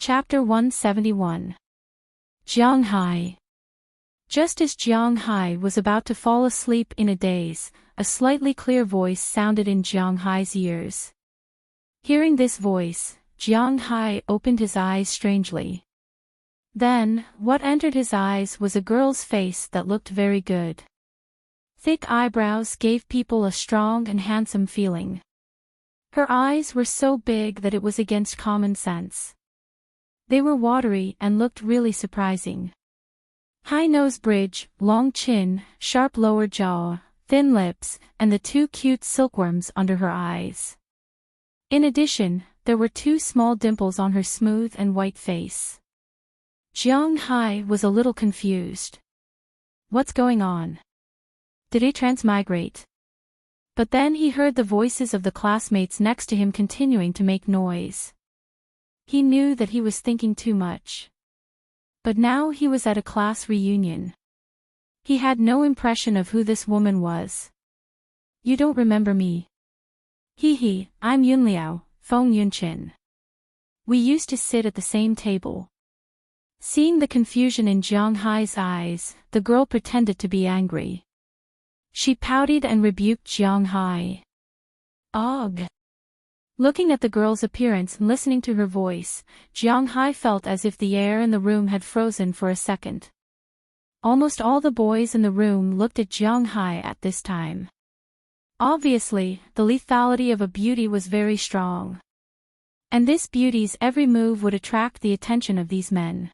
Chapter 171. Jiang Hai. Just as Jiang Hai was about to fall asleep in a daze, a slightly clear voice sounded in Jiang Hai's ears. Hearing this voice, Jiang Hai opened his eyes strangely. Then, what entered his eyes was a girl's face that looked very good. Thick eyebrows gave people a strong and handsome feeling. Her eyes were so big that it was against common sense. They were watery and looked really surprising. High nose bridge, long chin, sharp lower jaw, thin lips, and the two cute silkworms under her eyes. In addition, there were two small dimples on her smooth and white face. Jiang Hai was a little confused. What's going on? Did he transmigrate? But then he heard the voices of the classmates next to him continuing to make noise. He knew that he was thinking too much. But now he was at a class reunion. He had no impression of who this woman was. You don't remember me? Hee, I'm Yunliao, Feng Yunchin. We used to sit at the same table. Seeing the confusion in Jiang Hai's eyes, the girl pretended to be angry. She pouted and rebuked Jiang Hai. Ugh! Looking at the girl's appearance and listening to her voice, Jiang Hai felt as if the air in the room had frozen for a second. Almost all the boys in the room looked at Jiang Hai at this time. Obviously, the lethality of a beauty was very strong. And this beauty's every move would attract the attention of these men.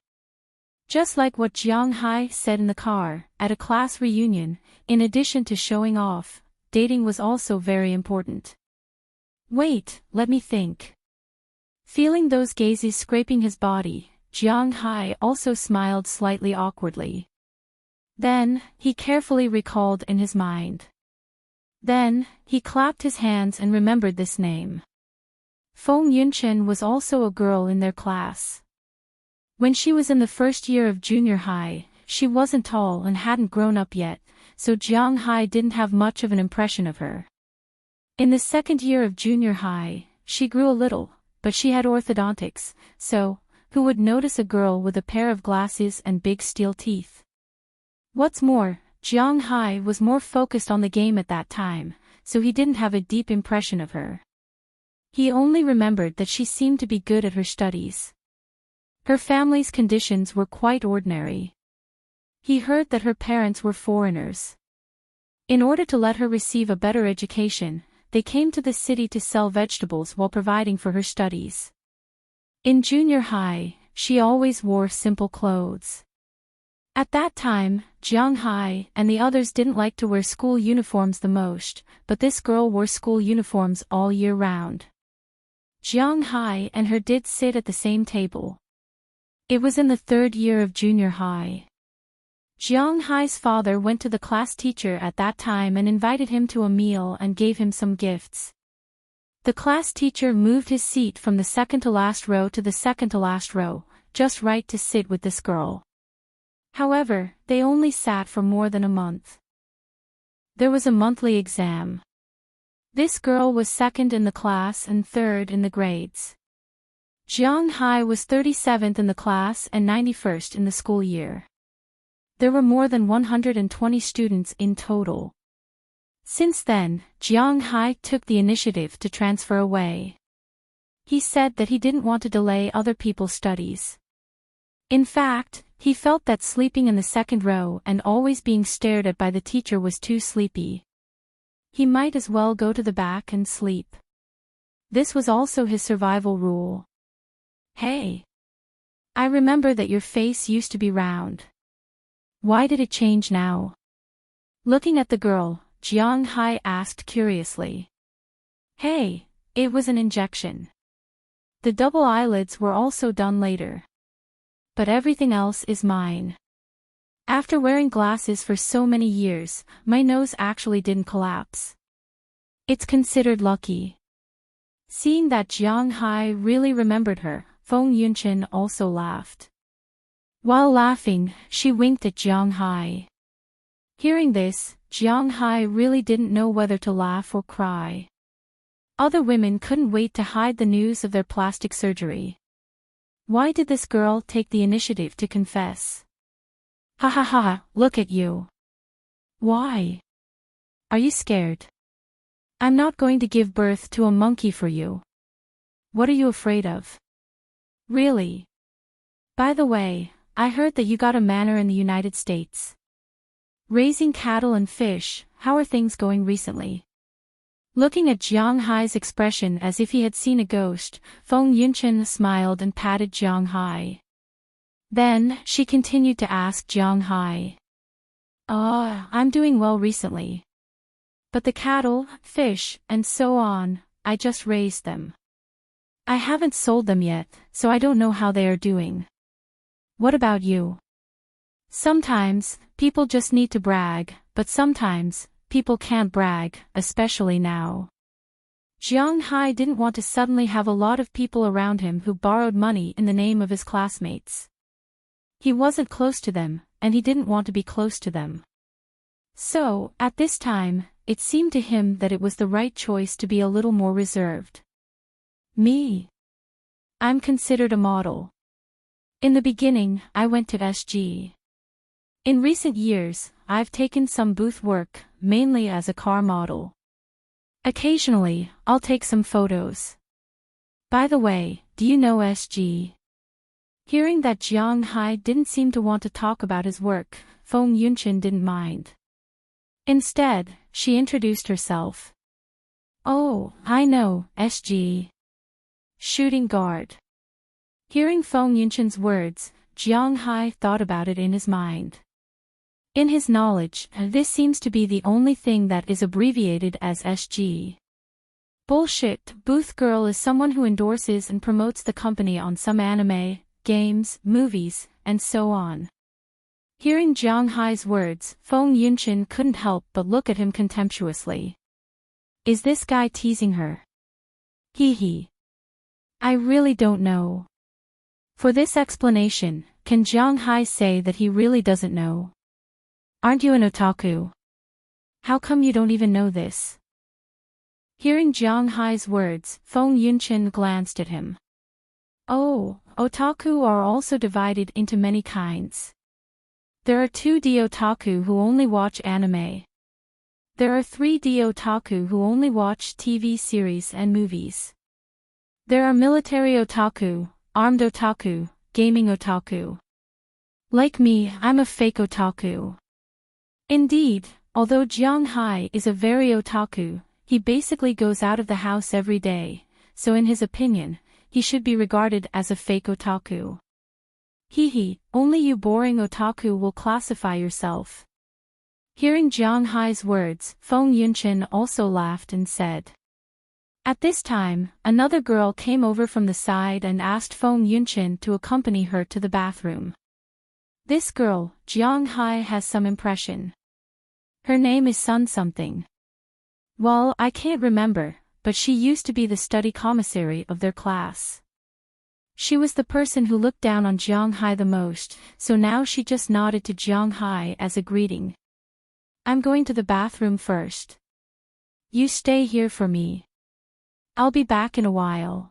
Just like what Jiang Hai said in the car, at a class reunion, in addition to showing off, dating was also very important. Wait, let me think. Feeling those gazes scraping his body, Jiang Hai also smiled slightly awkwardly. Then, he carefully recalled in his mind. Then, he clapped his hands and remembered this name. Feng Yunchin was also a girl in their class. When she was in the first year of junior high, she wasn't tall and hadn't grown up yet, so Jiang Hai didn't have much of an impression of her. In the second year of junior high, she grew a little, but she had orthodontics, so, who would notice a girl with a pair of glasses and big steel teeth? What's more, Jiang Hai was more focused on the game at that time, so he didn't have a deep impression of her. He only remembered that she seemed to be good at her studies. Her family's conditions were quite ordinary. He heard that her parents were foreigners. In order to let her receive a better education, they came to the city to sell vegetables while providing for her studies. In junior high, she always wore simple clothes. At that time, Jiang Hai and the others didn't like to wear school uniforms the most, but this girl wore school uniforms all year round. Jiang Hai and her did sit at the same table. It was in the third year of junior high. Jiang Hai's father went to the class teacher at that time and invited him to a meal and gave him some gifts. The class teacher moved his seat from the second to last row to the second to last row, just right to sit with this girl. However, they only sat for more than a month. There was a monthly exam. This girl was second in the class and third in the grades. Jiang Hai was 37th in the class and 91st in the school year. There were more than 120 students in total. Since then, Jiang Hai took the initiative to transfer away. He said that he didn't want to delay other people's studies. In fact, he felt that sleeping in the second row and always being stared at by the teacher was too sleepy. He might as well go to the back and sleep. This was also his survival rule. Hey! I remember that your face used to be round. Why did it change now? Looking at the girl, Jiang Hai asked curiously. Hey, it was an injection. The double eyelids were also done later. But everything else is mine. After wearing glasses for so many years, my nose actually didn't collapse. It's considered lucky. Seeing that Jiang Hai really remembered her, Feng Yunchin also laughed. While laughing, she winked at Jiang Hai. Hearing this, Jiang Hai really didn't know whether to laugh or cry. Other women couldn't wait to hide the news of their plastic surgery. Why did this girl take the initiative to confess? Ha ha ha, look at you. Why? Are you scared? I'm not going to give birth to a monkey for you. What are you afraid of? Really? By the way, I heard that you got a manor in the United States. Raising cattle and fish, how are things going recently? Looking at Jiang Hai's expression as if he had seen a ghost, Feng Yunchen smiled and patted Jiang Hai. Then, she continued to ask Jiang Hai. I'm doing well recently. But the cattle, fish, and so on, I just raised them. I haven't sold them yet, so I don't know how they are doing. What about you? Sometimes, people just need to brag, but sometimes, people can't brag, especially now. Jiang Hai didn't want to suddenly have a lot of people around him who borrowed money in the name of his classmates. He wasn't close to them, and he didn't want to be close to them. So, at this time, it seemed to him that it was the right choice to be a little more reserved. Me? I'm considered a model. In the beginning, I went to SG. In recent years, I've taken some booth work, mainly as a car model. Occasionally, I'll take some photos. By the way, do you know SG? Hearing that Jiang Hai didn't seem to want to talk about his work, Feng Yunchen didn't mind. Instead, she introduced herself. Oh, I know, SG. Shooting guard. Hearing Feng Yunchen's words, Jiang Hai thought about it in his mind. In his knowledge, this seems to be the only thing that is abbreviated as SG. Bullshit, booth girl is someone who endorses and promotes the company on some anime, games, movies, and so on. Hearing Jiang Hai's words, Feng Yunchen couldn't help but look at him contemptuously. Is this guy teasing her? Hee hee. I really don't know. For this explanation, can Jiang Hai say that he really doesn't know? Aren't you an otaku? How come you don't even know this? Hearing Jiang Hai's words, Feng Yunchen glanced at him. Oh, otaku are also divided into many kinds. There are 2D otaku who only watch anime. There are 3D otaku who only watch TV series and movies. There are military otaku, armed otaku, gaming otaku. Like me, I'm a fake otaku. Indeed, although Jiang Hai is a very otaku, he basically goes out of the house every day, so in his opinion, he should be regarded as a fake otaku. Hee hee, only you boring otaku will classify yourself. Hearing Jiang Hai's words, Feng Yunchen also laughed and said. At this time, another girl came over from the side and asked Feng Yunchen to accompany her to the bathroom. This girl, Jiang Hai has some impression. Her name is Sun something. Well, I can't remember, but she used to be the study commissary of their class. She was the person who looked down on Jiang Hai the most, so now she just nodded to Jiang Hai as a greeting. I'm going to the bathroom first. You stay here for me. I'll be back in a while.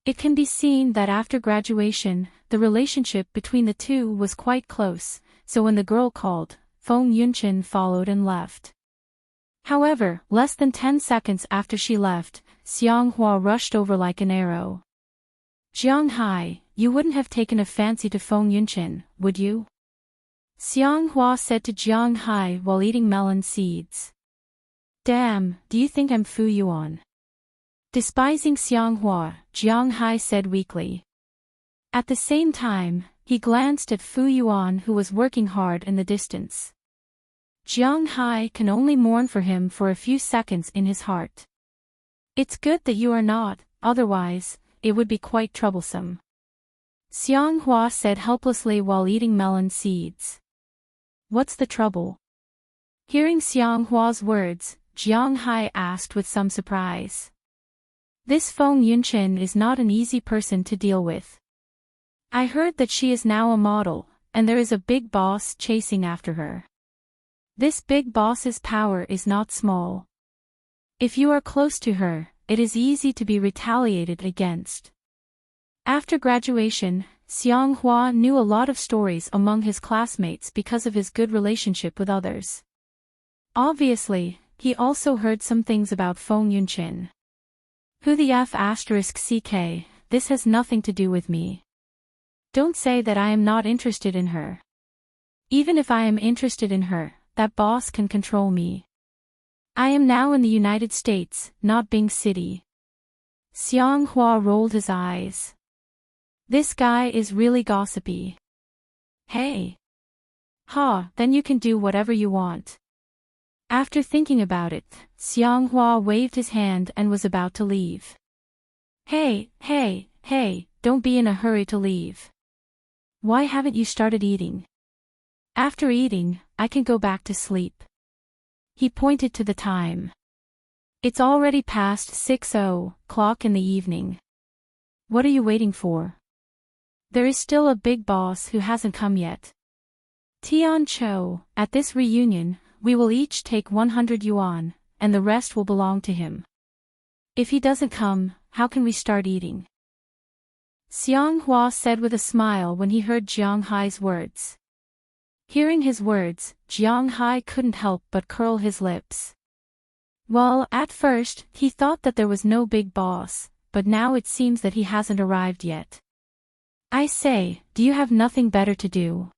It can be seen that after graduation, the relationship between the two was quite close, so when the girl called, Feng Yunchen followed and left. However, less than 10 seconds after she left, Xiang Hua rushed over like an arrow. Jiang Hai, you wouldn't have taken a fancy to Feng Yunchen, would you? Xiang Hua said to Jiang Hai while eating melon seeds. Damn, do you think I'm Fu Yuan? Despising Xiang Hua, Jiang Hai said weakly. At the same time, he glanced at Fu Yuan who was working hard in the distance. Jiang Hai can only mourn for him for a few seconds in his heart. It's good that you are not, otherwise, it would be quite troublesome. Xiang Hua said helplessly while eating melon seeds. What's the trouble? Hearing Xiang Hua's words, Jiang Hai asked with some surprise. This Feng Yunchen is not an easy person to deal with. I heard that she is now a model, and there is a big boss chasing after her. This big boss's power is not small. If you are close to her, it is easy to be retaliated against. After graduation, Xianghua knew a lot of stories among his classmates because of his good relationship with others. Obviously, he also heard some things about Feng Yunqin. Who the F***, this has nothing to do with me. Don't say that I am not interested in her. Even if I am interested in her, that boss can control me. I am now in the United States, not Bing City. Xianghua rolled his eyes. This guy is really gossipy. Hey. Then you can do whatever you want. After thinking about it, Xianghua waved his hand and was about to leave. Hey, don't be in a hurry to leave. Why haven't you started eating? After eating, I can go back to sleep. He pointed to the time. It's already past 6:00 in the evening. What are you waiting for? There is still a big boss who hasn't come yet. Tian Cho, at this reunion, we will each take 100 yuan, and the rest will belong to him. If he doesn't come, how can we start eating? Xianghua said with a smile when he heard Jiang Hai's words. Hearing his words, Jiang Hai couldn't help but curl his lips. Well, at first, he thought that there was no big boss, but now it seems that he hasn't arrived yet. I say, do you have nothing better to do?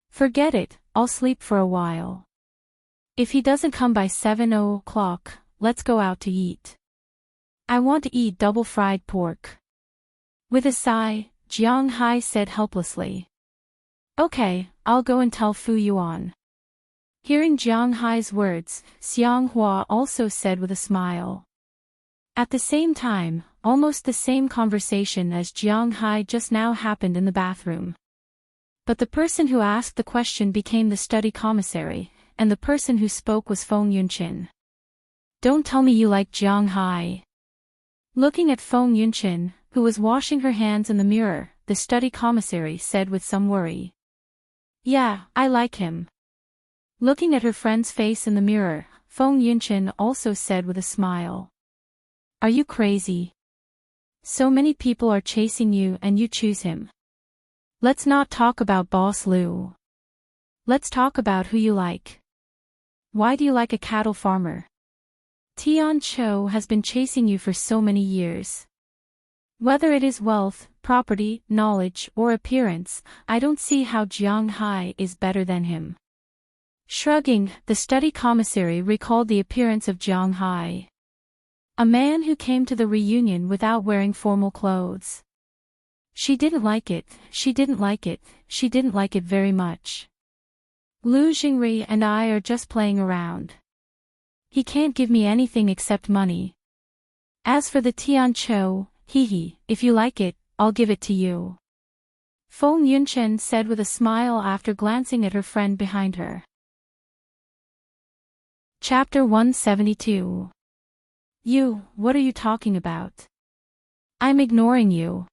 Forget it, I'll sleep for a while. If he doesn't come by 7:00, let's go out to eat. I want to eat double-fried pork. With a sigh, Jiang Hai said helplessly. Okay, I'll go and tell Fu Yuan. Hearing Jiang Hai's words, Xianghua also said with a smile. At the same time, almost the same conversation as Jiang Hai just now happened in the bathroom. But the person who asked the question became the study commissary, and the person who spoke was Feng Yunqin. Don't tell me you like Jiang Hai. Looking at Feng Yunqin, who was washing her hands in the mirror, the study commissary said with some worry. Yeah, I like him. Looking at her friend's face in the mirror, Feng Yunqin also said with a smile. Are you crazy? So many people are chasing you and you choose him. Let's not talk about Boss Lu. Let's talk about who you like. Why do you like a cattle farmer? Tian Cho has been chasing you for so many years. Whether it is wealth, property, knowledge, or appearance, I don't see how Jiang Hai is better than him. Shrugging, the study commissary recalled the appearance of Jiang Hai. A man who came to the reunion without wearing formal clothes. She didn't like it very much. Lu Jingri and I are just playing around. He can't give me anything except money. As for the Tian Cho, if you like it, I'll give it to you. Feng Yunqin said with a smile after glancing at her friend behind her. Chapter 172. What are you talking about? I'm ignoring you.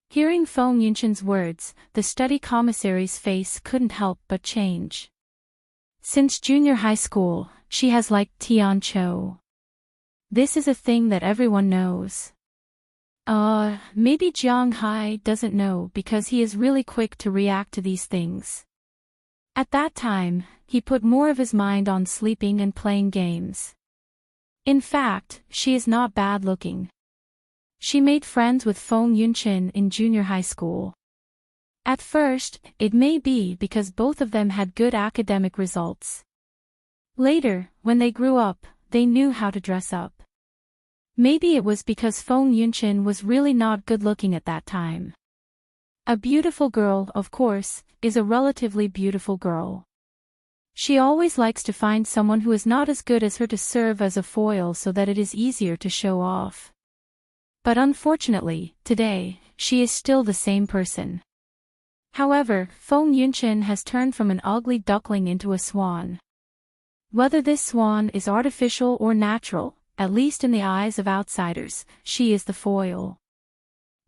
Hearing Feng Yunqin's words, the study commissary's face couldn't help but change. Since junior high school, she has liked Tian Cho. This is a thing that everyone knows. Maybe Jiang Hai doesn't know because he is really quick to react to these things. At that time, he put more of his mind on sleeping and playing games. In fact, she is not bad looking. She made friends with Feng Yunqin in junior high school. At first, it may be because both of them had good academic results. Later, when they grew up, they knew how to dress up. Maybe it was because Feng Yunqin was really not good looking at that time. A beautiful girl, of course, is a relatively beautiful girl. She always likes to find someone who is not as good as her to serve as a foil so that it is easier to show off. But unfortunately, today, she is still the same person. However, Feng Yunqin has turned from an ugly duckling into a swan. Whether this swan is artificial or natural, at least in the eyes of outsiders, she is the foil.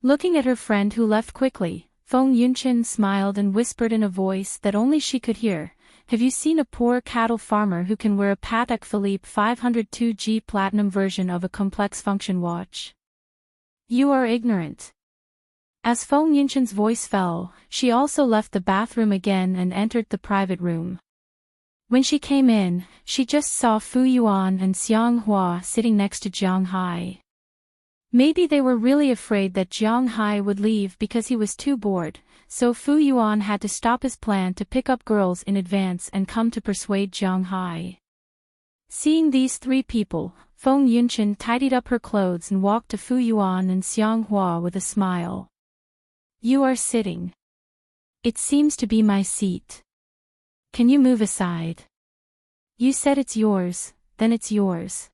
Looking at her friend who left quickly, Feng Yunqin smiled and whispered in a voice that only she could hear, have you seen a poor cattle farmer who can wear a Patek Philippe 502G platinum version of a complex function watch? You are ignorant. As Feng Yunshan's voice fell, she also left the bathroom again and entered the private room. When she came in, she just saw Fu Yuan and Xiang Hua sitting next to Jiang Hai. Maybe they were really afraid that Jiang Hai would leave because he was too bored, so Fu Yuan had to stop his plan to pick up girls in advance and come to persuade Jiang Hai. Seeing these three people, Feng Yunshan tidied up her clothes and walked to Fu Yuan and Xiang Hua with a smile. "You are sitting. It seems to be my seat. Can you move aside? You said it's yours, then it's yours.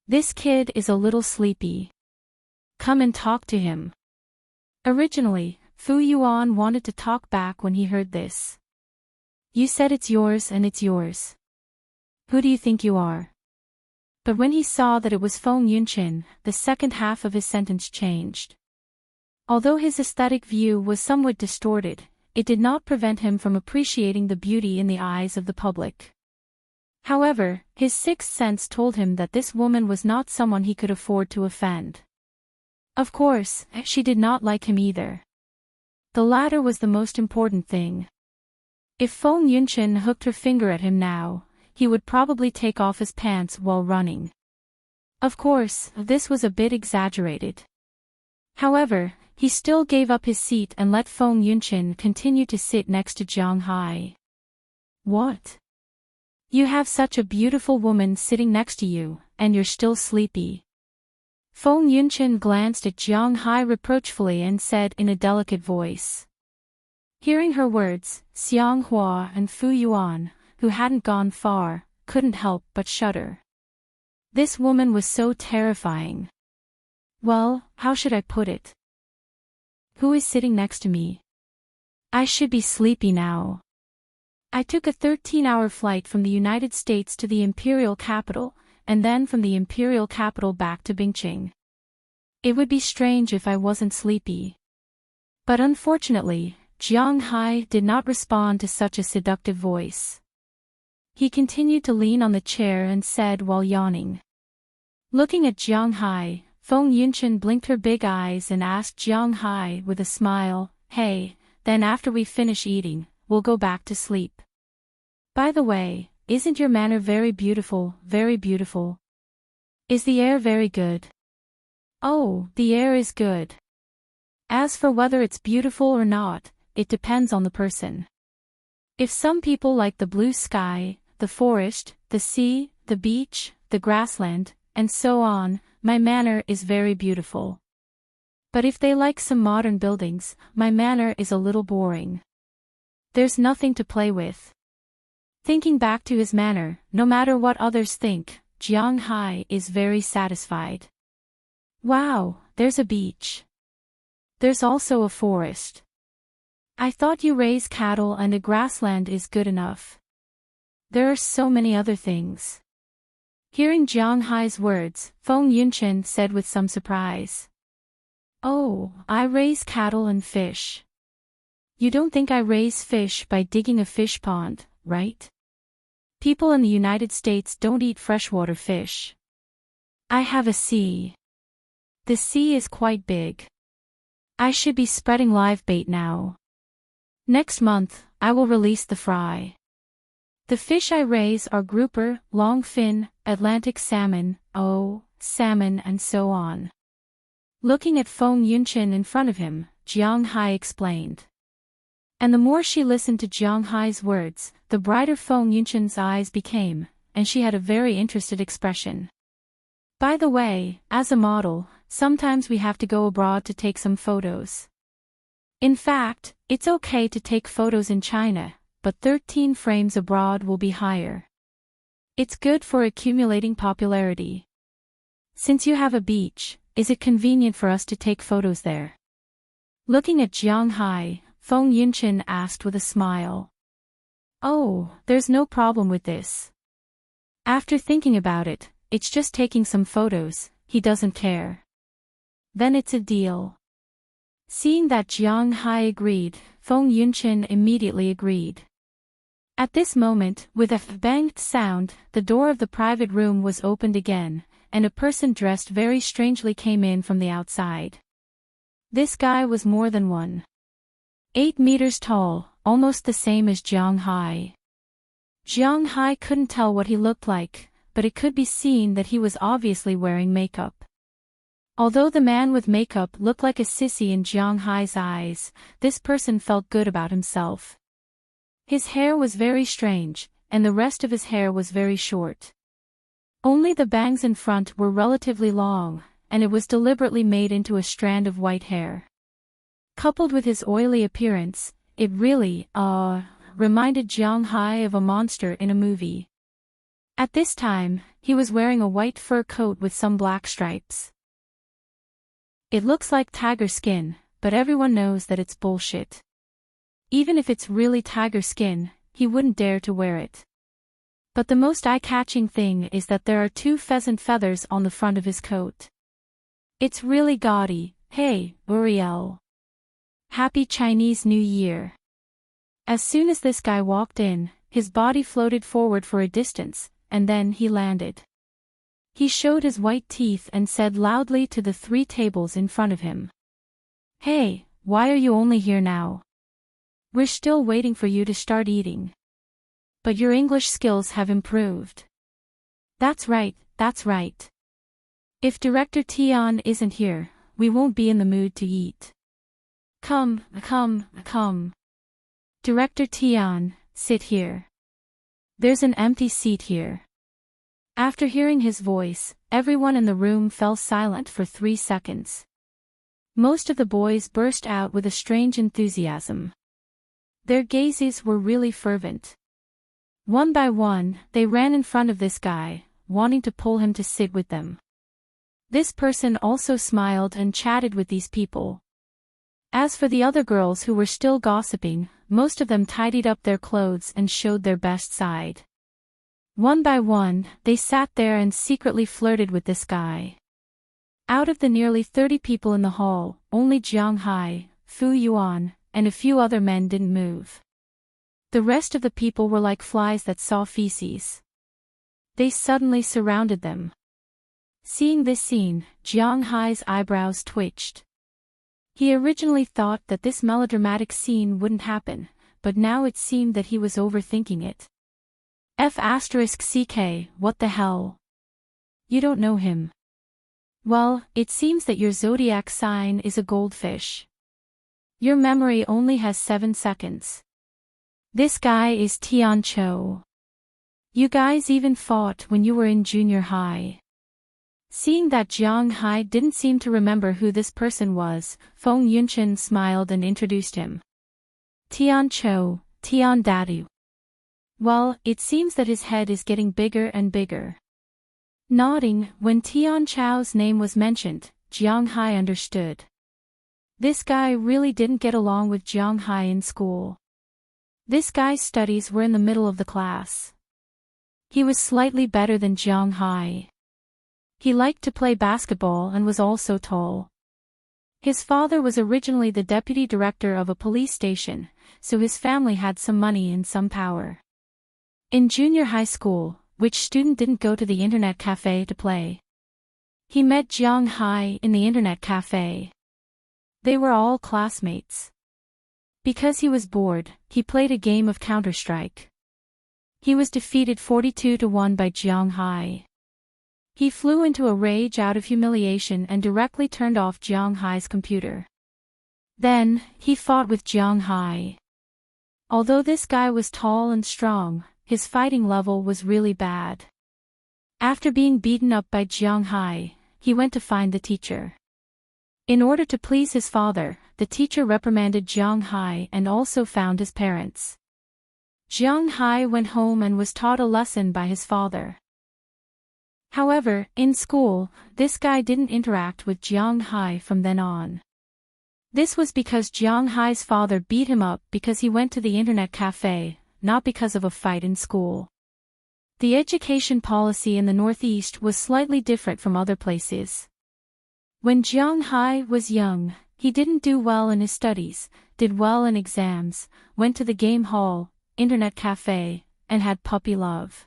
This kid is a little sleepy. Come and talk to him." Originally, Fu Yuan wanted to talk back when he heard this. "You said it's yours and it's yours. Who do you think you are?" But when he saw that it was Feng Yunshan, the second half of his sentence changed. Although his aesthetic view was somewhat distorted, it did not prevent him from appreciating the beauty in the eyes of the public. However, his sixth sense told him that this woman was not someone he could afford to offend. Of course, she did not like him either. The latter was the most important thing. If Feng Yunshan hooked her finger at him now, he would probably take off his pants while running. Of course, this was a bit exaggerated. However, he still gave up his seat and let Feng Yunshan continue to sit next to Jiang Hai. "What? You have such a beautiful woman sitting next to you, and you're still sleepy." Feng Yunshan glanced at Jiang Hai reproachfully and said in a delicate voice. Hearing her words, Xiang Hua and Fu Yuan, who hadn't gone far, couldn't help but shudder. This woman was so terrifying. Well, how should I put it? Who is sitting next to me? I should be sleepy now. I took a 13-hour flight from the United States to the imperial capital, and then from the imperial capital back to Bingqing. It would be strange if I wasn't sleepy. But unfortunately, Jiang Hai did not respond to such a seductive voice. He continued to lean on the chair and said while yawning. Looking at Jiang Hai, Feng Yunshan blinked her big eyes and asked Jiang Hai with a smile, "Hey, then after we finish eating, we'll go back to sleep. By the way, isn't your manner very beautiful, very beautiful? Is the air very good?" "Oh, the air is good. As for whether it's beautiful or not, it depends on the person. If some people like the blue sky, the forest, the sea, the beach, the grassland, and so on, my manner is very beautiful. But if they like some modern buildings, my manner is a little boring. There's nothing to play with." Thinking back to his manner, no matter what others think, Jiang Hai is very satisfied. Wow, there's a beach. There's also a forest. I thought you raise cattle and a grassland is good enough. There are so many other things. Hearing Jiang Hai's words, Feng Yunshan said with some surprise. "Oh, I raise cattle and fish. You don't think I raise fish by digging a fish pond, right? People in the United States don't eat freshwater fish. I have a sea. The sea is quite big. I should be spreading live bait now. Next month, I will release the fry. The fish I raise are grouper, longfin, Atlantic salmon, salmon and so on." Looking at Feng Yunshan in front of him, Jiang Hai explained. And the more she listened to Jiang Hai's words, the brighter Feng Yunshan's eyes became, and she had a very interested expression. By the way, as a model, sometimes we have to go abroad to take some photos. In fact, it's okay to take photos in China, but 13 frames abroad will be higher. It's good for accumulating popularity. Since you have a beach, is it convenient for us to take photos there? Looking at Jiang Hai, Feng Yunshan asked with a smile. "Oh, there's no problem with this. After thinking about it, it's just taking some photos, he doesn't care. Then it's a deal." Seeing that Jiang Hai agreed, Feng Yunshan immediately agreed. At this moment, with a banged sound, the door of the private room was opened again, and a person dressed very strangely came in from the outside. This guy was more than 8 meters tall, almost the same as Jiang Hai. Jiang Hai couldn't tell what he looked like, but it could be seen that he was obviously wearing makeup. Although the man with makeup looked like a sissy in Jiang Hai's eyes, this person felt good about himself. His hair was very strange, and the rest of his hair was very short. Only the bangs in front were relatively long, and it was deliberately made into a strand of white hair. Coupled with his oily appearance, it really, reminded Jiang Hai of a monster in a movie. At this time, he was wearing a white fur coat with some black stripes. It looks like tiger skin, but everyone knows that it's bullshit. Even if it's really tiger skin, he wouldn't dare to wear it. But the most eye-catching thing is that there are 2 pheasant feathers on the front of his coat. It's really gaudy. Hey, Uriel. Happy Chinese New Year. As soon as this guy walked in, his body floated forward for a distance, and then he landed. He showed his white teeth and said loudly to the 3 tables in front of him. Hey, why are you only here now? We're still waiting for you to start eating. But your English skills have improved. That's right, that's right. If Director Tian isn't here, we won't be in the mood to eat. Come. Director Tian, sit here. There's an empty seat here. After hearing his voice, everyone in the room fell silent for 3 seconds. Most of the boys burst out with a strange enthusiasm. Their gazes were really fervent. One by one, they ran in front of this guy, wanting to pull him to sit with them. This person also smiled and chatted with these people. As for the other girls who were still gossiping, most of them tidied up their clothes and showed their best side. One by one, they sat there and secretly flirted with this guy. Out of the nearly 30 people in the hall, only Jiang Hai, Fu Yuan, and a few other men didn't move. The rest of the people were like flies that saw feces. They suddenly surrounded them. Seeing this scene, Jiang Hai's eyebrows twitched. He originally thought that this melodramatic scene wouldn't happen, but now it seemed that he was overthinking it. F***ck, what the hell? You don't know him. Well, it seems that your zodiac sign is a goldfish. Your memory only has 7 seconds. This guy is Tian Cho. You guys even fought when you were in junior high. Seeing that Jiang Hai didn't seem to remember who this person was, Feng Yunchen smiled and introduced him. Tian Cho, Tian Dadu. Well, it seems that his head is getting bigger and bigger. Nodding, when Tian Cho's name was mentioned, Jiang Hai understood. This guy really didn't get along with Jiang Hai in school. This guy's studies were in the middle of the class. He was slightly better than Jiang Hai. He liked to play basketball and was also tall. His father was originally the deputy director of a police station, so his family had some money and some power. In junior high school, which student didn't go to the internet cafe to play? He met Jiang Hai in the internet cafe. They were all classmates. Because he was bored, he played a game of Counter-Strike. He was defeated 42-1 by Jiang Hai. He flew into a rage out of humiliation and directly turned off Jiang Hai's computer. Then, he fought with Jiang Hai. Although this guy was tall and strong, his fighting level was really bad. After being beaten up by Jiang Hai, he went to find the teacher. In order to please his father, the teacher reprimanded Jiang Hai and also found his parents. Jiang Hai went home and was taught a lesson by his father. However, in school, this guy didn't interact with Jiang Hai from then on. This was because Jiang Hai's father beat him up because he went to the internet cafe, not because of a fight in school. The education policy in the Northeast was slightly different from other places. When Jiang Hai was young, he didn't do well in his studies, did well in exams, went to the game hall, internet cafe, and had puppy love.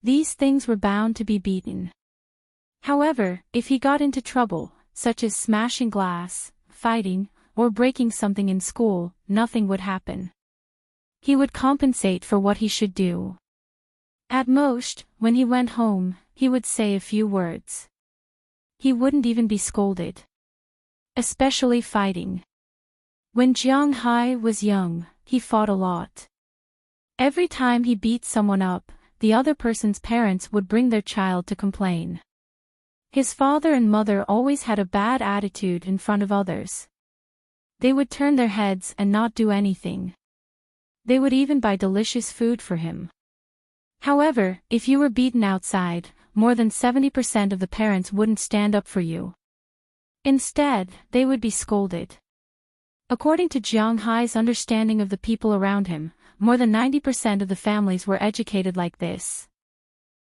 These things were bound to be beaten. However, if he got into trouble, such as smashing glass, fighting, or breaking something in school, nothing would happen. He would compensate for what he should do. At most, when he went home, he would say a few words. He wouldn't even be scolded. Especially fighting. When Jiang was young, he fought a lot. Every time he beat someone up, the other person's parents would bring their child to complain. His father and mother always had a bad attitude in front of others. They would turn their heads and not do anything. They would even buy delicious food for him. However, if you were beaten outside, more than 70% of the parents wouldn't stand up for you. Instead, they would be scolded. According to Jiang understanding of the people around him, more than 90% of the families were educated like this.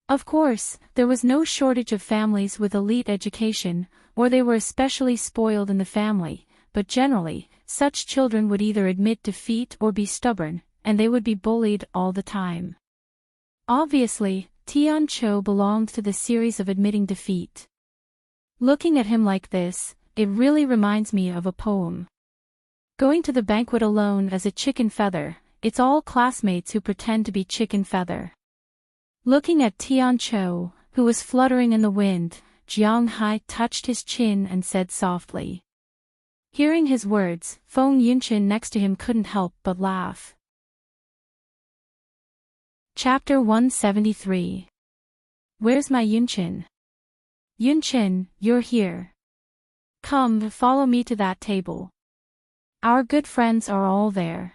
Of course, there was no shortage of families with elite education, or they were especially spoiled in the family, but generally, such children would either admit defeat or be stubborn, and they would be bullied all the time. Obviously, Tianqiu belonged to the series of admitting defeat. Looking at him like this, it really reminds me of a poem. Going to the banquet alone as a chicken feather, it's all classmates who pretend to be chicken feather. Looking at Tianqiu, who was fluttering in the wind, Jiang touched his chin and said softly. Hearing his words, Feng Yunqin next to him couldn't help but laugh. Chapter 173. Where's my Yunqin? Yunqin, you're here. Come, follow me to that table. Our good friends are all there.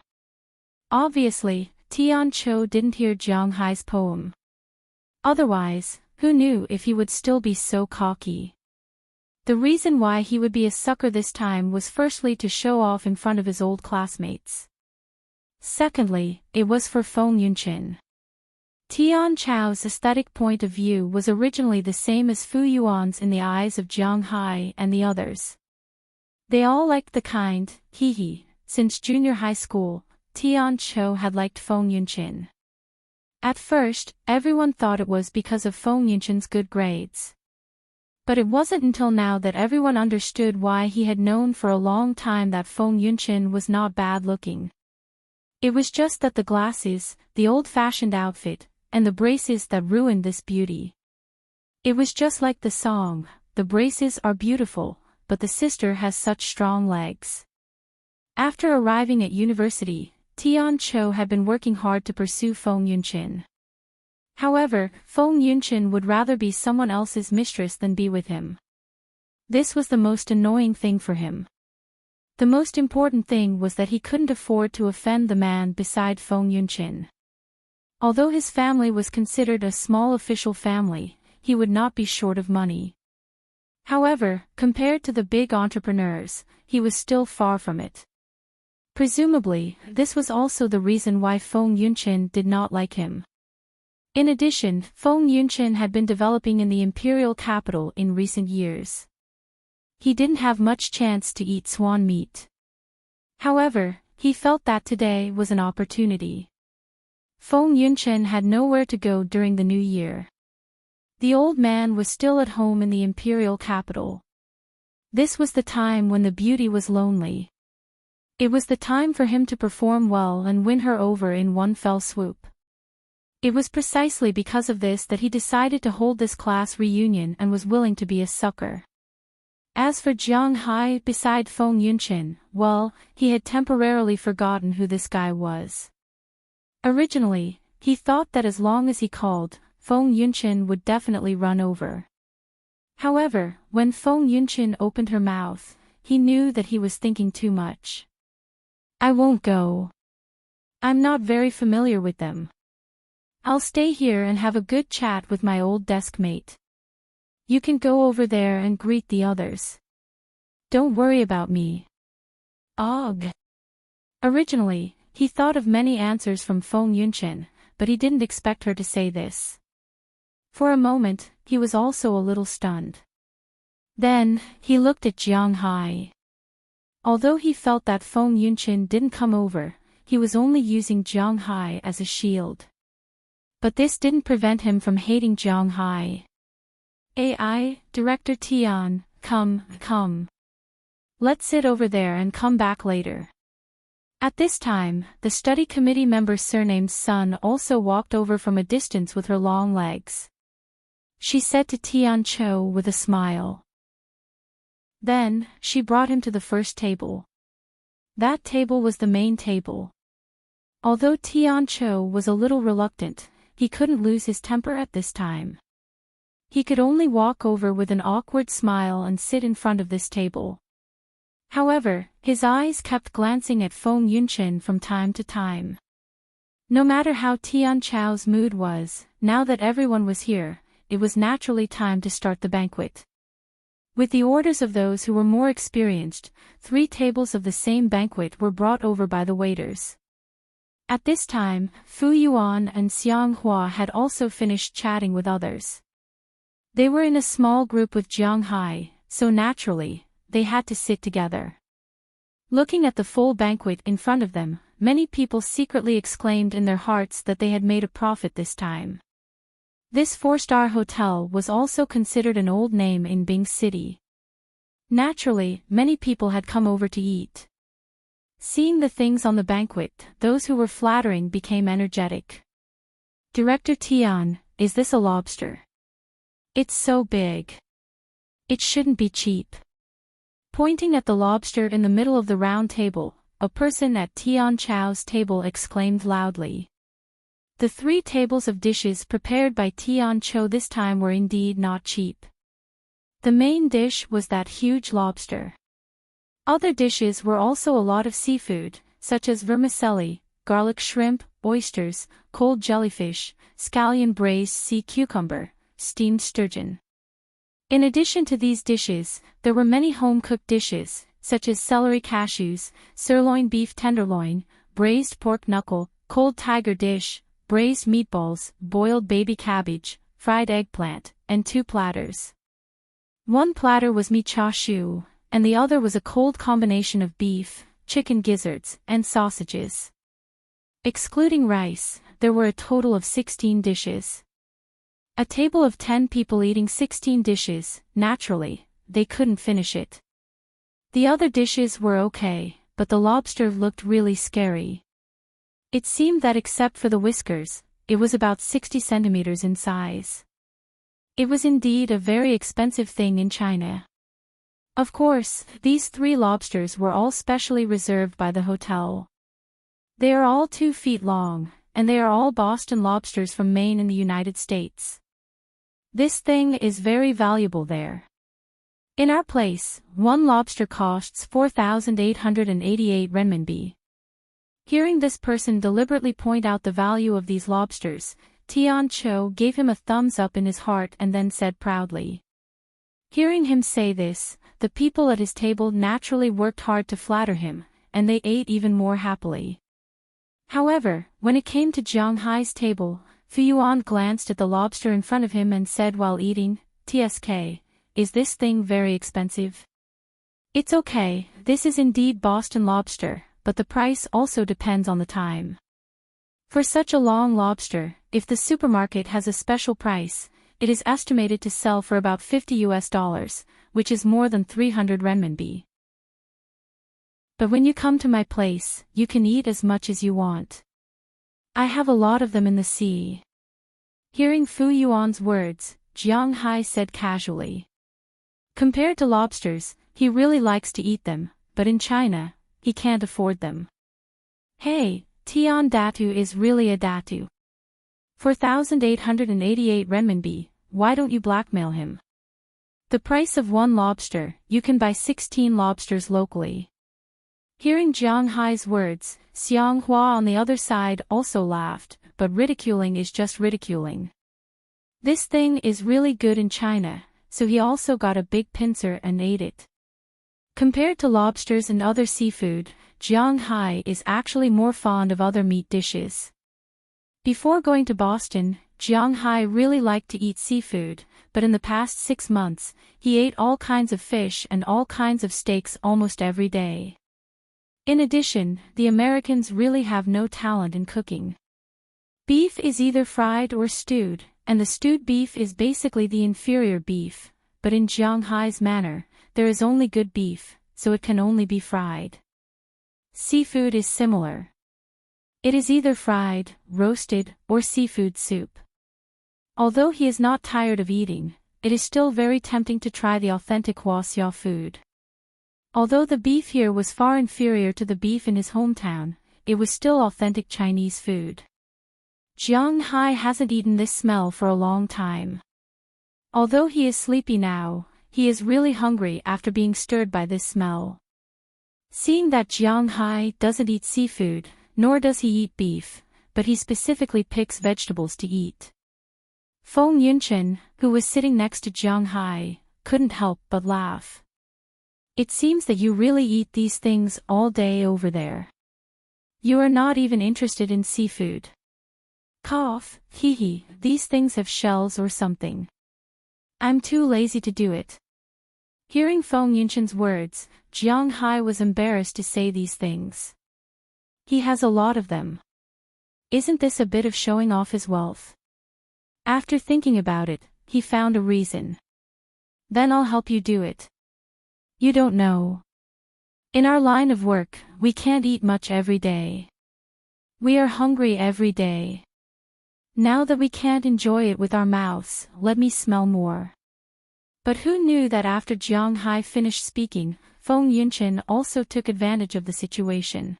Obviously, Tianqiu didn't hear Jiang poem. Otherwise, who knew if he would still be so cocky? The reason why he would be a sucker this time was firstly to show off in front of his old classmates. Secondly, it was for Feng Yunqin. Tianqiu's aesthetic point of view was originally the same as Fu Yuan's in the eyes of Jiang and the others. They all liked the kind, since junior high school, Tianqiu had liked Feng Yunqin. At first, everyone thought it was because of Feng Yunqin's good grades. But it wasn't until now that everyone understood why he had known for a long time that Feng Yunqin was not bad looking. It was just that the glasses, the old-fashioned outfit, and the braces that ruined this beauty. It was just like the song, the braces are beautiful, but the sister has such strong legs. After arriving at university, Tianqiu had been working hard to pursue Feng Yunqin. However, Feng Yunqin would rather be someone else's mistress than be with him. This was the most annoying thing for him. The most important thing was that he couldn't afford to offend the man beside Feng Yunqin. Although his family was considered a small official family, he would not be short of money. However, compared to the big entrepreneurs, he was still far from it. Presumably, this was also the reason why Feng Yunqin did not like him. In addition, Feng Yunqin had been developing in the imperial capital in recent years. He didn't have much chance to eat swan meat. However, he felt that today was an opportunity. Feng Yunqin had nowhere to go during the new year. The old man was still at home in the imperial capital. This was the time when the beauty was lonely. It was the time for him to perform well and win her over in one fell swoop. It was precisely because of this that he decided to hold this class reunion and was willing to be a sucker. As for Jiang beside Feng Yunqin, well, he had temporarily forgotten who this guy was. Originally, he thought that as long as he called, Feng Yunqin would definitely run over. However, when Feng Yunqin opened her mouth, he knew that he was thinking too much. I won't go. I'm not very familiar with them. I'll stay here and have a good chat with my old desk mate. You can go over there and greet the others. Don't worry about me. Ugh. Originally, he thought of many answers from Feng Yunqin, but he didn't expect her to say this. For a moment, he was also a little stunned. Then, he looked at Jiang. Although he felt that Feng Yunqin didn't come over, he was only using Jiang as a shield. But this didn't prevent him from hating Jiang. AI, Director Tian, come. Let's sit over there and come back later. At this time, the study committee member surnamed Sun also walked over from a distance with her long legs. She said to Tian Cho with a smile. Then, she brought him to the first table. That table was the main table. Although Tian Cho was a little reluctant, he couldn't lose his temper at this time. He could only walk over with an awkward smile and sit in front of this table. However, his eyes kept glancing at Feng Yunchen from time to time. No matter how Tian Chao's mood was, now that everyone was here, it was naturally time to start the banquet. With the orders of those who were more experienced, 3 tables of the same banquet were brought over by the waiters. At this time, Fu Yuan and Xiang Hua had also finished chatting with others. They were in a small group with Jiang Hai, so naturally, they had to sit together. Looking at the full banquet in front of them, many people secretly exclaimed in their hearts that they had made a profit this time. This 4-star hotel was also considered an old name in Bing City. Naturally, many people had come over to eat. Seeing the things on the banquet, those who were flattering became energetic. Director Tian, is this a lobster? It's so big. It shouldn't be cheap. Pointing at the lobster in the middle of the round table, a person at Tian Chao's table exclaimed loudly. The 3 tables of dishes prepared by Tian Cho this time were indeed not cheap. The main dish was that huge lobster. Other dishes were also a lot of seafood, such as vermicelli, garlic shrimp, oysters, cold jellyfish, scallion braised sea cucumber, steamed sturgeon. In addition to these dishes, there were many home-cooked dishes, such as celery cashews, sirloin beef tenderloin, braised pork knuckle, cold tiger dish, braised meatballs, boiled baby cabbage, fried eggplant, and 2 platters. One platter was mi cha shu, and the other was a cold combination of beef, chicken gizzards, and sausages. Excluding rice, there were a total of 16 dishes. A table of 10 people eating 16 dishes, naturally, they couldn't finish it. The other dishes were okay, but the lobster looked really scary. It seemed that except for the whiskers, it was about 60 centimeters in size. It was indeed a very expensive thing in China. Of course, these 3 lobsters were all specially reserved by the hotel. They are all 2 feet long, and they are all Boston lobsters from Maine in the United States. This thing is very valuable there. In our place, 1 lobster costs 4,888 renminbi. Hearing this person deliberately point out the value of these lobsters, Tian Cho gave him a thumbs up in his heart and then said proudly. Hearing him say this, the people at his table naturally worked hard to flatter him, and they ate even more happily. However, when it came to Jiang Hai's table, Fu Yuan glanced at the lobster in front of him and said while eating, "TSK, is this thing very expensive?" "It's okay, this is indeed Boston lobster, but the price also depends on the time. For such a long lobster, if the supermarket has a special price, it is estimated to sell for about $50, which is more than 300 renminbi. But when you come to my place, you can eat as much as you want. I have a lot of them in the sea." Hearing Fu Yuan's words, Jiang Hai said casually. Compared to lobsters, he really likes to eat them, but in China, he can't afford them. "Hey, Tian Datu is really a Datu. 4,888 renminbi, why don't you blackmail him? The price of 1 lobster, you can buy 16 lobsters locally." Hearing Jiang Hai's words, Xiang Hua on the other side also laughed, but ridiculing is just ridiculing. This thing is really good in China, so he also got a big pincer and ate it. Compared to lobsters and other seafood, Jiang Hai is actually more fond of other meat dishes. Before going to Boston, Jiang Hai really liked to eat seafood, but in the past 6 months, he ate all kinds of fish and all kinds of steaks almost every day. In addition, the Americans really have no talent in cooking. Beef is either fried or stewed, and the stewed beef is basically the inferior beef, but in Jiang Hai's manner, there is only good beef, so it can only be fried. Seafood is similar. It is either fried, roasted, or seafood soup. Although he is not tired of eating, it is still very tempting to try the authentic Huaxia food. Although the beef here was far inferior to the beef in his hometown, it was still authentic Chinese food. Jiang Hai hasn't eaten this smell for a long time. Although he is sleepy now, he is really hungry after being stirred by this smell. Seeing that Jiang Hai doesn't eat seafood, nor does he eat beef, but he specifically picks vegetables to eat. Feng Yunchen, who was sitting next to Jiang Hai, couldn't help but laugh. It seems that you really eat these things all day over there. You are not even interested in seafood. Cough, hee, these things have shells or something. I'm too lazy to do it. Hearing Feng Yunchen's words, Jiang Hai was embarrassed to say these things. He has a lot of them. Isn't this a bit of showing off his wealth? After thinking about it, he found a reason. Then I'll help you do it. You don't know. In our line of work, we can't eat much every day. We are hungry every day. Now that we can't enjoy it with our mouths, let me smell more. But who knew that after Jiang Hai finished speaking, Feng Yunchen also took advantage of the situation.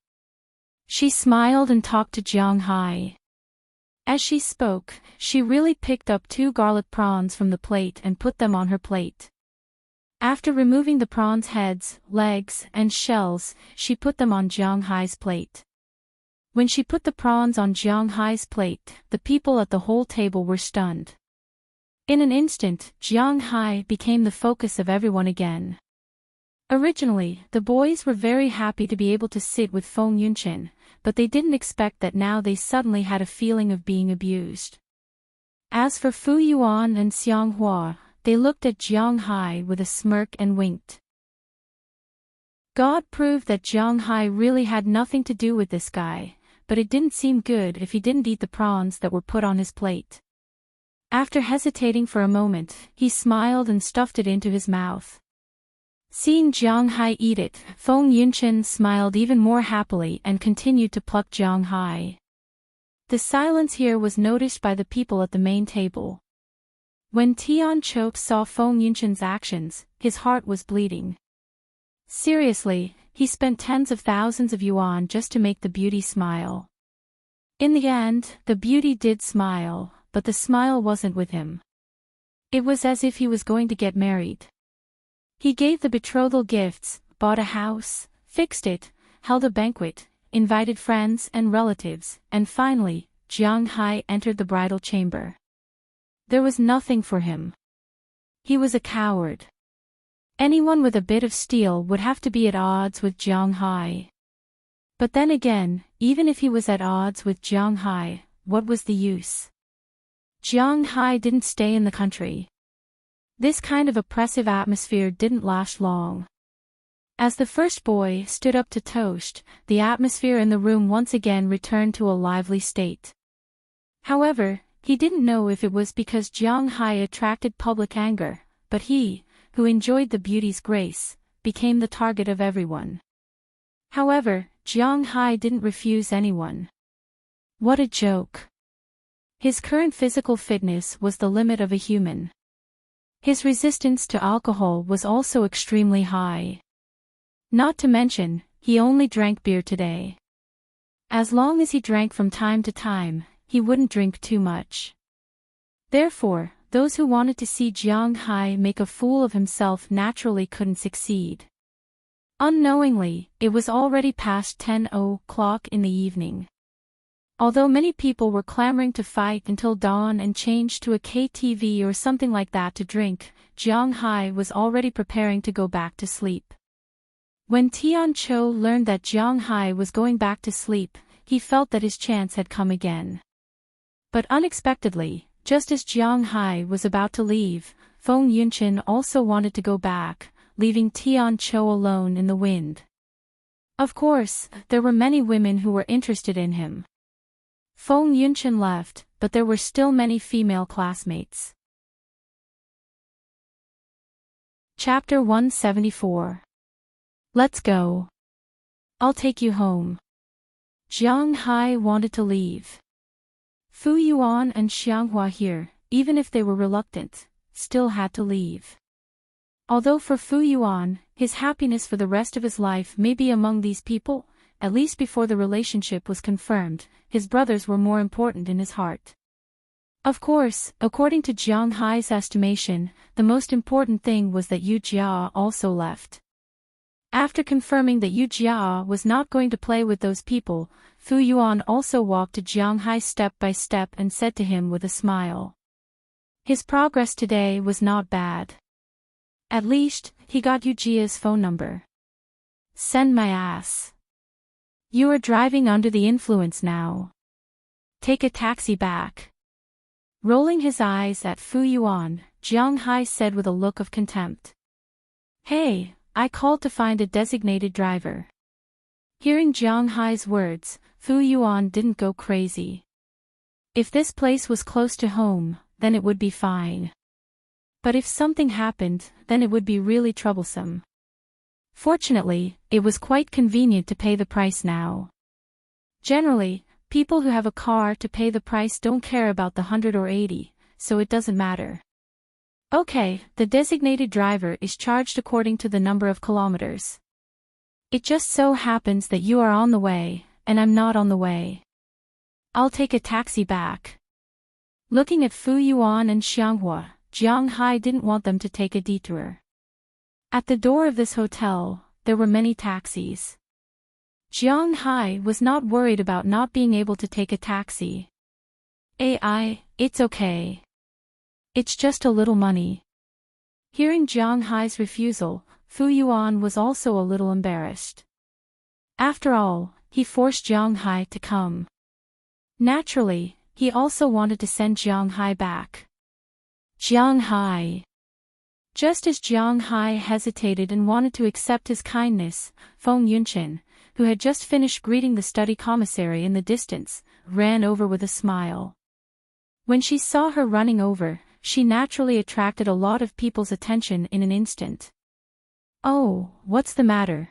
She smiled and talked to Jiang Hai. As she spoke, she really picked up 2 garlic prawns from the plate and put them on her plate. After removing the prawns' heads, legs, and shells, she put them on Jiang Hai's plate. When she put the prawns on Jiang Hai's plate, the people at the whole table were stunned. In an instant, Jiang Hai became the focus of everyone again. Originally, the boys were very happy to be able to sit with Feng Yunchen, but they didn't expect that now they suddenly had a feeling of being abused. As for Fu Yuan and Xiang Hua, they looked at Jiang Hai with a smirk and winked. God proved that Jiang Hai really had nothing to do with this guy, but it didn't seem good if he didn't eat the prawns that were put on his plate. After hesitating for a moment, he smiled and stuffed it into his mouth. Seeing Jiang Hai eat it, Feng Yunchen smiled even more happily and continued to pluck Jiang Hai. The silence here was noticed by the people at the main table. When Tian Chou saw Feng Yunchen's actions, his heart was bleeding. Seriously, he spent tens of thousands of yuan just to make the beauty smile. In the end, the beauty did smile, but the smile wasn't with him. It was as if he was going to get married. He gave the betrothal gifts, bought a house, fixed it, held a banquet, invited friends and relatives, and finally, Jiang Hai entered the bridal chamber. There was nothing for him. He was a coward. Anyone with a bit of steel would have to be at odds with Jiang Hai. But then again, even if he was at odds with Jiang Hai, what was the use? Jiang Hai didn't stay in the country. This kind of oppressive atmosphere didn't last long. As the first boy stood up to toast, the atmosphere in the room once again returned to a lively state. However, he didn't know if it was because Jiang Hai attracted public anger, but he, who enjoyed the beauty's grace, became the target of everyone. However, Jiang Hai didn't refuse anyone. What a joke. His current physical fitness was the limit of a human. His resistance to alcohol was also extremely high. Not to mention, he only drank beer today. As long as he drank from time to time, he wouldn't drink too much. Therefore, those who wanted to see Jiang Hai make a fool of himself naturally couldn't succeed. Unknowingly, it was already past 10:00 in the evening. Although many people were clamoring to fight until dawn and change to a KTV or something like that to drink, Jiang Hai was already preparing to go back to sleep. When Tian Chou learned that Jiang Hai was going back to sleep, he felt that his chance had come again. But unexpectedly, just as Jiang Hai was about to leave, Feng Yunchen also wanted to go back, leaving Tian Chou alone in the wind. Of course, there were many women who were interested in him. Feng Yunchen left, but there were still many female classmates. Chapter 174. Let's go. I'll take you home. Jiang Hai wanted to leave. Fu Yuan and Xianghua here, even if they were reluctant, still had to leave. Although for Fu Yuan, his happiness for the rest of his life may be among these people, at least before the relationship was confirmed, his brothers were more important in his heart. Of course, according to Jiang Hai's estimation, the most important thing was that Yu Jia also left. After confirming that Yu Jia was not going to play with those people, Fu Yuan also walked to Jiang Hai step by step and said to him with a smile. His progress today was not bad. At least, he got Yu Jia's phone number. Send my ass. You are driving under the influence now. Take a taxi back. Rolling his eyes at Fu Yuan, Jiang Hai said with a look of contempt. Hey, I called to find a designated driver. Hearing Jiang Hai's words, Fu Yuan didn't go crazy. If this place was close to home, then it would be fine. But if something happened, then it would be really troublesome. Fortunately, it was quite convenient to pay the price now. Generally, people who have a car to pay the price don't care about the 100 or 80, so it doesn't matter. Okay, the designated driver is charged according to the number of kilometers. It just so happens that you are on the way, and I'm not on the way. I'll take a taxi back. Looking at Fu Yuan and Xianghua, Jiang Hai didn't want them to take a detour. At the door of this hotel, there were many taxis. Jiang Hai was not worried about not being able to take a taxi. It's okay. It's just a little money. Hearing Jiang Hai's refusal, Fu Yuan was also a little embarrassed. After all, he forced Jiang Hai to come. Naturally, he also wanted to send Jiang Hai back. Jiang Hai. Just as Jiang Hai hesitated and wanted to accept his kindness, Feng Yunchen, who had just finished greeting the study commissary in the distance, ran over with a smile. When she saw her running over, she naturally attracted a lot of people's attention in an instant. Oh, what's the matter?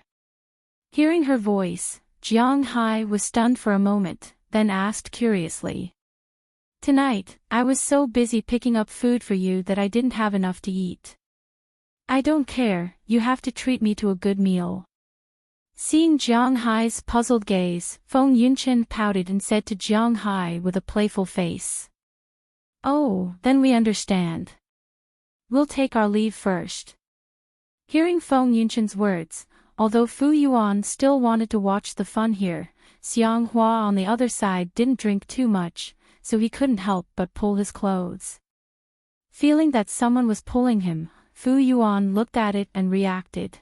Hearing her voice, Jiang Hai was stunned for a moment, then asked curiously. Tonight, I was so busy picking up food for you that I didn't have enough to eat. I don't care, you have to treat me to a good meal. Seeing Jiang Hai's puzzled gaze, Feng Yunchen pouted and said to Jiang Hai with a playful face. Oh, then we understand. We'll take our leave first. Hearing Feng Yunchen's words, although Fu Yuan still wanted to watch the fun here, Xianghua on the other side didn't drink too much, so he couldn't help but pull his clothes. Feeling that someone was pulling him, Fu Yuan looked at it and reacted.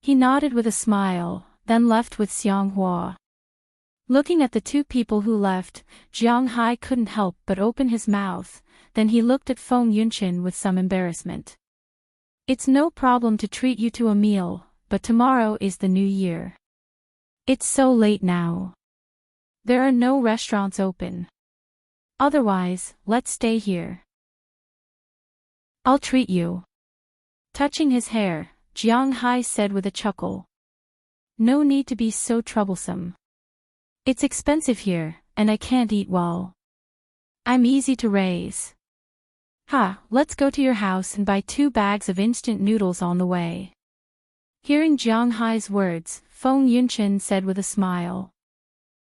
He nodded with a smile, then left with Xianghua. Looking at the two people who left, Jiang Hai couldn't help but open his mouth, then he looked at Feng Yunchen with some embarrassment. It's no problem to treat you to a meal, but tomorrow is the new year. It's so late now. There are no restaurants open. Otherwise, let's stay here. I'll treat you. Touching his hair, Jiang Hai said with a chuckle. No need to be so troublesome. It's expensive here, and I can't eat well. I'm easy to raise. Let's go to your house and buy 2 bags of instant noodles on the way. Hearing Jiang Hai's words, Feng Yunchen said with a smile.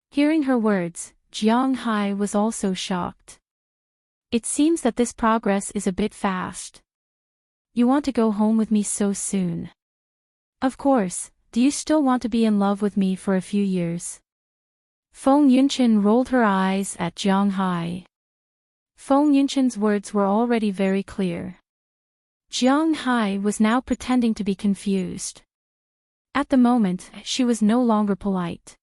Hearing her words, Jiang Hai was also shocked. It seems that this progress is a bit fast. You want to go home with me so soon? Of course, do you still want to be in love with me for a few years? Feng Yunchen rolled her eyes at Jiang Hai. Feng Yunchen's words were already very clear. Jiang Hai was now pretending to be confused. At the moment, she was no longer polite.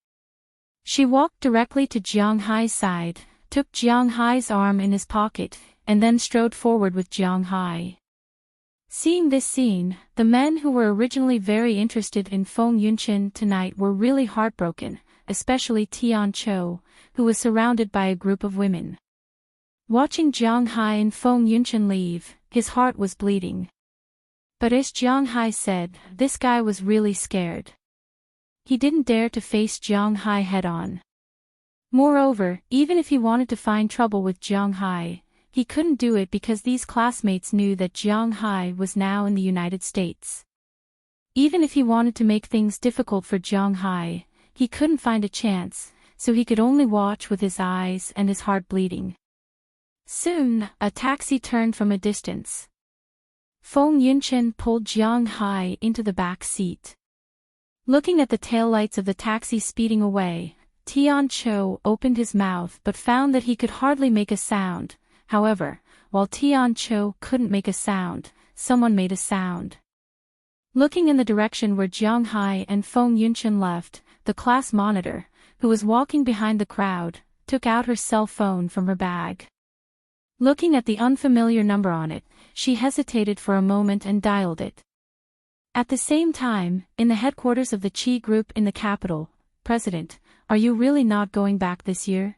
She walked directly to Jiang Hai's side, took Jiang Hai's arm in his pocket, and then strode forward with Jiang Hai. Seeing this scene, the men who were originally very interested in Feng Yunchen tonight were really heartbroken, especially Tian Chou, who was surrounded by a group of women. Watching Jiang Hai and Feng Yunchen leave, his heart was bleeding. But as Jiang Hai said, this guy was really scared. He didn't dare to face Jiang Hai head-on. Moreover, even if he wanted to find trouble with Jiang Hai, he couldn't do it because these classmates knew that Jiang Hai was now in the United States. Even if he wanted to make things difficult for Jiang Hai, he couldn't find a chance, so he could only watch with his eyes and his heart bleeding. Soon, a taxi turned from a distance. Feng Yunchen pulled Jiang Hai into the back seat. Looking at the taillights of the taxi speeding away, Tian Chou opened his mouth but found that he could hardly make a sound. However, while Tian Chou couldn't make a sound, someone made a sound. Looking in the direction where Jiang Hai and Feng Yunchen left, the class monitor, who was walking behind the crowd, took out her cell phone from her bag. Looking at the unfamiliar number on it, she hesitated for a moment and dialed it. At the same time, in the headquarters of the Qi Group in the capital, "President, are you really not going back this year?"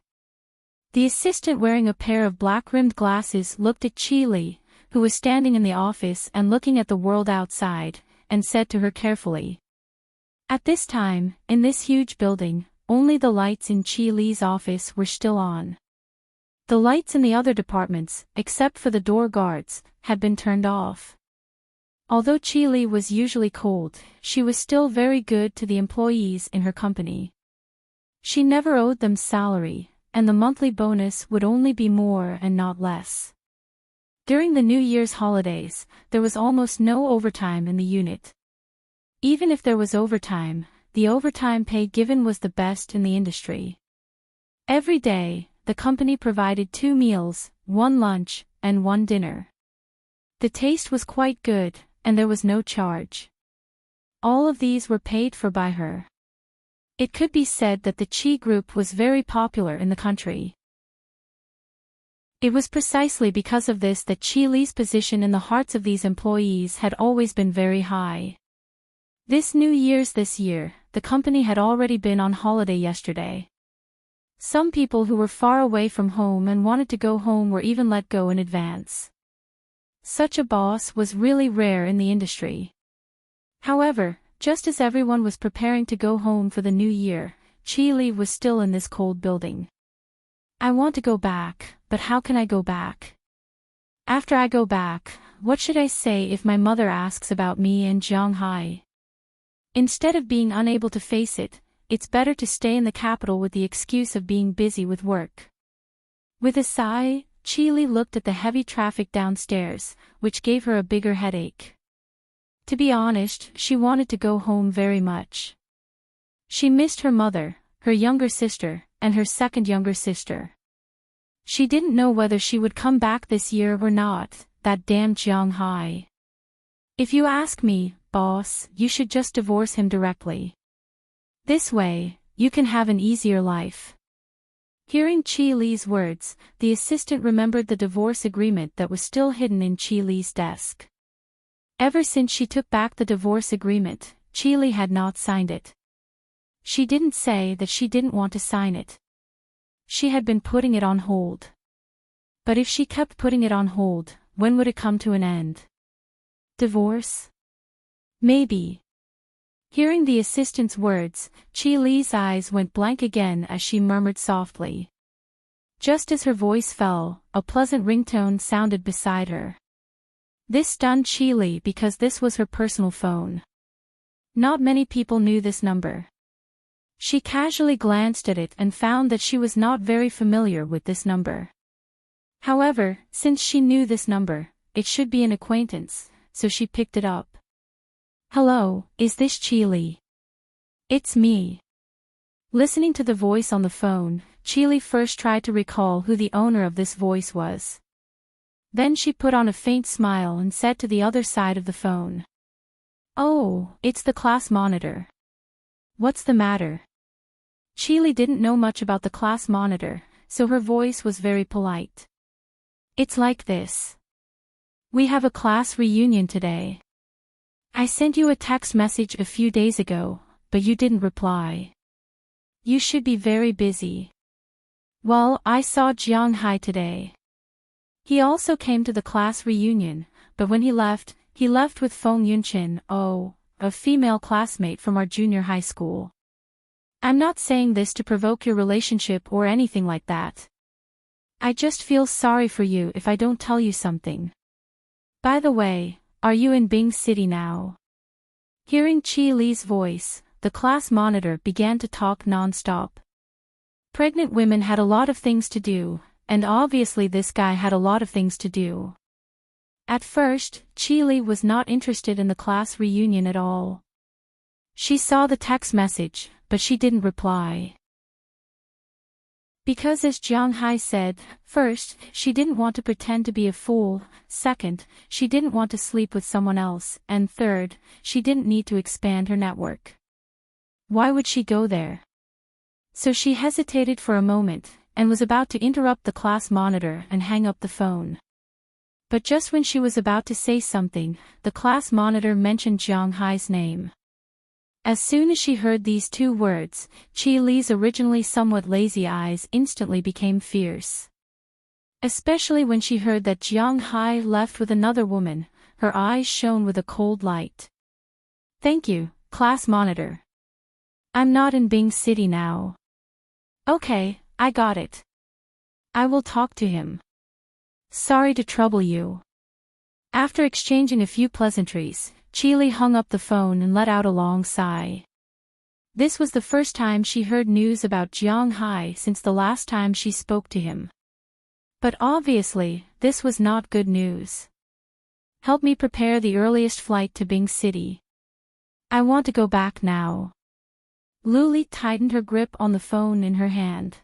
The assistant wearing a pair of black-rimmed glasses looked at Qi Li, who was standing in the office and looking at the world outside, and said to her carefully. At this time, in this huge building, only the lights in Qi Li's office were still on. The lights in the other departments, except for the door guards, had been turned off. Although Qi Li was usually cold, she was still very good to the employees in her company. She never owed them salary, and the monthly bonus would only be more and not less. During the New Year's holidays, there was almost no overtime in the unit. Even if there was overtime, the overtime pay given was the best in the industry. Every day, the company provided 2 meals, 1 lunch, and 1 dinner. The taste was quite good, and there was no charge. All of these were paid for by her. It could be said that the Qi Group was very popular in the country. It was precisely because of this that Qi Li's position in the hearts of these employees had always been very high. This year, the company had already been on holiday yesterday. Some people who were far away from home and wanted to go home were even let go in advance. Such a boss was really rare in the industry. However, just as everyone was preparing to go home for the new year, Qi Li was still in this cold building. I want to go back, but how can I go back? After I go back, what should I say if my mother asks about me and Jiang Hai? Instead of being unable to face it, it's better to stay in the capital with the excuse of being busy with work. With a sigh, Qi Li looked at the heavy traffic downstairs, which gave her a bigger headache. To be honest, she wanted to go home very much. She missed her mother, her younger sister, and her second younger sister. She didn't know whether she would come back this year or not, that damned Jiang Hai. If you ask me, boss, you should just divorce him directly. This way, you can have an easier life. Hearing Qi Li's words, the assistant remembered the divorce agreement that was still hidden in Qi Li's desk. Ever since she took back the divorce agreement, Qi Li had not signed it. She didn't say that she didn't want to sign it. She had been putting it on hold. But if she kept putting it on hold, when would it come to an end? Divorce? Maybe. Hearing the assistant's words, Qi Li's eyes went blank again as she murmured softly. Just as her voice fell, a pleasant ringtone sounded beside her. This stunned Qi Li because this was her personal phone. Not many people knew this number. She casually glanced at it and found that she was not very familiar with this number. However, since she knew this number, it should be an acquaintance, so she picked it up. Hello, is this Qi Li? It's me. Listening to the voice on the phone, Qi Li first tried to recall who the owner of this voice was. Then she put on a faint smile and said to the other side of the phone. Oh, it's the class monitor. What's the matter? Qi Li didn't know much about the class monitor, so her voice was very polite. It's like this. We have a class reunion today. I sent you a text message a few days ago, but you didn't reply. You should be very busy. Well, I saw Jiang Hai today. He also came to the class reunion, but when he left, He left with Feng Yunchin, a female classmate from our junior high school. I'm not saying this to provoke your relationship or anything like that. I just feel sorry for you if I don't tell you something. By the way, are you in Bing City now? Hearing Qi Li's voice, the class monitor began to talk non-stop. Pregnant women had a lot of things to do, and obviously this guy had a lot of things to do. At first, Qi Li was not interested in the class reunion at all. She saw the text message, but she didn't reply. Because as Jiang Hai said, first, she didn't want to pretend to be a fool, second, she didn't want to sleep with someone else, and third, she didn't need to expand her network. Why would she go there? So she hesitated for a moment, and was about to interrupt the class monitor and hang up the phone. But just when she was about to say something, the class monitor mentioned Jiang Hai's name. As soon as she heard these two words, Qi Li's originally somewhat lazy eyes instantly became fierce. Especially when she heard that Jiang Hai left with another woman, her eyes shone with a cold light. Thank you, class monitor. I'm not in Bing City now. Okay, I got it. I will talk to him. Sorry to trouble you. After exchanging a few pleasantries, Qi Li hung up the phone and let out a long sigh. This was the first time she heard news about Jiang Hai since the last time she spoke to him. But obviously, this was not good news. Help me prepare the earliest flight to Bing City. I want to go back now. Lu Li tightened her grip on the phone in her hand.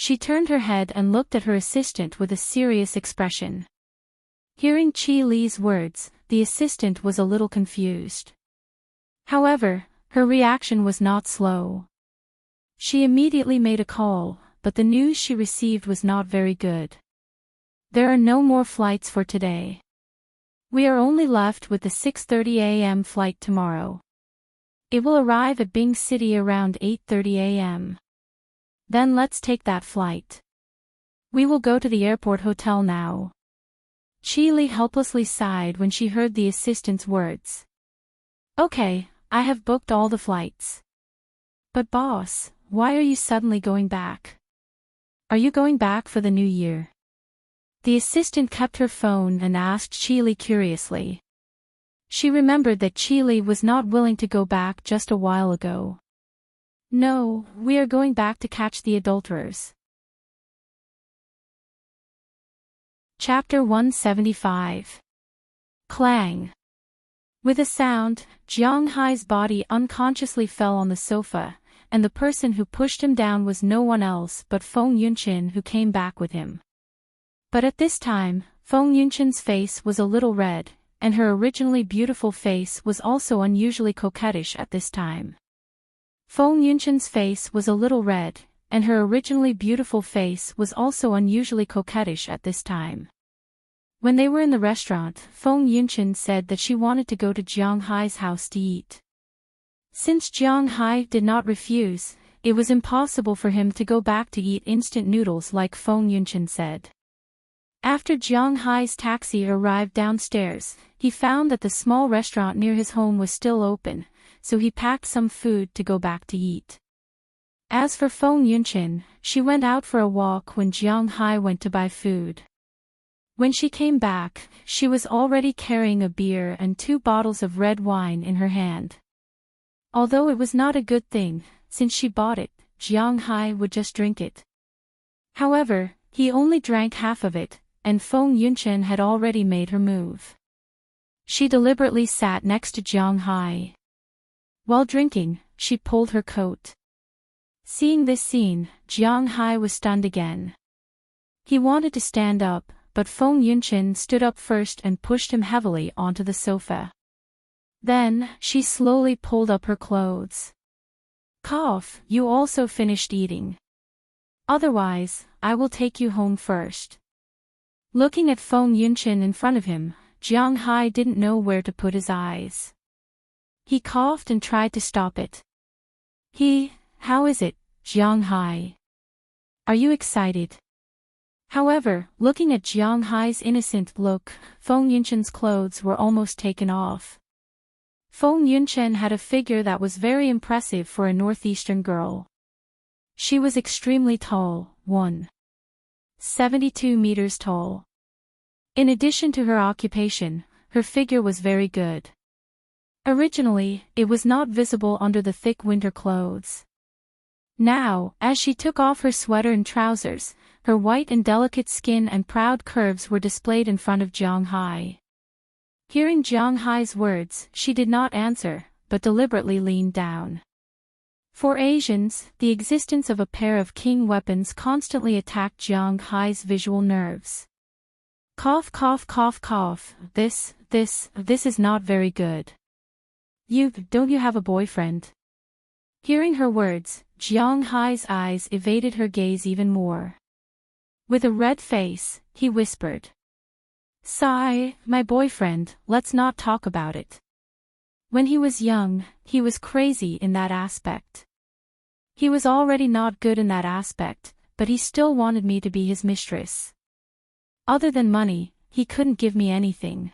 She turned her head and looked at her assistant with a serious expression. Hearing Qi Li's words, the assistant was a little confused. However, her reaction was not slow. She immediately made a call, but the news she received was not very good. There are no more flights for today. We are only left with the 6:30 a.m. flight tomorrow. It will arrive at Bing City around 8:30 a.m. Then let's take that flight. We will go to the airport hotel now. Qi Li helplessly sighed when she heard the assistant's words. Okay, I have booked all the flights. But boss, why are you suddenly going back? Are you going back for the new year? The assistant kept her phone and asked Qi Li curiously. She remembered that Qi Li was not willing to go back just a while ago. No, we are going back to catch the adulterers. Chapter 175. Clang. With a sound, Jiang Hai's body unconsciously fell on the sofa, and the person who pushed him down was no one else but Feng Yunchin, who came back with him. But at this time, Feng Yunchin's face was a little red, and her originally beautiful face was also unusually coquettish at this time. Feng Yunchin's face was a little red, and her originally beautiful face was also unusually coquettish at this time. When they were in the restaurant, Feng Yunchin said that she wanted to go to Jiang Hai's house to eat. Since Jiang Hai did not refuse, it was impossible for him to go back to eat instant noodles like Feng Yunchin said. After Jiang Hai's taxi arrived downstairs, he found that the small restaurant near his home was still open, so he packed some food to go back to eat. As for Feng Yunchin, she went out for a walk when Jiang Hai went to buy food. When she came back, she was already carrying a beer and 2 bottles of red wine in her hand. Although it was not a good thing, since she bought it, Jiang Hai would just drink it. However, he only drank half of it, and Feng Yunchin had already made her move. She deliberately sat next to Jiang Hai. While drinking, she pulled her coat. Seeing this scene, Jiang Hai was stunned again. He wanted to stand up, but Feng Yunchin stood up first and pushed him heavily onto the sofa. Then, she slowly pulled up her clothes. Cough, you also finished eating. Otherwise, I will take you home first. Looking at Feng Yunchin in front of him, Jiang Hai didn't know where to put his eyes. He coughed and tried to stop it. How is it, Jiang Hai? Are you excited? However, looking at Jiang Hai's innocent look, Feng Yunchen's clothes were almost taken off. Feng Yunchen had a figure that was very impressive for a northeastern girl. She was extremely tall, 172 meters tall. In addition to her occupation, her figure was very good. Originally, it was not visible under the thick winter clothes. Now, as she took off her sweater and trousers, her white and delicate skin and proud curves were displayed in front of Jiang Hai. Hearing Jiang Hai's words, she did not answer, but deliberately leaned down. For Asians, the existence of a pair of king weapons constantly attacked Jiang Hai's visual nerves. Cough cough cough cough, this is not very good. Don't you have a boyfriend? Hearing her words, Jiang Hai's eyes evaded her gaze even more. With a red face, he whispered. Sigh, my boyfriend, let's not talk about it. When he was young, he was crazy in that aspect. He was already not good in that aspect, but he still wanted me to be his mistress. Other than money, he couldn't give me anything.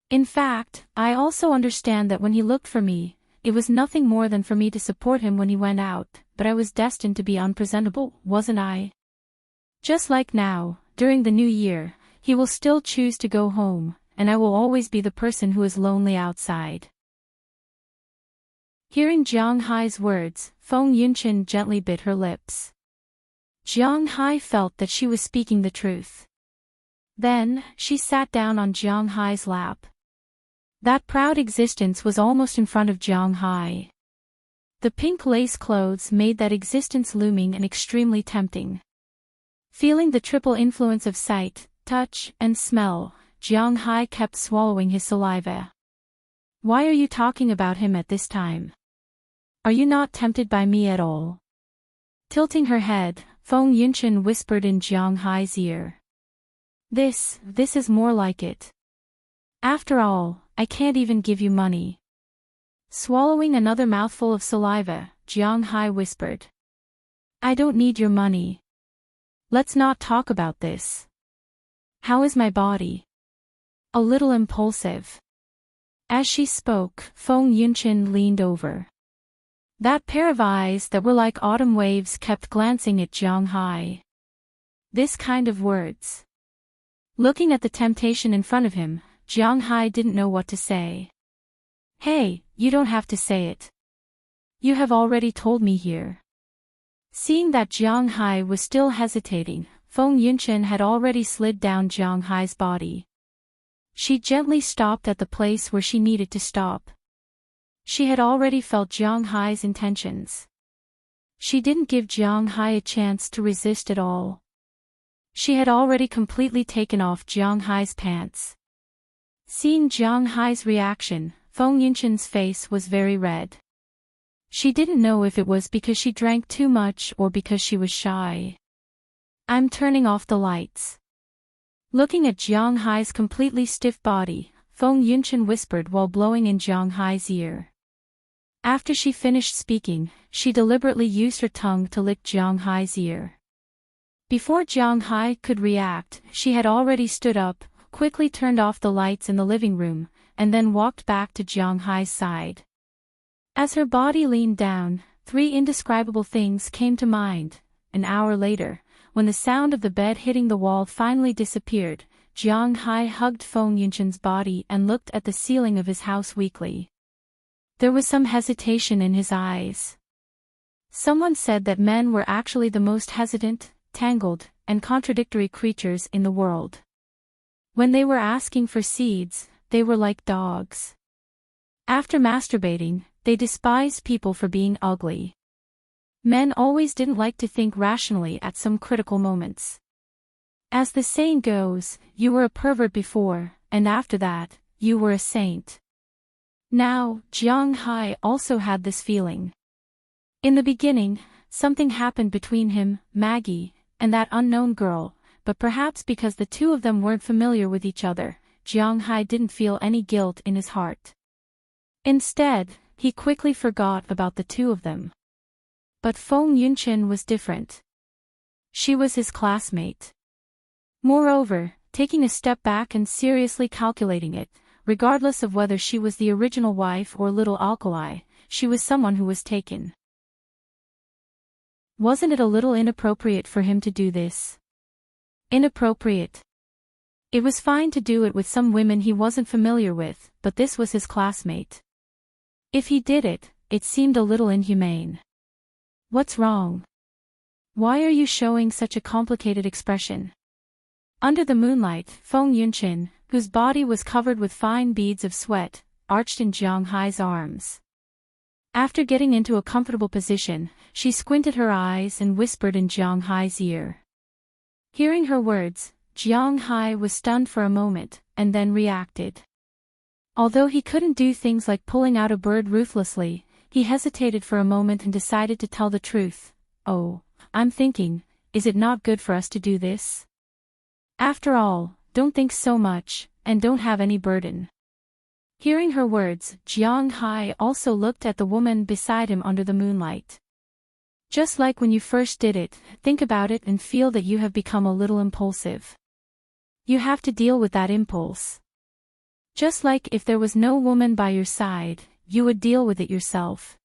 In fact, I also understand that when he looked for me, it was nothing more than for me to support him when he went out, but I was destined to be unpresentable, wasn't I? Just like now, during the new year, he will still choose to go home, and I will always be the person who is lonely outside. Hearing Jiang Hai's words, Feng Yunchen gently bit her lips. Jiang Hai felt that she was speaking the truth. Then, she sat down on Jiang Hai's lap. That proud existence was almost in front of Jiang Hai. The pink lace clothes made that existence looming and extremely tempting. Feeling the triple influence of sight, touch, and smell, Jiang Hai kept swallowing his saliva. Why are you talking about him at this time? Are you not tempted by me at all? Tilting her head, Feng Yunchen whispered in Jiang Hai's ear. This is more like it. After all, I can't even give you money. Swallowing another mouthful of saliva, Jiang Hai whispered. I don't need your money. Let's not talk about this. How is my body? A little impulsive. As she spoke, Feng Yunchen leaned over. That pair of eyes that were like autumn waves kept glancing at Jiang Hai. This kind of words. Looking at the temptation in front of him, Jiang Hai didn't know what to say. Hey, you don't have to say it. You have already told me here. Seeing that Jiang Hai was still hesitating, Feng Yunchen had already slid down Jiang Hai's body. She gently stopped at the place where she needed to stop. She had already felt Jiang Hai's intentions. She didn't give Jiang Hai a chance to resist at all. She had already completely taken off Jiang Hai's pants. Seeing Jiang Hai's reaction, Feng Yunchen's face was very red. She didn't know if it was because she drank too much or because she was shy. I'm turning off the lights. Looking at Jiang Hai's completely stiff body, Feng Yunchen whispered while blowing in Jiang Hai's ear. After she finished speaking, she deliberately used her tongue to lick Jiang Hai's ear. Before Jiang Hai could react, she had already stood up, quickly turned off the lights in the living room, and then walked back to Jiang Hai's side. As her body leaned down, three indescribable things came to mind. An hour later, when the sound of the bed hitting the wall finally disappeared, Jiang Hai hugged Feng Yunchen's body and looked at the ceiling of his house weakly. There was some hesitation in his eyes. Someone said that men were actually the most hesitant, tangled, and contradictory creatures in the world. When they were asking for seeds, they were like dogs. After masturbating, they despised people for being ugly. Men always didn't like to think rationally at some critical moments. As the saying goes, you were a pervert before, and after that, you were a saint. Now, Jiang Hai also had this feeling. In the beginning, something happened between him, Maggie, and that unknown girl, but perhaps because the two of them weren't familiar with each other, Jiang Hai didn't feel any guilt in his heart. Instead, he quickly forgot about the two of them. But Feng Yunchen was different. She was his classmate. Moreover, taking a step back and seriously calculating it, regardless of whether she was the original wife or little alkali, she was someone who was taken. Wasn't it a little inappropriate for him to do this? Inappropriate. It was fine to do it with some women he wasn't familiar with, but this was his classmate. If he did it, it seemed a little inhumane. What's wrong? Why are you showing such a complicated expression? Under the moonlight, Feng Yunchin, whose body was covered with fine beads of sweat, arched in Jiang Hai's arms. After getting into a comfortable position, she squinted her eyes and whispered in Jiang Hai's ear. Hearing her words, Jiang Hai was stunned for a moment, and then reacted. Although he couldn't do things like pulling out a bird ruthlessly, he hesitated for a moment and decided to tell the truth. Oh, I'm thinking, is it not good for us to do this? After all, don't think so much, and don't have any burden. Hearing her words, Jiang Hai also looked at the woman beside him under the moonlight. Just like when you first did it, think about it and feel that you have become a little impulsive. You have to deal with that impulse. Just like if there was no woman by your side, you would deal with it yourself.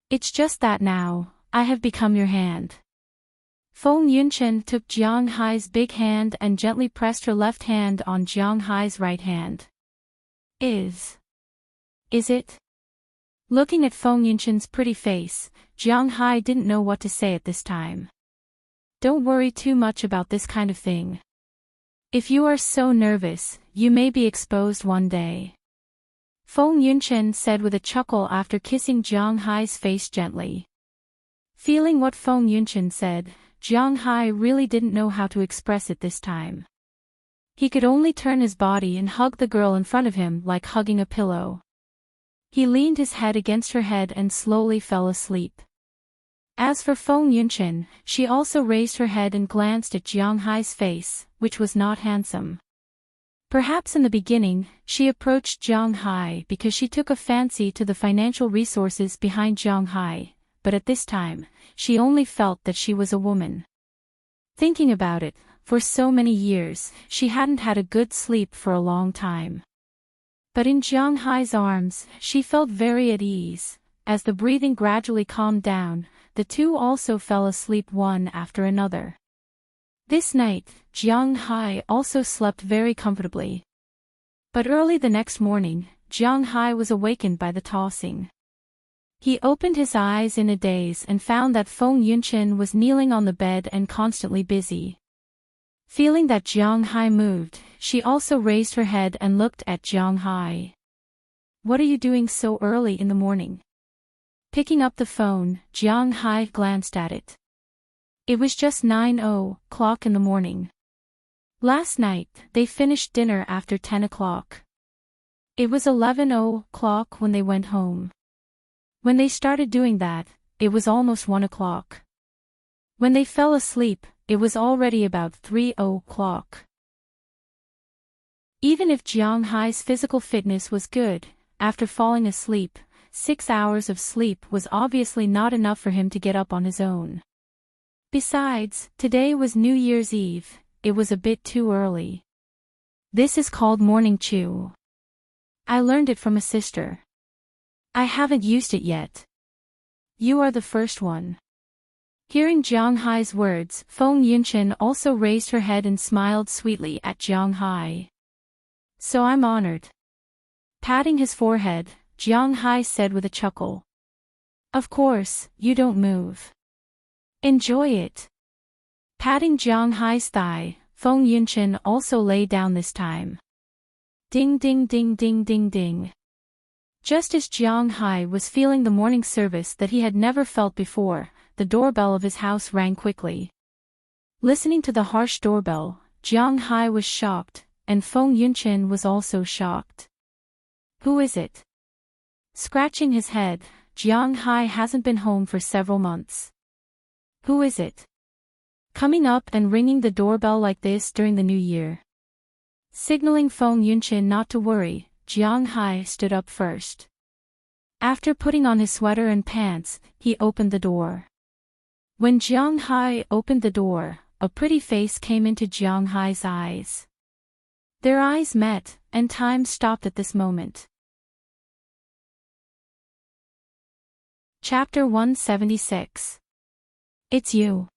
It's just that now, I have become your hand. Feng Yunchen took Jiang Hai's big hand and gently pressed her left hand on Jiang Hai's right hand. Is it? Looking at Feng Yunchen's pretty face, Jiang Hai didn't know what to say at this time. Don't worry too much about this kind of thing. If you are so nervous, you may be exposed one day. Feng Yunchen said with a chuckle after kissing Jiang Hai's face gently. Feeling what Feng Yunchen said, Jiang Hai really didn't know how to express it this time. He could only turn his body and hug the girl in front of him like hugging a pillow. He leaned his head against her head and slowly fell asleep. As for Feng Yunchen, she also raised her head and glanced at Jiang Hai's face, which was not handsome. Perhaps in the beginning, she approached Jiang Hai because she took a fancy to the financial resources behind Jiang Hai, but at this time, she only felt that she was a woman. Thinking about it, for so many years, she hadn't had a good sleep for a long time. But in Jiang Hai's arms, she felt very at ease. As the breathing gradually calmed down, the two also fell asleep one after another. This night, Jiang Hai also slept very comfortably. But early the next morning, Jiang Hai was awakened by the tossing. He opened his eyes in a daze and found that Feng Yunchen was kneeling on the bed and constantly busy. Feeling that Jiang Hai moved, she also raised her head and looked at Jiang Hai. What are you doing so early in the morning? Picking up the phone, Jiang Hai glanced at it. It was just 9:00 in the morning. Last night, they finished dinner after 10 o'clock. It was 11:00 when they went home. When they started doing that, it was almost 1 o'clock. When they fell asleep, it was already about 3:00. Even if Jiang Hai's physical fitness was good, after falling asleep, 6 hours of sleep was obviously not enough for him to get up on his own. Besides, today was New Year's Eve, it was a bit too early. This is called morning chew. I learned it from a sister. I haven't used it yet. You are the first one. Hearing Jiang Hai's words, Feng Yunchen also raised her head and smiled sweetly at Jiang Hai. So I'm honored. Patting his forehead, Jiang Hai said with a chuckle. Of course, you don't move. Enjoy it. Patting Jiang Hai's thigh, Feng Yunchen also lay down this time. Ding ding ding ding ding ding. Just as Jiang Hai was feeling the morning service that he had never felt before, the doorbell of his house rang quickly. Listening to the harsh doorbell, Jiang Hai was shocked, and Feng Yunchen was also shocked. Who is it? Scratching his head, Jiang Hai hasn't been home for several months. Who is it? Coming up and ringing the doorbell like this during the new year. Signaling Feng Yunchen not to worry, Jiang Hai stood up first. After putting on his sweater and pants, he opened the door. When Jiang Hai opened the door, a pretty face came into Jiang Hai's eyes. Their eyes met, and time stopped at this moment. Chapter 176. It's you.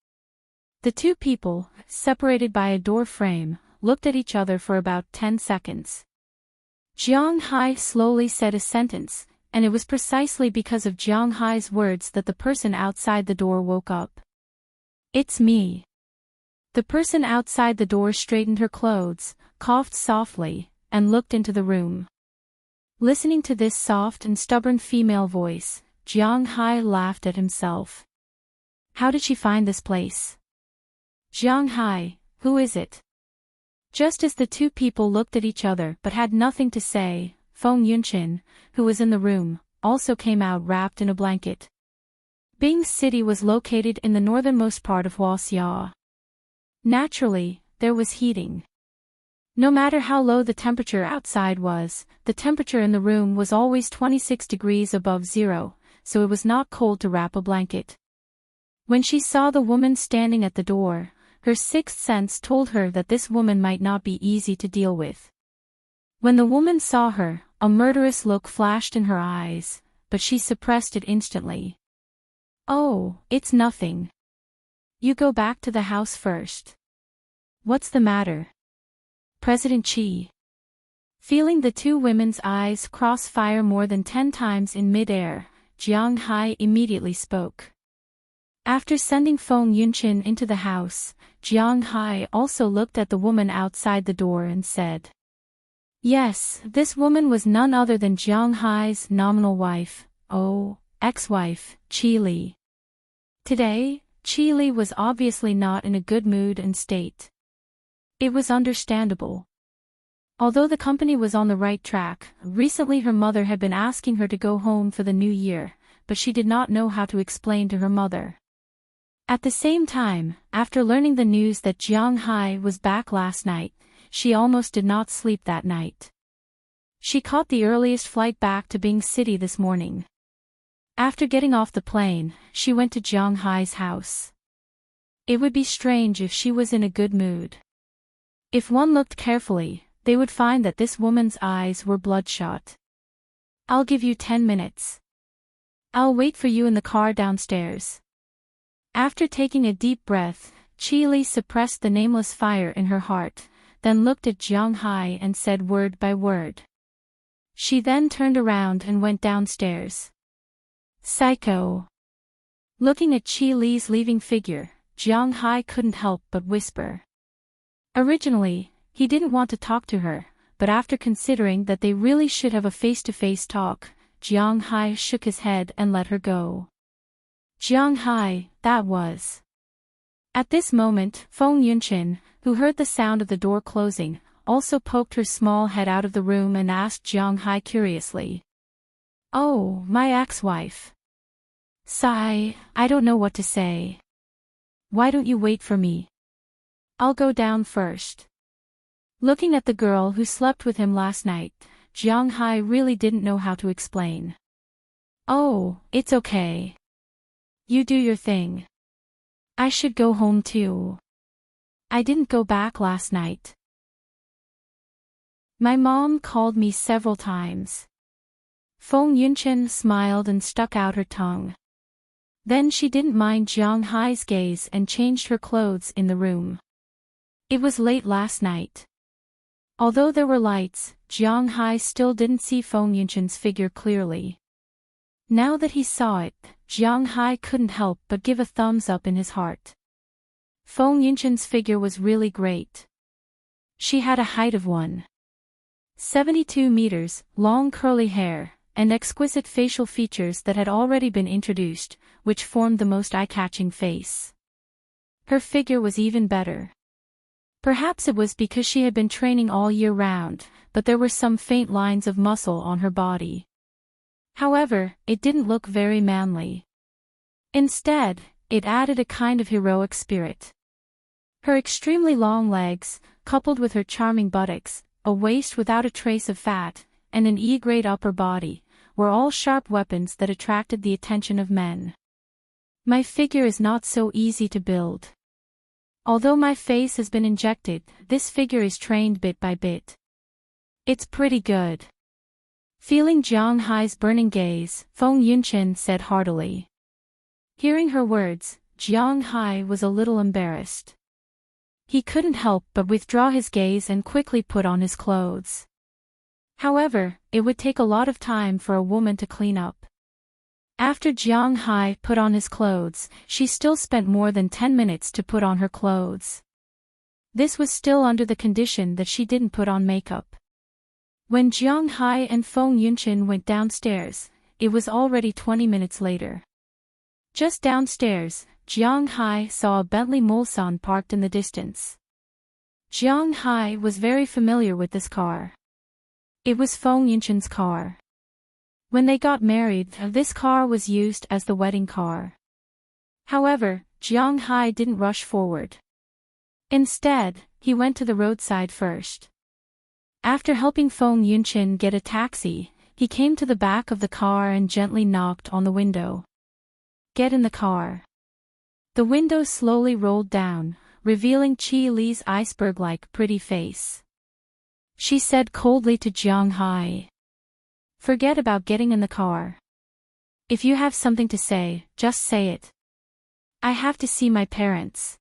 The two people, separated by a door frame, looked at each other for about 10 seconds. Jiang Hai slowly said a sentence, and it was precisely because of Jiang Hai's words that the person outside the door woke up. It's me. The person outside the door straightened her clothes, coughed softly, and looked into the room. Listening to this soft and stubborn female voice, Jiang Hai laughed at himself. How did she find this place? Jiang Hai, who is it? Just as the two people looked at each other but had nothing to say, Feng Yunqin, who was in the room, also came out wrapped in a blanket. Bing City was located in the northernmost part of Huaxia. Naturally, there was heating. No matter how low the temperature outside was, the temperature in the room was always 26 degrees above zero, so it was not cold to wrap a blanket. When she saw the woman standing at the door, her sixth sense told her that this woman might not be easy to deal with. When the woman saw her, a murderous look flashed in her eyes, but she suppressed it instantly. Oh, it's nothing. You go back to the house first. What's the matter? President Qi. Feeling the two women's eyes cross fire more than 10 times in mid-air, Jiang Hai immediately spoke. After sending Feng Yunqin into the house, Jiang Hai also looked at the woman outside the door and said, yes, this woman was none other than Jiang Hai's nominal wife, ex-wife, Qi Li. Today, Qi Li was obviously not in a good mood and state. It was understandable. Although the company was on the right track, recently her mother had been asking her to go home for the new year, but she did not know how to explain to her mother. At the same time, after learning the news that Jiang Hai was back last night, she almost did not sleep that night. She caught the earliest flight back to Bing City this morning. After getting off the plane, she went to Jiang Hai's house. It would be strange if she was in a good mood. If one looked carefully, they would find that this woman's eyes were bloodshot. I'll give you 10 minutes. I'll wait for you in the car downstairs. After taking a deep breath, Qi Li suppressed the nameless fire in her heart, then looked at Jiang Hai and said word by word. She then turned around and went downstairs. Psycho. Looking at Qi Li's leaving figure, Jiang Hai couldn't help but whisper. Originally, he didn't want to talk to her, but after considering that they really should have a face-to-face talk, Jiang Hai shook his head and let her go. Jiang Hai, that was. At this moment, Feng Yunqin, who heard the sound of the door closing, also poked her small head out of the room and asked Jiang Hai curiously. Oh, my ex-wife. Sigh, I don't know what to say. Why don't you wait for me? I'll go down first. Looking at the girl who slept with him last night, Jiang Hai really didn't know how to explain. Oh, it's okay. You do your thing. I should go home too. I didn't go back last night. My mom called me several times. Feng Yunqin smiled and stuck out her tongue. Then she didn't mind Jiang Hai's gaze and changed her clothes in the room. It was late last night. Although there were lights, Jiang Hai still didn't see Feng Yunqin's figure clearly. Now that he saw it, Jiang Hai couldn't help but give a thumbs up in his heart. Feng Yunqin's figure was really great. She had a height of 1.72 meters, long curly hair, and exquisite facial features that had already been introduced, which formed the most eye-catching face. Her figure was even better. Perhaps it was because she had been training all year round, but there were some faint lines of muscle on her body. However, it didn't look very manly. Instead, it added a kind of heroic spirit. Her extremely long legs, coupled with her charming buttocks, a waist without a trace of fat, and an E-grade upper body, were all sharp weapons that attracted the attention of men. My figure is not so easy to build. Although my face has been injected, this figure is trained bit by bit. It's pretty good. Feeling Jiang Hai's burning gaze, Feng Yunchen said heartily. Hearing her words, Jiang Hai was a little embarrassed. He couldn't help but withdraw his gaze and quickly put on his clothes. However, it would take a lot of time for a woman to clean up. After Jiang Hai put on his clothes, she still spent more than 10 minutes to put on her clothes. This was still under the condition that she didn't put on makeup. When Jiang Hai and Feng Yunchen went downstairs, it was already 20 minutes later. Just downstairs, Jiang Hai saw a Bentley Mulsanne parked in the distance. Jiang Hai was very familiar with this car. It was Feng Yunchen's car. When they got married, this car was used as the wedding car. However, Jiang Hai didn't rush forward. Instead, he went to the roadside first. After helping Feng Yunchen get a taxi, he came to the back of the car and gently knocked on the window. "Get in the car." The window slowly rolled down, revealing Qi Li's iceberg-like pretty face. She said coldly to Jiang Hai, "Forget about getting in the car. If you have something to say, just say it. I have to see my parents."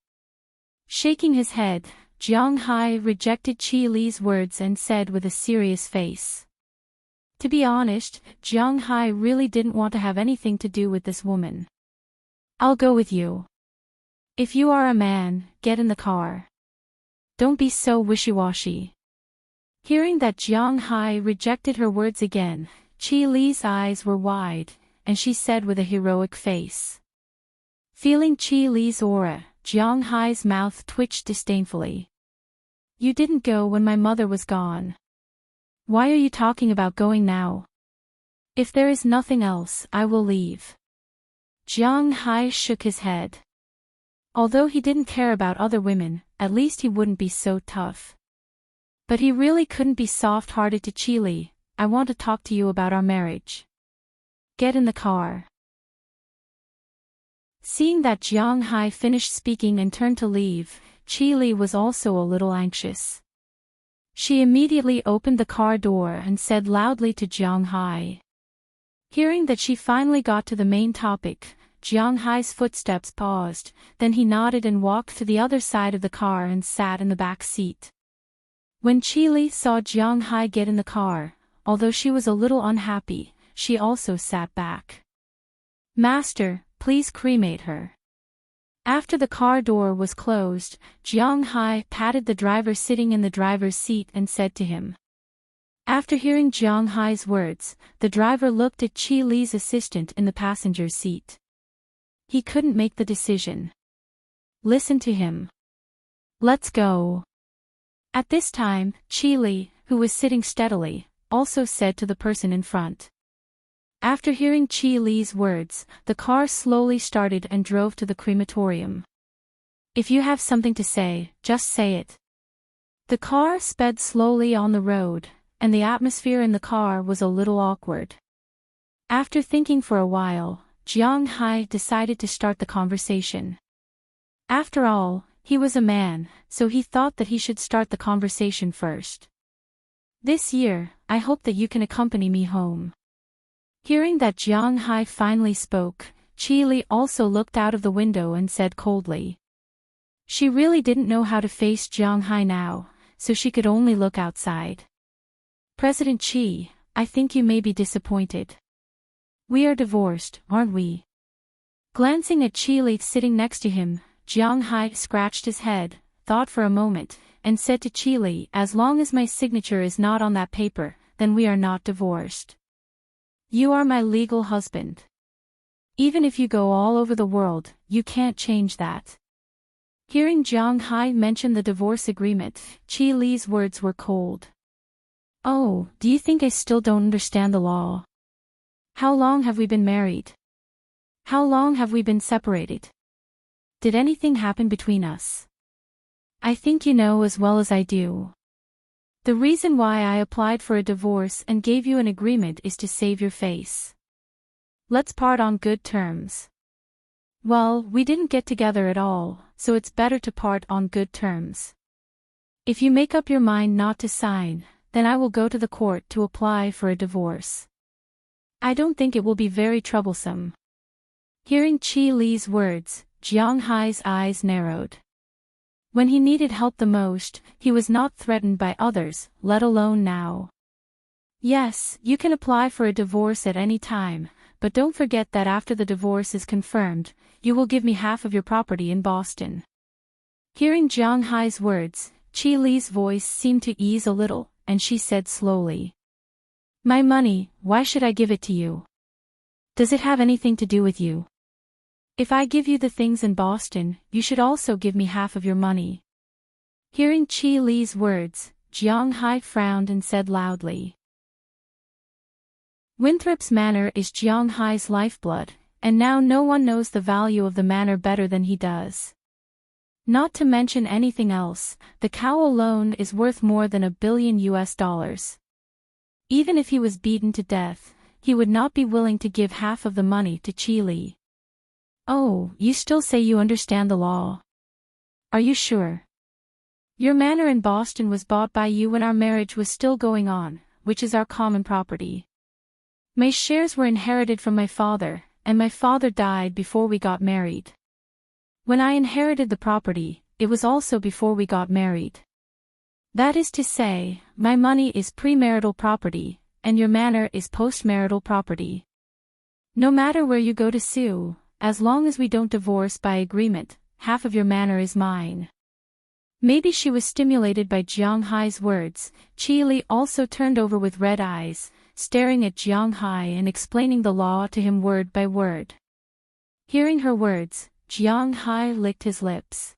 Shaking his head, Jiang Hai rejected Qi Li's words and said with a serious face. To be honest, Jiang Hai really didn't want to have anything to do with this woman. "I'll go with you. If you are a man, get in the car. Don't be so wishy-washy." Hearing that Jiang Hai rejected her words again, Qi Li's eyes were wide, and she said with a heroic face. Feeling Qi Li's aura, Jiang Hai's mouth twitched disdainfully. "You didn't go when my mother was gone. Why are you talking about going now? If there is nothing else, I will leave." Jiang Hai shook his head. Although he didn't care about other women, at least he wouldn't be so tough. But he really couldn't be soft-hearted to Qi Li. "I want to talk to you about our marriage. Get in the car." Seeing that Jiang Hai finished speaking and turned to leave, Qi Li was also a little anxious. She immediately opened the car door and said loudly to Jiang Hai. Hearing that she finally got to the main topic, Jiang Hai's footsteps paused, then he nodded and walked to the other side of the car and sat in the back seat. When Qi Li saw Jiang Hai get in the car, although she was a little unhappy, she also sat back. "Master, please cremate her." After the car door was closed, Jiang Hai patted the driver sitting in the driver's seat and said to him. After hearing Jiang Hai's words, the driver looked at Qi Li's assistant in the passenger seat. He couldn't make the decision. "Listen to him. Let's go." At this time, Qi Li, who was sitting steadily, also said to the person in front. After hearing Qi Li's words, the car slowly started and drove to the crematorium. "If you have something to say, just say it." The car sped slowly on the road, and the atmosphere in the car was a little awkward. After thinking for a while, Jiang Hai decided to start the conversation. After all, he was a man, so he thought that he should start the conversation first. "This year, I hope that you can accompany me home." Hearing that Jiang Hai finally spoke, Qi Li also looked out of the window and said coldly. She really didn't know how to face Jiang Hai now, so she could only look outside. "President Qi, I think you may be disappointed. We are divorced, aren't we?" Glancing at Qi Li sitting next to him, Jiang Hai scratched his head, thought for a moment, and said to Qi Li, "As long as my signature is not on that paper, then we are not divorced. You are my legal husband. Even if you go all over the world, you can't change that." Hearing Jiang Hai mention the divorce agreement, Qi Li's words were cold. "Oh, do you think I still don't understand the law? How long have we been married? How long have we been separated? Did anything happen between us? I think you know as well as I do. The reason why I applied for a divorce and gave you an agreement is to save your face. Let's part on good terms. Well, we didn't get together at all, so it's better to part on good terms. If you make up your mind not to sign, then I will go to the court to apply for a divorce. I don't think it will be very troublesome." Hearing Qi Li's words, Jiang Hai's eyes narrowed. When he needed help the most, he was not threatened by others, let alone now. "Yes, you can apply for a divorce at any time, but don't forget that after the divorce is confirmed, you will give me half of your property in Boston." Hearing Jiang Hai's words, Qi Li's voice seemed to ease a little, and she said slowly, "My money, why should I give it to you? Does it have anything to do with you? If I give you the things in Boston, you should also give me half of your money." Hearing Qi Li's words, Jiang Hai frowned and said loudly, "Winthrop's Manor is Jiang Hai's lifeblood, and now no one knows the value of the manor better than he does. Not to mention anything else, the cow alone is worth more than $1 billion. Even if he was beaten to death, he would not be willing to give half of the money to Qi Li." "Oh, you still say you understand the law? Are you sure? Your manor in Boston was bought by you when our marriage was still going on, which is our common property. My shares were inherited from my father, and my father died before we got married. When I inherited the property, it was also before we got married. That is to say, my money is premarital property, and your manor is postmarital property. No matter where you go to sue, as long as we don't divorce by agreement, half of your manor is mine." Maybe she was stimulated by Jiang Hai's words. Qi Li also turned over with red eyes, staring at Jiang Hai and explaining the law to him word by word. Hearing her words, Jiang Hai licked his lips.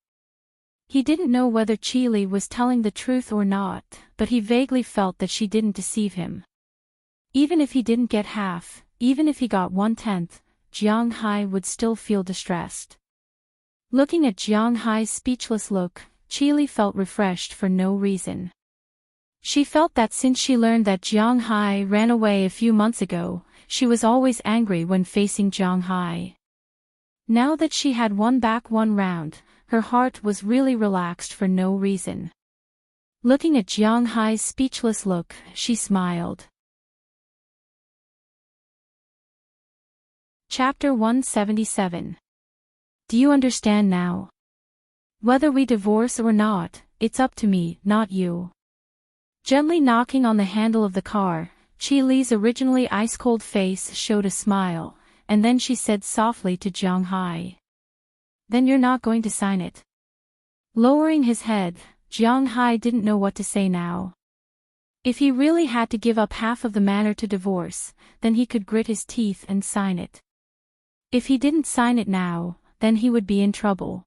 He didn't know whether Qi Li was telling the truth or not, but he vaguely felt that she didn't deceive him. Even if he didn't get half, even if he got 1/10, Jiang Hai would still feel distressed. Looking at Jiang Hai's speechless look, Qi Li felt refreshed for no reason. She felt that since she learned that Jiang Hai ran away a few months ago, she was always angry when facing Jiang Hai. Now that she had won back one round, her heart was really relaxed for no reason. Looking at Jiang Hai's speechless look, she smiled. Chapter 177. Do you understand now? Whether we divorce or not, it's up to me, not you. Gently knocking on the handle of the car, Qi Li's originally ice-cold face showed a smile, and then she said softly to Jiang Hai, "Then you're not going to sign it?" Lowering his head, Jiang Hai didn't know what to say now. If he really had to give up half of the manor to divorce, then he could grit his teeth and sign it. If he didn't sign it now, then he would be in trouble.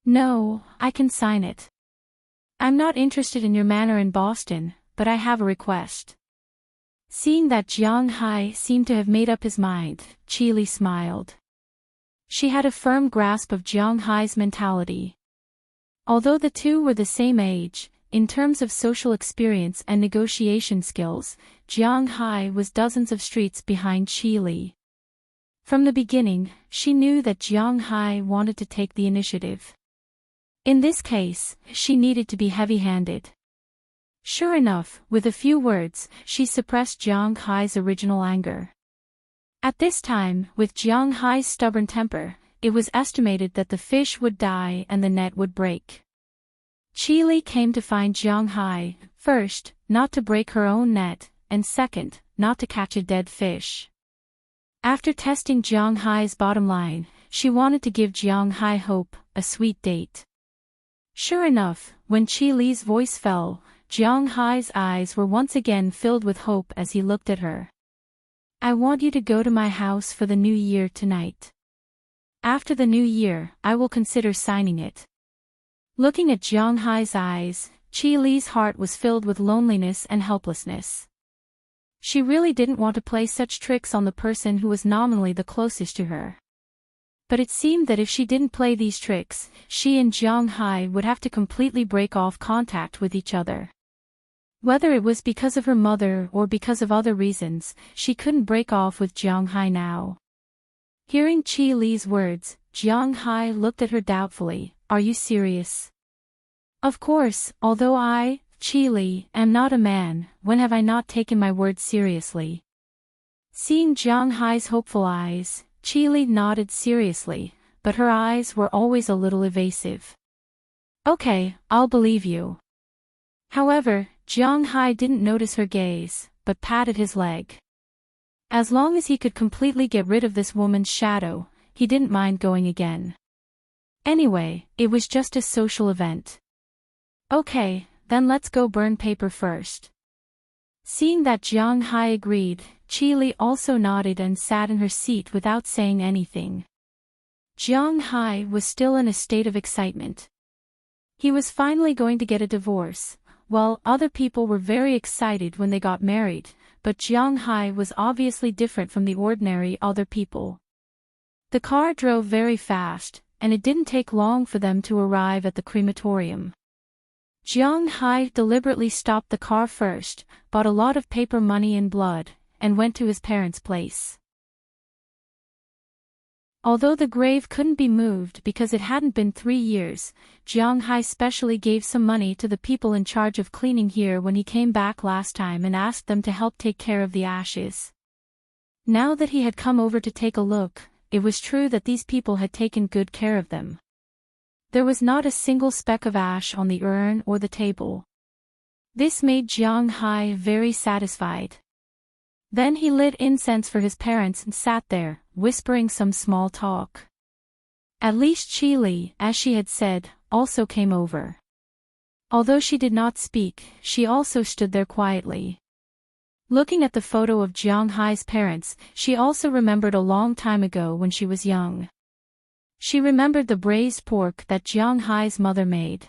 "No, I can sign it. I'm not interested in your manor in Boston, but I have a request." Seeing that Jiang Hai seemed to have made up his mind, Qi Li smiled. She had a firm grasp of Jiang Hai's mentality. Although the two were the same age, in terms of social experience and negotiation skills, Jiang Hai was dozens of streets behind Qi Li. From the beginning, she knew that Jiang Hai wanted to take the initiative. In this case, she needed to be heavy-handed. Sure enough, with a few words, she suppressed Jiang Hai's original anger. At this time, with Jiang Hai's stubborn temper, it was estimated that the fish would die and the net would break. Qi Li came to find Jiang Hai, first, not to break her own net, and second, not to catch a dead fish. After testing Jiang Hai's bottom line, she wanted to give Jiang Hai hope, a sweet date. Sure enough, when Qi Li's voice fell, Jiang Hai's eyes were once again filled with hope as he looked at her. "I want you to go to my house for the new year tonight. After the new year, I will consider signing it." Looking at Jiang Hai's eyes, Qi Li's heart was filled with loneliness and helplessness. She really didn't want to play such tricks on the person who was nominally the closest to her. But it seemed that if she didn't play these tricks, she and Jiang Hai would have to completely break off contact with each other. Whether it was because of her mother or because of other reasons, she couldn't break off with Jiang Hai now. Hearing Qi Li's words, Jiang Hai looked at her doubtfully. are you serious? Of course, although I, Chi, am not a man, when have I not taken my words seriously? Seeing Jiang Hai's hopeful eyes, Chi nodded seriously, but her eyes were always a little evasive. Okay, I'll believe you. However, Jiang Hai didn't notice her gaze, but patted his leg. As long as he could completely get rid of this woman's shadow, he didn't mind going again. Anyway, it was just a social event. Okay, then let's go burn paper first. Seeing that Jiang Hai agreed, Chi also nodded and sat in her seat without saying anything. Jiang Hai was still in a state of excitement. He was finally going to get a divorce. Well, other people were very excited when they got married, but Jiang Hai was obviously different from the ordinary other people. The car drove very fast, and it didn't take long for them to arrive at the crematorium. Jiang Hai deliberately stopped the car first, bought a lot of paper money in blood, and went to his parents' place. Although the grave couldn't be moved because it hadn't been 3 years, Jiang Hai specially gave some money to the people in charge of cleaning here when he came back last time and asked them to help take care of the ashes. Now that he had come over to take a look, it was true that these people had taken good care of them. There was not a single speck of ash on the urn or the table. This made Jiang Hai very satisfied. Then he lit incense for his parents and sat there, whispering some small talk. At least Chi, as she had said, also came over. Although she did not speak, she also stood there quietly. Looking at the photo of Jiang Hai's parents, she also remembered a long time ago when she was young. She remembered the braised pork that Jiang Hai's mother made.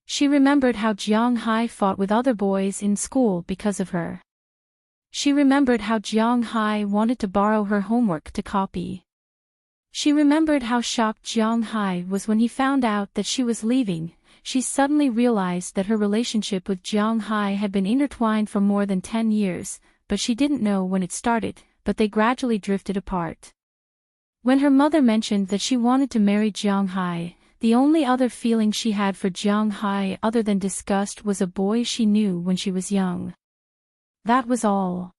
She remembered how Jiang Hai fought with other boys in school because of her. She remembered how Jiang Hai wanted to borrow her homework to copy. She remembered how shocked Jiang Hai was when he found out that she was leaving. She suddenly realized that her relationship with Jiang Hai had been intertwined for more than 10 years, but she didn't know when it started, but they gradually drifted apart. When her mother mentioned that she wanted to marry Jiang Hai, the only other feeling she had for Jiang Hai other than disgust was a boy she knew when she was young. That was all.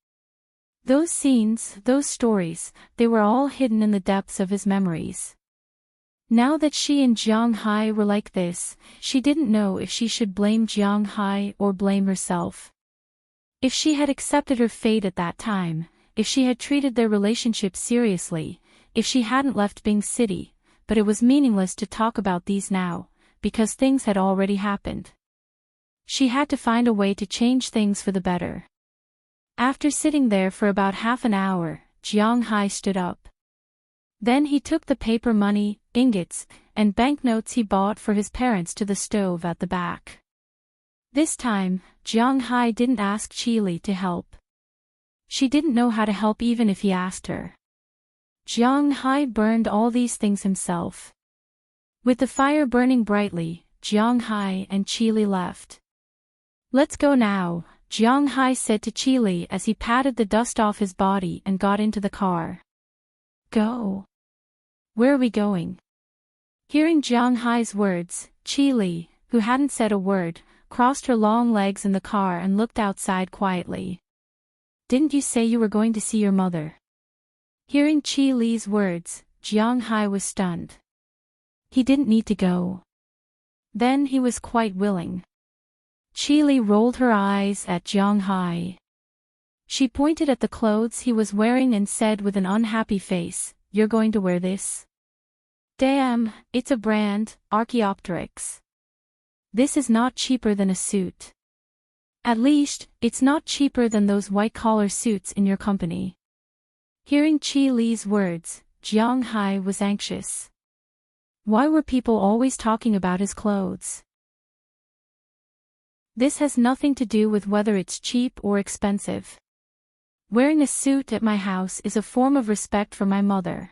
Those scenes, those stories, they were all hidden in the depths of his memories. Now that she and Jiang Hai were like this, she didn't know if she should blame Jiang Hai or blame herself. If she had accepted her fate at that time, if she had treated their relationship seriously, if she hadn't left Bing City, but it was meaningless to talk about these now, because things had already happened. She had to find a way to change things for the better. After sitting there for about half an hour, Jiang Hai stood up. Then he took the paper money, ingots, and banknotes he bought for his parents to the stove at the back. This time, Jiang Hai didn't ask Chi to help. She didn't know how to help even if he asked her. Jiang Hai burned all these things himself. With the fire burning brightly, Jiang Hai and Chi left. Let's go now, Jiang Hai said to Chi as he patted the dust off his body and got into the car. Go. Where are we going? Hearing Jiang Hai's words, Chi, who hadn't said a word, crossed her long legs in the car and looked outside quietly. Didn't you say you were going to see your mother? Hearing Chi-Li's words, Jiang Hai was stunned. He didn't need to go. Then he was quite willing. Chi-Li rolled her eyes at Jiang Hai. She pointed at the clothes he was wearing and said with an unhappy face, "You're going to wear this? Damn, it's a brand, Archaeopteryx. This is not cheaper than a suit. At least, it's not cheaper than those white-collar suits in your company." Hearing Chi-Li's words, Jiang Hai was anxious. Why were people always talking about his clothes? This has nothing to do with whether it's cheap or expensive. Wearing a suit at my house is a form of respect for my mother.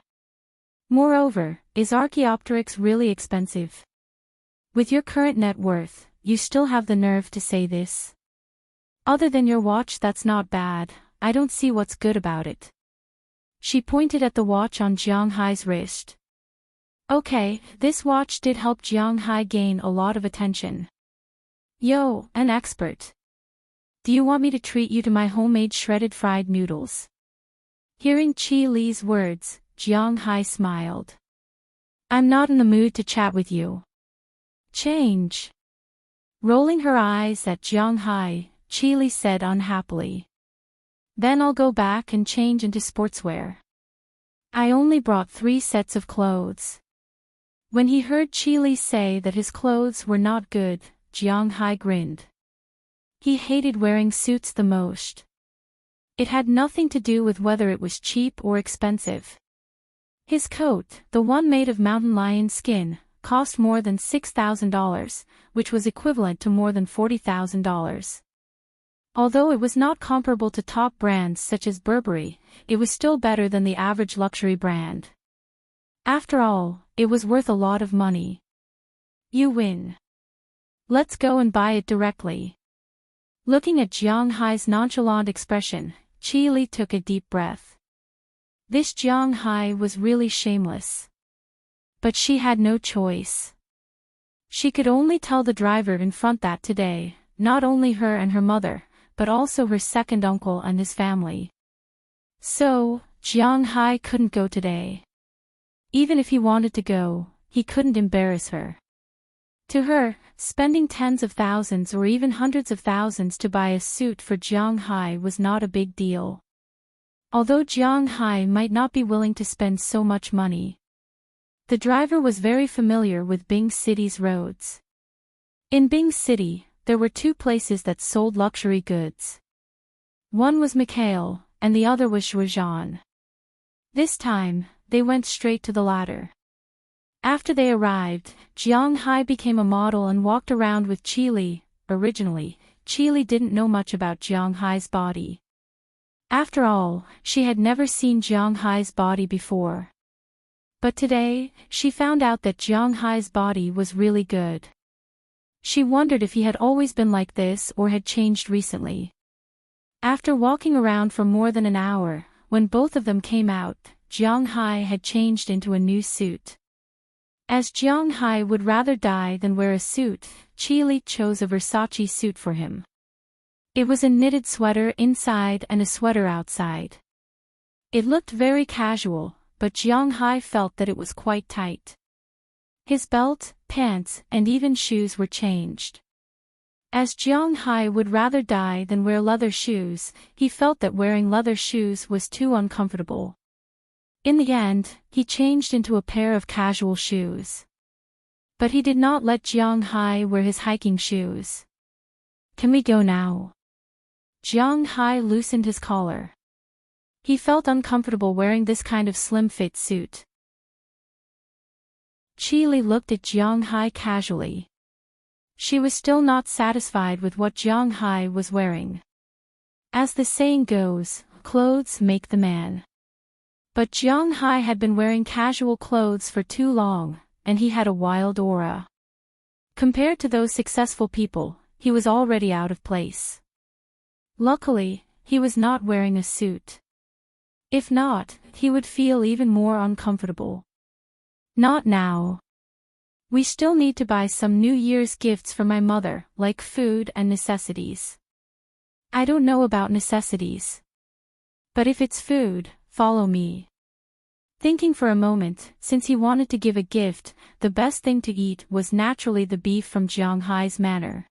Moreover, is Archaeopteryx really expensive? With your current net worth, you still have the nerve to say this? Other than your watch that's not bad, I don't see what's good about it. She pointed at the watch on Jiang Hai's wrist. Okay, this watch did help Jiang Hai gain a lot of attention. Yo, an expert. Do you want me to treat you to my homemade shredded fried noodles? Hearing Qi Li's words, Jiang Hai smiled. I'm not in the mood to chat with you. Change. Rolling her eyes at Jiang Hai, Qi Li said unhappily. Then I'll go back and change into sportswear. I only brought 3 sets of clothes. When he heard Qi Li say that his clothes were not good, Jiang Hai grinned. He hated wearing suits the most. It had nothing to do with whether it was cheap or expensive. His coat, the one made of mountain lion skin, cost more than $6,000, which was equivalent to more than $40,000. Although it was not comparable to top brands such as Burberry, it was still better than the average luxury brand. After all, it was worth a lot of money. You win. Let's go and buy it directly. Looking at Jiang Hai's nonchalant expression, Qi Li took a deep breath. This Jiang Hai was really shameless. But she had no choice. She could only tell the driver in front that today, not only her and her mother, but also her second uncle and his family. So, Jiang Hai couldn't go today. Even if he wanted to go, he couldn't embarrass her. To her, spending tens of thousands or even hundreds of thousands to buy a suit for Jiang Hai was not a big deal. Although Jiang Hai might not be willing to spend so much money. The driver was very familiar with Bing City's roads. In Bing City, there were 2 places that sold luxury goods. One was Mikhail, and the other was Shuizhan. This time, they went straight to the latter. After they arrived, Jiang Hai became a model and walked around with Qi Li. Originally, Qi Li didn't know much about Jiang Hai's body. After all, she had never seen Jiang Hai's body before. But today, she found out that Jiang Hai's body was really good. She wondered if he had always been like this or had changed recently. After walking around for more than an hour, when both of them came out, Jiang Hai had changed into a new suit. As Jiang Hai would rather die than wear a suit, Qi Li chose a Versace suit for him. It was a knitted sweater inside and a sweater outside. It looked very casual, but Jiang Hai felt that it was quite tight. His belt, pants, and even shoes were changed. As Jiang Hai would rather die than wear leather shoes, he felt that wearing leather shoes was too uncomfortable. In the end, he changed into a pair of casual shoes. But he did not let Jiang Hai wear his hiking shoes. Can we go now? Jiang Hai loosened his collar. He felt uncomfortable wearing this kind of slim-fit suit. Qi Li looked at Jiang Hai casually. She was still not satisfied with what Jiang Hai was wearing. As the saying goes, clothes make the man. But Jiang Hai had been wearing casual clothes for too long, and he had a wild aura. Compared to those successful people, he was already out of place. Luckily, he was not wearing a suit. If not, he would feel even more uncomfortable. Not now. We still need to buy some New Year's gifts for my mother, like food and necessities. I don't know about necessities. But if it's food, follow me. Thinking for a moment, since he wanted to give a gift, the best thing to eat was naturally the beef from Jiang Hai's manor.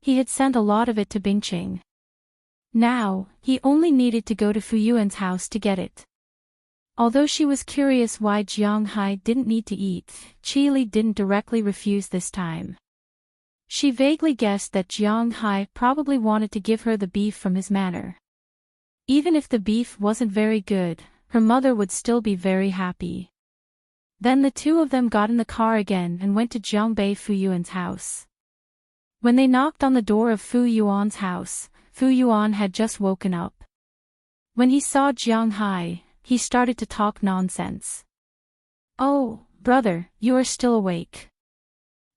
He had sent a lot of it to Bingqing. Now, he only needed to go to Fu Yuan's house to get it. Although she was curious why Jiang Hai didn't need to eat, Qi Li didn't directly refuse this time. She vaguely guessed that Jiang Hai probably wanted to give her the beef from his manor. Even if the beef wasn't very good, her mother would still be very happy. Then the 2 of them got in the car again and went to Zhongbei Fu Yuan's house. When they knocked on the door of Fu Yuan's house, Fu Yuan had just woken up. When he saw Jiang Hai, he started to talk nonsense. Oh, brother, you are still awake.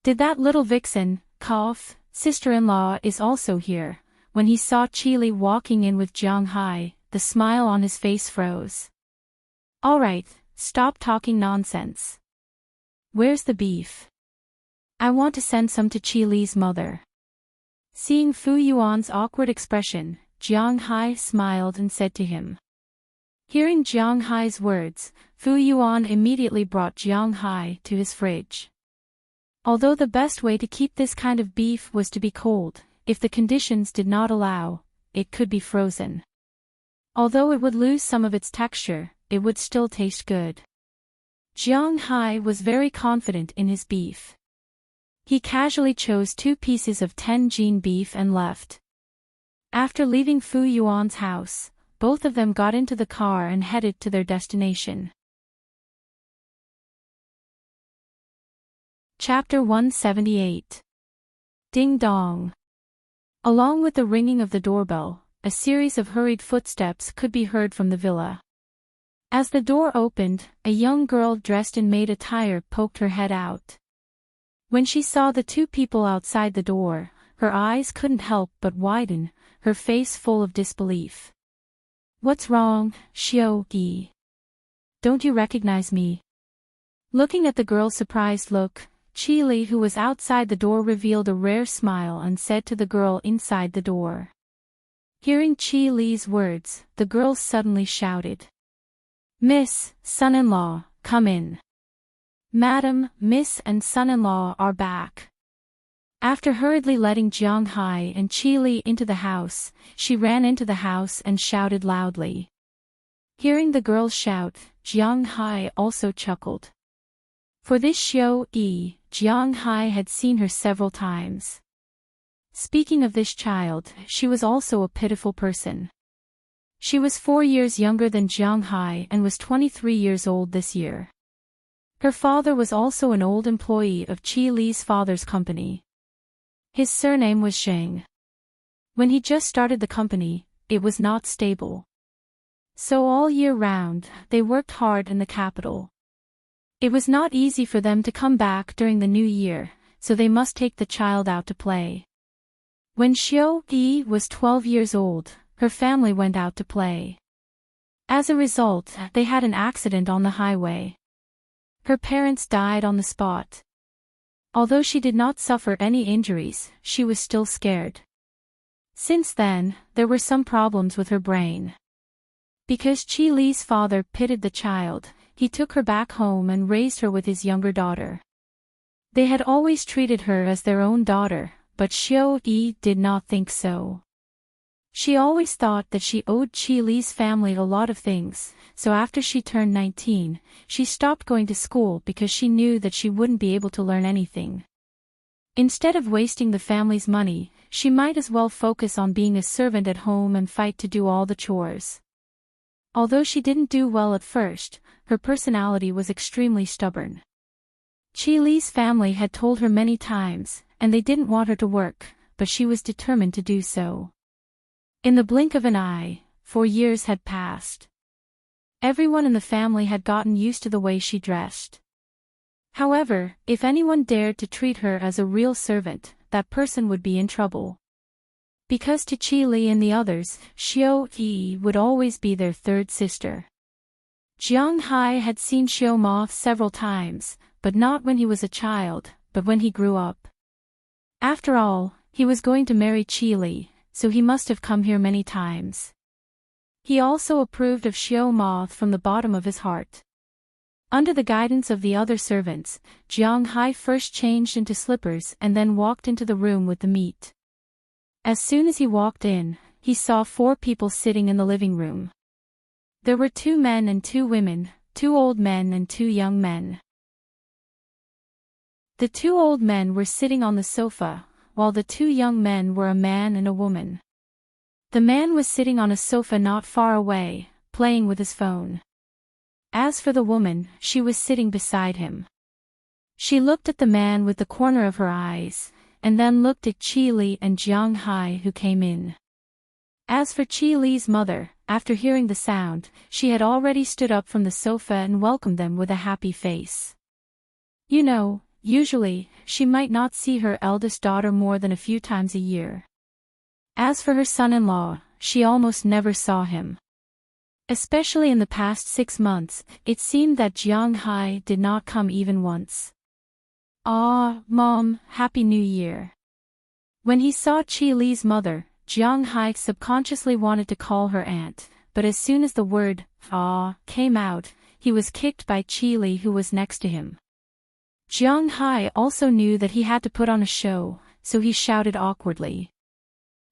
Did that little vixen, cough, sister-in-law is also here. When he saw Qi Li walking in with Jiang Hai, the smile on his face froze. All right, stop talking nonsense. Where's the beef? I want to send some to Qi Li's mother. Seeing Fu Yuan's awkward expression, Jiang Hai smiled and said to him. Hearing Jiang Hai's words, Fu Yuan immediately brought Jiang Hai to his fridge. Although the best way to keep this kind of beef was to be cold, if the conditions did not allow, it could be frozen. Although it would lose some of its texture, it would still taste good. Jiang Hai was very confident in his beef. He casually chose 2 pieces of Tianjin beef and left. After leaving Fu Yuan's house, both of them got into the car and headed to their destination. Chapter 178. Ding Dong. Along with the ringing of the doorbell, a series of hurried footsteps could be heard from the villa. As the door opened, a young girl dressed in maid attire poked her head out. When she saw the 2 people outside the door, her eyes couldn't help but widen, her face full of disbelief. What's wrong, Xiao Yi? Don't you recognize me? Looking at the girl's surprised look, Qi Li, who was outside the door, revealed a rare smile and said to the girl inside the door. Hearing Qi Li's words, the girl suddenly shouted. Miss, son-in-law, come in. Madam, Miss and son-in-law are back. After hurriedly letting Jiang Hai and Qi Li into the house, she ran into the house and shouted loudly. Hearing the girl's shout, Jiang Hai also chuckled. For this Xiao Yi, Jiang Hai had seen her several times. Speaking of this child, she was also a pitiful person. She was 4 years younger than Jiang Hai and was 23 years old this year. Her father was also an old employee of Qi Li's father's company. His surname was Sheng. When he just started the company, it was not stable. So all year round, they worked hard in the capital. It was not easy for them to come back during the new year, so they must take the child out to play. When Xiao Yi was 12 years old, her family went out to play. As a result, they had an accident on the highway. Her parents died on the spot. Although she did not suffer any injuries, she was still scared. Since then, there were some problems with her brain. Because Qi Li's father pitied the child, he took her back home and raised her with his younger daughter. They had always treated her as their own daughter, but Xiao Yi did not think so. She always thought that she owed Qi Li's family a lot of things, so after she turned 19, she stopped going to school because she knew that she wouldn't be able to learn anything. Instead of wasting the family's money, she might as well focus on being a servant at home and fight to do all the chores. Although she didn't do well at first, her personality was extremely stubborn. Qi Li's family had told her many times, and they didn't want her to work, but she was determined to do so. In the blink of an eye, 4 years had passed. Everyone in the family had gotten used to the way she dressed. However, if anyone dared to treat her as a real servant, that person would be in trouble. Because to Qi Li and the others, Xiao Yi would always be their third sister. Jiang Hai had seen Xiao Ma several times, but not when he was a child, but when he grew up. After all, he was going to marry Qi Li, so he must have come here many times. He also approved of Xiao Ma from the bottom of his heart. Under the guidance of the other servants, Jiang Hai first changed into slippers and then walked into the room with the meat. As soon as he walked in, he saw 4 people sitting in the living room. There were 2 men and 2 women, 2 old men and 2 young men. The 2 old men were sitting on the sofa, while the 2 young men were a man and a woman. The man was sitting on a sofa not far away, playing with his phone. As for the woman, she was sitting beside him. She looked at the man with the corner of her eyes, and then looked at Qi Li and Jiang Hai who came in. As for Qi Li's mother, after hearing the sound, she had already stood up from the sofa and welcomed them with a happy face. You know, usually, she might not see her eldest daughter more than a few times a year. As for her son-in-law, she almost never saw him. Especially in the past 6 months, it seemed that Jiang Hai did not come even once. "Ah, Mom, Happy New Year." When he saw Chi Li's mother, Jiang Hai subconsciously wanted to call her aunt, but as soon as the word, "ah," came out, he was kicked by Chi Li who was next to him. Jiang Hai also knew that he had to put on a show, so he shouted awkwardly.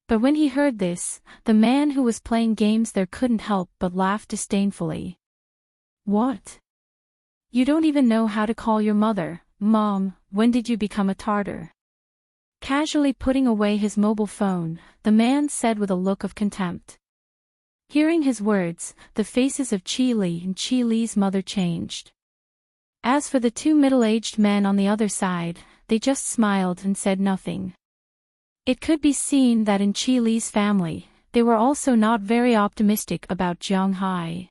But when he heard this, the man who was playing games there couldn't help but laugh disdainfully. "What? You don't even know how to call your mother, Mom, when did you become a Tartar?" Casually putting away his mobile phone, the man said with a look of contempt. Hearing his words, the faces of Chi Li and Chi Li's mother changed. As for the two middle-aged men on the other side, they just smiled and said nothing. It could be seen that in Chi Li's family, they were also not very optimistic about Jiang Hai.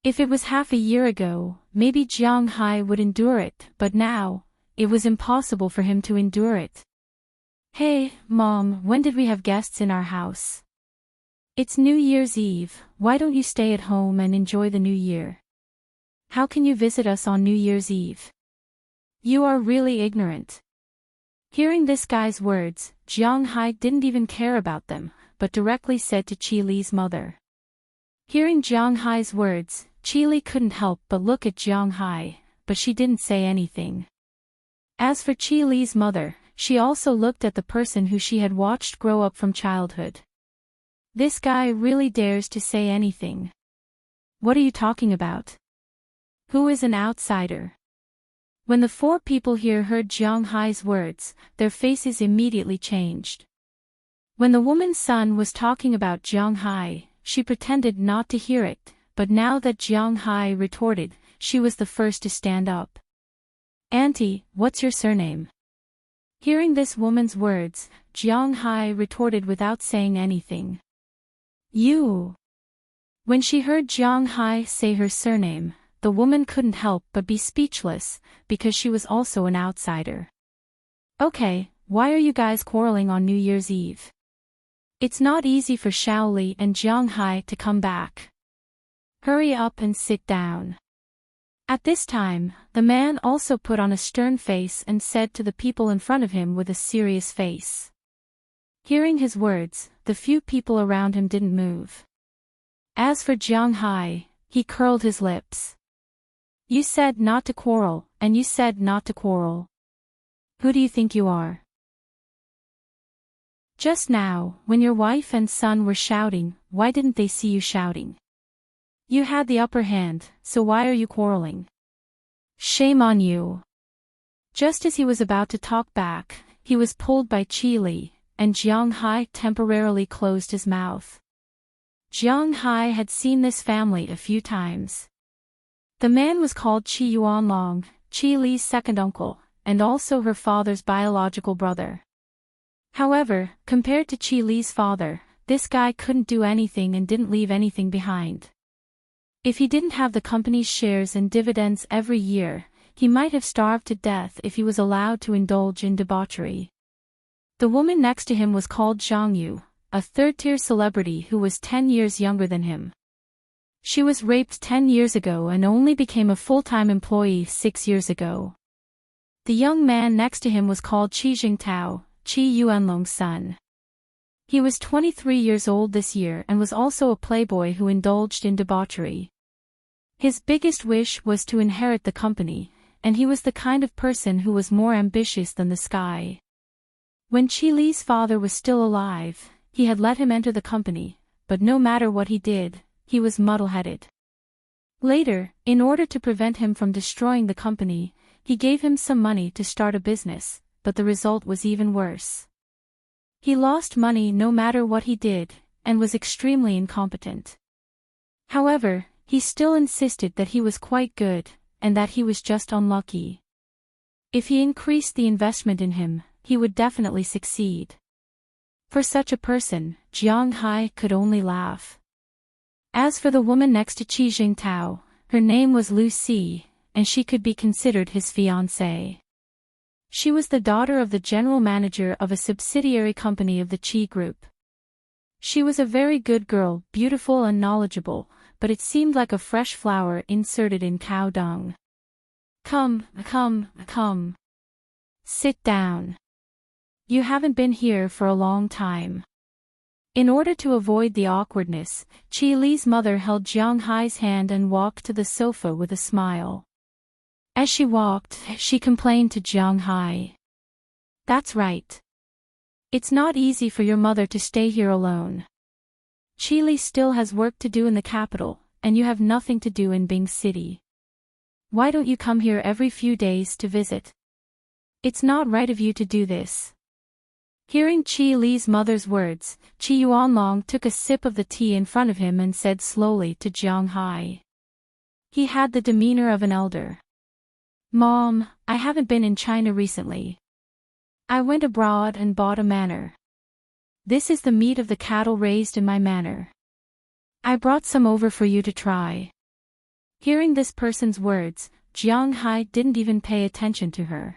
If it was half a year ago, maybe Jiang Hai would endure it, but now, it was impossible for him to endure it. "Hey, Mom, when did we have guests in our house? It's New Year's Eve, why don't you stay at home and enjoy the new year? How can you visit us on New Year's Eve? You are really ignorant." Hearing this guy's words, Jiang Hai didn't even care about them, but directly said to Chi Li's mother. Hearing Jiang Hai's words, Chi Li couldn't help but look at Jiang Hai, but she didn't say anything. As for Chi Li's mother, she also looked at the person who she had watched grow up from childhood. This guy really dares to say anything. What are you talking about? Who is an outsider? When the four people here heard Jiang Hai's words, their faces immediately changed. When the woman's son was talking about Jiang Hai, she pretended not to hear it, but now that Jiang Hai retorted, she was the first to stand up. "Auntie, what's your surname?" Hearing this woman's words, Jiang Hai retorted without saying anything. "You." When she heard Jiang Hai say her surname, the woman couldn't help but be speechless, because she was also an outsider. "Okay, why are you guys quarreling on New Year's Eve? It's not easy for Shaoli and Jiang Hai to come back. Hurry up and sit down." At this time, the man also put on a stern face and said to the people in front of him with a serious face. Hearing his words, the few people around him didn't move. As for Jiang Hai, he curled his lips. "You said not to quarrel, and you said not to quarrel. Who do you think you are?" Just now, when your wife and son were shouting, why didn't they see you shouting? You had the upper hand, so why are you quarreling? Shame on you. Just as he was about to talk back, he was pulled by Chi Li, and Jiang Hai temporarily closed his mouth. Jiang Hai had seen this family a few times. The man was called Chi Yuanlong, Chi Li's second uncle, and also her father's biological brother. However, compared to Chi Li's father, this guy couldn't do anything and didn't leave anything behind. If he didn't have the company's shares and dividends every year, he might have starved to death if he was allowed to indulge in debauchery. The woman next to him was called Zhang Yu, a third-tier celebrity who was 10 years younger than him. She was raped 10 years ago and only became a full-time employee 6 years ago. The young man next to him was called Qi Jingtao, Qi Yuanlong's son. He was 23 years old this year and was also a playboy who indulged in debauchery. His biggest wish was to inherit the company, and he was the kind of person who was more ambitious than the sky. When Chi Li's father was still alive, he had let him enter the company, but no matter what he did, he was muddle-headed. Later, in order to prevent him from destroying the company, he gave him some money to start a business, but the result was even worse. He lost money no matter what he did, and was extremely incompetent. However, he still insisted that he was quite good, and that he was just unlucky. If he increased the investment in him, he would definitely succeed. For such a person, Jiang Hai could only laugh. As for the woman next to Qi Jingtao, her name was Lu Si, and she could be considered his fiancée. She was the daughter of the general manager of a subsidiary company of the Qi Group. She was a very good girl, beautiful and knowledgeable, but it seemed like a fresh flower inserted in cow dung. Come, come, come. Sit down. You haven't been here for a long time. In order to avoid the awkwardness, Chi Li's mother held Jiang Hai's hand and walked to the sofa with a smile. As she walked, she complained to Jiang Hai. That's right. It's not easy for your mother to stay here alone. Chi Li still has work to do in the capital, and you have nothing to do in Bing City. Why don't you come here every few days to visit? It's not right of you to do this. Hearing Chi Li's mother's words, Chi Yuanlong took a sip of the tea in front of him and said slowly to Jiang Hai. He had the demeanor of an elder. Mom, I haven't been in China recently. I went abroad and bought a manor. This is the meat of the cattle raised in my manor. I brought some over for you to try. Hearing this person's words, Jiang Hai didn't even pay attention to her.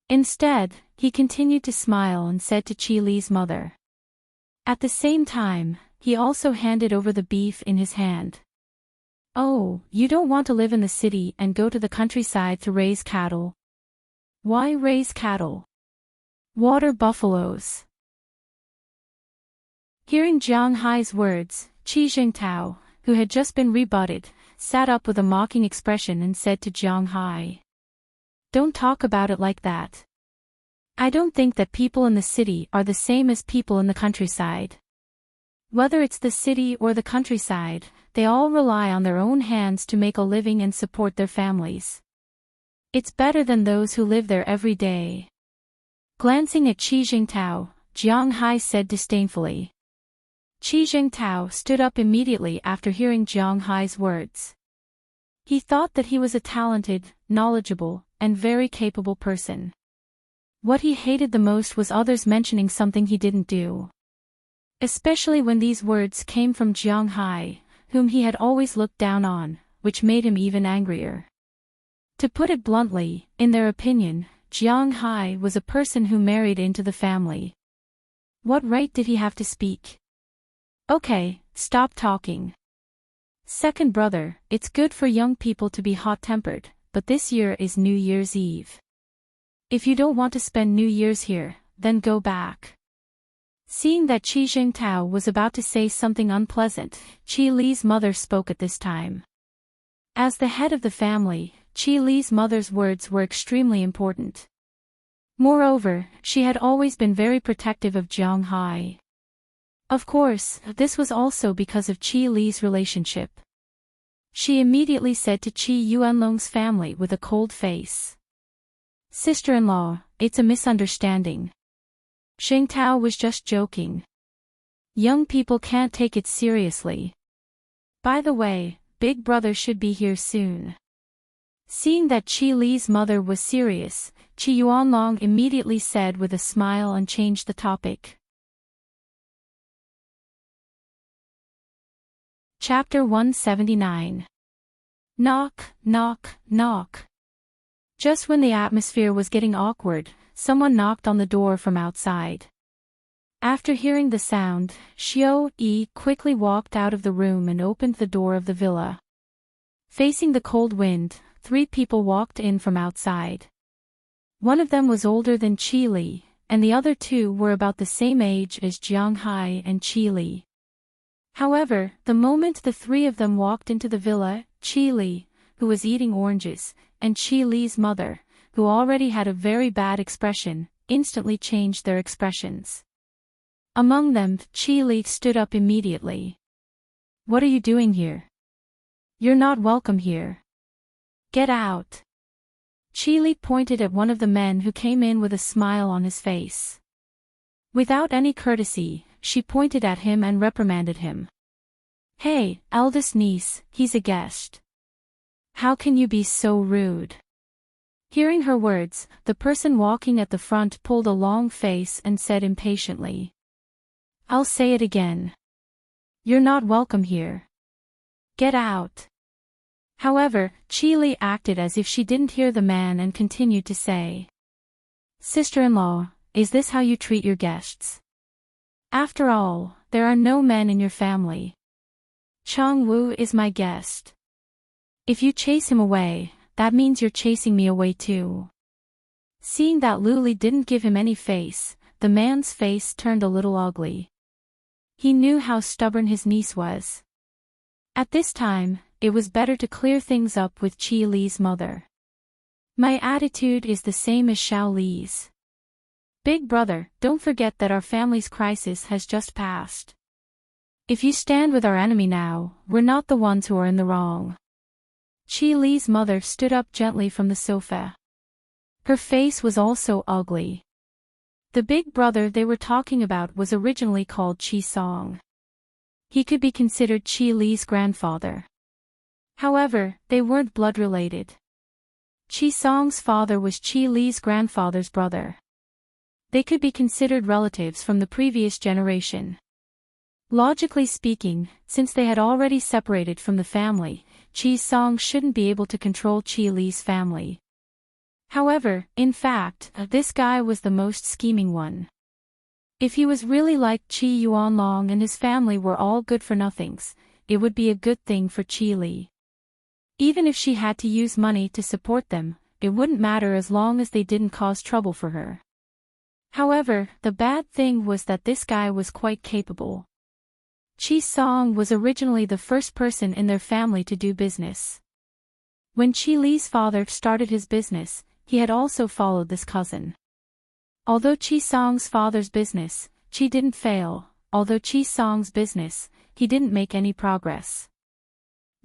Instead, he continued to smile and said to Chi Li's mother. At the same time, he also handed over the beef in his hand. Oh, you don't want to live in the city and go to the countryside to raise cattle? Why raise cattle? Water buffaloes. Hearing Jiang Hai's words, Qi Jingtao, who had just been rebutted, sat up with a mocking expression and said to Jiang Hai. Don't talk about it like that. I don't think that people in the city are the same as people in the countryside. Whether it's the city or the countryside, they all rely on their own hands to make a living and support their families. It's better than those who live there every day. Glancing at Qi Jingtao, Jiang Hai said disdainfully. Qi Jingtao stood up immediately after hearing Jiang Hai's words. He thought that he was a talented, knowledgeable, and very capable person. What he hated the most was others mentioning something he didn't do. Especially when these words came from Jiang Hai, whom he had always looked down on, which made him even angrier. To put it bluntly, in their opinion, Jiang Hai was a person who married into the family. What right did he have to speak? Okay, stop talking. Second brother, it's good for young people to be hot-tempered, but this year is New Year's Eve. If you don't want to spend New Year's here, then go back. Seeing that Qi Jingtao was about to say something unpleasant, Qi Li's mother spoke at this time. As the head of the family, Qi Li's mother's words were extremely important. Moreover, she had always been very protective of Jiang Hai. Of course, this was also because of Qi Li's relationship. She immediately said to Qi Yuanlong's family with a cold face. Sister-in-law, it's a misunderstanding. Jingtao was just joking. Young people can't take it seriously. By the way, big brother should be here soon. Seeing that Qi Li's mother was serious, Qi Yuanlong immediately said with a smile and changed the topic. Chapter 179. Knock, knock, knock. Just when the atmosphere was getting awkward, someone knocked on the door from outside. After hearing the sound, Xiao Yi quickly walked out of the room and opened the door of the villa. Facing the cold wind, 3 people walked in from outside. One of them was older than Qi Li, and the other 2 were about the same age as Jiang Hai and Qi Li. However, the moment the 3 of them walked into the villa, Qi Li, who was eating oranges, and Qi Li's mother, who already had a very bad expression, instantly changed their expressions. Among them, Qi Li stood up immediately. What are you doing here? You're not welcome here. Get out. Qi Li pointed at one of the men who came in with a smile on his face. Without any courtesy, she pointed at him and reprimanded him. Hey, eldest niece, he's a guest. How can you be so rude? Hearing her words, the person walking at the front pulled a long face and said impatiently. I'll say it again. You're not welcome here. Get out. However, Qi Li acted as if she didn't hear the man and continued to say. Sister-in-law, is this how you treat your guests? After all, there are no men in your family. Chang Wu is my guest. If you chase him away, that means you're chasing me away too. Seeing that Luli didn't give him any face, the man's face turned a little ugly. He knew how stubborn his niece was. At this time, it was better to clear things up with Qi Li's mother. My attitude is the same as Xiao Li's. Big brother, don't forget that our family's crisis has just passed. If you stand with our enemy now, we're not the ones who are in the wrong. Qi Li's mother stood up gently from the sofa. Her face was also ugly. The big brother they were talking about was originally called Qi Song. He could be considered Qi Li's grandfather. However, they weren't blood-related. Qi Song's father was Qi Li's grandfather's brother. They could be considered relatives from the previous generation. Logically speaking, since they had already separated from the family, Qi Song shouldn't be able to control Qi Li's family. However, in fact, this guy was the most scheming one. If he was really like Qi Yuanlong and his family were all good-for-nothings, it would be a good thing for Qi Li. Even if she had to use money to support them, it wouldn't matter as long as they didn't cause trouble for her. However, the bad thing was that this guy was quite capable. Qi Song was originally the first person in their family to do business. When Qi Li's father started his business, he had also followed this cousin. Although Qi Song's father's business, Qi didn't fail, although Qi Song's business, he didn't make any progress.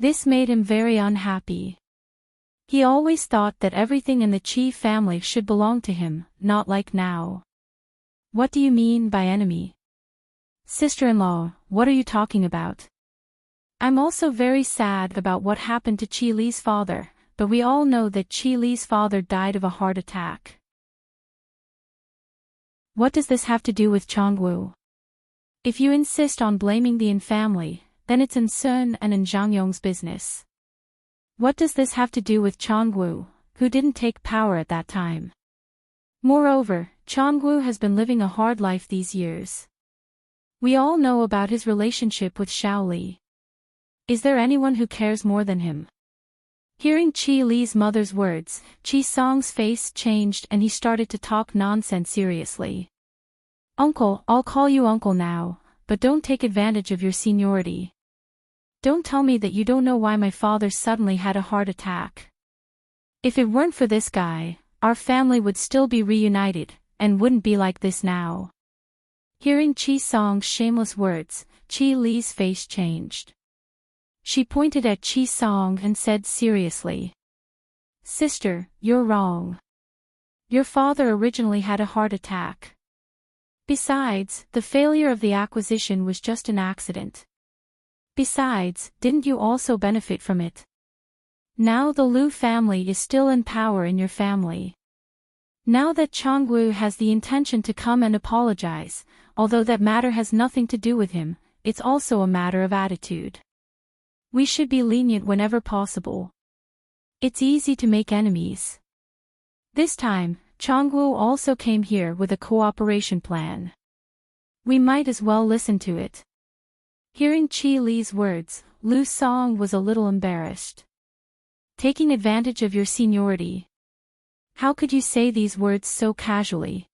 This made him very unhappy. He always thought that everything in the Qi family should belong to him, not like now. What do you mean by enemy? Sister-in-law, what are you talking about? I'm also very sad about what happened to Qi Li's father, but we all know that Qi Li's father died of a heart attack. What does this have to do with Chongwu? If you insist on blaming the Yin family, then it's in Sun and in Zhang Yong's business. What does this have to do with Chongwu, who didn't take power at that time? Moreover, Chongwu has been living a hard life these years. We all know about his relationship with Xiao Li. Is there anyone who cares more than him? Hearing Qi Li's mother's words, Qi Song's face changed and he started to talk nonsense seriously. Uncle, I'll call you uncle now, but don't take advantage of your seniority. Don't tell me that you don't know why my father suddenly had a heart attack. If it weren't for this guy, our family would still be reunited, and wouldn't be like this now. Hearing Qi Song's shameless words, Qi Li's face changed. She pointed at Qi Song and said seriously, "Sister, you're wrong. Your father originally had a heart attack. Besides, the failure of the acquisition was just an accident. Besides, didn't you also benefit from it? Now the Lu family is still in power in your family. Now that Chongwu has the intention to come and apologize, although that matter has nothing to do with him, it's also a matter of attitude. We should be lenient whenever possible. It's easy to make enemies." This time, Chongwu also came here with a cooperation plan. We might as well listen to it. Hearing Qi Li's words, Lu Song was a little embarrassed. Taking advantage of your seniority. How could you say these words so casually?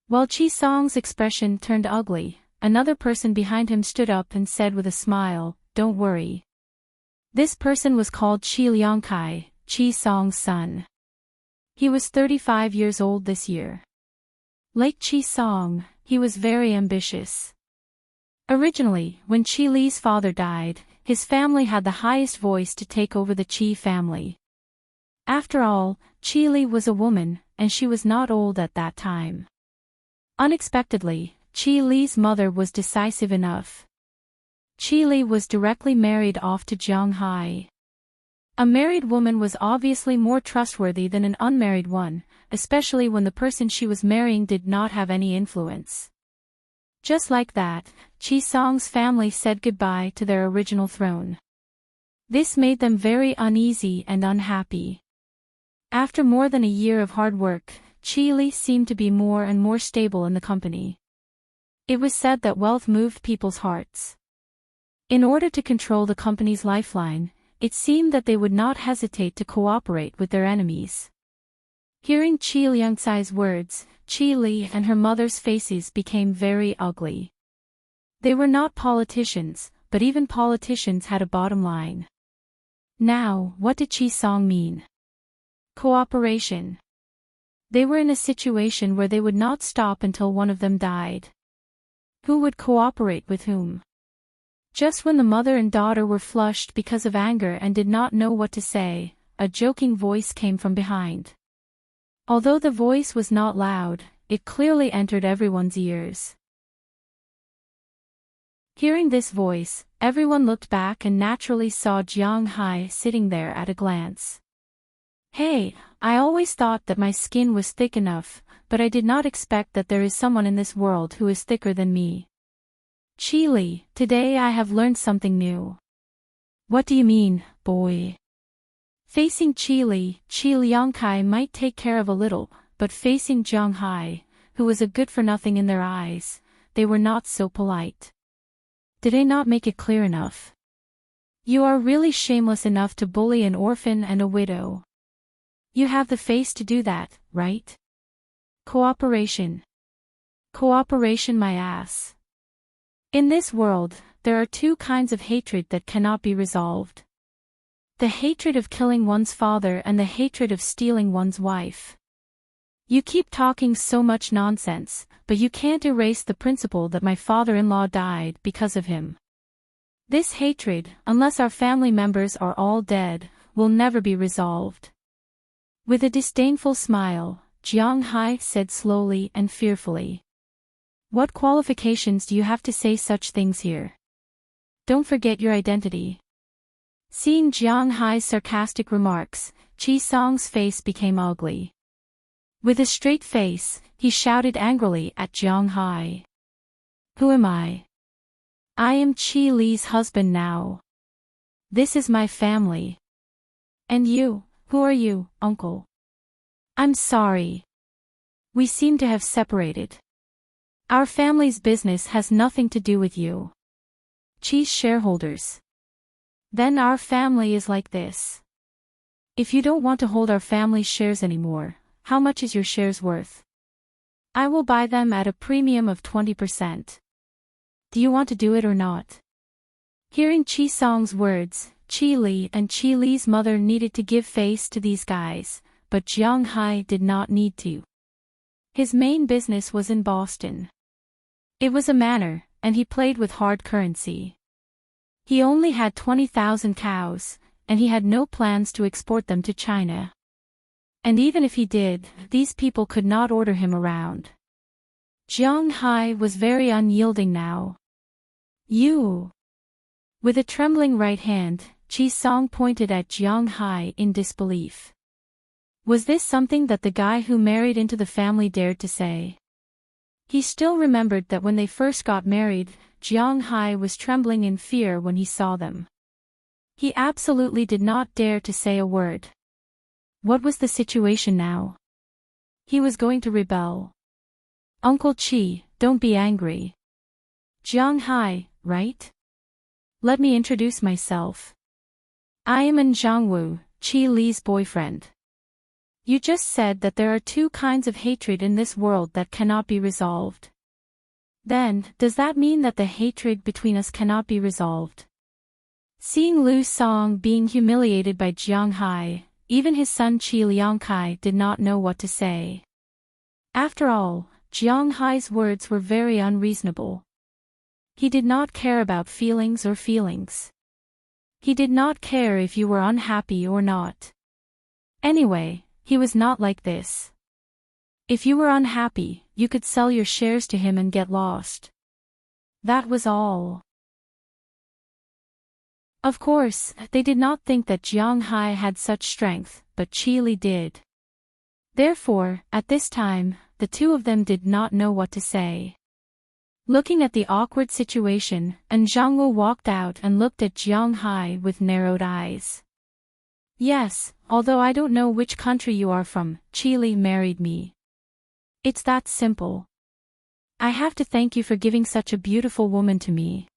While Qi Song's expression turned ugly, another person behind him stood up and said with a smile, "Don't worry." This person was called Qi Liangkai, Qi Song's son. He was 35 years old this year. Like Qi Song, he was very ambitious. Originally, when Qi Li's father died, his family had the highest voice to take over the Qi family. After all, Qi Li was a woman, and she was not old at that time. Unexpectedly, Qi Li's mother was decisive enough. Qi Li was directly married off to Jiang Hai. A married woman was obviously more trustworthy than an unmarried one, especially when the person she was marrying did not have any influence. Just like that, Qi Song's family said goodbye to their original throne. This made them very uneasy and unhappy. After more than a year of hard work, Qi Li seemed to be more and more stable in the company. It was said that wealth moved people's hearts. In order to control the company's lifeline, it seemed that they would not hesitate to cooperate with their enemies. Hearing Qi Liangcai's words, Qi Li and her mother's faces became very ugly. They were not politicians, but even politicians had a bottom line. Now, what did Qi Song mean? Cooperation. They were in a situation where they would not stop until one of them died. Who would cooperate with whom? Just when the mother and daughter were flushed because of anger and did not know what to say, a joking voice came from behind. Although the voice was not loud, it clearly entered everyone's ears. Hearing this voice, everyone looked back and naturally saw Jiang Hai sitting there at a glance. Hey, I always thought that my skin was thick enough, but I did not expect that there is someone in this world who is thicker than me. Qi Li, today I have learned something new. What do you mean, boy? Facing Qi Li, Qi Liangcai might take care of a little, but facing Jiang Hai, who was a good-for-nothing in their eyes, they were not so polite. Did I not make it clear enough? You are really shameless enough to bully an orphan and a widow. You have the face to do that, right? Cooperation. Cooperation, my ass. In this world, there are two kinds of hatred that cannot be resolved. The hatred of killing one's father and the hatred of stealing one's wife. You keep talking so much nonsense, but you can't erase the principle that my father-in-law died because of him. This hatred, unless our family members are all dead, will never be resolved. With a disdainful smile, Jiang Hai said slowly and fearfully. What qualifications do you have to say such things here? Don't forget your identity. Seeing Jiang Hai's sarcastic remarks, Qi Song's face became ugly. With a straight face, he shouted angrily at Jiang Hai. Who am I? I am Qi Li's husband now. This is my family. And you, who are you, uncle? I'm sorry. We seem to have separated. Our family's business has nothing to do with you. Qi's shareholders. Then our family is like this. If you don't want to hold our family's shares anymore, how much is your shares worth? I will buy them at a premium of 20%. Do you want to do it or not? Hearing Qi Song's words, Qi Li and Qi Li's mother needed to give face to these guys, but Jiang Hai did not need to. His main business was in Boston. It was a manor, and he played with hard currency. He only had 20,000 cows, and he had no plans to export them to China. And even if he did, these people could not order him around. Jiang Hai was very unyielding now. You! With a trembling right hand, Qi Song pointed at Jiang Hai in disbelief. Was this something that the guy who married into the family dared to say? He still remembered that when they first got married, Jiang Hai was trembling in fear when he saw them. He absolutely did not dare to say a word. What was the situation now? He was going to rebel. Uncle Qi, don't be angry. Jiang Hai, right? Let me introduce myself. I am Zhangwu, Qi Li's boyfriend. You just said that there are two kinds of hatred in this world that cannot be resolved. Then, does that mean that the hatred between us cannot be resolved? Seeing Lu Song being humiliated by Jiang Hai, even his son Qi Liangcai did not know what to say. After all, Jiang Hai's words were very unreasonable. He did not care about feelings or feelings. He did not care if you were unhappy or not. Anyway, he was not like this. If you were unhappy, you could sell your shares to him and get lost. That was all. Of course, they did not think that Jiang Hai had such strength, but Qi Li did. Therefore, at this time, the two of them did not know what to say. Looking at the awkward situation, Zhangwu walked out and looked at Jiang Hai with narrowed eyes. Yes, although I don't know which country you are from, Qi Li married me. It's that simple. I have to thank you for giving such a beautiful woman to me.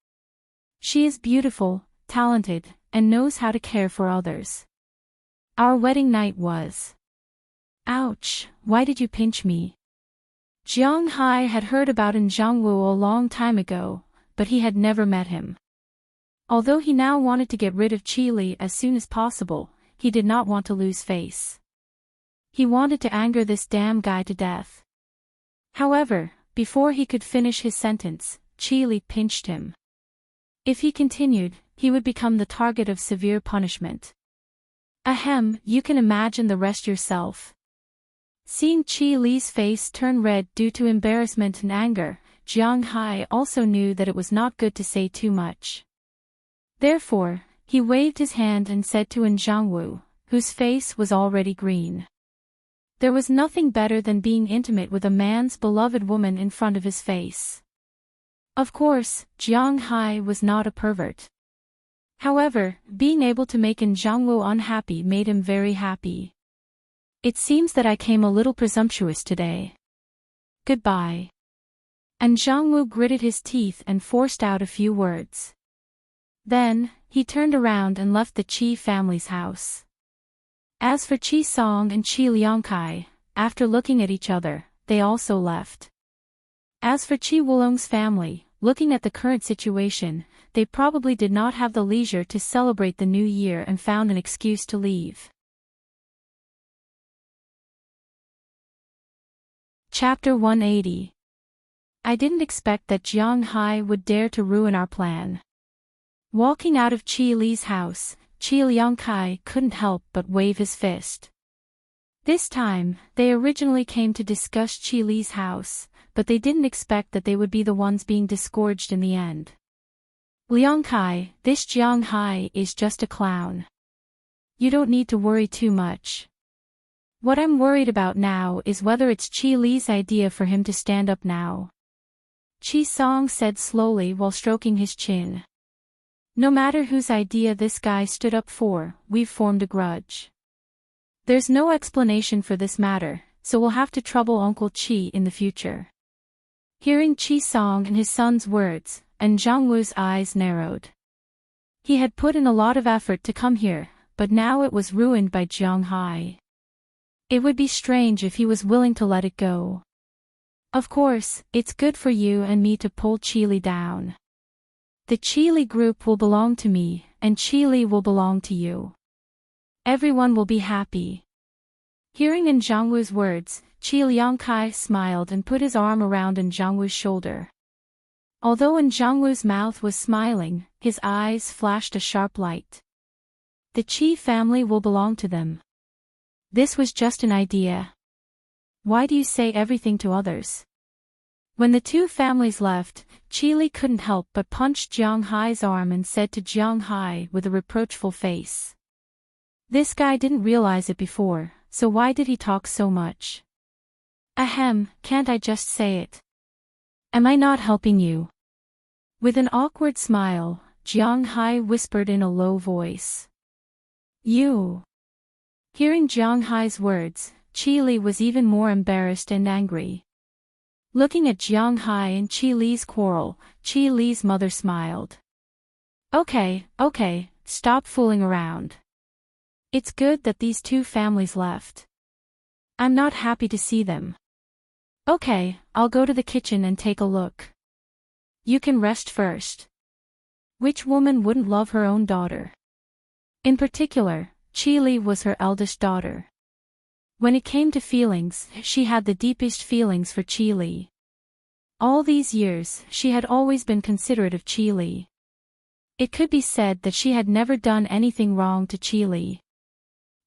She is beautiful, talented, and knows how to care for others. Our wedding night was Ouch, why did you pinch me? Jiang Hai had heard about Zhangwu a long time ago, but he had never met him. Although he now wanted to get rid of Qi Li as soon as possible, he did not want to lose face. He wanted to anger this damn guy to death. However, before he could finish his sentence, Qi Li pinched him. If he continued, he would become the target of severe punishment. Ahem, you can imagine the rest yourself. Seeing Qi Li's face turn red due to embarrassment and anger, Jiang Hai also knew that it was not good to say too much. Therefore, he waved his hand and said to Zhangwu, whose face was already green. There was nothing better than being intimate with a man's beloved woman in front of his face. Of course, Jiang Hai was not a pervert. However, being able to make Zhangwu unhappy made him very happy. It seems that I came a little presumptuous today. Goodbye. And Zhangwu gritted his teeth and forced out a few words. Then, he turned around and left the Qi family's house. As for Qi Song and Qi Liangkai, after looking at each other, they also left. As for Qi Wulong's family, looking at the current situation, they probably did not have the leisure to celebrate the new year and found an excuse to leave. Chapter 180. I didn't expect that Jiang Hai would dare to ruin our plan. Walking out of Qi Li's house, Qi Liangkai couldn't help but wave his fist. This time, they originally came to discuss Qi Li's house, but they didn't expect that they would be the ones being disgorged in the end. Liangkai, this Jiang Hai is just a clown. You don't need to worry too much. What I'm worried about now is whether it's Qi Li's idea for him to stand up now. Qi Song said slowly while stroking his chin. No matter whose idea this guy stood up for, we've formed a grudge. There's no explanation for this matter, so we'll have to trouble Uncle Qi in the future. Hearing Qi Song and his son's words, Zhangwu's eyes narrowed. He had put in a lot of effort to come here, but now it was ruined by Jiang Hai. It would be strange if he was willing to let it go. Of course, it's good for you and me to pull Qi Li down. The Qi Li group will belong to me, and Qi Li will belong to you. Everyone will be happy. Hearing Zhangwu's words, Qi Liangkai smiled and put his arm around Zhangwu's shoulder. Although Zhangwu's mouth was smiling, his eyes flashed a sharp light. The Qi family will belong to them. This was just an idea. Why do you say everything to others? When the two families left, Qi Li couldn't help but punch Jiang Hai's arm and said to Jiang Hai with a reproachful face. This guy didn't realize it before, so why did he talk so much? Ahem, can't I just say it? Am I not helping you? With an awkward smile, Jiang Hai whispered in a low voice. You. Hearing Jiang Hai's words, Qi Li was even more embarrassed and angry. Looking at Jiang Hai and Qi Li's quarrel, Qi Li's mother smiled. Okay, stop fooling around. It's good that these two families left. I'm not happy to see them. Okay, I'll go to the kitchen and take a look. You can rest first. Which woman wouldn't love her own daughter? In particular, Qi Li was her eldest daughter. When it came to feelings, she had the deepest feelings for Qi Li. All these years, she had always been considerate of Qi Li. It could be said that she had never done anything wrong to Qi Li.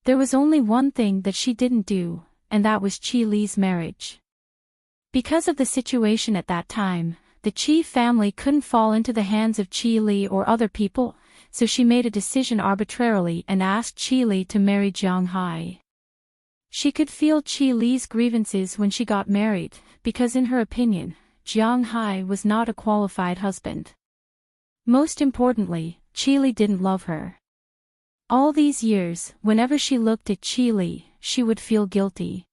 There was only one thing that she didn't do, and that was Qi Li's marriage. Because of the situation at that time, the Qi family couldn't fall into the hands of Qi Li or other people, so she made a decision arbitrarily and asked Qi Li to marry Jiang Hai. She could feel Qi Li's grievances when she got married, because in her opinion, Jiang Hai was not a qualified husband. Most importantly, Qi Li didn't love her. All these years, whenever she looked at Qi Li, she would feel guilty.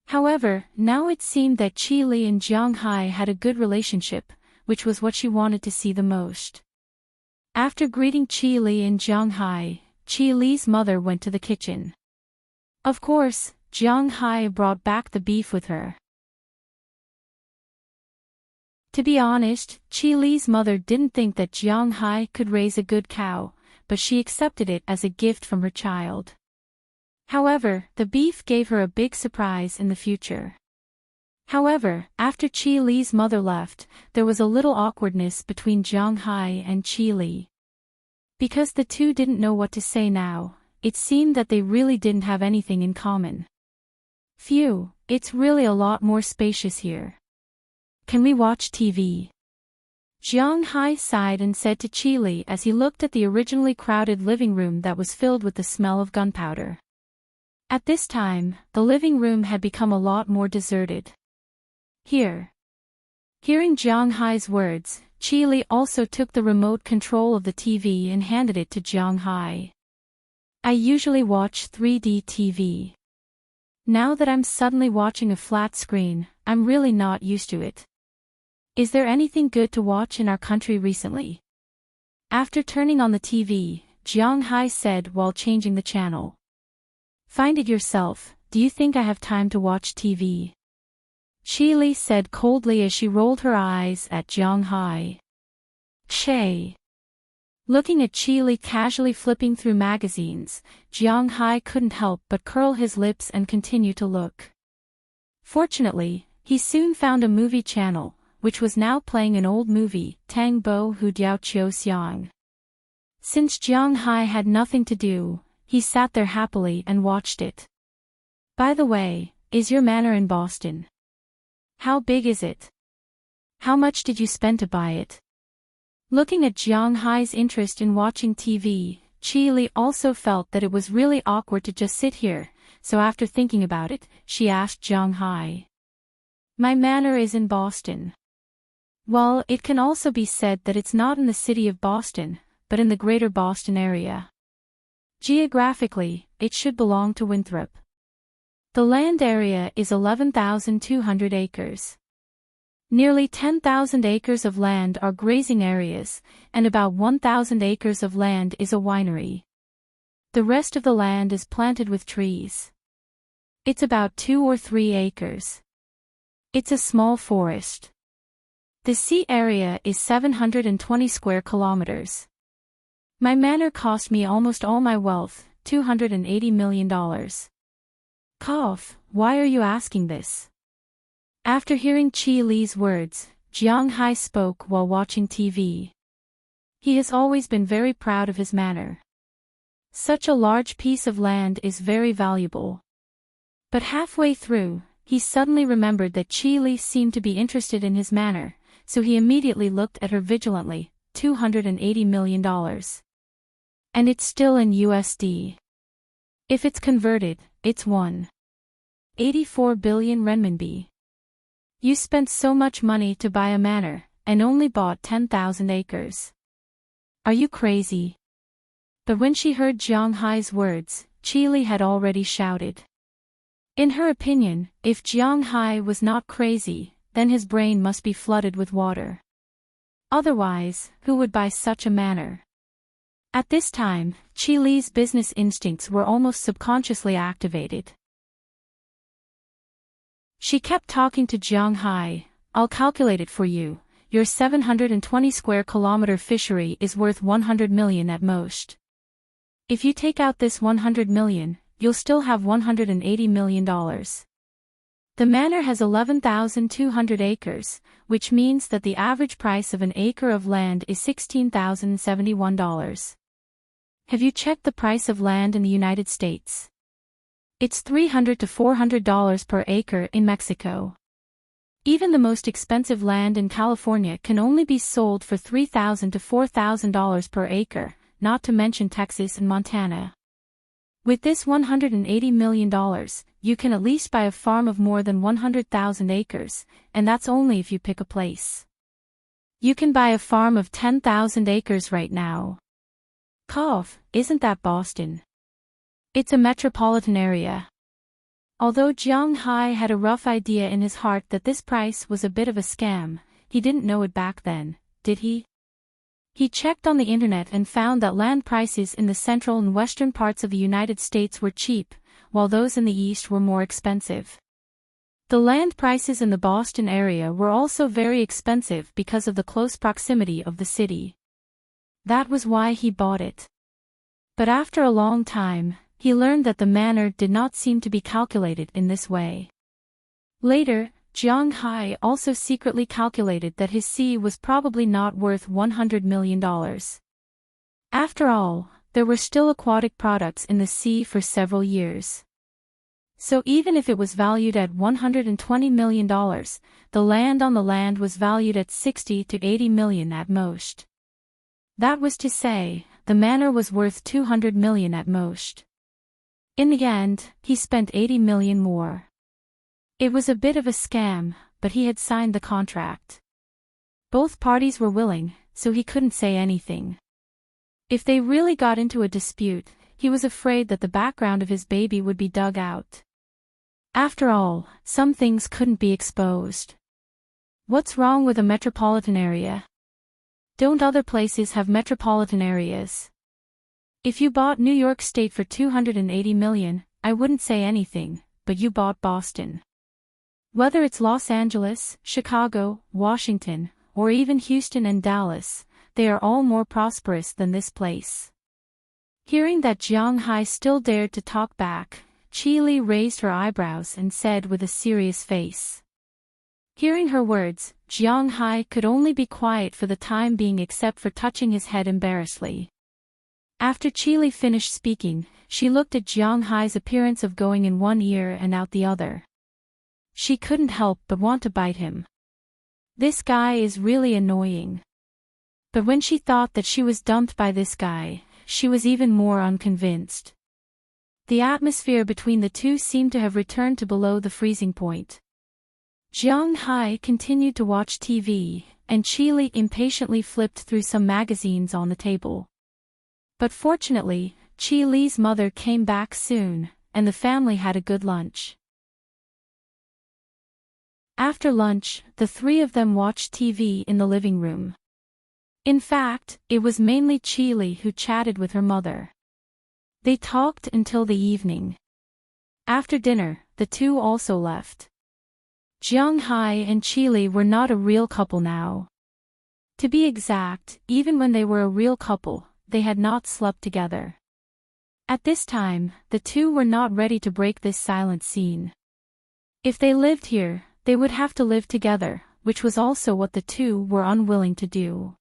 However, now it seemed that Qi Li and Jiang Hai had a good relationship, which was what she wanted to see the most. After greeting Qi Li and Jiang Hai, Qi Li's mother went to the kitchen. Of course, Jiang Hai brought back the beef with her. To be honest, Qi Li's mother didn't think that Jiang Hai could raise a good cow, but she accepted it as a gift from her child. However, the beef gave her a big surprise in the future. However, after Qi Li's mother left, there was a little awkwardness between Jiang Hai and Qi Li. Because the two didn't know what to say now, it seemed that they really didn't have anything in common. Phew, it's really a lot more spacious here. Can we watch TV? Jiang Hai sighed and said to Qi Li as he looked at the originally crowded living room that was filled with the smell of gunpowder. At this time, the living room had become a lot more deserted. Here. Hearing Jiang Hai's words, Qi Li also took the remote control of the TV and handed it to Jiang Hai. I usually watch 3D TV. Now that I'm suddenly watching a flat screen, I'm really not used to it. Is there anything good to watch in our country recently? After turning on the TV, Jiang Hai said while changing the channel. Find it yourself, do you think I have time to watch TV? Qi Li said coldly as she rolled her eyes at Jiang Hai. Che. Looking at Qi Li casually flipping through magazines, Jiang Hai couldn't help but curl his lips and continue to look. Fortunately, he soon found a movie channel, which was now playing an old movie, Tang Bo Hu Diao Qiu Xiang. Since Jiang Hai had nothing to do, he sat there happily and watched it. By the way, is your manor in Boston? How big is it? How much did you spend to buy it? Looking at Jiang Hai's interest in watching TV, Qi Li also felt that it was really awkward to just sit here, so after thinking about it, she asked Jiang Hai. My manor is in Boston. Well, it can also be said that it's not in the city of Boston, but in the greater Boston area. Geographically, it should belong to Winthrop. The land area is 11,200 acres. Nearly 10,000 acres of land are grazing areas, and about 1,000 acres of land is a winery. The rest of the land is planted with trees. It's about 2 or 3 acres. It's a small forest. The sea area is 720 square kilometers. My manor cost me almost all my wealth, $280 million. Cough, why are you asking this? After hearing Qi Li's words, Jiang Hai spoke while watching TV. He has always been very proud of his manor. Such a large piece of land is very valuable. But halfway through, he suddenly remembered that Qi Li seemed to be interested in his manor, so he immediately looked at her vigilantly, $280 million. And it's still in USD. If it's converted, it's 184 billion renminbi. You spent so much money to buy a manor, and only bought 10,000 acres. Are you crazy? But when she heard Jiang Hai's words, Qi Li had already shouted. In her opinion, if Jiang Hai was not crazy, then his brain must be flooded with water. Otherwise, who would buy such a manor? At this time, Qi Li's business instincts were almost subconsciously activated. She kept talking to Jiang Hai. I'll calculate it for you. Your 720 square kilometer fishery is worth 100 million at most. If you take out this 100 million, you'll still have $180 million. The manor has 11,200 acres, which means that the average price of an acre of land is $16,071. Have you checked the price of land in the United States? It's $300 to $400 per acre in Mexico. Even the most expensive land in California can only be sold for $3,000 to $4,000 per acre, not to mention Texas and Montana. With this $180 million, you can at least buy a farm of more than 100,000 acres, and that's only if you pick a place. You can buy a farm of 10,000 acres right now. Cough, isn't that Boston? It's a metropolitan area. Although Jiang Hai had a rough idea in his heart that this price was a bit of a scam, he didn't know it back then, did he? He checked on the internet and found that land prices in the central and western parts of the United States were cheap, while those in the east were more expensive. The land prices in the Boston area were also very expensive because of the close proximity of the city. That was why he bought it. But after a long time, he learned that the manor did not seem to be calculated in this way. Later, Jiang Hai also secretly calculated that his sea was probably not worth $100 million. After all, there were still aquatic products in the sea for several years. So even if it was valued at $120 million, the land on the land was valued at $60 to $80 million at most. That was to say, the manor was worth $200 million at most. In the end, he spent $80 million more. It was a bit of a scam, but he had signed the contract. Both parties were willing, so he couldn't say anything. If they really got into a dispute, he was afraid that the background of his baby would be dug out. After all, some things couldn't be exposed. What's wrong with a metropolitan area? Don't other places have metropolitan areas? If you bought New York State for $280 million, I wouldn't say anything, but you bought Boston. Whether it's Los Angeles, Chicago, Washington, or even Houston and Dallas, they are all more prosperous than this place. Hearing that Jiang Hai still dared to talk back, Qi Li raised her eyebrows and said with a serious face. Hearing her words, Jiang Hai could only be quiet for the time being except for touching his head embarrassedly. After Qi Li finished speaking, she looked at Jiang Hai's appearance of going in one ear and out the other. She couldn't help but want to bite him. This guy is really annoying. But when she thought that she was dumped by this guy, she was even more unconvinced. The atmosphere between the two seemed to have returned to below the freezing point. Jiang Hai continued to watch TV, and Qi Li impatiently flipped through some magazines on the table. But fortunately, Qi Li's mother came back soon, and the family had a good lunch. After lunch, the three of them watched TV in the living room. In fact, it was mainly Qi Li who chatted with her mother. They talked until the evening. After dinner, the two also left. Jiang Hai and Qi Li were not a real couple now. To be exact, even when they were a real couple, they had not slept together. At this time, the two were not ready to break this silent scene. If they lived here, they would have to live together, which was also what the two were unwilling to do.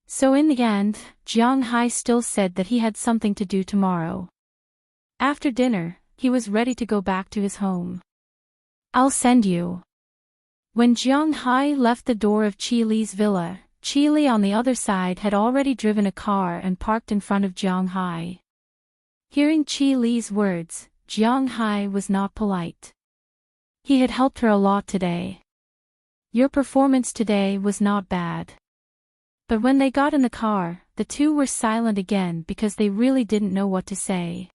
So in the end, Jiang Hai still said that he had something to do tomorrow. After dinner, he was ready to go back to his home. I'll send you. When Jiang Hai left the door of Qi Li's villa, Qi Li on the other side had already driven a car and parked in front of Jiang Hai. Hearing Qi Li's words, Jiang Hai was not polite. He had helped her a lot today. Your performance today was not bad. But when they got in the car, the two were silent again because they really didn't know what to say.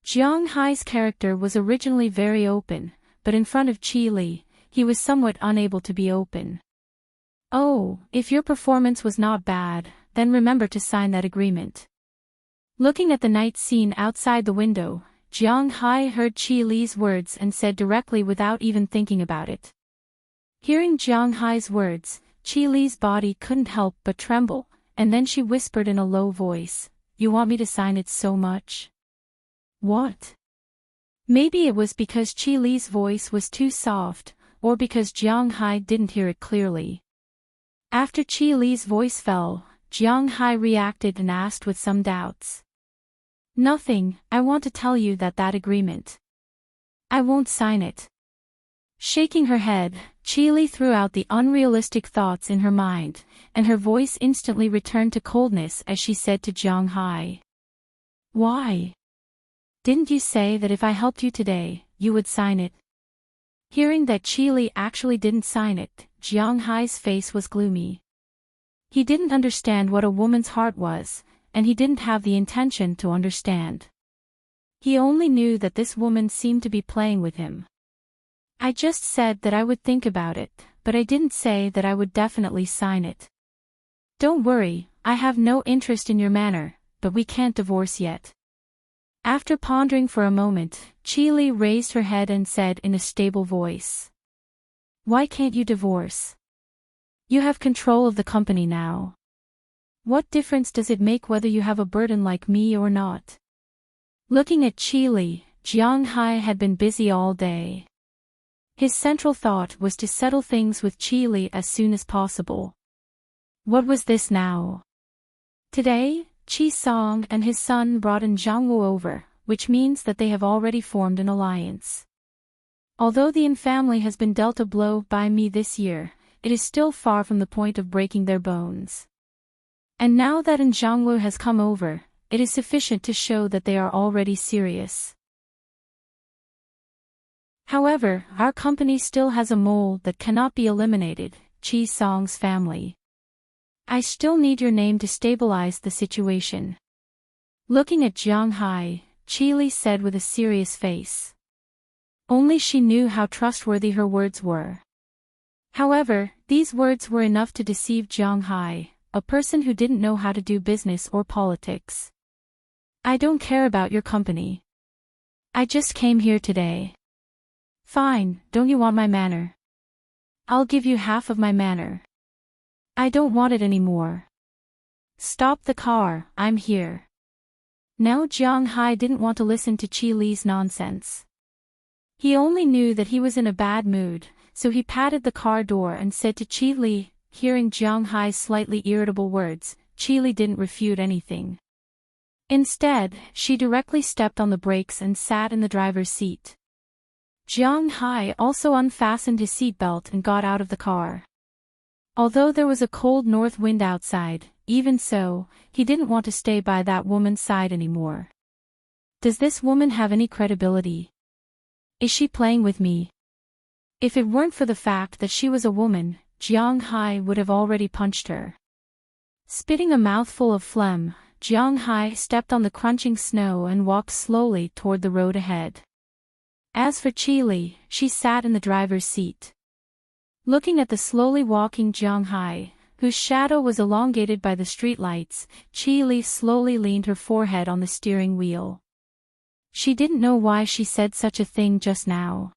Jiang Hai's character was originally very open, but in front of Qi Li, he was somewhat unable to be open. Oh, if your performance was not bad, then remember to sign that agreement. Looking at the night scene outside the window, Jiang Hai heard Qi Li's words and said directly without even thinking about it. Hearing Jiang Hai's words, Qi Li's body couldn't help but tremble, and then she whispered in a low voice, "You want me to sign it so much?" What? Maybe it was because Qi Li's voice was too soft, or because Jiang Hai didn't hear it clearly. After Qi Li's voice fell, Jiang Hai reacted and asked with some doubts. Nothing, I want to tell you that agreement. I won't sign it. Shaking her head, Qi Li threw out the unrealistic thoughts in her mind, and her voice instantly returned to coldness as she said to Jiang Hai. Why? Didn't you say that if I helped you today, you would sign it? Hearing that Qi Li actually didn't sign it, Jiang Hai's face was gloomy. He didn't understand what a woman's heart was, and he didn't have the intention to understand. He only knew that this woman seemed to be playing with him. I just said that I would think about it, but I didn't say that I would definitely sign it. Don't worry, I have no interest in your manor, but we can't divorce yet. After pondering for a moment, Chi raised her head and said in a stable voice. Why can't you divorce? You have control of the company now. What difference does it make whether you have a burden like me or not? Looking at Chi, Jiang Hai had been busy all day. His central thought was to settle things with Chi as soon as possible. What was this now? Today, Chi Song and his son brought in Zhangwu over, which means that they have already formed an alliance. Although the Yin family has been dealt a blow by me this year, it is still far from the point of breaking their bones. And now that Zhangwu has come over, it is sufficient to show that they are already serious. However, our company still has a mole that cannot be eliminated, Chi Song's family. I still need your name to stabilize the situation. Looking at Jiang Hai, Chi said with a serious face. Only she knew how trustworthy her words were. However, these words were enough to deceive Jiang Hai, a person who didn't know how to do business or politics. I don't care about your company. I just came here today. Fine, don't you want my manor? I'll give you half of my manor. I don't want it anymore. Stop the car, I'm here. Now Jiang Hai didn't want to listen to Chi Li's nonsense. He only knew that he was in a bad mood, so he patted the car door and said to Chi Li, hearing Jiang Hai's slightly irritable words, Chi Li didn't refute anything. Instead, she directly stepped on the brakes and sat in the driver's seat. Jiang Hai also unfastened his seatbelt and got out of the car. Although there was a cold north wind outside, even so, he didn't want to stay by that woman's side anymore. Does this woman have any credibility? Is she playing with me? If it weren't for the fact that she was a woman, Jiang Hai would have already punched her. Spitting a mouthful of phlegm, Jiang Hai stepped on the crunching snow and walked slowly toward the road ahead. As for Chi Li, she sat in the driver's seat. Looking at the slowly walking Jiang Hai, whose shadow was elongated by the streetlights, Chi Li slowly leaned her forehead on the steering wheel. She didn't know why she said such a thing just now.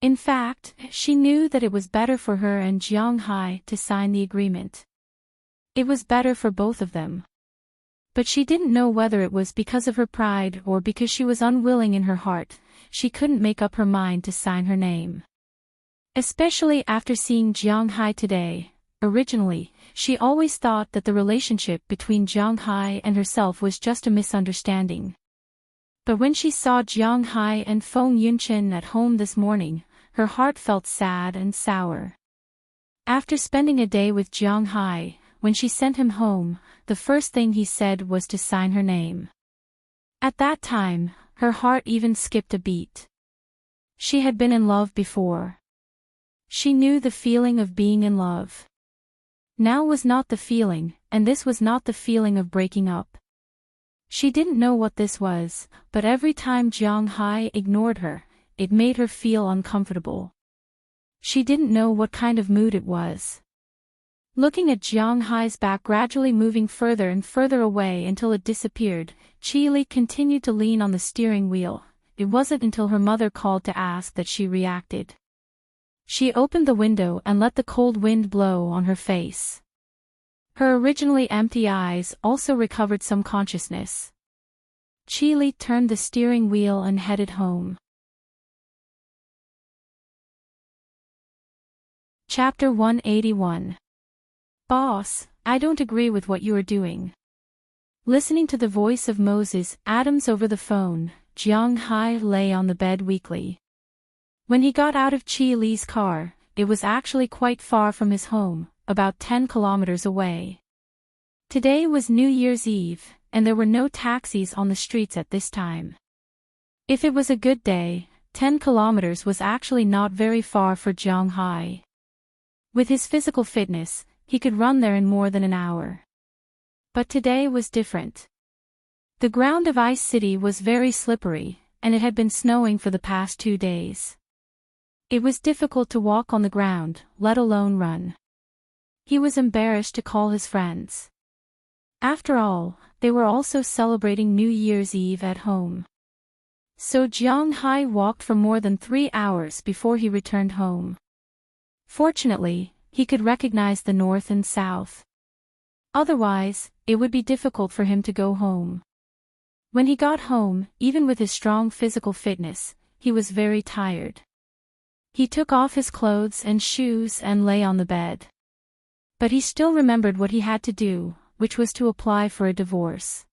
In fact, she knew that it was better for her and Jiang Hai to sign the agreement. It was better for both of them. But she didn't know whether it was because of her pride or because she was unwilling in her heart, she couldn't make up her mind to sign her name. Especially after seeing Jiang Hai today. Originally, she always thought that the relationship between Jiang Hai and herself was just a misunderstanding. But when she saw Jiang Hai and Feng Yunchen at home this morning, her heart felt sad and sour. After spending a day with Jiang Hai, when she sent him home, the first thing he said was to sign her name. At that time, her heart even skipped a beat. She had been in love before. She knew the feeling of being in love. Now was not the feeling, and this was not the feeling of breaking up. She didn't know what this was, but every time Jiang Hai ignored her, it made her feel uncomfortable. She didn't know what kind of mood it was. Looking at Jiang Hai's back gradually moving further and further away until it disappeared, Chi Li continued to lean on the steering wheel. It wasn't until her mother called to ask that she reacted. She opened the window and let the cold wind blow on her face. Her originally empty eyes also recovered some consciousness. Chi Li turned the steering wheel and headed home. Chapter 181. Boss, I don't agree with what you are doing. Listening to the voice of Moses Adams over the phone, Jiang Hai lay on the bed weakly. When he got out of Chi Li's car, it was actually quite far from his home, about 10 kilometers away. Today was New Year's Eve, and there were no taxis on the streets at this time. If it was a good day, 10 kilometers was actually not very far for Jiang Hai. With his physical fitness, he could run there in more than an hour. But today was different. The ground of Ice City was very slippery, and it had been snowing for the past 2 days. It was difficult to walk on the ground, let alone run. He was embarrassed to call his friends. After all, they were also celebrating New Year's Eve at home. So Jiang Hai walked for more than 3 hours before he returned home. Fortunately, he could recognize the north and south. Otherwise, it would be difficult for him to go home. When he got home, even with his strong physical fitness, he was very tired. He took off his clothes and shoes and lay on the bed. But he still remembered what he had to do, which was to apply for a divorce.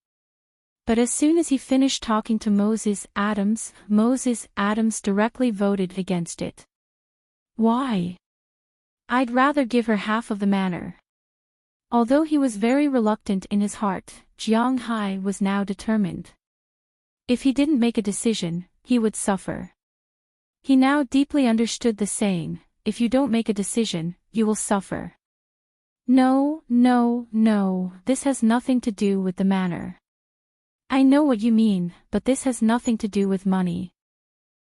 But as soon as he finished talking to Moses Adams directly voted against it. Why? I'd rather give her half of the manor. Although he was very reluctant in his heart, Jiang Hai was now determined. If he didn't make a decision, he would suffer. He now deeply understood the saying, if you don't make a decision, you will suffer. No, this has nothing to do with the manor. I know what you mean, but this has nothing to do with money.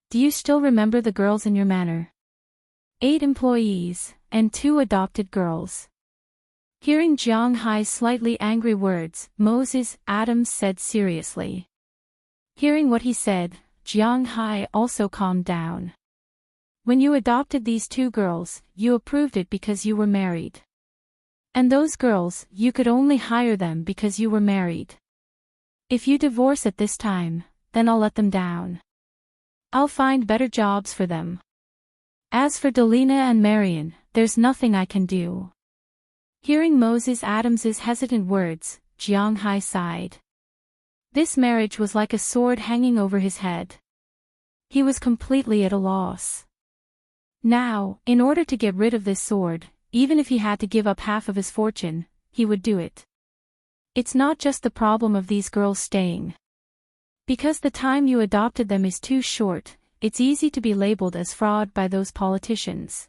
Do you still remember the girls in your manor? 8 employees, and 2 adopted girls. Hearing Jiang Hai's slightly angry words, Moses Adams said seriously. Hearing what he said, Jiang Hai also calmed down. When you adopted these 2 girls, you approved it because you were married. And those girls, you could only hire them because you were married. If you divorce at this time, then I'll let them down. I'll find better jobs for them. As for Delina and Marion, there's nothing I can do. Hearing Moses Adams's hesitant words, Jiang Hai sighed. This marriage was like a sword hanging over his head. He was completely at a loss. Now, in order to get rid of this sword, even if he had to give up half of his fortune, he would do it. It's not just the problem of these girls staying. Because the time you adopted them is too short, it's easy to be labeled as fraud by those politicians.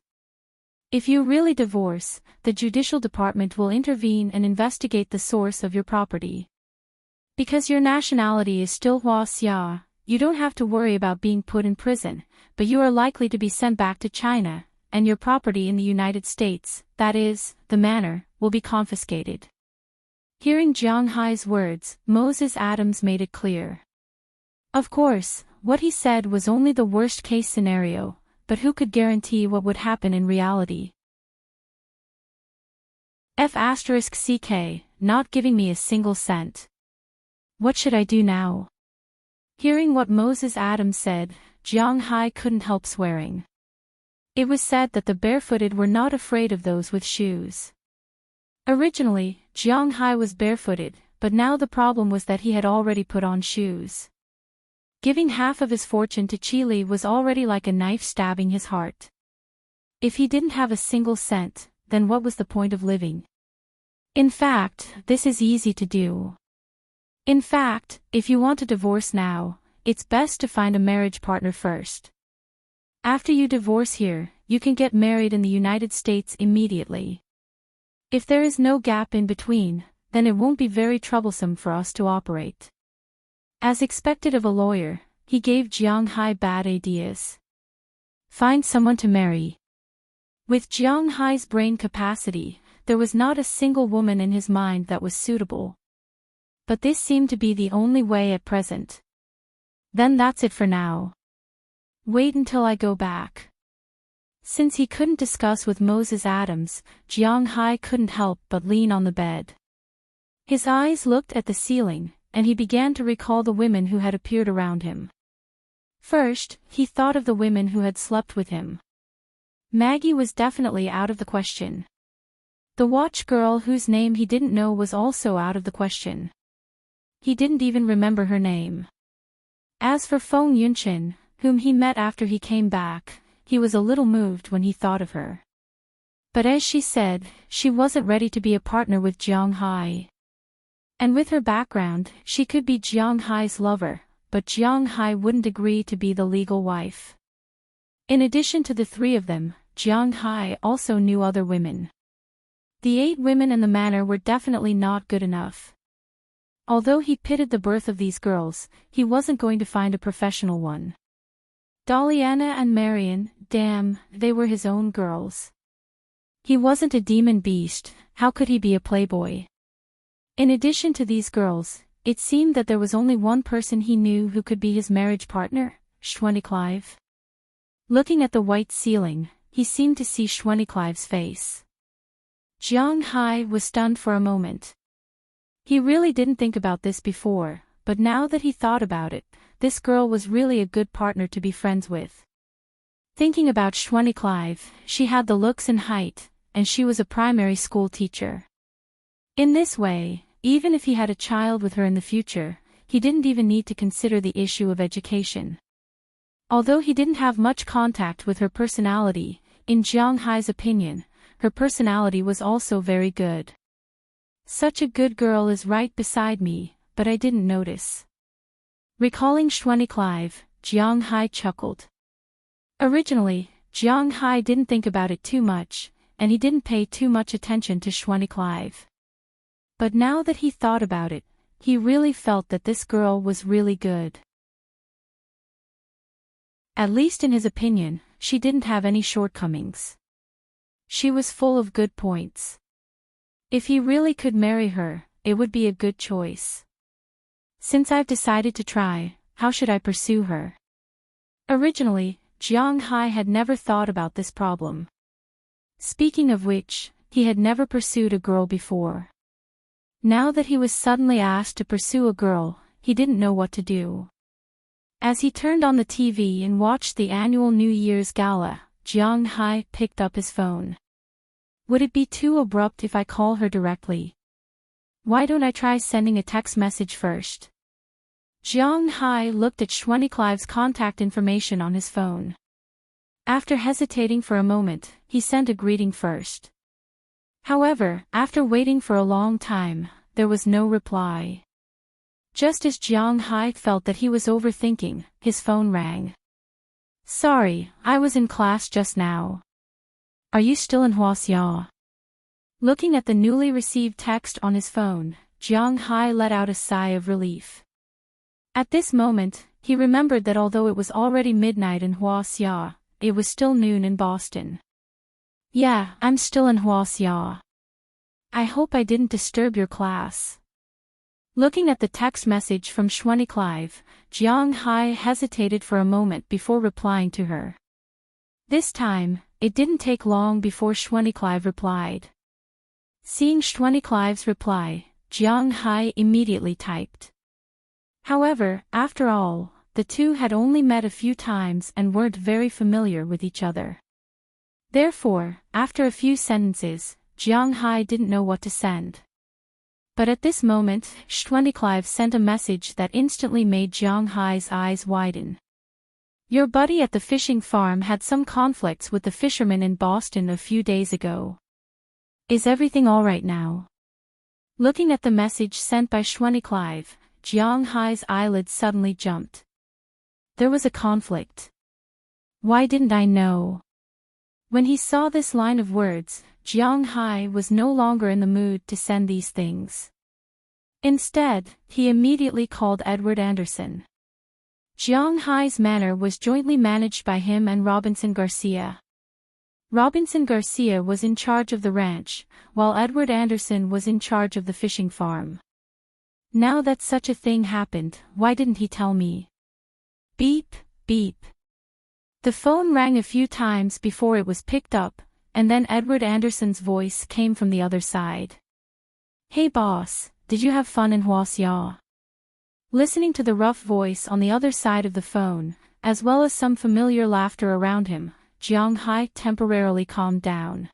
If you really divorce, the judicial department will intervene and investigate the source of your property. Because your nationality is still Huaxia, you don't have to worry about being put in prison, but you are likely to be sent back to China, and your property in the United States, that is, the manor, will be confiscated. Hearing Jiang Hai's words, Moses Adams made it clear. Of course, what he said was only the worst-case scenario, but who could guarantee what would happen in reality? F***CK, not giving me a single cent. What should I do now? Hearing what Moses Adams said, Jiang Hai couldn't help swearing. It was said that the barefooted were not afraid of those with shoes. Originally, Jiang Hai was barefooted, but now the problem was that he had already put on shoes. Giving half of his fortune to Chile was already like a knife stabbing his heart. If he didn't have a single cent, then what was the point of living? In fact, this is easy to do. In fact, if you want to divorce now, it's best to find a marriage partner first. After you divorce here, you can get married in the United States immediately. If there is no gap in between, then it won't be very troublesome for us to operate. As expected of a lawyer, he gave Jiang Hai bad ideas. Find someone to marry. With Jiang Hai's brain capacity, there was not a single woman in his mind that was suitable. But this seemed to be the only way at present. Then that's it for now. Wait until I go back. Since he couldn't discuss with Moses Adams, Jiang Hai couldn't help but lean on the bed. His eyes looked at the ceiling, and he began to recall the women who had appeared around him. First, he thought of the women who had slept with him. Maggie was definitely out of the question. The watch girl whose name he didn't know was also out of the question. He didn't even remember her name. As for Feng Yunqin, whom he met after he came back, he was a little moved when he thought of her. But as she said, she wasn't ready to be a partner with Jiang Hai. And with her background, she could be Jiang Hai's lover, but Jiang Hai wouldn't agree to be the legal wife. In addition to the 3 of them, Jiang Hai also knew other women. The 8 women in the manor were definitely not good enough. Although he pitied the birth of these girls, he wasn't going to find a professional one. Daliana and Marion, damn, they were his own girls. He wasn't a demon beast, how could he be a playboy? In addition to these girls, it seemed that there was only one person he knew who could be his marriage partner, Clive. Looking at the white ceiling, he seemed to see Clive's face. Jiang Hai was stunned for a moment. He really didn't think about this before, but now that he thought about it, this girl was really a good partner to be friends with. Thinking about Clive, she had the looks and height, and she was a primary school teacher. In this way, even if he had a child with her in the future, he didn't even need to consider the issue of education. Although he didn't have much contact with her personality, in Jiang Hai's opinion, her personality was also very good. Such a good girl is right beside me, but I didn't notice. Recalling Clive, Jiang Hai chuckled. Originally, Jiang Hai didn't think about it too much, and he didn't pay too much attention to Clive. But now that he thought about it, he really felt that this girl was really good. At least in his opinion, she didn't have any shortcomings. She was full of good points. If he really could marry her, it would be a good choice. Since I've decided to try, how should I pursue her? Originally, Jiang Hai had never thought about this problem. Speaking of which, he had never pursued a girl before. Now that he was suddenly asked to pursue a girl, he didn't know what to do. As he turned on the TV and watched the annual New Year's gala, Jiang Hai picked up his phone. Would it be too abrupt if I call her directly? Why don't I try sending a text message first? Jiang Hai looked at Clive's contact information on his phone. After hesitating for a moment, he sent a greeting first. However, after waiting for a long time, there was no reply. Just as Jiang Hai felt that he was overthinking, his phone rang. Sorry, I was in class just now. Are you still in Huaxia? Looking at the newly received text on his phone, Jiang Hai let out a sigh of relief. At this moment, he remembered that although it was already midnight in Huaxia, it was still noon in Boston. Yeah, I'm still in Huaxia. I hope I didn't disturb your class. Looking at the text message from Clive, Jiang Hai hesitated for a moment before replying to her. This time, it didn't take long before Clive replied. Seeing Clive's reply, Jiang Hai immediately typed. However, after all, the two had only met a few times and weren't very familiar with each other. Therefore, after a few sentences, Jiang Hai didn't know what to send. But at this moment, Clive sent a message that instantly made Jiang Hai's eyes widen. Your buddy at the fishing farm had some conflicts with the fishermen in Boston a few days ago. Is everything alright now? Looking at the message sent by Clive, Jiang Hai's eyelids suddenly jumped. There was a conflict. Why didn't I know? When he saw this line of words, Jiang Hai was no longer in the mood to send these things. Instead, he immediately called Edward Anderson. Jiang Hai's manor was jointly managed by him and Robinson Garcia. Robinson Garcia was in charge of the ranch, while Edward Anderson was in charge of the fishing farm. Now that such a thing happened, why didn't he tell me? Beep, beep. The phone rang a few times before it was picked up, and then Edward Anderson's voice came from the other side. Hey boss, did you have fun in Huaxia? Listening to the rough voice on the other side of the phone, as well as some familiar laughter around him, Jiang Hai temporarily calmed down.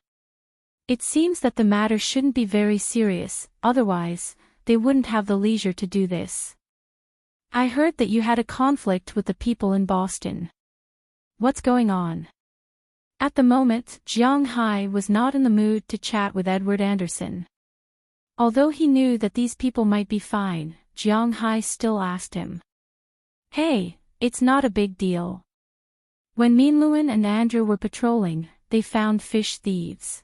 It seems that the matter shouldn't be very serious, otherwise, they wouldn't have the leisure to do this. I heard that you had a conflict with the people in Boston. What's going on? At the moment, Jiang Hai was not in the mood to chat with Edward Anderson. Although he knew that these people might be fine, Jiang Hai still asked him. Hey, it's not a big deal. When Minluan and Andrew were patrolling, they found fish thieves.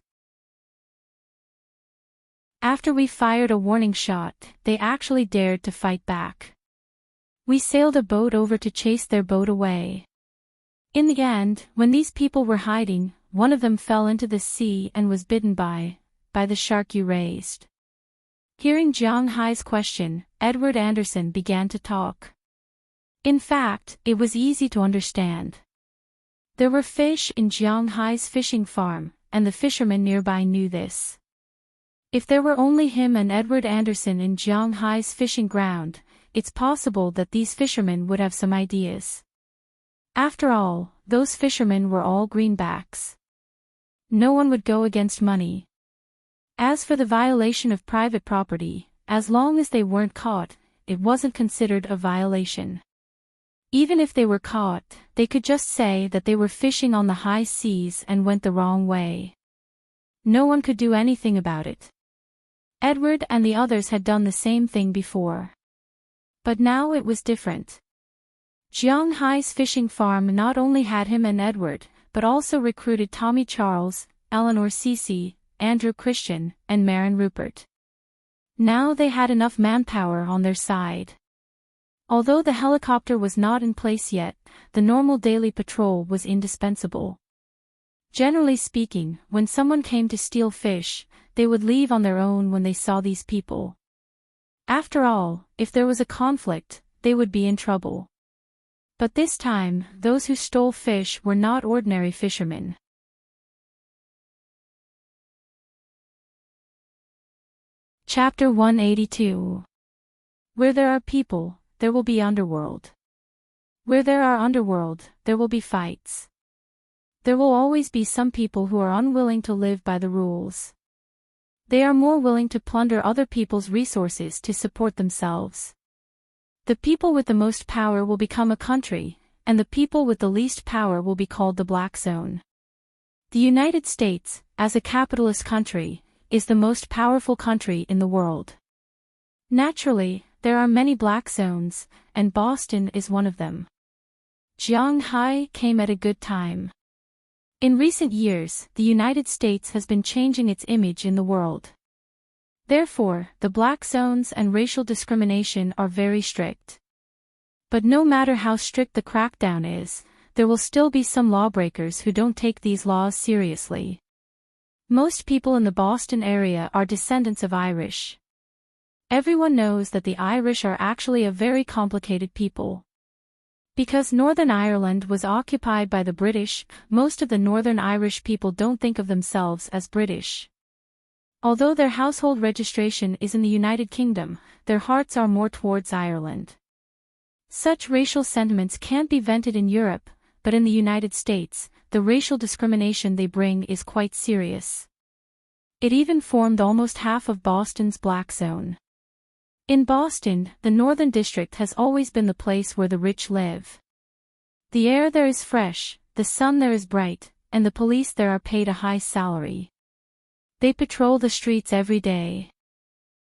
After we fired a warning shot, they actually dared to fight back. We sailed a boat over to chase their boat away. In the end, when these people were hiding, one of them fell into the sea and was bitten by the shark you raised. Hearing Jiang Hai's question, Edward Anderson began to talk. In fact, it was easy to understand. There were fish in Jiang Hai's fishing farm, and the fishermen nearby knew this. If there were only him and Edward Anderson in Jiang Hai's fishing ground, it's possible that these fishermen would have some ideas. After all, those fishermen were all greenbacks. No one would go against money. As for the violation of private property, as long as they weren't caught, it wasn't considered a violation. Even if they were caught, they could just say that they were fishing on the high seas and went the wrong way. No one could do anything about it. Edward and the others had done the same thing before. But now it was different. Jiang Hai's fishing farm not only had him and Edward, but also recruited Tommy Charles, Eleanor Cece, Andrew Christian, and Marin Rupert. Now they had enough manpower on their side. Although the helicopter was not in place yet, the normal daily patrol was indispensable. Generally speaking, when someone came to steal fish, they would leave on their own when they saw these people. After all, if there was a conflict, they would be in trouble. But this time, those who stole fish were not ordinary fishermen. Chapter 182. Where there are people, there will be underworld. Where there are underworld, there will be fights. There will always be some people who are unwilling to live by the rules. They are more willing to plunder other people's resources to support themselves. The people with the most power will become a country, and the people with the least power will be called the Black Zone. The United States, as a capitalist country, is the most powerful country in the world. Naturally, there are many black zones, and Boston is one of them. Jiang Hai came at a good time. In recent years, the United States has been changing its image in the world. Therefore, the black zones and racial discrimination are very strict. But no matter how strict the crackdown is, there will still be some lawbreakers who don't take these laws seriously. Most people in the Boston area are descendants of Irish. Everyone knows that the Irish are actually a very complicated people. Because Northern Ireland was occupied by the British, most of the Northern Irish people don't think of themselves as British. Although their household registration is in the United Kingdom, their hearts are more towards Ireland. Such racial sentiments can't be vented in Europe, but in the United States, the racial discrimination they bring is quite serious. It even formed almost half of Boston's black zone. In Boston, the Northern District has always been the place where the rich live. The air there is fresh, the sun there is bright, and the police there are paid a high salary. They patrol the streets every day.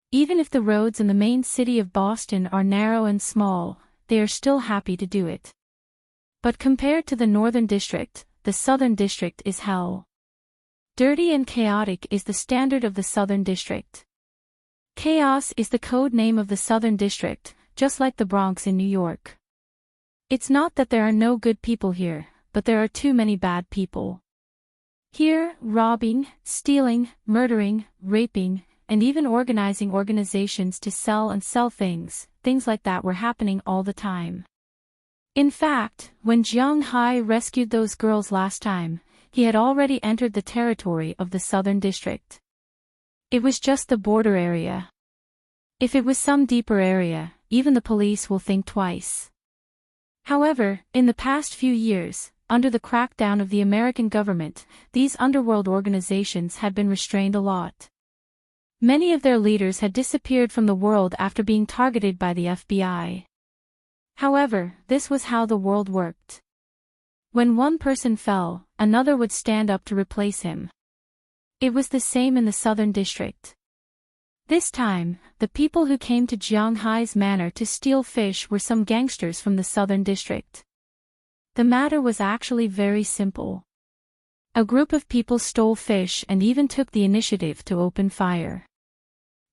Even if the roads in the main city of Boston are narrow and small, they are still happy to do it. But compared to the Northern District, the Southern District is hell. Dirty and chaotic is the standard of the Southern District. Chaos is the code name of the Southern District, just like the Bronx in New York. It's not that there are no good people here, but there are too many bad people. Here, robbing, stealing, murdering, raping, and even organizing organizations to sell and sell things like that were happening all the time. In fact, when Jiang Hai rescued those girls last time, he had already entered the territory of the Southern District. It was just the border area. If it was some deeper area, even the police will think twice. However, in the past few years, under the crackdown of the American government, these underworld organizations had been restrained a lot. Many of their leaders had disappeared from the world after being targeted by the FBI. However, this was how the world worked. When one person fell, another would stand up to replace him. It was the same in the Southern District. This time, the people who came to Jiang Hai's manor to steal fish were some gangsters from the Southern District. The matter was actually very simple. A group of people stole fish and even took the initiative to open fire.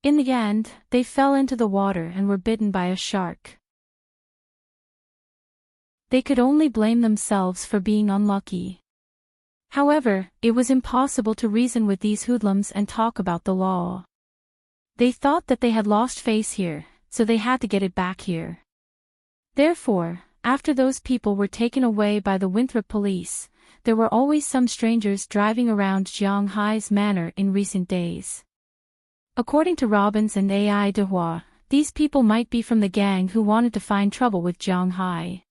In the end, they fell into the water and were bitten by a shark. They could only blame themselves for being unlucky. However, it was impossible to reason with these hoodlums and talk about the law. They thought that they had lost face here, so they had to get it back here. Therefore, after those people were taken away by the Winthrop police, there were always some strangers driving around Jianghai's manor in recent days. According to Robbins and Ai Dehua, these people might be from the gang who wanted to find trouble with Jianghai.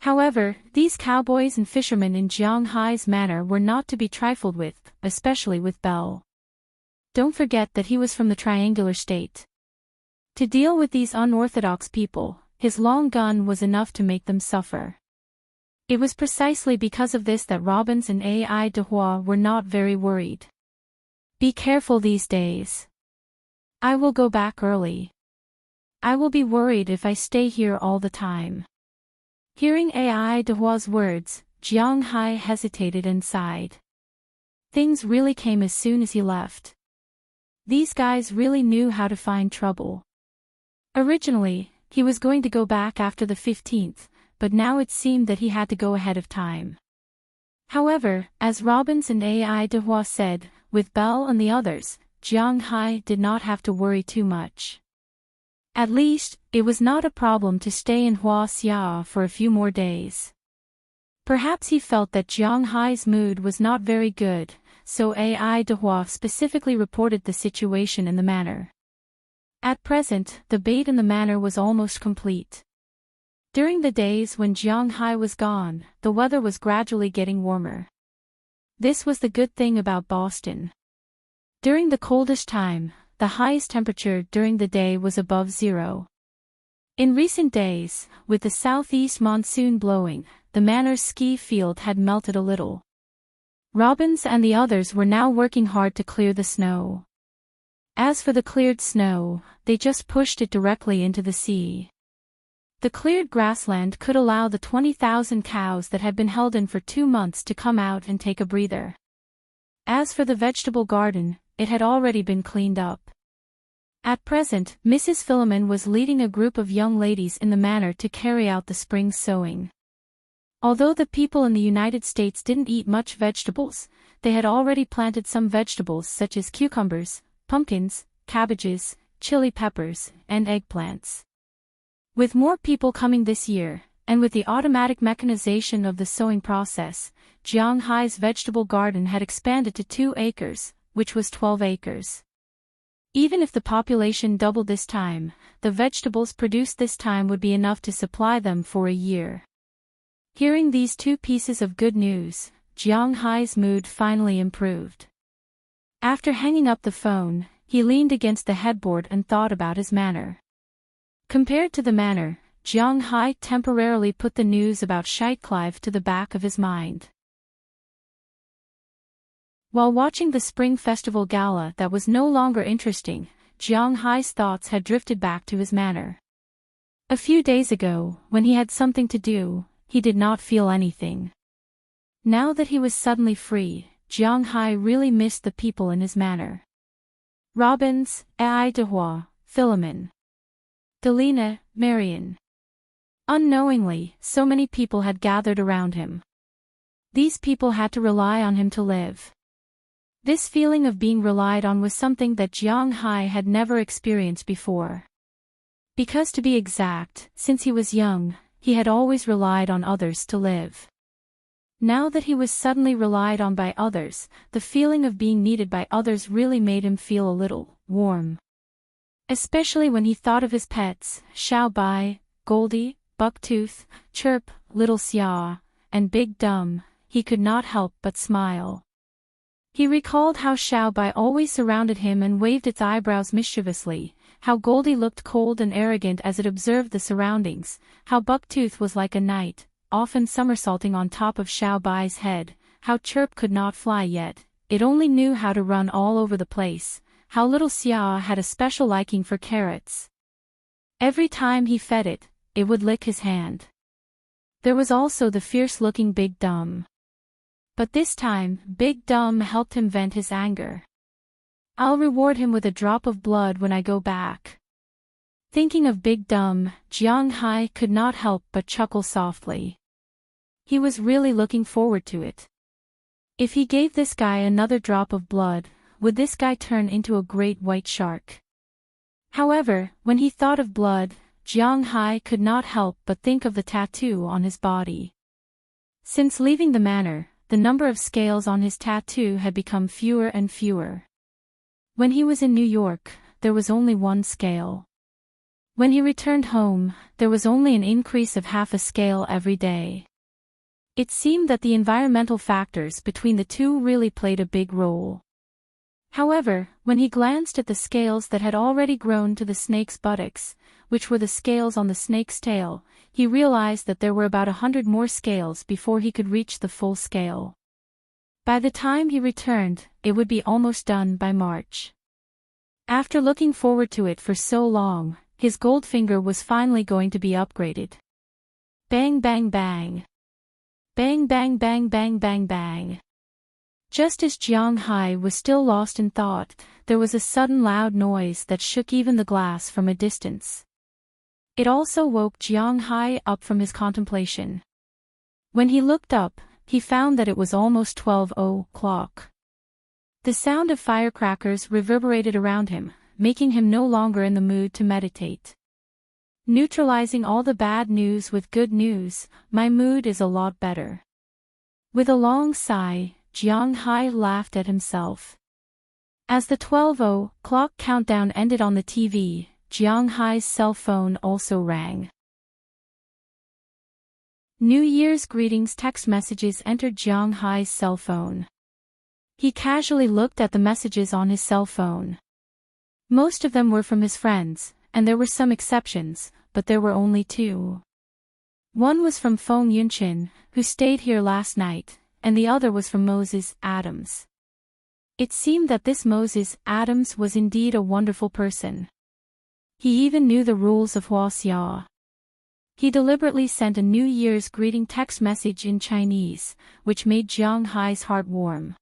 However, these cowboys and fishermen in Jianghai's manor were not to be trifled with, especially with Belle. Don't forget that he was from the Triangular State. To deal with these unorthodox people, his long gun was enough to make them suffer. It was precisely because of this that Robbins and Ai Dehua were not very worried. Be careful these days. I will go back early. I will be worried if I stay here all the time. Hearing Ai Dehua's words, Jianghai hesitated and sighed. Things really came as soon as he left. These guys really knew how to find trouble. Originally, he was going to go back after the 15th, but now it seemed that he had to go ahead of time. However, as Robbins and Ai Dehua said, with Belle and the others, Jianghai did not have to worry too much. At least, it was not a problem to stay in Huaxia for a few more days. Perhaps he felt that Jianghai's mood was not very good, so Ai Dehua specifically reported the situation in the manor. At present, the bait in the manor was almost complete. During the days when Jianghai was gone, the weather was gradually getting warmer. This was the good thing about Boston. During the coldest time, the highest temperature during the day was above zero. In recent days, with the southeast monsoon blowing, the manor's ski field had melted a little. Robbins and the others were now working hard to clear the snow. As for the cleared snow, they just pushed it directly into the sea. The cleared grassland could allow the 20,000 cows that had been held in for 2 months to come out and take a breather. As for the vegetable garden, it had already been cleaned up. At present, Mrs. Philemon was leading a group of young ladies in the manor to carry out the spring sowing. Although the people in the United States didn't eat much vegetables, they had already planted some vegetables such as cucumbers, pumpkins, cabbages, chili peppers, and eggplants. With more people coming this year, and with the automatic mechanization of the sowing process, Jianghai's vegetable garden had expanded to 2 acres, which was 12 acres. Even if the population doubled this time, the vegetables produced this time would be enough to supply them for a year. Hearing these 2 pieces of good news, Jianghai's mood finally improved. After hanging up the phone, he leaned against the headboard and thought about his manor. Compared to the manor, Jianghai temporarily put the news about Scheitclive to the back of his mind. While watching the Spring Festival Gala that was no longer interesting, Jianghai's thoughts had drifted back to his manor. A few days ago, when he had something to do, he did not feel anything. Now that he was suddenly free, Jianghai really missed the people in his manor. Robbins, Ai Dehua, Philemon, Delina, Marion. Unknowingly, so many people had gathered around him. These people had to rely on him to live. This feeling of being relied on was something that Jianghai had never experienced before. Because to be exact, since he was young, he had always relied on others to live. Now that he was suddenly relied on by others, the feeling of being needed by others really made him feel a little warm. Especially when he thought of his pets, Xiao Bai, Goldie, Bucktooth, Chirp, Little Xia, and Big Dumb, he could not help but smile. He recalled how Xiao Bai always surrounded him and waved its eyebrows mischievously, how Goldie looked cold and arrogant as it observed the surroundings, how Bucktooth was like a knight, often somersaulting on top of Xiao Bai's head, how Chirp could not fly yet, it only knew how to run all over the place, how Little Xia had a special liking for carrots. Every time he fed it, it would lick his hand. There was also the fierce-looking Big Dumb. But this time, Big Dumb helped him vent his anger. I'll reward him with a drop of blood when I go back. Thinking of Big Dumb, Jianghai could not help but chuckle softly. He was really looking forward to it. If he gave this guy another drop of blood, would this guy turn into a great white shark? However, when he thought of blood, Jiang Hai could not help but think of the tattoo on his body. Since leaving the manor, the number of scales on his tattoo had become fewer and fewer. When he was in New York, there was only one scale. When he returned home, there was only an increase of half a scale every day. It seemed that the environmental factors between the two really played a big role. However, when he glanced at the scales that had already grown to the snake's buttocks, which were the scales on the snake's tail, he realized that there were about 100 more scales before he could reach the full scale. By the time he returned, it would be almost done by March. After looking forward to it for so long, his gold finger was finally going to be upgraded. Bang bang bang. Bang bang bang bang bang bang. Just as Jiang Hai was still lost in thought, there was a sudden loud noise that shook even the glass from a distance. It also woke Jiang Hai up from his contemplation. When he looked up, he found that it was almost 12 o'clock. The sound of firecrackers reverberated around him, making him no longer in the mood to meditate. Neutralizing all the bad news with good news, my mood is a lot better. With a long sigh, Jiang Hai laughed at himself. As the 12 o'clock countdown ended on the TV, Jiang Hai's cell phone also rang. New Year's greetings text messages entered Jiang Hai's cell phone. He casually looked at the messages on his cell phone. Most of them were from his friends, and there were some exceptions, but there were only two. One was from Feng Yunchin, who stayed here last night, and the other was from Moses Adams. It seemed that this Moses Adams was indeed a wonderful person. He even knew the rules of Huaxia. He deliberately sent a New Year's greeting text message in Chinese, which made Jiang Hai's heart warm.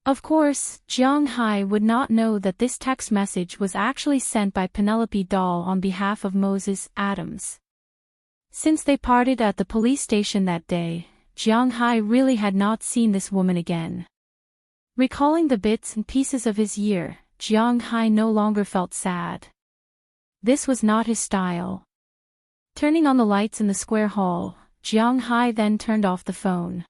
Of course, Jiang Hai would not know that this text message was actually sent by Penelope Dahl on behalf of Moses Adams. Since they parted at the police station that day, Jiang Hai really had not seen this woman again. Recalling the bits and pieces of his year, Jiang Hai no longer felt sad. This was not his style. Turning on the lights in the square hall, Jiang Hai then turned off the phone.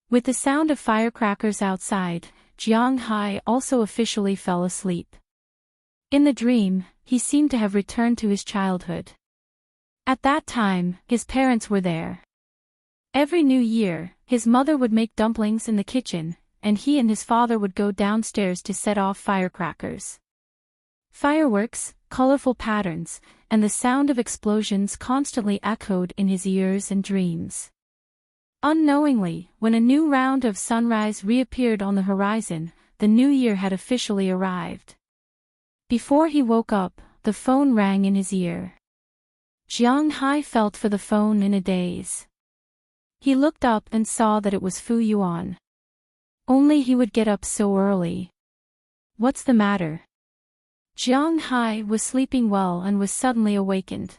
With the sound of firecrackers outside, Jiang Hai also officially fell asleep. In the dream, he seemed to have returned to his childhood. At that time, his parents were there. Every New Year, his mother would make dumplings in the kitchen, and he and his father would go downstairs to set off firecrackers. Fireworks, colorful patterns, and the sound of explosions constantly echoed in his ears and dreams. Unknowingly, when a new round of sunrise reappeared on the horizon, the new year had officially arrived. Before he woke up, the phone rang in his ear. Jiang Hai felt for the phone in a daze. He looked up and saw that it was Fu Yuan. Only he would get up so early. What's the matter? Jiang Hai was sleeping well and was suddenly awakened.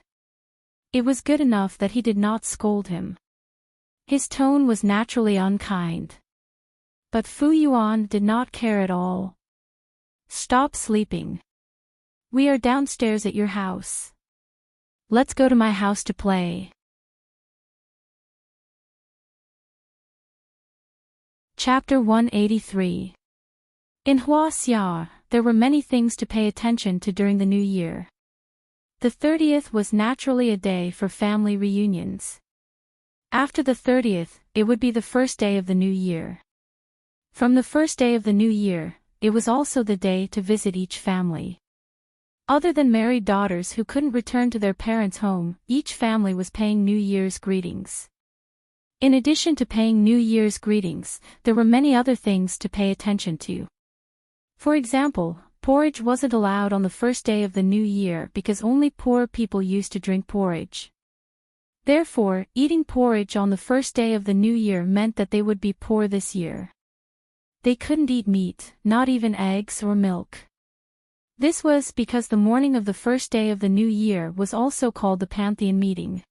It was good enough that he did not scold him. His tone was naturally unkind. But Fu Yuan did not care at all. Stop sleeping. We are downstairs at your house. Let's go to my house to play. Chapter 183. In Huaxia, there were many things to pay attention to during the new year. The 30th was naturally a day for family reunions. After the 30th, it would be the first day of the new year. From the first day of the new year, it was also the day to visit each family. Other than married daughters who couldn't return to their parents' home, each family was paying New Year's greetings. In addition to paying New Year's greetings, there were many other things to pay attention to. For example, porridge wasn't allowed on the first day of the new year because only poor people used to drink porridge. Therefore, eating porridge on the first day of the new year meant that they would be poor this year. They couldn't eat meat, not even eggs or milk. This was because the morning of the first day of the new year was also called the Pantheon meeting.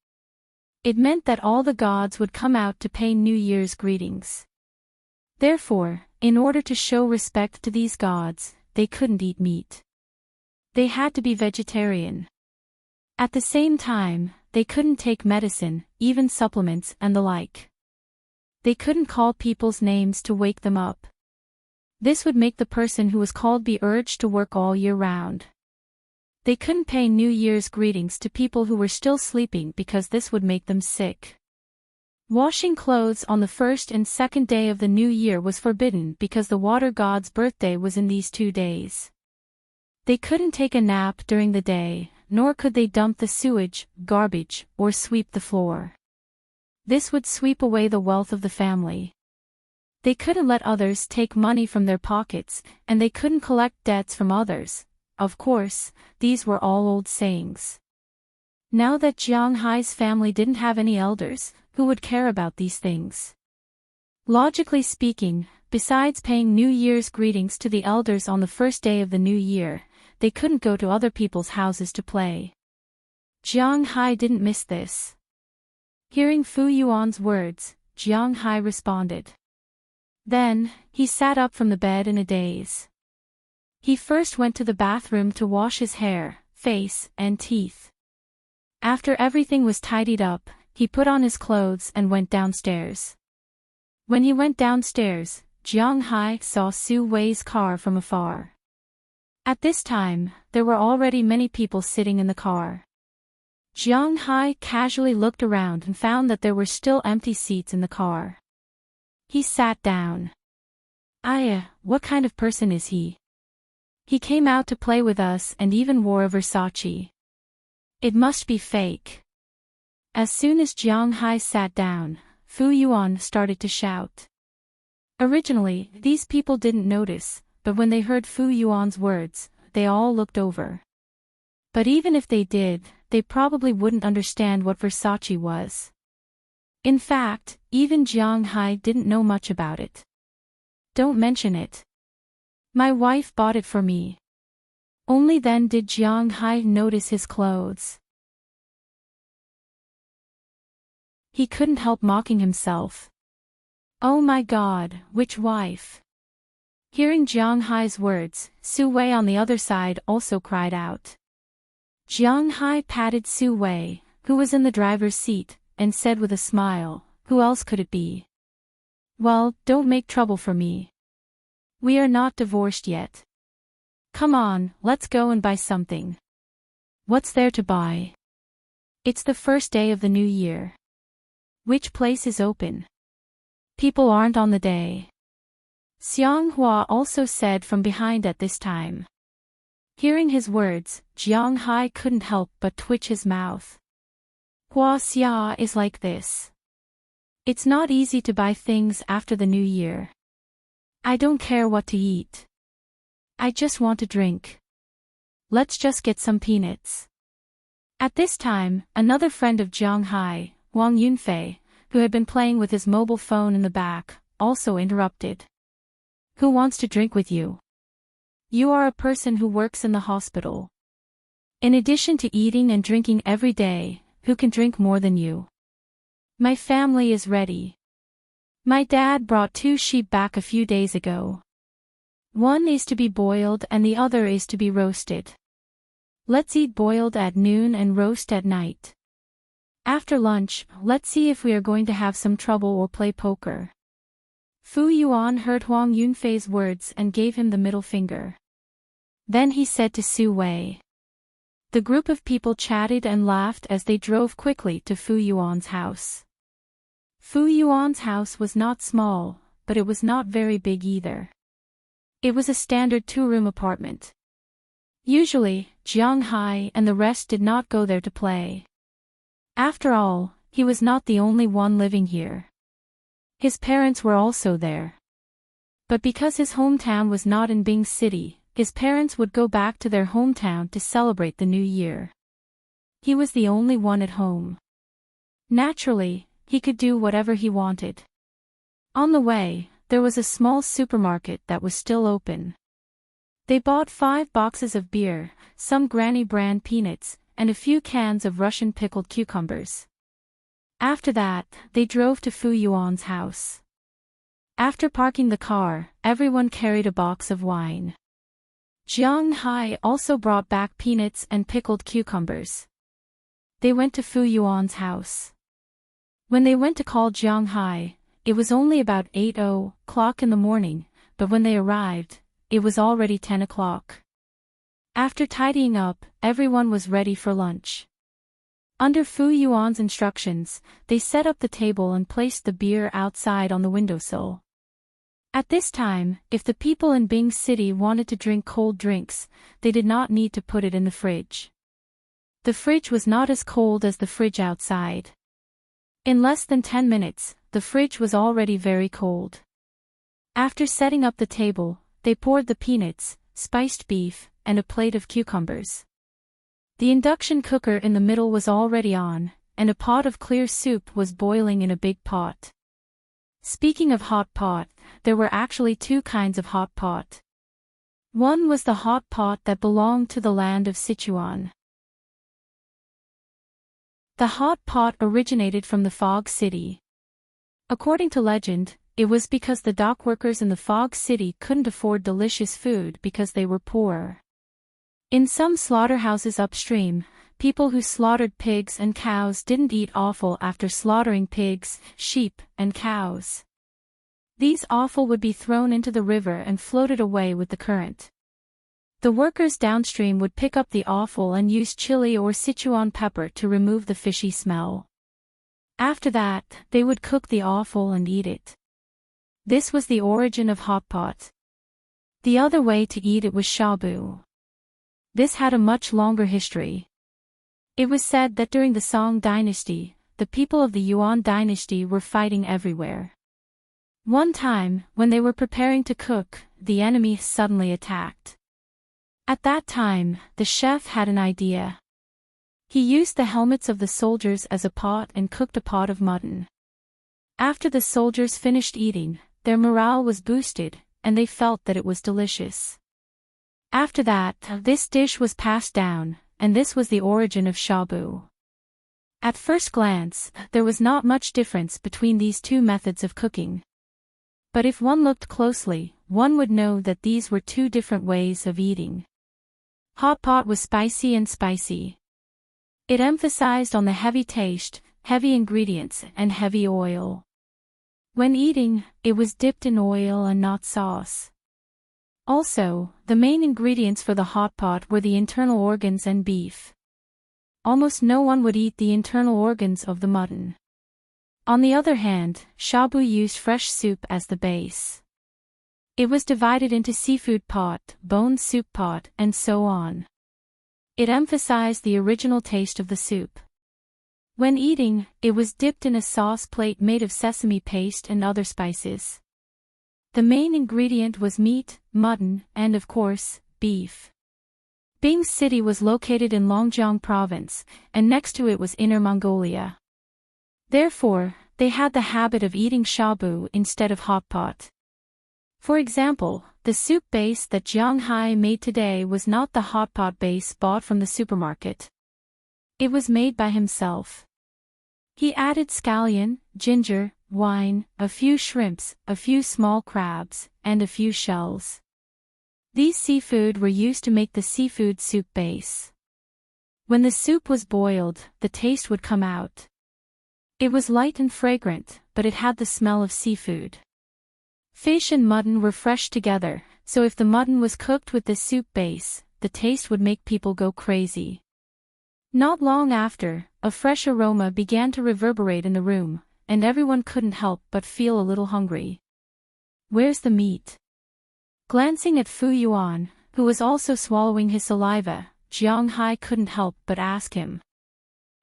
It meant that all the gods would come out to pay New Year's greetings. Therefore, in order to show respect to these gods, they couldn't eat meat. They had to be vegetarian. At the same time, they couldn't take medicine, even supplements and the like. They couldn't call people's names to wake them up. This would make the person who was called be urged to work all year round. They couldn't pay New Year's greetings to people who were still sleeping because this would make them sick. Washing clothes on the first and second day of the new year was forbidden because the water god's birthday was in these 2 days. They couldn't take a nap during the day, nor could they dump the sewage, garbage, or sweep the floor. This would sweep away the wealth of the family. They couldn't let others take money from their pockets, and they couldn't collect debts from others. Of course, these were all old sayings. Now that Jiang Hai's family didn't have any elders, who would care about these things? Logically speaking, besides paying New Year's greetings to the elders on the first day of the new year, they couldn't go to other people's houses to play. Jiang Hai didn't miss this. Hearing Fu Yuan's words, Jiang Hai responded. Then, he sat up from the bed in a daze. He first went to the bathroom to wash his hair, face, and teeth. After everything was tidied up, he put on his clothes and went downstairs. When he went downstairs, Jiang Hai saw Su Wei's car from afar. At this time, there were already many people sitting in the car. Jiang Hai casually looked around and found that there were still empty seats in the car. He sat down. What kind of person is he? He came out to play with us and even wore a Versace. It must be fake. As soon as Jiang Hai sat down, Fu Yuan started to shout. Originally, these people didn't notice, but when they heard Fu Yuan's words, they all looked over. But even if they did, they probably wouldn't understand what Versace was. In fact, even Jiang Hai didn't know much about it. Don't mention it. My wife bought it for me. Only then did Jiang Hai notice his clothes. He couldn't help mocking himself. Oh my God, which wife? Hearing Jiang Hai's words, Su Wei on the other side also cried out. Jiang Hai patted Su Wei, who was in the driver's seat, and said with a smile, who else could it be? Well, don't make trouble for me. We are not divorced yet. Come on, let's go and buy something. What's there to buy? It's the first day of the new year. Which place is open? People aren't on the day. Xiang Hua also said from behind at this time. Hearing his words, Jiang Hai couldn't help but twitch his mouth. Hua Xia is like this. It's not easy to buy things after the new year. I don't care what to eat. I just want to drink. Let's just get some peanuts. At this time, another friend of Jiang Hai, Wang Yunfei, who had been playing with his mobile phone in the back, also interrupted. Who wants to drink with you? You are a person who works in the hospital. In addition to eating and drinking every day, who can drink more than you? My family is ready. My dad brought 2 sheep back a few days ago. One is to be boiled and the other is to be roasted. Let's eat boiled at noon and roast at night. After lunch, let's see if we are going to have some trouble or play poker. Fu Yuan heard Huang Yunfei's words and gave him the middle finger. Then he said to Su Wei. The group of people chatted and laughed as they drove quickly to Fu Yuan's house. Fu Yuan's house was not small, but it was not very big either. It was a standard 2-room apartment. Usually, Jiang Hai and the rest did not go there to play. After all, he was not the only one living here. His parents were also there. But because his hometown was not in Bing City, his parents would go back to their hometown to celebrate the new year. He was the only one at home. Naturally, he could do whatever he wanted. On the way, there was a small supermarket that was still open. They bought 5 boxes of beer, some Granny brand peanuts, and a few cans of Russian pickled cucumbers. After that, they drove to Fu Yuan's house. After parking the car, everyone carried a box of wine. Jiang Hai also brought back peanuts and pickled cucumbers. They went to Fu Yuan's house. When they went to call Jiang Hai, it was only about 8 o'clock in the morning, but when they arrived, it was already 10 o'clock. After tidying up, everyone was ready for lunch. Under Fu Yuan's instructions, they set up the table and placed the beer outside on the windowsill. At this time, if the people in Bing City wanted to drink cold drinks, they did not need to put it in the fridge. The fridge was not as cold as the fridge outside. In less than 10 minutes, the fridge was already very cold. After setting up the table, they poured the peanuts, spiced beef, and a plate of cucumbers. The induction cooker in the middle was already on, and a pot of clear soup was boiling in a big pot. Speaking of hot pot, there were actually two kinds of hot pot. One was the hot pot that belonged to the land of Sichuan. The hot pot originated from the Fog City. According to legend, it was because the dock workers in the Fog City couldn't afford delicious food because they were poor. In some slaughterhouses upstream, people who slaughtered pigs and cows didn't eat offal after slaughtering pigs, sheep, and cows. These offal would be thrown into the river and floated away with the current. The workers downstream would pick up the offal and use chili or Sichuan pepper to remove the fishy smell. After that, they would cook the offal and eat it. This was the origin of hot pot. The other way to eat it was shabu. This had a much longer history. It was said that during the Song dynasty, the people of the Yuan dynasty were fighting everywhere. One time, when they were preparing to cook, the enemy suddenly attacked. At that time, the chef had an idea. He used the helmets of the soldiers as a pot and cooked a pot of mutton. After the soldiers finished eating, their morale was boosted, and they felt that it was delicious. After that, this dish was passed down, and this was the origin of shabu. At first glance, there was not much difference between these two methods of cooking. But if one looked closely, one would know that these were two different ways of eating. Hot pot was spicy and spicy. It emphasized on the heavy taste, heavy ingredients, and heavy oil. When eating, it was dipped in oil and not sauce. Also, the main ingredients for the hot pot were the internal organs and beef. Almost no one would eat the internal organs of the mutton. On the other hand, shabu used fresh soup as the base. It was divided into seafood pot, bone soup pot, and so on. It emphasized the original taste of the soup. When eating, it was dipped in a sauce plate made of sesame paste and other spices. The main ingredient was meat, mutton, and of course, beef. Bing City was located in Longjiang Province, and next to it was Inner Mongolia. Therefore, they had the habit of eating shabu instead of hot pot. For example, the soup base that Jiang Hai made today was not the hot pot base bought from the supermarket. It was made by himself. He added scallion, ginger, wine, a few shrimps, a few small crabs, and a few shells. These seafood were used to make the seafood soup base. When the soup was boiled, the taste would come out. It was light and fragrant, but it had the smell of seafood. Fish and mutton were fresh together, so if the mutton was cooked with this soup base, the taste would make people go crazy. Not long after, a fresh aroma began to reverberate in the room, and everyone couldn't help but feel a little hungry. "Where's the meat?" Glancing at Fu Yuan, who was also swallowing his saliva, Jiang Hai couldn't help but ask him.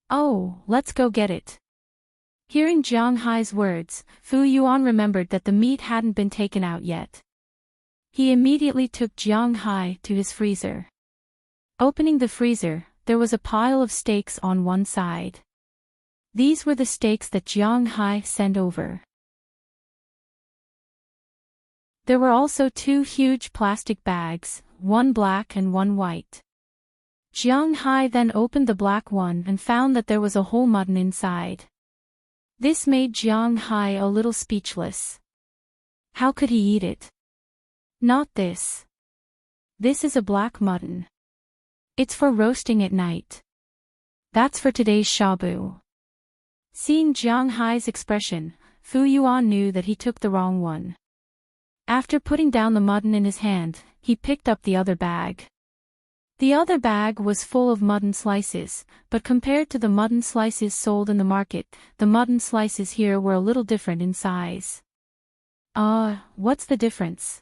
"Oh, let's go get it." Hearing Jiang Hai's words, Fu Yuan remembered that the meat hadn't been taken out yet. He immediately took Jiang Hai to his freezer. Opening the freezer, there was a pile of steaks on one side. These were the steaks that Jiang Hai sent over. There were also two huge plastic bags, one black and one white. Jiang Hai then opened the black one and found that there was a whole mutton inside. This made Jiang Hai a little speechless. How could he eat it? Not this. This is a black mutton. It's for roasting at night. That's for today's shabu. Seeing Jiang Hai's expression, Fu Yuan knew that he took the wrong one. After putting down the mutton in his hand, he picked up the other bag. The other bag was full of mutton slices, but compared to the mutton slices sold in the market, the mutton slices here were a little different in size. What's the difference?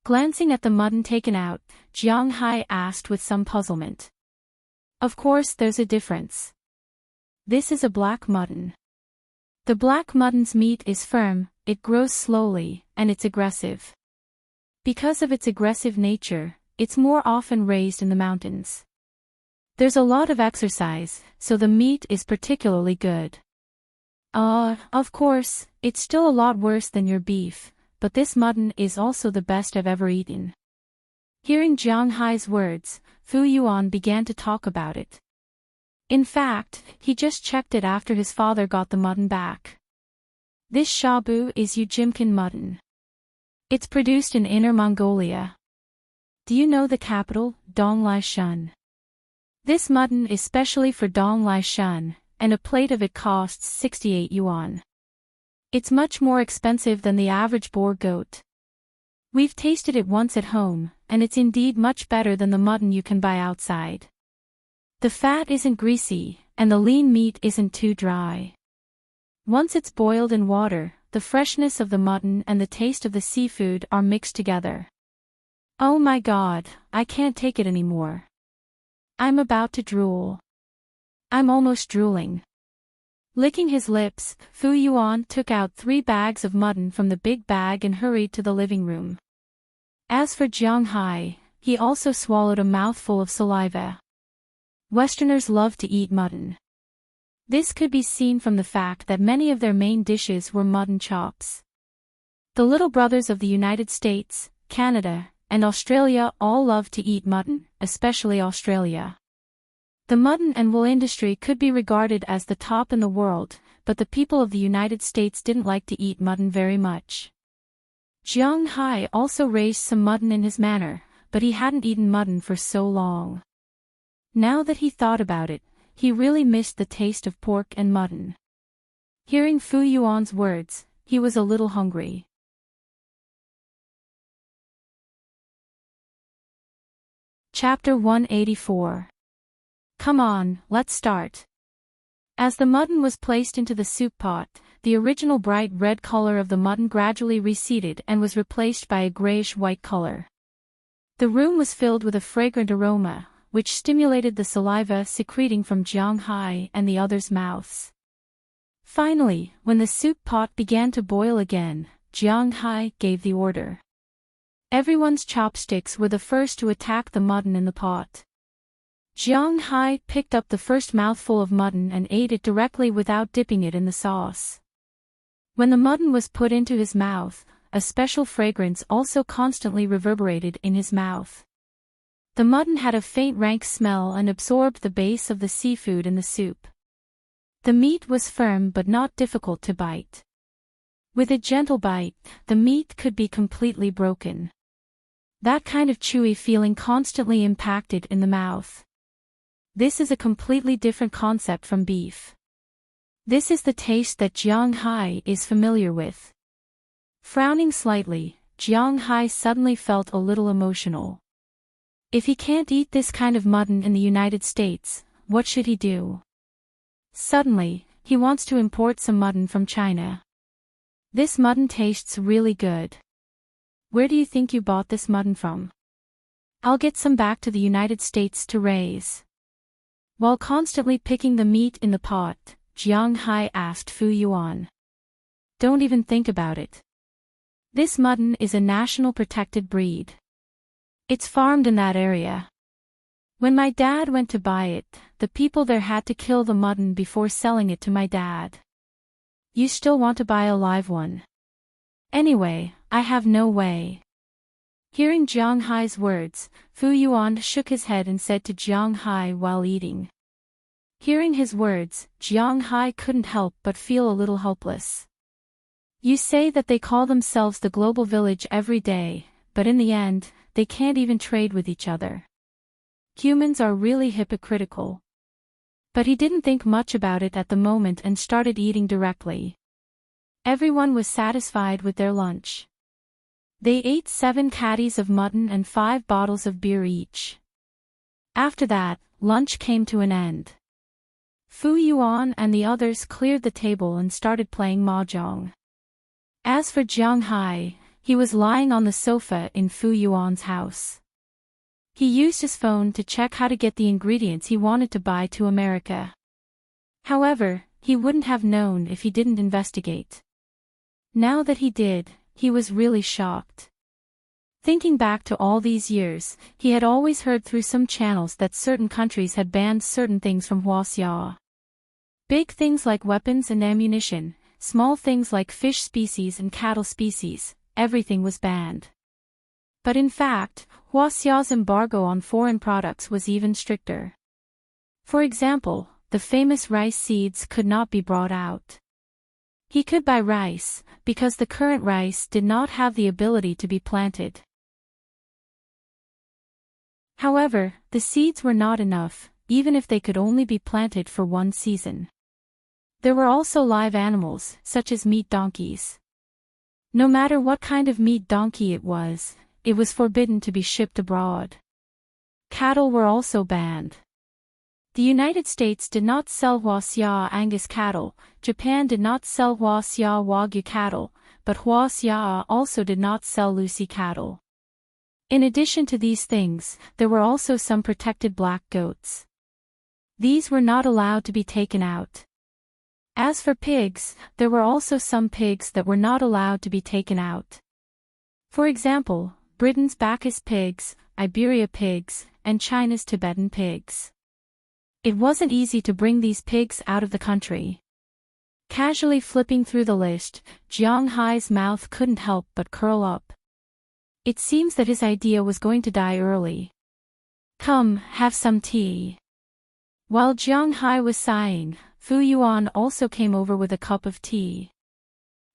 Glancing at the mutton taken out, Jiang Hai asked with some puzzlement. Of course there's a difference. This is a black mutton. The black mutton's meat is firm, it grows slowly, and it's aggressive. Because of its aggressive nature, it's more often raised in the mountains. There's a lot of exercise, so the meat is particularly good. Of course, it's still a lot worse than your beef, but this mutton is also the best I've ever eaten. Hearing Jiang Hai's words, Fu Yuan began to talk about it. In fact, he just checked it after his father got the mutton back. This shabu is Ujimkin mutton. It's produced in Inner Mongolia. Do you know the capital, Donglai Shun? This mutton is specially for Donglai Shun, and a plate of it costs 68 yuan. It's much more expensive than the average boar goat. We've tasted it once at home, and it's indeed much better than the mutton you can buy outside. The fat isn't greasy, and the lean meat isn't too dry. Once it's boiled in water, the freshness of the mutton and the taste of the seafood are mixed together. Oh my God, I can't take it anymore. I'm about to drool. I'm almost drooling. Licking his lips, Fu Yuan took out 3 bags of mutton from the big bag and hurried to the living room. As for Jiang Hai, he also swallowed a mouthful of saliva. Westerners love to eat mutton. This could be seen from the fact that many of their main dishes were mutton chops. The little brothers of the United States, Canada, and Australia all love to eat mutton, especially Australia. The mutton and wool industry could be regarded as the top in the world, but the people of the United States didn't like to eat mutton very much. Jiang Hai also raised some mutton in his manor, but he hadn't eaten mutton for so long. Now that he thought about it, he really missed the taste of pork and mutton. Hearing Fu Yuan's words, he was a little hungry. Chapter 184. Come on, let's start. As the mutton was placed into the soup pot, the original bright red color of the mutton gradually receded and was replaced by a grayish-white color. The room was filled with a fragrant aroma, which stimulated the saliva secreting from Jiang Hai and the others' mouths. Finally, when the soup pot began to boil again, Jiang Hai gave the order. Everyone's chopsticks were the first to attack the mutton in the pot. Jiang Hai picked up the first mouthful of mutton and ate it directly without dipping it in the sauce. When the mutton was put into his mouth, a special fragrance also constantly reverberated in his mouth. The mutton had a faint rank smell and absorbed the base of the seafood in the soup. The meat was firm but not difficult to bite. With a gentle bite, the meat could be completely broken. That kind of chewy feeling constantly impacted in the mouth. This is a completely different concept from beef. This is the taste that Jiang Hai is familiar with. Frowning slightly, Jiang Hai suddenly felt a little emotional. If he can't eat this kind of mutton in the United States, what should he do? Suddenly, he wants to import some mutton from China. This mutton tastes really good. Where do you think you bought this mutton from? I'll get some back to the United States to raise. While constantly picking the meat in the pot, Jiang Hai asked Fu Yuan. Don't even think about it. This mutton is a national protected breed. It's farmed in that area. When my dad went to buy it, the people there had to kill the mutton before selling it to my dad. You still want to buy a live one? Anyway, I have no way. Hearing Jiang Hai's words, Fu Yuan shook his head and said to Jiang Hai while eating. Hearing his words, Jiang Hai couldn't help but feel a little helpless. You say that they call themselves the global village every day, but in the end, they can't even trade with each other. Humans are really hypocritical. But he didn't think much about it at the moment and started eating directly. Everyone was satisfied with their lunch. They ate 7 catties of mutton and 5 bottles of beer each. After that, lunch came to an end. Fu Yuan and the others cleared the table and started playing mahjong. As for Jiang Hai, he was lying on the sofa in Fu Yuan's house. He used his phone to check how to get the ingredients he wanted to buy to America. However, he wouldn't have known if he didn't investigate. Now that he did, he was really shocked. Thinking back to all these years, he had always heard through some channels that certain countries had banned certain things from Huaxia. Big things like weapons and ammunition, small things like fish species and cattle species, everything was banned. But in fact, Huaxia's embargo on foreign products was even stricter. For example, the famous rice seeds could not be brought out. He could buy rice, because the current rice did not have the ability to be planted. However, the seeds were not enough, even if they could only be planted for one season. There were also live animals, such as meat donkeys. No matter what kind of meat donkey it was forbidden to be shipped abroad. Cattle were also banned. The United States did not sell Huaxia Angus cattle, Japan did not sell Huaxia Wagyu cattle, but Huaxia also did not sell Lucy cattle. In addition to these things, there were also some protected black goats. These were not allowed to be taken out. As for pigs, there were also some pigs that were not allowed to be taken out. For example, Britain's Bacchus pigs, Iberia pigs, and China's Tibetan pigs. It wasn't easy to bring these pigs out of the country. Casually flipping through the list, Jiang Hai's mouth couldn't help but curl up. It seems that his idea was going to die early. Come, have some tea. While Jiang Hai was sighing, Fu Yuan also came over with a cup of tea.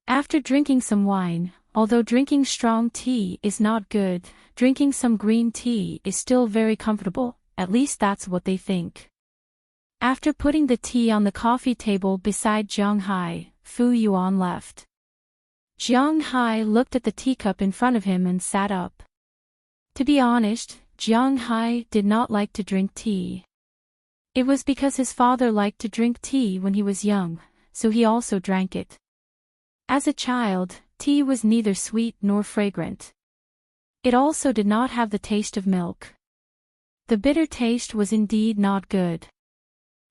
After drinking some wine, although drinking strong tea is not good, drinking some green tea is still very comfortable, at least that's what they think. After putting the tea on the coffee table beside Jiang Hai, Fu Yuan left. Jiang Hai looked at the teacup in front of him and sat up. To be honest, Jiang Hai did not like to drink tea. It was because his father liked to drink tea when he was young, so he also drank it. As a child, tea was neither sweet nor fragrant. It also did not have the taste of milk. The bitter taste was indeed not good.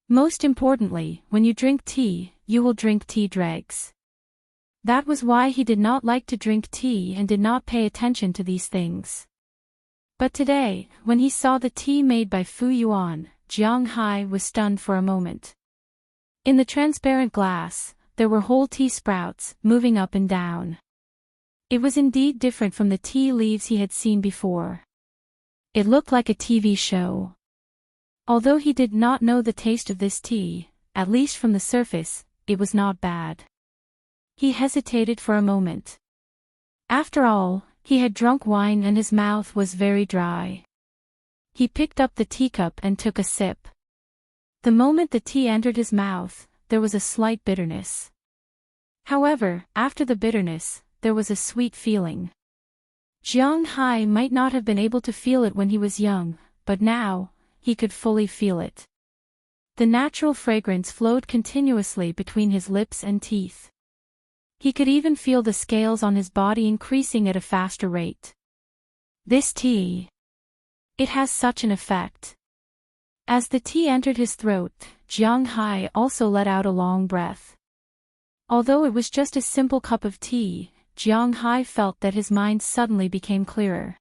Most importantly, when you drink tea, you will drink tea dregs. That was why he did not like to drink tea and did not pay attention to these things. But today, when he saw the tea made by Fu Yuan, Jiang Hai was stunned for a moment. In the transparent glass, there were whole tea sprouts, moving up and down. It was indeed different from the tea leaves he had seen before. It looked like a TV show. Although he did not know the taste of this tea, at least from the surface, it was not bad. He hesitated for a moment. After all, he had drunk wine and his mouth was very dry. He picked up the teacup and took a sip. The moment the tea entered his mouth, there was a slight bitterness. However, after the bitterness, there was a sweet feeling. Jiang Hai might not have been able to feel it when he was young, but now, he could fully feel it. The natural fragrance flowed continuously between his lips and teeth. He could even feel the scales on his body increasing at a faster rate. This tea. It has such an effect. As the tea entered his throat, Jiang Hai also let out a long breath. Although it was just a simple cup of tea, Jiang Hai felt that his mind suddenly became clearer.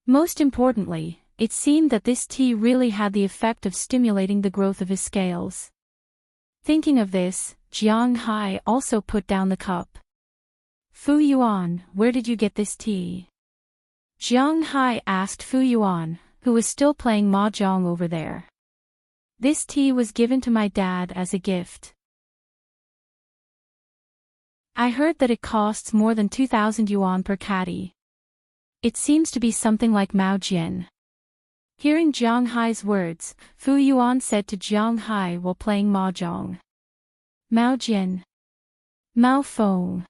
Most importantly, it seemed that this tea really had the effect of stimulating the growth of his scales. Thinking of this, Jiang Hai also put down the cup. Fu Yuan, where did you get this tea? Jiang Hai asked Fu Yuan, who was still playing mahjong over there. This tea was given to my dad as a gift. I heard that it costs more than 2,000 yuan per caddy. It seems to be something like Mao Jian. Hearing Jiang Hai's words, Fu Yuan said to Jiang Hai while playing mahjong. Mao Jian. Mao Feng.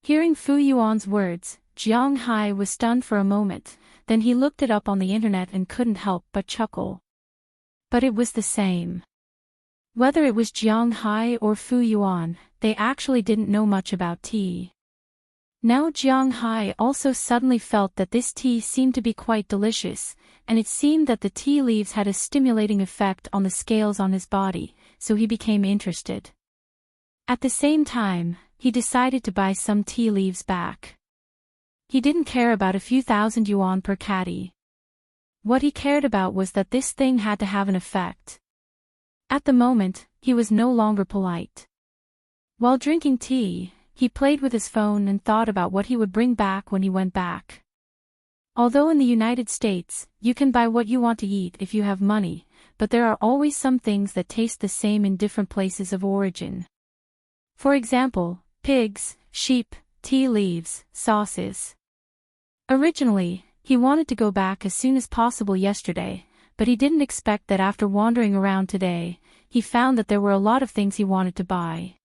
Hearing Fu Yuan's words, Jiang Hai was stunned for a moment, then he looked it up on the internet and couldn't help but chuckle. But it was the same. Whether it was Jiang Hai or Fu Yuan, they actually didn't know much about tea. Now Jiang Hai also suddenly felt that this tea seemed to be quite delicious, and it seemed that the tea leaves had a stimulating effect on the scales on his body, so he became interested. At the same time, he decided to buy some tea leaves back. He didn't care about a few thousand yuan per caddy. What he cared about was that this thing had to have an effect. At the moment, he was no longer polite. While drinking tea, he played with his phone and thought about what he would bring back when he went back. Although in the United States, you can buy what you want to eat if you have money, but there are always some things that taste the same in different places of origin. For example, pigs, sheep, tea leaves, sauces. Originally, he wanted to go back as soon as possible yesterday, but he didn't expect that after wandering around today, he found that there were a lot of things he wanted to buy.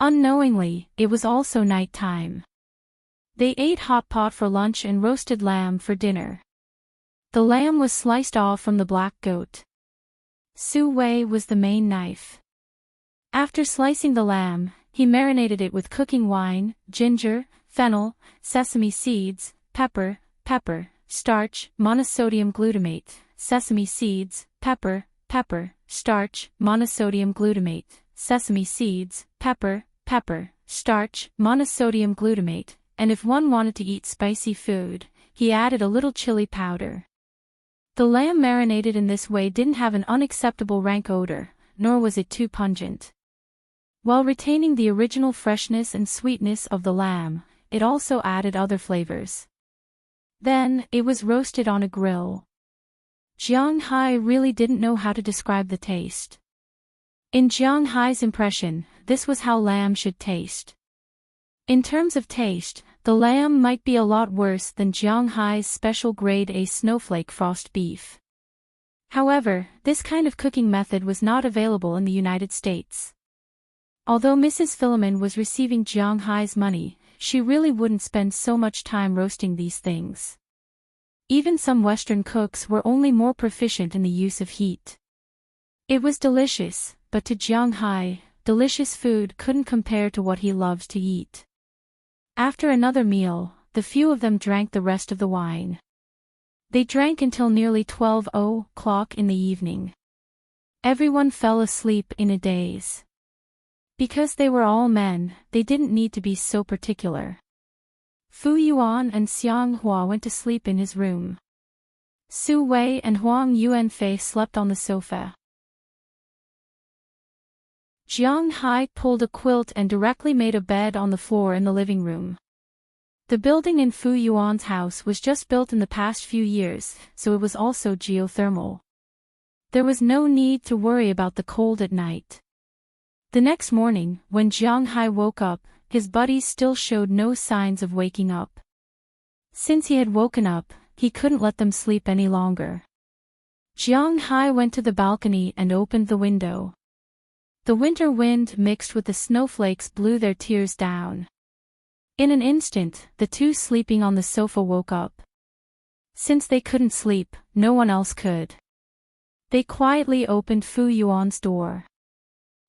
Unknowingly, it was also night time. They ate hot pot for lunch and roasted lamb for dinner. The lamb was sliced off from the black goat. Su Wei was the main knife. After slicing the lamb, he marinated it with cooking wine, ginger, fennel, sesame seeds, pepper, starch, monosodium glutamate, sesame seeds, pepper, starch, monosodium glutamate, sesame seeds, pepper, starch, monosodium glutamate, and if one wanted to eat spicy food, he added a little chili powder. The lamb marinated in this way didn't have an unacceptable rank odor, nor was it too pungent. While retaining the original freshness and sweetness of the lamb, it also added other flavors. Then, it was roasted on a grill. Jiang Hai really didn't know how to describe the taste. In Jiang Hai's impression, this was how lamb should taste. In terms of taste, the lamb might be a lot worse than Jiang Hai's special grade A snowflake frost beef. However, this kind of cooking method was not available in the United States. Although Mrs. Philemon was receiving Jiang Hai's money, she really wouldn't spend so much time roasting these things. Even some Western cooks were only more proficient in the use of heat. It was delicious, but to Jiang Hai, delicious food couldn't compare to what he loved to eat. After another meal, the few of them drank the rest of the wine. They drank until nearly 12 o'clock in the evening. Everyone fell asleep in a daze. Because they were all men, they didn't need to be so particular. Fu Yuan and Xiang Hua went to sleep in his room. Su Wei and Huang Yuanfei slept on the sofa. Jiang Hai pulled a quilt and directly made a bed on the floor in the living room. The building in Fu Yuan's house was just built in the past few years, so it was also geothermal. There was no need to worry about the cold at night. The next morning, when Jiang Hai woke up, his buddies still showed no signs of waking up. Since he had woken up, he couldn't let them sleep any longer. Jiang Hai went to the balcony and opened the window. The winter wind mixed with the snowflakes blew their tears down. In an instant, the two sleeping on the sofa woke up. Since they couldn't sleep, no one else could. They quietly opened Fu Yuan's door.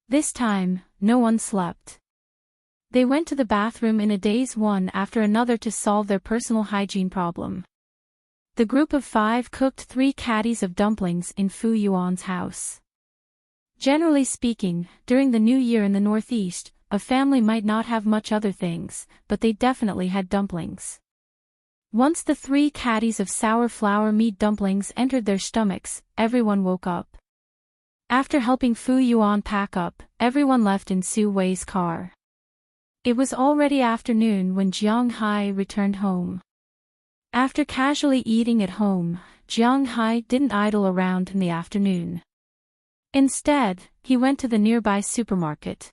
This time, no one slept. They went to the bathroom in a daze one after another to solve their personal hygiene problem. The group of 5 cooked 3 caddies of dumplings in Fu Yuan's house. Generally speaking, during the New Year in the Northeast, a family might not have much other things, but they definitely had dumplings. Once the 3 caddies of sour flour meat dumplings entered their stomachs, everyone woke up. After helping Fu Yuan pack up, everyone left in Su Wei's car. It was already afternoon when Jiang Hai returned home. After casually eating at home, Jiang Hai didn't idle around in the afternoon. Instead, he went to the nearby supermarket.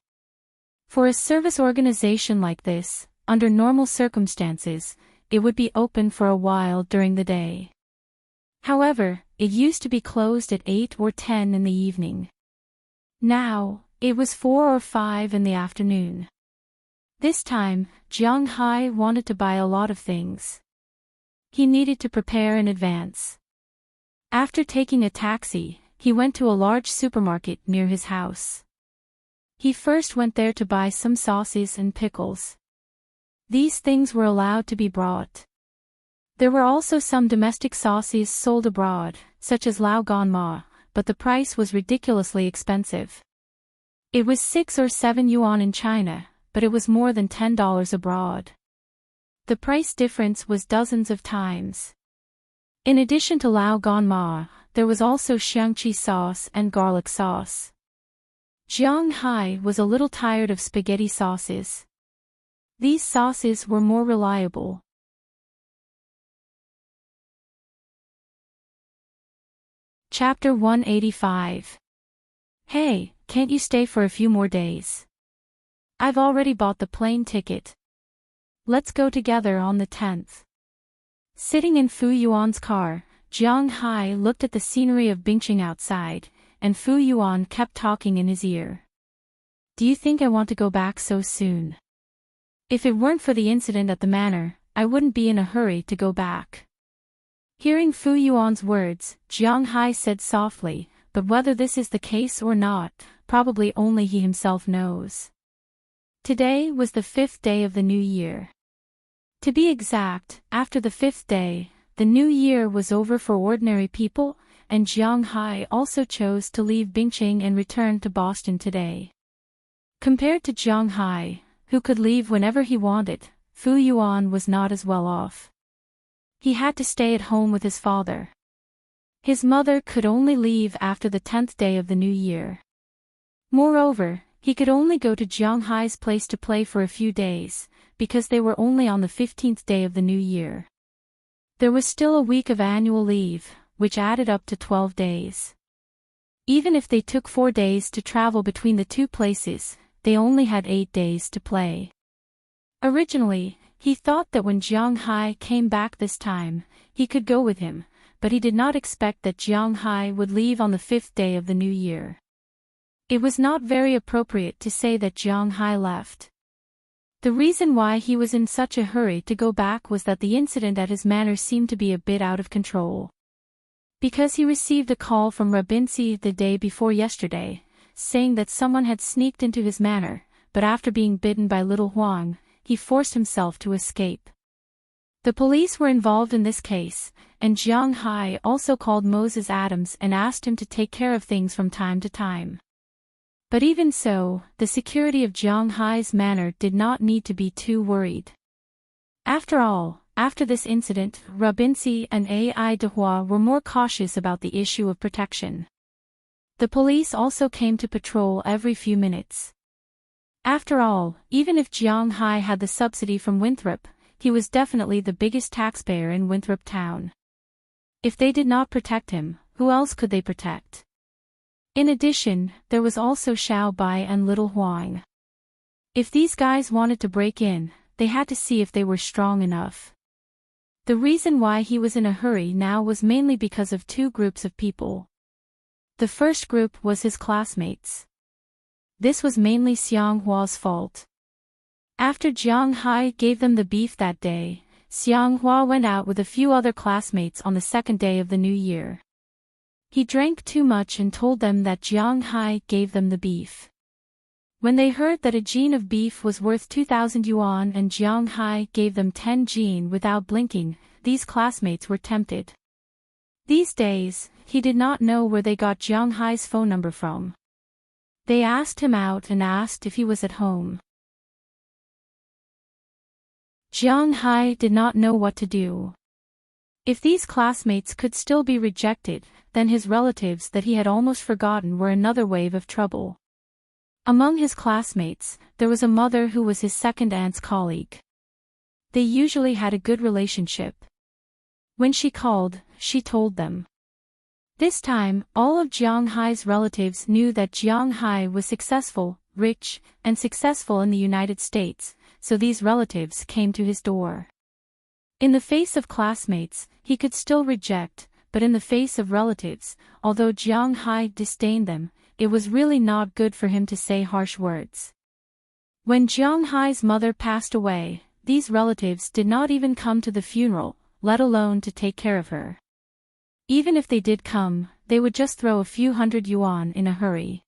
For a service organization like this, under normal circumstances, it would be open for a while during the day. However, it used to be closed at 8 or 10 in the evening. Now, it was 4 or 5 in the afternoon. This time, Jiang Hai wanted to buy a lot of things. He needed to prepare in advance. After taking a taxi, he went to a large supermarket near his house. He first went there to buy some sauces and pickles. These things were allowed to be brought. There were also some domestic sauces sold abroad, such as Lao Gan Ma, but the price was ridiculously expensive. It was 6 or 7 yuan in China, but it was more than $10 abroad. The price difference was dozens of times. In addition to Lao Gan Ma, there was also xiangqi sauce and garlic sauce. Jiang Hai was a little tired of spaghetti sauces. These sauces were more reliable. Chapter 185. Hey, can't you stay for a few more days? I've already bought the plane ticket. Let's go together on the 10th. Sitting in Fu Yuan's car, Jiang Hai looked at the scenery of Bingqing outside, and Fu Yuan kept talking in his ear. Do you think I want to go back so soon? If it weren't for the incident at the manor, I wouldn't be in a hurry to go back. Hearing Fu Yuan's words, Jiang Hai said softly, but whether this is the case or not, probably only he himself knows. Today was the 5th day of the new year. To be exact, after the 5th day, the new year was over for ordinary people, and Jiang Hai also chose to leave Bingqing and return to Boston today. Compared to Jiang Hai, who could leave whenever he wanted, Fu Yuan was not as well off. He had to stay at home with his father. His mother could only leave after the 10th day of the new year. Moreover, he could only go to Jiang Hai's place to play for a few days, because they were only on the 15th day of the new year. There was still a week of annual leave, which added up to 12 days. Even if they took 4 days to travel between the two places, they only had 8 days to play. Originally, he thought that when Jiang Hai came back this time, he could go with him, but he did not expect that Jiang Hai would leave on the 5th day of the new year. It was not very appropriate to say that Jiang Hai left. The reason why he was in such a hurry to go back was that the incident at his manor seemed to be a bit out of control. Because he received a call from Rabinci the day before yesterday, saying that someone had sneaked into his manor, but after being bitten by little Huang, he forced himself to escape. The police were involved in this case, and Jiang Hai also called Moses Adams and asked him to take care of things from time to time. But even so, the security of Jiang Hai's manor did not need to be too worried. After all, after this incident, Rabinci and Ai Dehua were more cautious about the issue of protection. The police also came to patrol every few minutes. After all, even if Jiang Hai had the subsidy from Winthrop, he was definitely the biggest taxpayer in Winthrop town. If they did not protect him, who else could they protect? In addition, there was also Xiao Bai and little Huang. If these guys wanted to break in, they had to see if they were strong enough. The reason why he was in a hurry now was mainly because of 2 groups of people. The first group was his classmates. This was mainly Xiang Hua's fault. After Jiang Hai gave them the beef that day, Xiang Hua went out with a few other classmates on the 2nd day of the new year. He drank too much and told them that Jiang Hai gave them the beef. When they heard that a jin of beef was worth 2,000 yuan and Jiang Hai gave them 10 jin without blinking, these classmates were tempted. These days, he did not know where they got Jiang Hai's phone number from. They asked him out and asked if he was at home. Jiang Hai did not know what to do. If these classmates could still be rejected, then his relatives that he had almost forgotten were another wave of trouble. Among his classmates, there was a mother who was his second aunt's colleague. They usually had a good relationship. When she called, she told them. This time, all of Jiang Hai's relatives knew that Jiang Hai was successful, rich, and successful in the United States, so these relatives came to his door. In the face of classmates, he could still reject, but in the face of relatives, although Jiang Hai disdained them, it was really not good for him to say harsh words. When Jiang Hai's mother passed away, these relatives did not even come to the funeral, let alone to take care of her. Even if they did come, they would just throw a few hundred yuan in a hurry.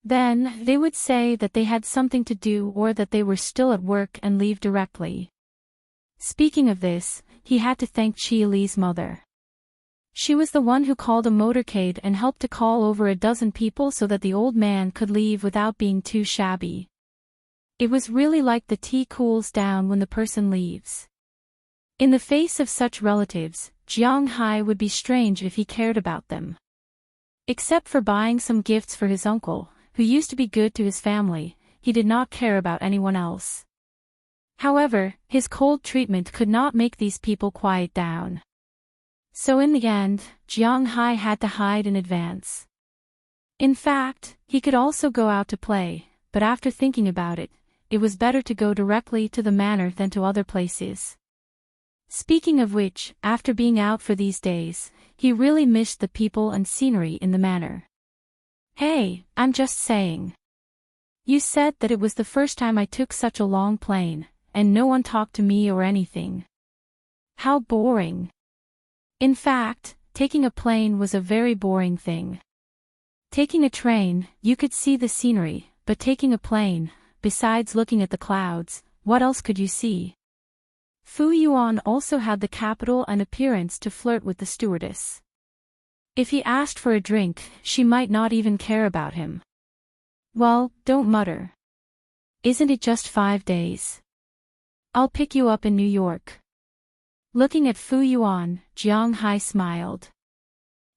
Then, they would say that they had something to do or that they were still at work and leave directly. Speaking of this, he had to thank Qi Li's mother. She was the one who called a motorcade and helped to call over a dozen people so that the old man could leave without being too shabby. It was really like the tea cools down when the person leaves. In the face of such relatives, Jiang Hai would be strange if he cared about them. Except for buying some gifts for his uncle, who used to be good to his family, he did not care about anyone else. However, his cold treatment could not make these people quiet down. So in the end, Jiang Hai had to hide in advance. In fact, he could also go out to play, but after thinking about it, it was better to go directly to the manor than to other places. Speaking of which, after being out for these days, he really missed the people and scenery in the manor. Hey, I'm just saying. You said that it was the first time I took such a long plane, and no one talked to me or anything. How boring. In fact, taking a plane was a very boring thing. Taking a train, you could see the scenery, but taking a plane, besides looking at the clouds, what else could you see? Fu Yuan also had the capital and appearance to flirt with the stewardess. If he asked for a drink, she might not even care about him. Well, don't mutter. Isn't it just 5 days? I'll pick you up in New York. Looking at Fu Yuan, Jiang Hai smiled.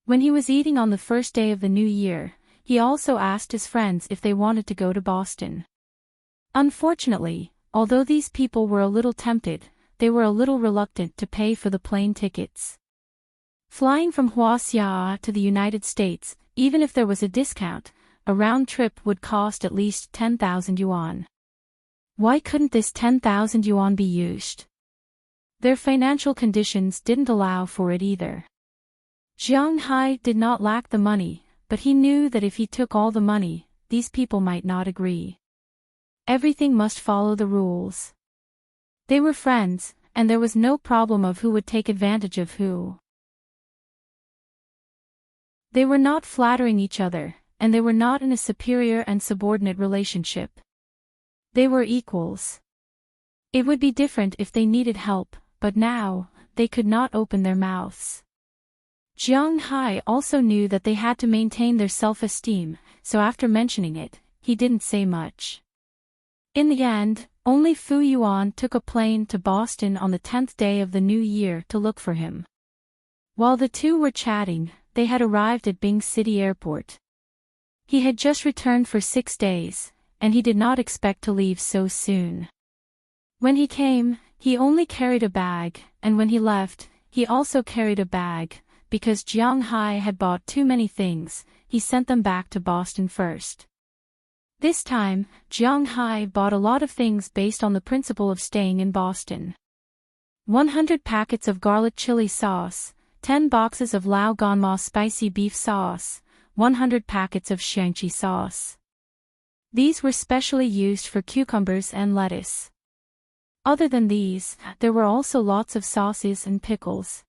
When he was eating on the first day of the new year, he also asked his friends if they wanted to go to Boston. Unfortunately, although these people were a little tempted, they were a little reluctant to pay for the plane tickets. Flying from Huaxia to the United States, even if there was a discount, a round trip would cost at least 10,000 yuan. Why couldn't this 10,000 yuan be used? Their financial conditions didn't allow for it either. Jiang Hai did not lack the money, but he knew that if he took all the money, these people might not agree. Everything must follow the rules. They were friends, and there was no problem of who would take advantage of who. They were not flattering each other, and they were not in a superior and subordinate relationship. They were equals. It would be different if they needed help, but now, they could not open their mouths. Jiang Hai also knew that they had to maintain their self-esteem, so after mentioning it, he didn't say much. In the end, only Fu Yuan took a plane to Boston on the 10th day of the new year to look for him. While the two were chatting, they had arrived at Bing City Airport. He had just returned for 6 days, and he did not expect to leave so soon. When he came, he only carried a bag, and when he left, he also carried a bag. Because Jiang Hai had bought too many things, he sent them back to Boston first. This time, Jiang Hai bought a lot of things based on the principle of staying in Boston. 100 packets of garlic chili sauce, 10 boxes of Lao Ganma spicy beef sauce, 100 packets of Shangqi sauce. These were specially used for cucumbers and lettuce. Other than these, there were also lots of sauces and pickles.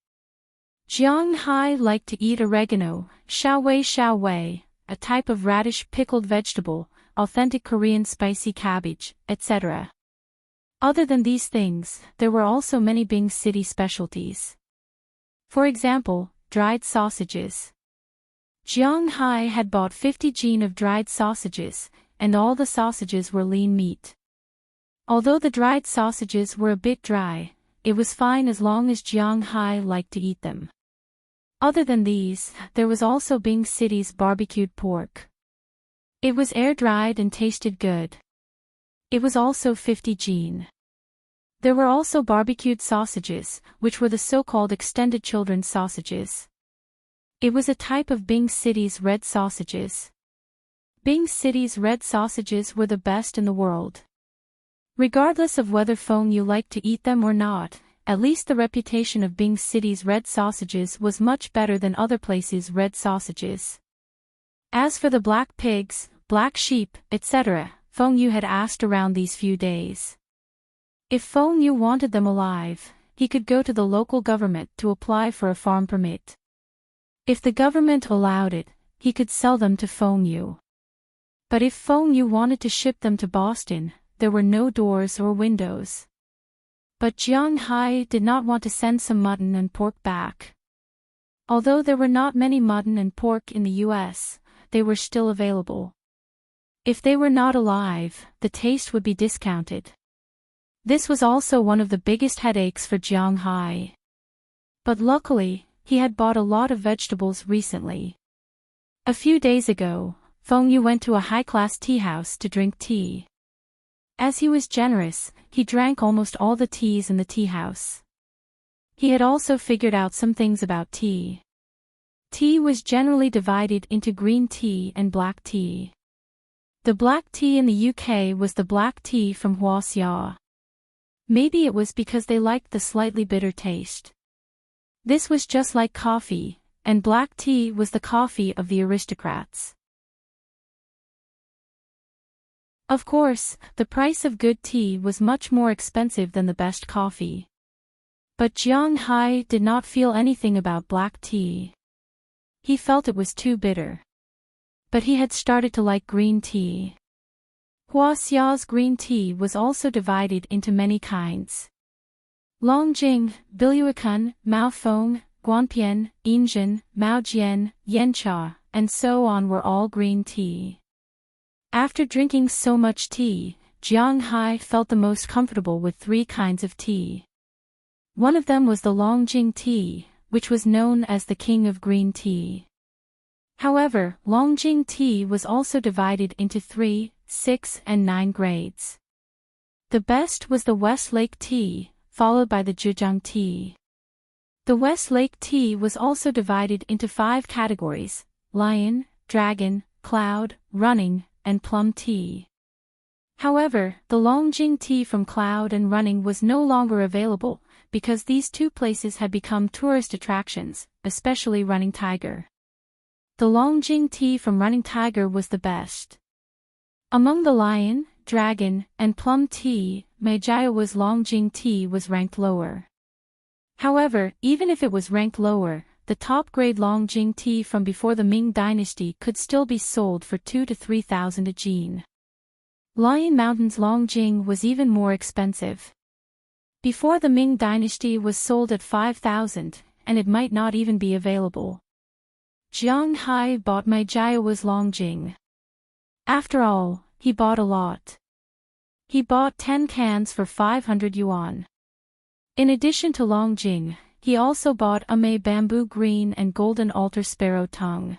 Jiang Hai liked to eat oregano, xiaowei, a type of radish pickled vegetable, authentic Korean spicy cabbage, etc. Other than these things, there were also many Bing City specialties. For example, dried sausages. Jiang Hai had bought 50 jin of dried sausages, and all the sausages were lean meat. Although the dried sausages were a bit dry, it was fine as long as Jiang Hai liked to eat them. Other than these, there was also Bing City's barbecued pork. It was air-dried and tasted good. It was also 50 jin. There were also barbecued sausages, which were the so-called extended children's sausages. It was a type of Bing City's red sausages. Bing City's red sausages were the best in the world. Regardless of whether Feng you liked to eat them or not, at least the reputation of Bing City's red sausages was much better than other places' red sausages. As for the black pigs, black sheep, etc., Feng Yu had asked around these few days. If Feng Yu wanted them alive, he could go to the local government to apply for a farm permit. If the government allowed it, he could sell them to Feng Yu. But if Feng Yu wanted to ship them to Boston, there were no doors or windows. But Jiang Hai did not want to send some mutton and pork back. Although there were not many mutton and pork in the US, they were still available. If they were not alive, the taste would be discounted. This was also one of the biggest headaches for Jiang Hai. But luckily, he had bought a lot of vegetables recently. A few days ago, Feng Yu went to a high-class tea house to drink tea. As he was generous, he drank almost all the teas in the tea house. He had also figured out some things about tea. Tea was generally divided into green tea and black tea. The black tea in the UK was the black tea from Huaxia. Maybe it was because they liked the slightly bitter taste. This was just like coffee, and black tea was the coffee of the aristocrats. Of course, the price of good tea was much more expensive than the best coffee. But Jiang Hai did not feel anything about black tea. He felt it was too bitter. But he had started to like green tea. Huaxia's green tea was also divided into many kinds. Longjing, Biluakun, Maofeng, Guanpian, Yinzhen, Maojian, Yancha, and so on were all green tea. After drinking so much tea, Jiang Hai felt the most comfortable with 3 kinds of tea. One of them was the Longjing tea, which was known as the king of green tea. However, Longjing tea was also divided into 3, 6, and 9 grades. The best was the Westlake tea, followed by the Zhejiang tea. The Westlake tea was also divided into 5 categories: lion, dragon, cloud, running, and plum tea. However, the Longjing tea from Cloud and Running was no longer available, because these 2 places had become tourist attractions, especially Running Tiger. The Longjing tea from Running Tiger was the best. Among the lion, dragon, and plum tea, Meijiao's Longjing tea was ranked lower. However, even if it was ranked lower, the top-grade Longjing tea from before the Ming dynasty could still be sold for 2,000 to 3,000 a jin. Lion Mountain's Longjing was even more expensive. Before the Ming dynasty was sold at 5,000, and it might not even be available. Jiang Hai bought Meijiao's Longjing. After all, he bought a lot. He bought 10 cans for 500 yuan. In addition to Longjing, he also bought a May bamboo green and golden altar sparrow tongue.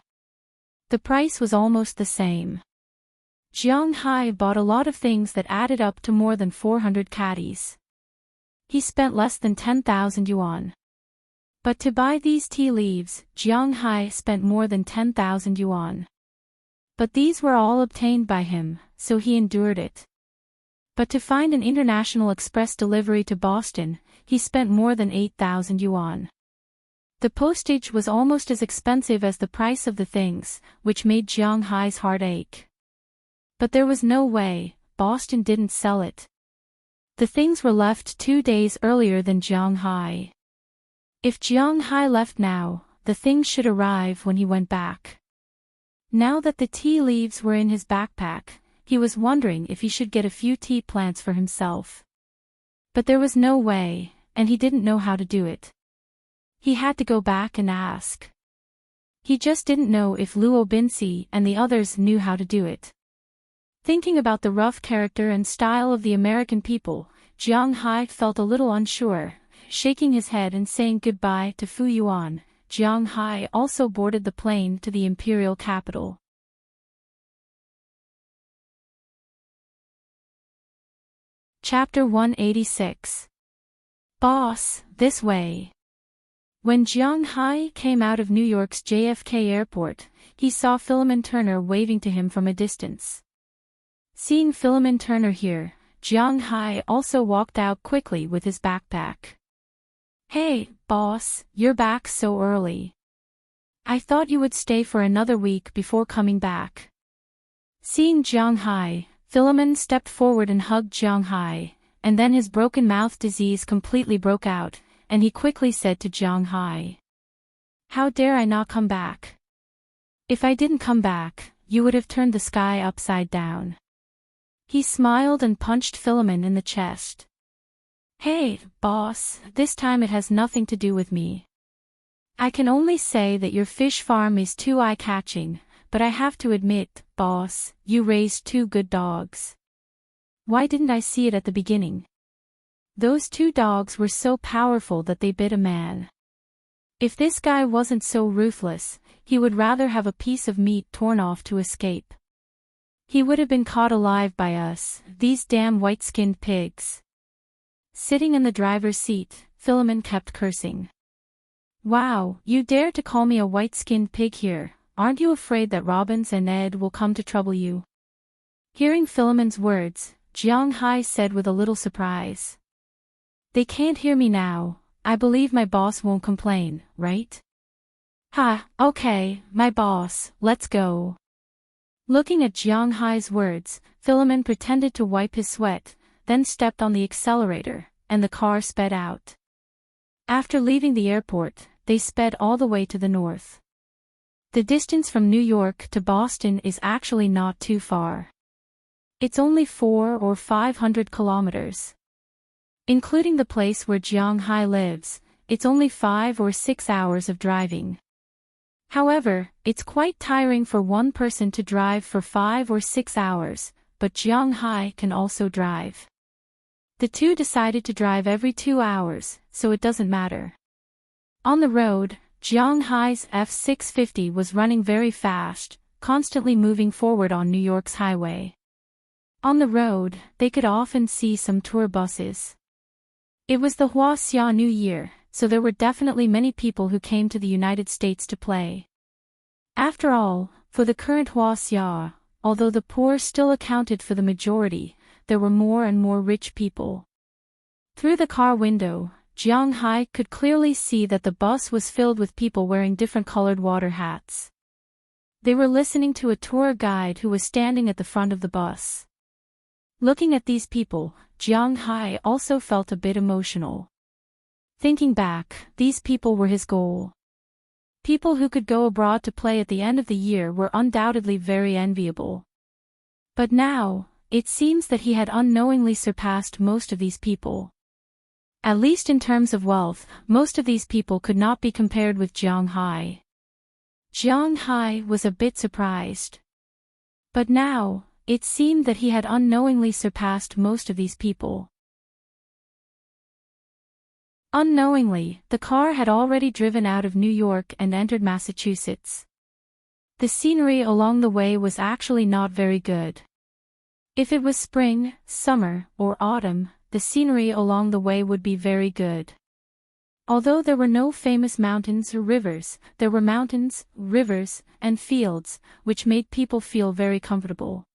The price was almost the same. Jiang Hai bought a lot of things that added up to more than 400 caddies. He spent less than 10,000 yuan. But to buy these tea leaves, Jiang Hai spent more than 10,000 yuan. But these were all obtained by him, so he endured it. But to find an international express delivery to Boston, he spent more than 8,000 yuan. The postage was almost as expensive as the price of the things, which made Jiang Hai's heart ache. But there was no way, Boston didn't sell it. The things were left 2 days earlier than Jiang Hai. If Jiang Hai left now, the things should arrive when he went back. Now that the tea leaves were in his backpack, he was wondering if he should get a few tea plants for himself. But there was no way, and he didn't know how to do it. He had to go back and ask. He just didn't know if Luo Binci and the others knew how to do it. Thinking about the rough character and style of the American people, Jiang Hai felt a little unsure. Shaking his head and saying goodbye to Fu Yuan, Jiang Hai also boarded the plane to the imperial capital. Chapter 186. Boss, this way. When Jiang Hai came out of New York's JFK airport, he saw Philemon Turner waving to him from a distance. Seeing Philemon Turner here, Jiang Hai also walked out quickly with his backpack. Hey, boss, you're back so early. I thought you would stay for another week before coming back. Seeing Jiang Hai, Philemon stepped forward and hugged Jiang Hai, and then his broken mouth disease completely broke out, and he quickly said to Jiang Hai, "How dare I not come back? If I didn't come back, you would have turned the sky upside down." He smiled and punched Philemon in the chest. "Hey, boss, this time it has nothing to do with me. I can only say that your fish farm is too eye-catching, but I have to admit, boss, you raised two good dogs. Why didn't I see it at the beginning? Those two dogs were so powerful that they bit a man. If this guy wasn't so ruthless, he would rather have a piece of meat torn off to escape. He would have been caught alive by us, these damn white-skinned pigs." Sitting in the driver's seat, Philemon kept cursing. "Wow, you dare to call me a white-skinned pig here, aren't you afraid that Robbins and Ed will come to trouble you?" Hearing Philemon's words, Jiang Hai said with a little surprise. "They can't hear me now, I believe my boss won't complain, right?" "Ha, okay, my boss, let's go." Looking at Jiang Hai's words, Philemon pretended to wipe his sweat, then stepped on the accelerator, and the car sped out. After leaving the airport, they sped all the way to the north. The distance from New York to Boston is actually not too far. It's only 400 or 500 kilometers. Including the place where Jiang Hai lives, it's only 5 or 6 hours of driving. However, it's quite tiring for one person to drive for 5 or 6 hours, but Jiang Hai can also drive. The two decided to drive every 2 hours, so it doesn't matter. On the road, Jiang Hai's F-650 was running very fast, constantly moving forward on New York's highway. On the road, they could often see some tour buses. It was the Huaxia New Year, so there were definitely many people who came to the United States to play. After all, for the current Huaxia, although the poor still accounted for the majority, there were more and more rich people. Through the car window, Jiang Hai could clearly see that the bus was filled with people wearing different colored water hats. They were listening to a tour guide who was standing at the front of the bus. Looking at these people, Jiang Hai also felt a bit emotional. Thinking back, these people were his goal. People who could go abroad to play at the end of the year were undoubtedly very enviable. But now, it seems that he had unknowingly surpassed most of these people. At least in terms of wealth, most of these people could not be compared with Jiang Hai. Jiang Hai was a bit surprised. But now, it seemed that he had unknowingly surpassed most of these people. Unknowingly, the car had already driven out of New York and entered Massachusetts. The scenery along the way was actually not very good. If it was spring, summer, or autumn, the scenery along the way would be very good. Although there were no famous mountains or rivers, there were mountains, rivers, and fields, which made people feel very comfortable.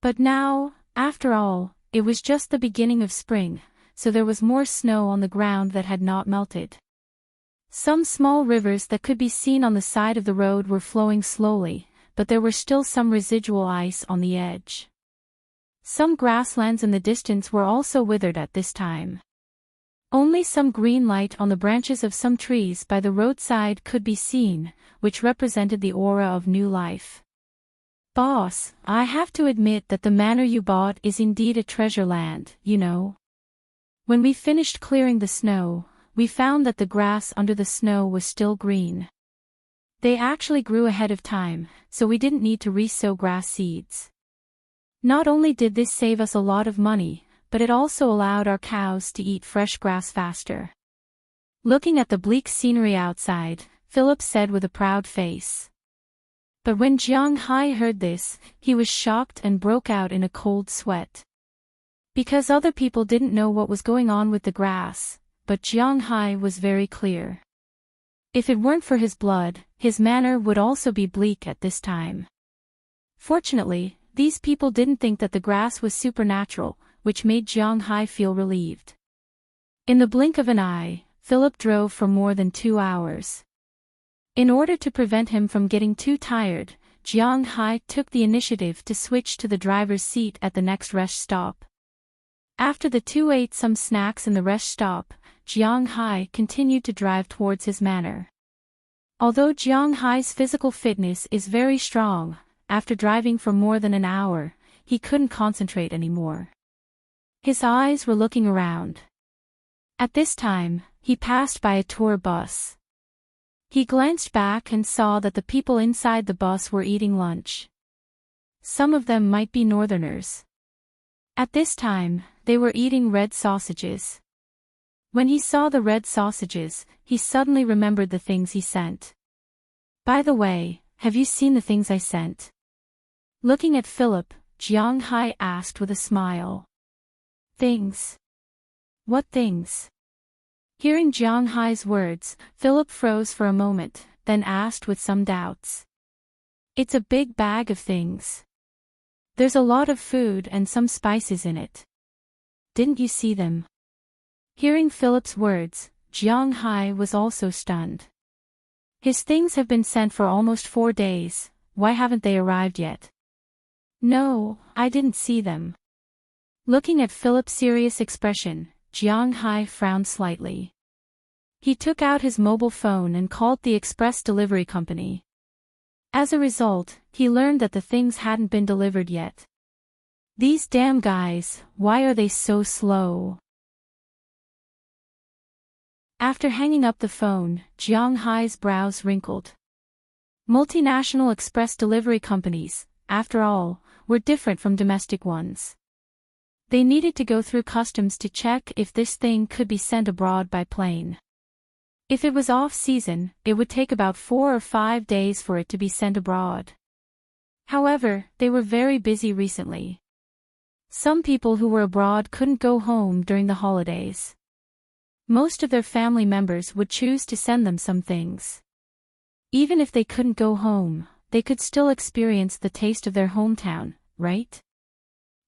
But now, after all, it was just the beginning of spring, so there was more snow on the ground that had not melted. Some small rivers that could be seen on the side of the road were flowing slowly, but there were still some residual ice on the edge. Some grasslands in the distance were also withered at this time. Only some green light on the branches of some trees by the roadside could be seen, which represented the aura of new life. "Boss, I have to admit that the manor you bought is indeed a treasure land, you know. When we finished clearing the snow, we found that the grass under the snow was still green. They actually grew ahead of time, so we didn't need to re-sow grass seeds. Not only did this save us a lot of money, but it also allowed our cows to eat fresh grass faster." Looking at the bleak scenery outside, Philip said with a proud face. But when Jiang Hai heard this, he was shocked and broke out in a cold sweat. Because other people didn't know what was going on with the grass, but Jiang Hai was very clear. If it weren't for his blood, his manor would also be bleak at this time. Fortunately, these people didn't think that the grass was supernatural, which made Jiang Hai feel relieved. In the blink of an eye, Philip drove for more than 2 hours. In order to prevent him from getting too tired, Jiang Hai took the initiative to switch to the driver's seat at the next rest stop. After the two ate some snacks in the rest stop, Jiang Hai continued to drive towards his manor. Although Jiang Hai's physical fitness is very strong, after driving for more than an hour, he couldn't concentrate anymore. His eyes were looking around. At this time, he passed by a tour bus. He glanced back and saw that the people inside the bus were eating lunch. Some of them might be northerners. At this time, they were eating red sausages. When he saw the red sausages, he suddenly remembered the things he sent. By the way, have you seen the things I sent? Looking at Philip, Jiang Hai asked with a smile. Things? What things? Hearing Jiang Hai's words, Philip froze for a moment, then asked with some doubts. It's a big bag of things. There's a lot of food and some spices in it. Didn't you see them? Hearing Philip's words, Jiang Hai was also stunned. His things have been sent for almost 4 days, why haven't they arrived yet? No, I didn't see them. Looking at Philip's serious expression, Jiang Hai frowned slightly. He took out his mobile phone and called the express delivery company. As a result, he learned that the things hadn't been delivered yet. These damn guys, why are they so slow? After hanging up the phone, Jiang Hai's brows wrinkled. Multinational express delivery companies, after all, were different from domestic ones. They needed to go through customs to check if this thing could be sent abroad by plane. If it was off-season, it would take about 4 or 5 days for it to be sent abroad. However, they were very busy recently. Some people who were abroad couldn't go home during the holidays. Most of their family members would choose to send them some things. Even if they couldn't go home, they could still experience the taste of their hometown, right?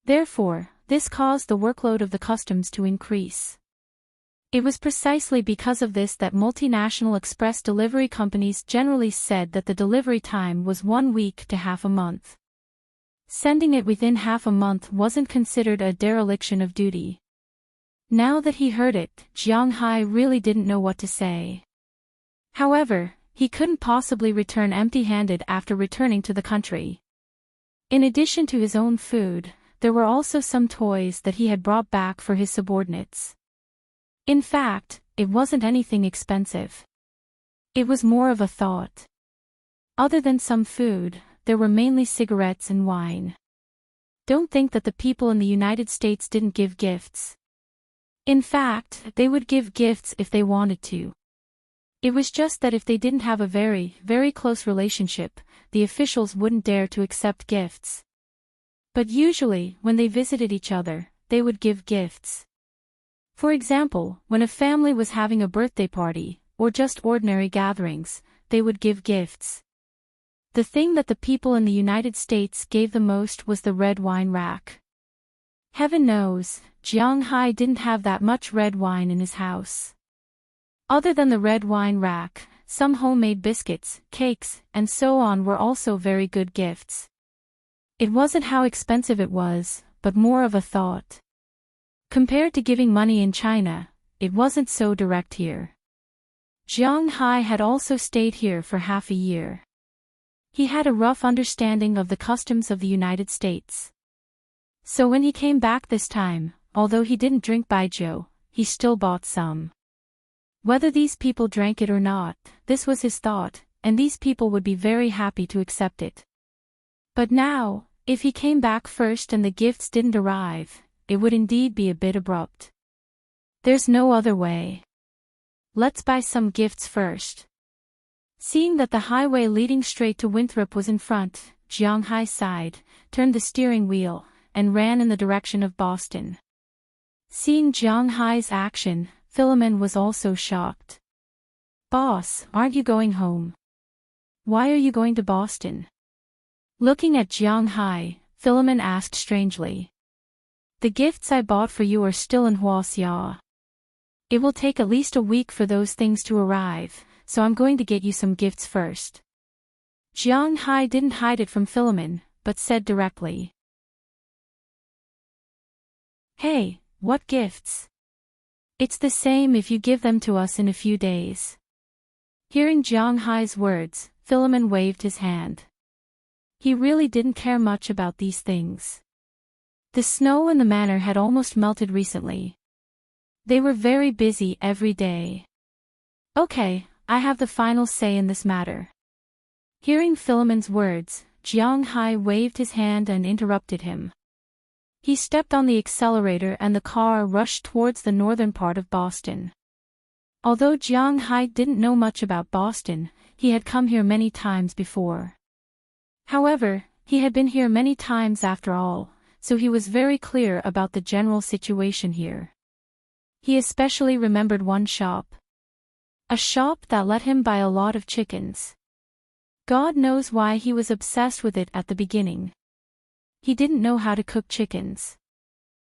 Therefore, this caused the workload of the customs to increase. It was precisely because of this that multinational express delivery companies generally said that the delivery time was 1 week to half a month. Sending it within half a month wasn't considered a dereliction of duty. Now that he heard it, Jiang Hai really didn't know what to say. However, he couldn't possibly return empty-handed after returning to the country. In addition to his own food, there were also some toys that he had brought back for his subordinates. In fact, it wasn't anything expensive. It was more of a thought. Other than some food, there were mainly cigarettes and wine. Don't think that the people in the United States didn't give gifts. In fact, they would give gifts if they wanted to. It was just that if they didn't have a very, very close relationship, the officials wouldn't dare to accept gifts. But usually, when they visited each other, they would give gifts. For example, when a family was having a birthday party, or just ordinary gatherings, they would give gifts. The thing that the people in the United States gave the most was the red wine rack. Heaven knows, Jiang Hai didn't have that much red wine in his house. Other than the red wine rack, some homemade biscuits, cakes, and so on were also very good gifts. It wasn't how expensive it was, but more of a thought. Compared to giving money in China, it wasn't so direct here. Jiang Hai had also stayed here for half a year. He had a rough understanding of the customs of the United States. So when he came back this time, although he didn't drink baijiu, he still bought some. Whether these people drank it or not, this was his thought, and these people would be very happy to accept it. But now, if he came back first and the gifts didn't arrive, it would indeed be a bit abrupt. There's no other way. Let's buy some gifts first. Seeing that the highway leading straight to Winthrop was in front, Jiang Hai sighed, turned the steering wheel, and ran in the direction of Boston. Seeing Jiang Hai's action, Philemon was also shocked. Boss, aren't you going home? Why are you going to Boston? Looking at Jiang Hai, Philemon asked strangely. The gifts I bought for you are still in Huaxia. It will take at least a week for those things to arrive, so I'm going to get you some gifts first. Jiang Hai didn't hide it from Philemon, but said directly. Hey, what gifts? It's the same if you give them to us in a few days. Hearing Jiang Hai's words, Philemon waved his hand. He really didn't care much about these things. The snow in the manor had almost melted recently. They were very busy every day. Okay, I have the final say in this matter. Hearing Philemon's words, Jiang Hai waved his hand and interrupted him. He stepped on the accelerator and the car rushed towards the northern part of Boston. Although Jiang Hai didn't know much about Boston, he had come here many times before. However, he had been here many times after all, so he was very clear about the general situation here. He especially remembered one shop. A shop that let him buy a lot of chickens. God knows why he was obsessed with it at the beginning. He didn't know how to cook chickens.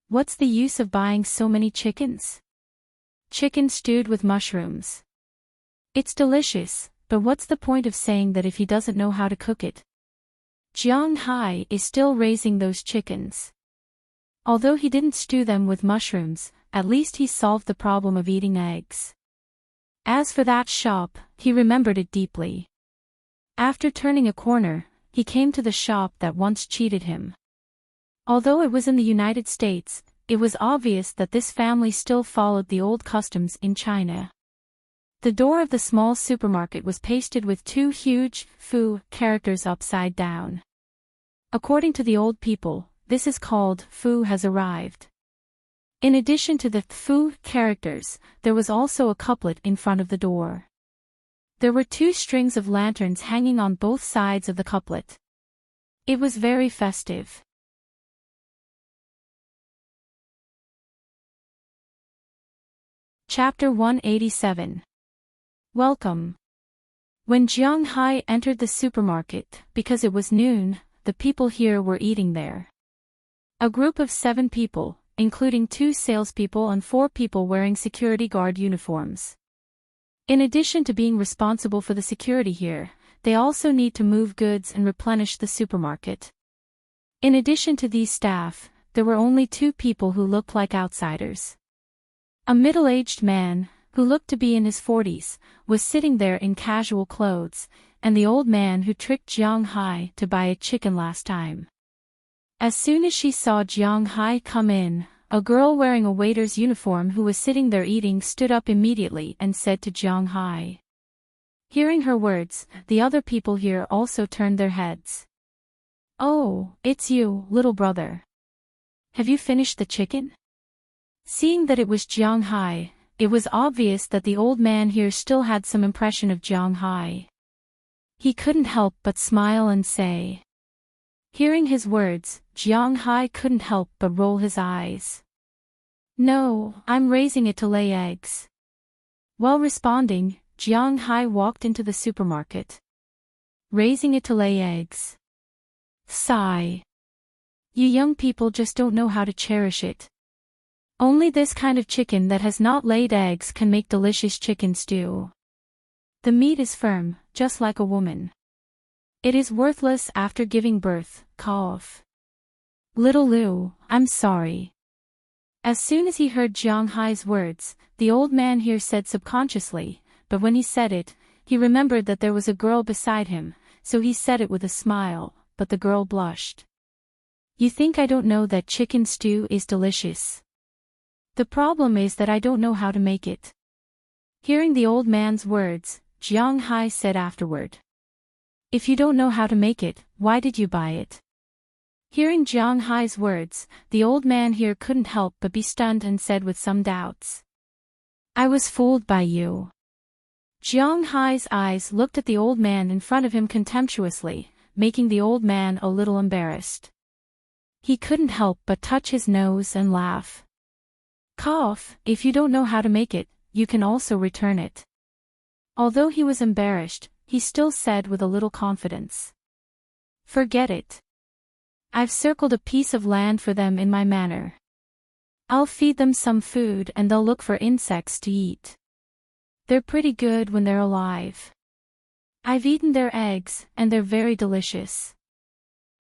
What's the use of buying so many chickens? Chicken stewed with mushrooms. It's delicious, but what's the point of saying that if he doesn't know how to cook it? Jiang Hai is still raising those chickens. Although he didn't stew them with mushrooms, at least he solved the problem of eating eggs. As for that shop, he remembered it deeply. After turning a corner, he came to the shop that once cheated him. Although it was in the United States, it was obvious that this family still followed the old customs in China. The door of the small supermarket was pasted with two huge Fu characters upside down. According to the old people, this is called Fu has arrived. In addition to the Fu characters, there was also a couplet in front of the door. There were two strings of lanterns hanging on both sides of the couplet. It was very festive. Chapter 187. Welcome. When Jiang Hai entered the supermarket, because it was noon, the people here were eating there. A group of 7 people, including 2 salespeople and 4 people wearing security guard uniforms. In addition to being responsible for the security here, they also need to move goods and replenish the supermarket. In addition to these staff, there were only 2 people who looked like outsiders. A middle-aged man, who looked to be in his 40s, was sitting there in casual clothes, and the old man who tricked Jiang Hai to buy a chicken last time. As soon as she saw Jiang Hai come in, a girl wearing a waiter's uniform who was sitting there eating stood up immediately and said to Jiang Hai. Hearing her words, the other people here also turned their heads. Oh, it's you, little brother. Have you finished the chicken? Seeing that it was Jiang Hai, it was obvious that the old man here still had some impression of Jiang Hai. He couldn't help but smile and say. Hearing his words, Jiang Hai couldn't help but roll his eyes. No, I'm raising it to lay eggs. While responding, Jiang Hai walked into the supermarket. Raising it to lay eggs. Sigh. You young people just don't know how to cherish it. Only this kind of chicken that has not laid eggs can make delicious chicken stew. The meat is firm, just like a woman. It is worthless after giving birth, cough. Little Lou, I'm sorry. As soon as he heard Jiang Hai's words, the old man here said subconsciously, but when he said it, he remembered that there was a girl beside him, so he said it with a smile, but the girl blushed. You think I don't know that chicken stew is delicious? The problem is that I don't know how to make it. Hearing the old man's words, Jiang Hai said afterward. If you don't know how to make it, why did you buy it? Hearing Jiang Hai's words, the old man here couldn't help but be stunned and said with some doubts. I was fooled by you. Jiang Hai's eyes looked at the old man in front of him contemptuously, making the old man a little embarrassed. He couldn't help but touch his nose and laugh. Cough, if you don't know how to make it, you can also return it. Although he was embarrassed, he still said with a little confidence. Forget it. I've circled a piece of land for them in my manor. I'll feed them some food and they'll look for insects to eat. They're pretty good when they're alive. I've eaten their eggs, and they're very delicious.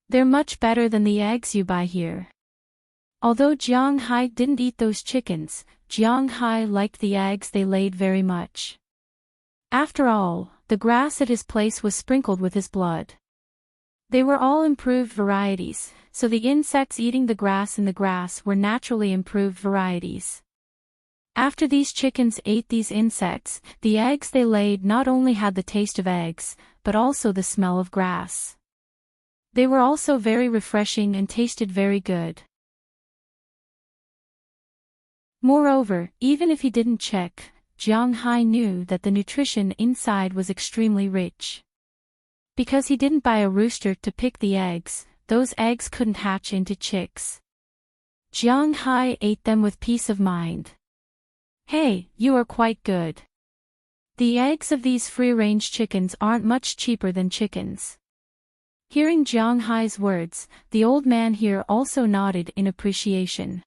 They're much better than the eggs you buy here. Although Jiang Hai didn't eat those chickens, Jiang Hai liked the eggs they laid very much. After all, the grass at his place was sprinkled with his blood. They were all improved varieties, so the insects eating the grass in the grass were naturally improved varieties. After these chickens ate these insects, the eggs they laid not only had the taste of eggs, but also the smell of grass. They were also very refreshing and tasted very good. Moreover, even if he didn't check, Jiang Hai knew that the nutrition inside was extremely rich. Because he didn't buy a rooster to pick the eggs, those eggs couldn't hatch into chicks. Jiang Hai ate them with peace of mind. Hey, you are quite good. The eggs of these free-range chickens aren't much cheaper than chickens. Hearing Jiang Hai's words, the old man here also nodded in appreciation.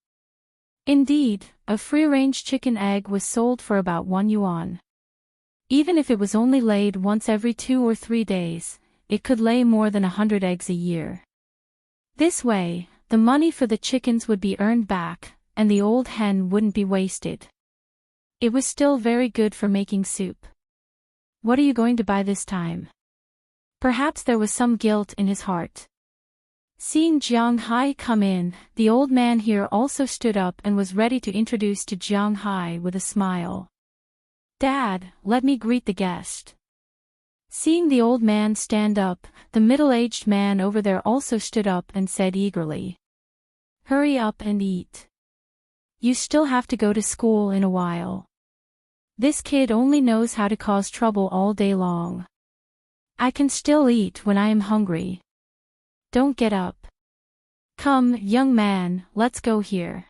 Indeed, a free-range chicken egg was sold for about 1 yuan. Even if it was only laid once every 2 or 3 days, it could lay more than 100 eggs a year. This way, the money for the chickens would be earned back, and the old hen wouldn't be wasted. It was still very good for making soup. What are you going to buy this time? Perhaps there was some guilt in his heart. Seeing Jiang Hai come in, the old man here also stood up and was ready to introduce to Jiang Hai with a smile. Dad, let me greet the guest. Seeing the old man stand up, the middle-aged man over there also stood up and said eagerly. Hurry up and eat. You still have to go to school in a while. This kid only knows how to cause trouble all day long. I can still eat when I am hungry. Don't get up. Come, young man, let's go here.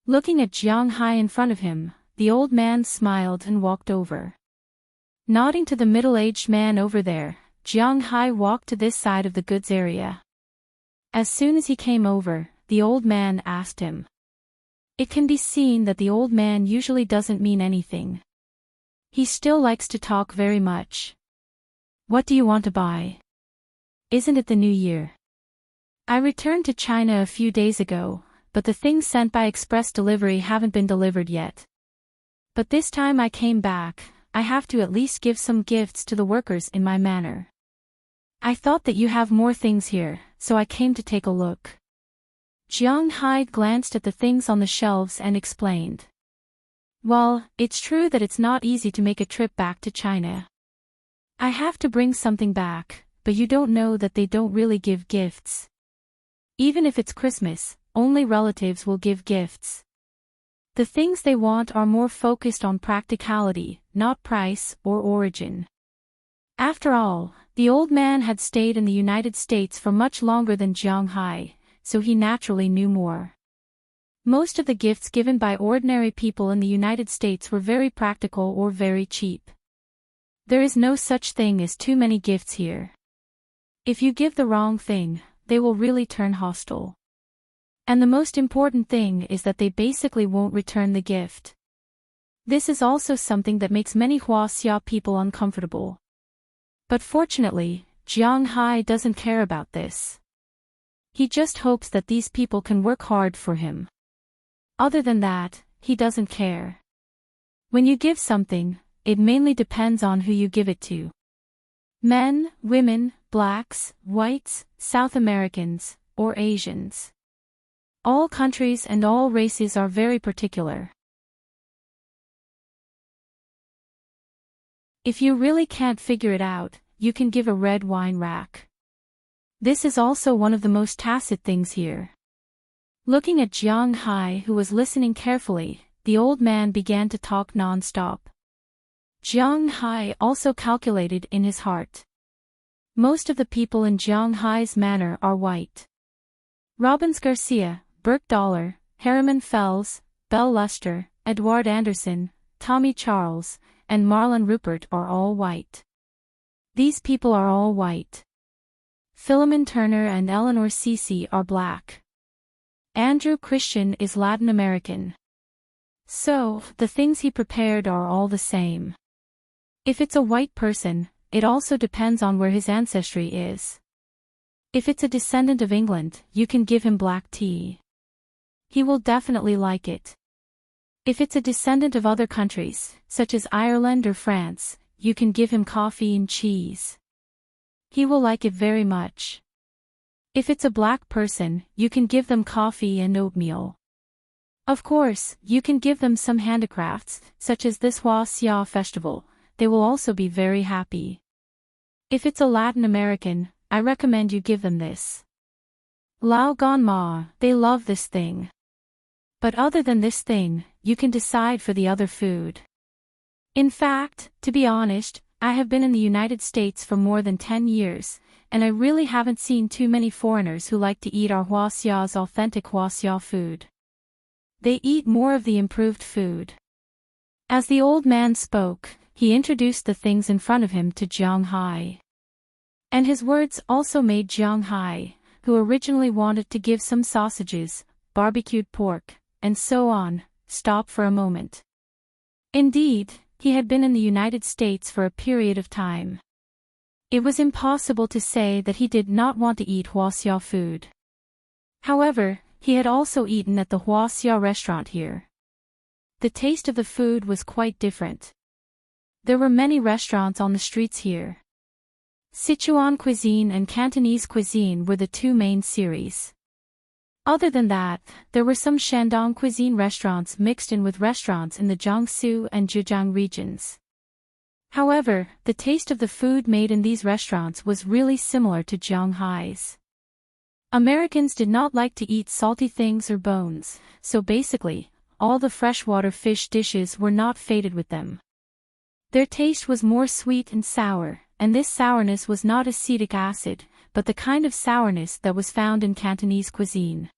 Looking at Jiang Hai in front of him, the old man smiled and walked over. Nodding to the middle-aged man over there, Jiang Hai walked to this side of the goods area. As soon as he came over, the old man asked him. It can be seen that the old man usually doesn't mean anything. He still likes to talk very much. What do you want to buy? Isn't it the new year? I returned to China a few days ago, but the things sent by express delivery haven't been delivered yet. But this time I came back, I have to at least give some gifts to the workers in my manor. I thought that you have more things here, so I came to take a look. Jiang Hai glanced at the things on the shelves and explained. Well, it's true that it's not easy to make a trip back to China. I have to bring something back, but you don't know that they don't really give gifts. Even if it's Christmas, only relatives will give gifts. The things they want are more focused on practicality, not price or origin. After all, the old man had stayed in the United States for much longer than Jiang Hai, so he naturally knew more. Most of the gifts given by ordinary people in the United States were very practical or very cheap. There is no such thing as too many gifts here. If you give the wrong thing, they will really turn hostile. And the most important thing is that they basically won't return the gift. This is also something that makes many Huaxia people uncomfortable. But fortunately, Jiang Hai doesn't care about this. He just hopes that these people can work hard for him. Other than that, he doesn't care. When you give something, it mainly depends on who you give it to. Men, women, blacks, whites, South Americans, or Asians. All countries and all races are very particular. If you really can't figure it out, you can give a red wine rack. This is also one of the most tacit things here. Looking at Jiang Hai, who was listening carefully, the old man began to talk non-stop. Jiang Hai also calculated in his heart. Most of the people in Jiang Hai's manor are white. Robbins Garcia, Burke Dollar, Harriman Fells, Bell Luster, Edward Anderson, Tommy Charles, and Marlon Rupert are all white. These people are all white. Philemon Turner and Eleanor Cece are black. Andrew Christian is Latin American. So, the things he prepared are all the same. If it's a white person, it also depends on where his ancestry is. If it's a descendant of England, you can give him black tea. He will definitely like it. If it's a descendant of other countries, such as Ireland or France, you can give him coffee and cheese. He will like it very much. If it's a black person, you can give them coffee and oatmeal. Of course, you can give them some handicrafts, such as this Hua Xia festival. They will also be very happy. If it's a Latin American, I recommend you give them this. Lao Gan Ma, they love this thing. But other than this thing, you can decide for the other food. In fact, to be honest, I have been in the United States for more than 10 years, and I really haven't seen too many foreigners who like to eat our Hua Xia's authentic Hua Xia food. They eat more of the improved food. As the old man spoke, he introduced the things in front of him to Jiang Hai. And his words also made Jiang Hai, who originally wanted to give some sausages, barbecued pork, and so on, stop for a moment. Indeed, he had been in the United States for a period of time. It was impossible to say that he did not want to eat Hua Xia food. However, he had also eaten at the Hua Xia restaurant here. The taste of the food was quite different. There were many restaurants on the streets here. Sichuan cuisine and Cantonese cuisine were the two main series. Other than that, there were some Shandong cuisine restaurants mixed in with restaurants in the Jiangsu and Zhejiang regions. However, the taste of the food made in these restaurants was really similar to Jiang Hai's. Americans did not like to eat salty things or bones, so basically, all the freshwater fish dishes were not fated with them. Their taste was more sweet and sour, and this sourness was not acetic acid, but the kind of sourness that was found in Cantonese cuisine.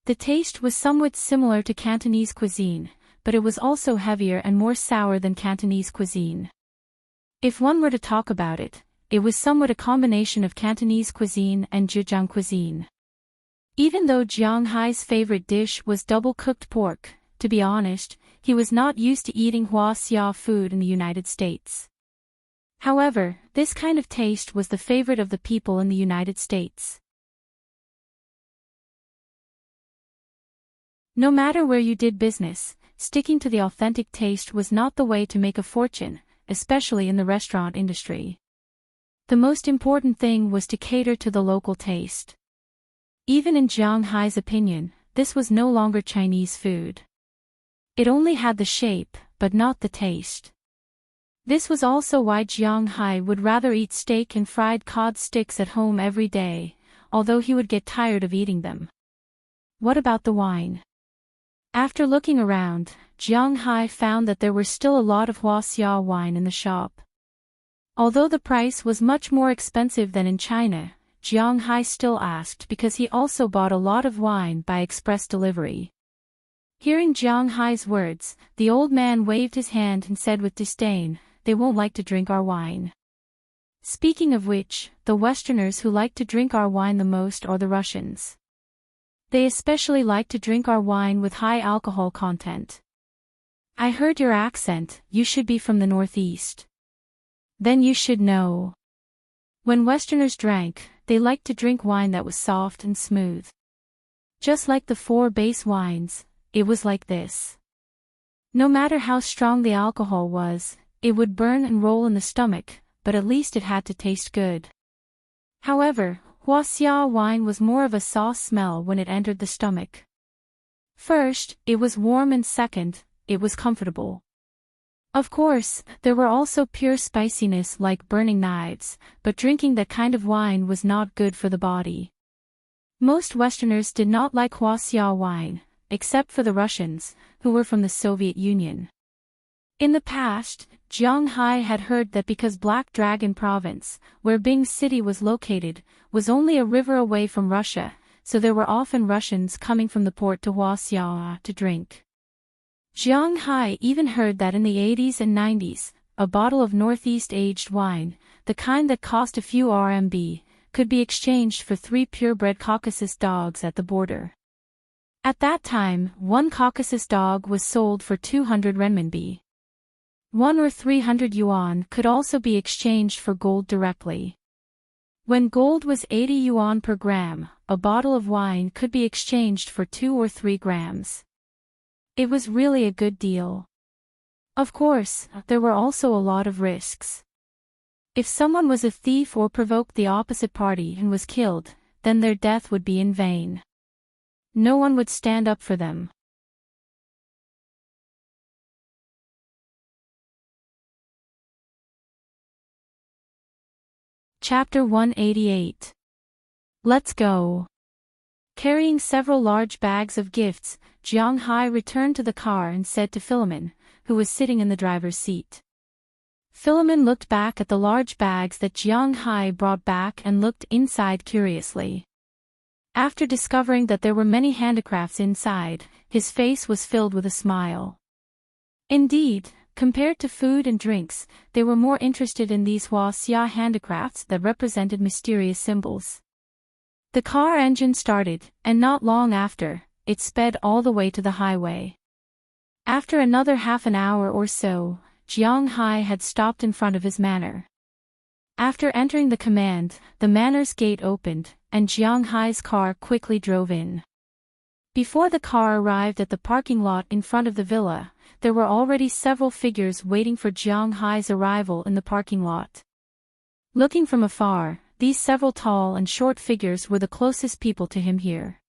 The taste was somewhat similar to Cantonese cuisine, but it was also heavier and more sour than Cantonese cuisine. If one were to talk about it, it was somewhat a combination of Cantonese cuisine and Zhejiang cuisine. Even though Jiang Hai's favorite dish was double-cooked pork, to be honest, he was not used to eating Hua Xia food in the United States. However, this kind of taste was the favorite of the people in the United States. No matter where you did business, sticking to the authentic taste was not the way to make a fortune, especially in the restaurant industry. The most important thing was to cater to the local taste. Even in Jiang Hai's opinion, this was no longer Chinese food. It only had the shape, but not the taste. This was also why Jiang Hai would rather eat steak and fried cod sticks at home every day, although he would get tired of eating them. What about the wine? After looking around, Jiang Hai found that there were still a lot of Hua Xia wine in the shop. Although the price was much more expensive than in China, Jiang Hai still asked because he also bought a lot of wine by express delivery. Hearing Jiang Hai's words, the old man waved his hand and said with disdain, "They won't like to drink our wine." Speaking of which, the Westerners who like to drink our wine the most are the Russians. They especially like to drink our wine with high alcohol content. I heard your accent, you should be from the Northeast. Then you should know. When Westerners drank, they liked to drink wine that was soft and smooth. Just like the four base wines, it was like this. No matter how strong the alcohol was, it would burn and roll in the stomach, but at least it had to taste good. However, Hua Xia wine was more of a sauce smell when it entered the stomach. First, it was warm, and second, it was comfortable. Of course, there were also pure spiciness like burning knives, but drinking that kind of wine was not good for the body. Most Westerners did not like Hua Xia wine, except for the Russians, who were from the Soviet Union. In the past, Jiang Hai had heard that because Black Dragon Province, where Bing City was located, was only a river away from Russia, so there were often Russians coming from the port to Hua Xia to drink. Jiang Hai even heard that in the 80s and 90s, a bottle of Northeast aged wine, the kind that cost a few RMB, could be exchanged for 3 purebred Caucasus dogs at the border. At that time, one Caucasus dog was sold for 200 renminbi. 1 or 300 yuan could also be exchanged for gold directly. When gold was 80 yuan per gram, a bottle of wine could be exchanged for 2 or 3 grams. It was really a good deal. Of course, there were also a lot of risks. If someone was a thief or provoked the opposite party and was killed, then their death would be in vain. No one would stand up for them. Chapter 188. Let's go. Carrying several large bags of gifts, Jiang Hai returned to the car and said to Philemon, who was sitting in the driver's seat. Philemon looked back at the large bags that Jiang Hai brought back and looked inside curiously. After discovering that there were many handicrafts inside, his face was filled with a smile. Indeed, compared to food and drinks, they were more interested in these Huaxia handicrafts that represented mysterious symbols. The car engine started, and not long after, it sped all the way to the highway. After another half an hour or so, Jiang Hai had stopped in front of his manor. After entering the command, the manor's gate opened, and Jiang Hai's car quickly drove in. Before the car arrived at the parking lot in front of the villa, there were already several figures waiting for Jiang Hai's arrival in the parking lot. Looking from afar, these several tall and short figures were the closest people to him here.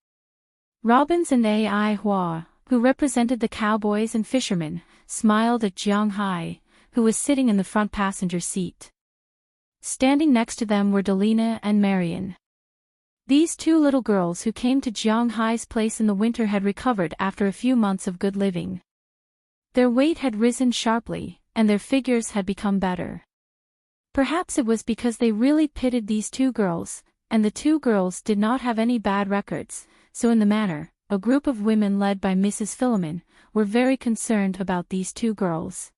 Robbins and Ai Hua, who represented the cowboys and fishermen, smiled at Jiang Hai, who was sitting in the front passenger seat. Standing next to them were Delina and Marian. These two little girls who came to Jiang Hai's place in the winter had recovered after a few months of good living. Their weight had risen sharply, and their figures had become better. Perhaps it was because they really pitied these two girls, and the two girls did not have any bad records, so in the manor, a group of women led by Mrs. Philemon, were very concerned about these two girls.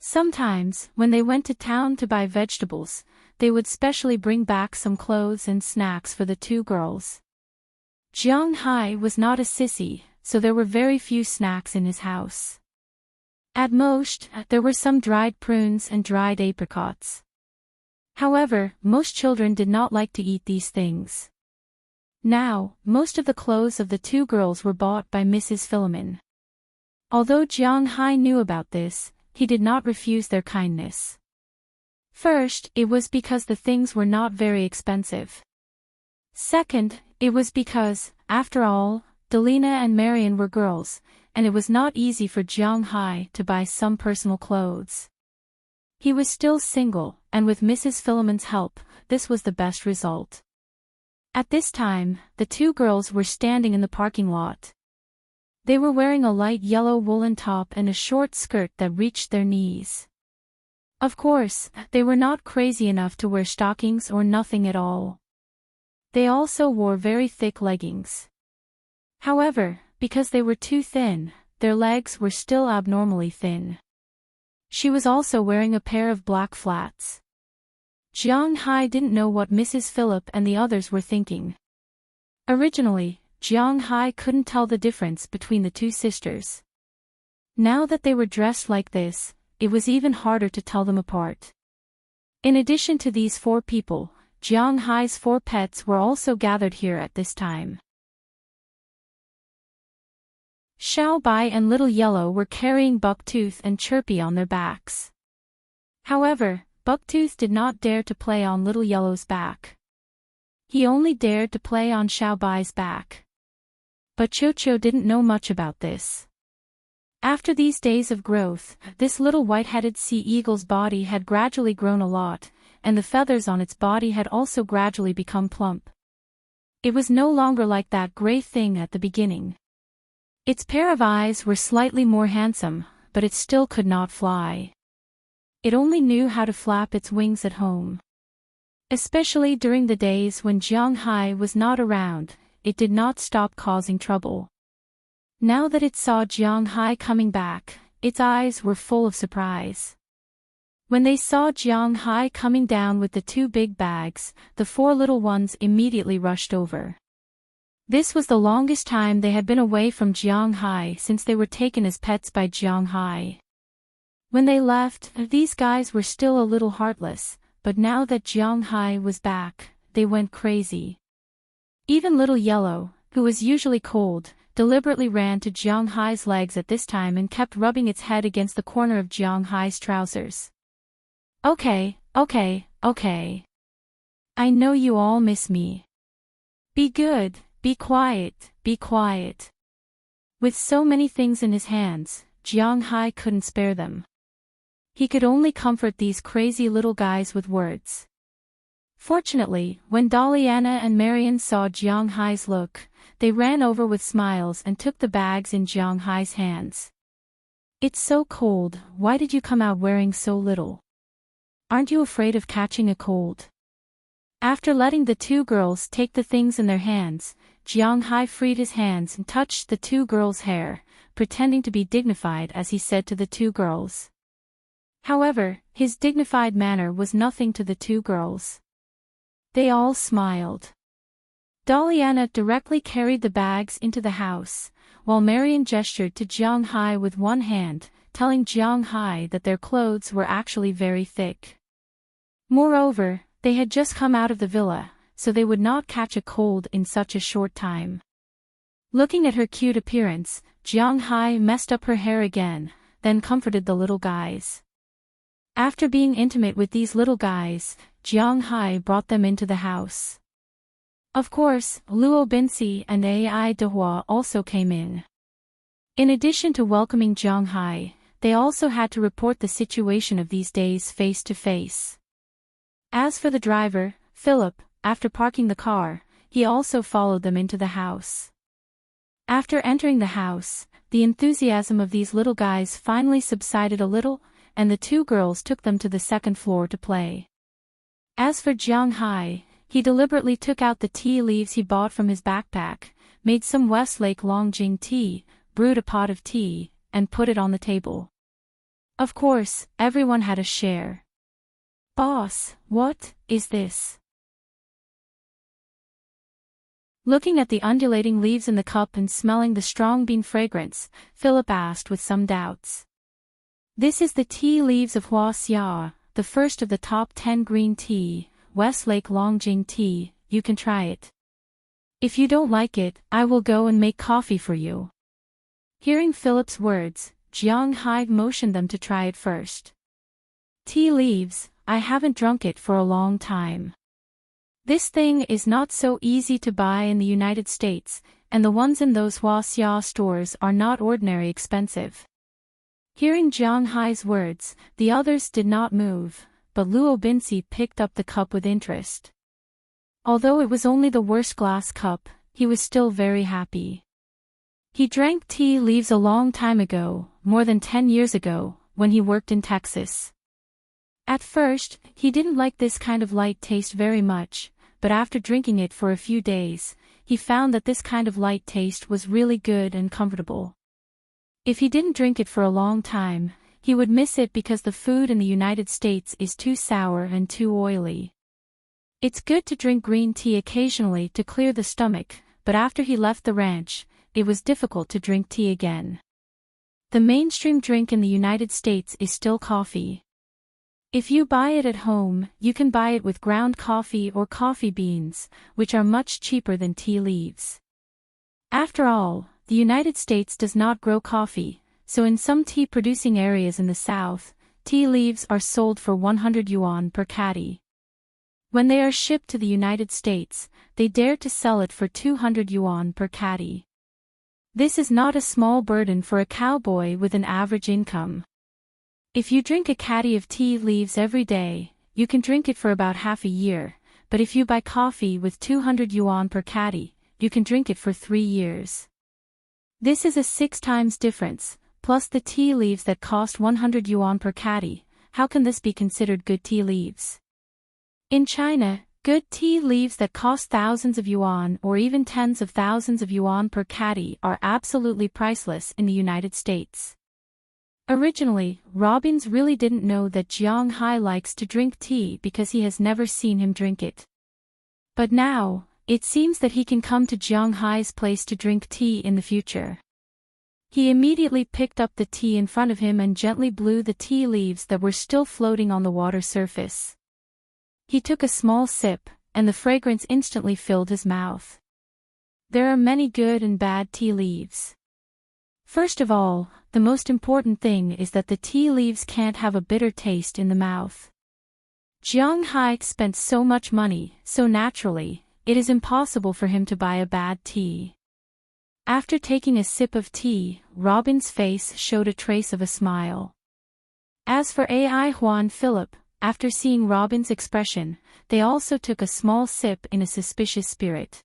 Sometimes, when they went to town to buy vegetables, they would specially bring back some clothes and snacks for the two girls. Jiang Hai was not a sissy, so there were very few snacks in his house. At most, there were some dried prunes and dried apricots. However, most children did not like to eat these things. Now, most of the clothes of the two girls were bought by Mrs. Philemon. Although Jiang Hai knew about this, he did not refuse their kindness. First, it was because the things were not very expensive. Second, it was because, after all, Delina and Marian were girls, and it was not easy for Jiang Hai to buy some personal clothes. He was still single, and with Mrs. Philemon's help, this was the best result. At this time, the two girls were standing in the parking lot. They were wearing a light yellow woolen top and a short skirt that reached their knees. Of course, they were not crazy enough to wear stockings or nothing at all. They also wore very thick leggings. However, because they were too thin, their legs were still abnormally thin. She was also wearing a pair of black flats. Jiang Hai didn't know what Mrs. Philip and the others were thinking. Originally, Jiang Hai couldn't tell the difference between the two sisters. Now that they were dressed like this, it was even harder to tell them apart. In addition to these four people, Jiang Hai's four pets were also gathered here at this time. Xiao Bai and Little Yellow were carrying Bucktooth and Chirpy on their backs. However, Bucktooth did not dare to play on Little Yellow's back. He only dared to play on Xiao Bai's back. But Cho-Cho didn't know much about this. After these days of growth, this little white-headed sea eagle's body had gradually grown a lot, and the feathers on its body had also gradually become plump. It was no longer like that gray thing at the beginning. Its pair of eyes were slightly more handsome, but it still could not fly. It only knew how to flap its wings at home. Especially during the days when Jiang Hai was not around, it did not stop causing trouble. Now that it saw Jiang Hai coming back, its eyes were full of surprise. When they saw Jiang Hai coming down with the two big bags, the four little ones immediately rushed over. This was the longest time they had been away from Jiang Hai since they were taken as pets by Jiang Hai. When they left, these guys were still a little heartless, but now that Jiang Hai was back, they went crazy. Even little Yellow, who was usually cold, deliberately ran to Jiang Hai's legs at this time and kept rubbing its head against the corner of Jiang Hai's trousers. Okay. I know you all miss me. Be good, be quiet, be quiet. With so many things in his hands, Jiang Hai couldn't spare them. He could only comfort these crazy little guys with words. Fortunately, when Daliana and Marian saw Jiang Hai's look, they ran over with smiles and took the bags in Jiang Hai's hands. It's so cold, why did you come out wearing so little? Aren't you afraid of catching a cold? After letting the two girls take the things in their hands, Jiang Hai freed his hands and touched the two girls' hair, pretending to be dignified as he said to the two girls. However, his dignified manner was nothing to the two girls. They all smiled. Daliana directly carried the bags into the house, while Marian gestured to Jiang Hai with one hand, telling Jiang Hai that their clothes were actually very thick. Moreover, they had just come out of the villa, so they would not catch a cold in such a short time. Looking at her cute appearance, Jiang Hai messed up her hair again, then comforted the little guys. After being intimate with these little guys, Jiang Hai brought them into the house. Of course, Luo Binci and Ai Dehua also came in. In addition to welcoming Jiang Hai, they also had to report the situation of these days face to face. As for the driver, Philip, after parking the car, he also followed them into the house. After entering the house, the enthusiasm of these little guys finally subsided a little, and the two girls took them to the second floor to play. As for Jiang Hai, he deliberately took out the tea leaves he bought from his backpack, made some Westlake Longjing tea, brewed a pot of tea, and put it on the table. Of course, everyone had a share. Boss, what is this? Looking at the undulating leaves in the cup and smelling the strong bean fragrance, Philip asked with some doubts. This is the tea leaves of Hua Xia, the first of the top 10 green tea, Westlake Longjing tea, you can try it. If you don't like it, I will go and make coffee for you. Hearing Philip's words, Jiang Hai motioned them to try it first. Tea leaves, I haven't drunk it for a long time. This thing is not so easy to buy in the United States, and the ones in those Hua Xia stores are not ordinary expensive. Hearing Jiang Hai's words, the others did not move, but Luo Binci picked up the cup with interest. Although it was only the worst glass cup, he was still very happy. He drank tea leaves a long time ago, more than 10 years ago, when he worked in Texas. At first, he didn't like this kind of light taste very much, but after drinking it for a few days, he found that this kind of light taste was really good and comfortable. If he didn't drink it for a long time, he would miss it because the food in the United States is too sour and too oily. It's good to drink green tea occasionally to clear the stomach, but after he left the ranch, it was difficult to drink tea again. The mainstream drink in the United States is still coffee. If you buy it at home, you can buy it with ground coffee or coffee beans, which are much cheaper than tea leaves. After all, the United States does not grow coffee, so in some tea-producing areas in the South, tea leaves are sold for 100 yuan per caddy. When they are shipped to the United States, they dare to sell it for 200 yuan per caddy. This is not a small burden for a cowboy with an average income. If you drink a caddy of tea leaves every day, you can drink it for about half a year, but if you buy coffee with 200 yuan per caddy, you can drink it for 3 years. This is a 6 times difference, plus the tea leaves that cost 100 yuan per caddy. How can this be considered good tea leaves? In China, good tea leaves that cost thousands of yuan or even tens of thousands of yuan per caddy are absolutely priceless in the United States. Originally, Robbins really didn't know that Jiang Hai likes to drink tea because he has never seen him drink it. But now, it seems that he can come to Jiang Hai's place to drink tea in the future. He immediately picked up the tea in front of him and gently blew the tea leaves that were still floating on the water surface. He took a small sip, and the fragrance instantly filled his mouth. There are many good and bad tea leaves. First of all, the most important thing is that the tea leaves can't have a bitter taste in the mouth. Jiang Hai spent so much money, so naturally, it is impossible for him to buy a bad tea. After taking a sip of tea, Robin's face showed a trace of a smile. As for Ai Juan Philip, after seeing Robin's expression, they also took a small sip in a suspicious spirit.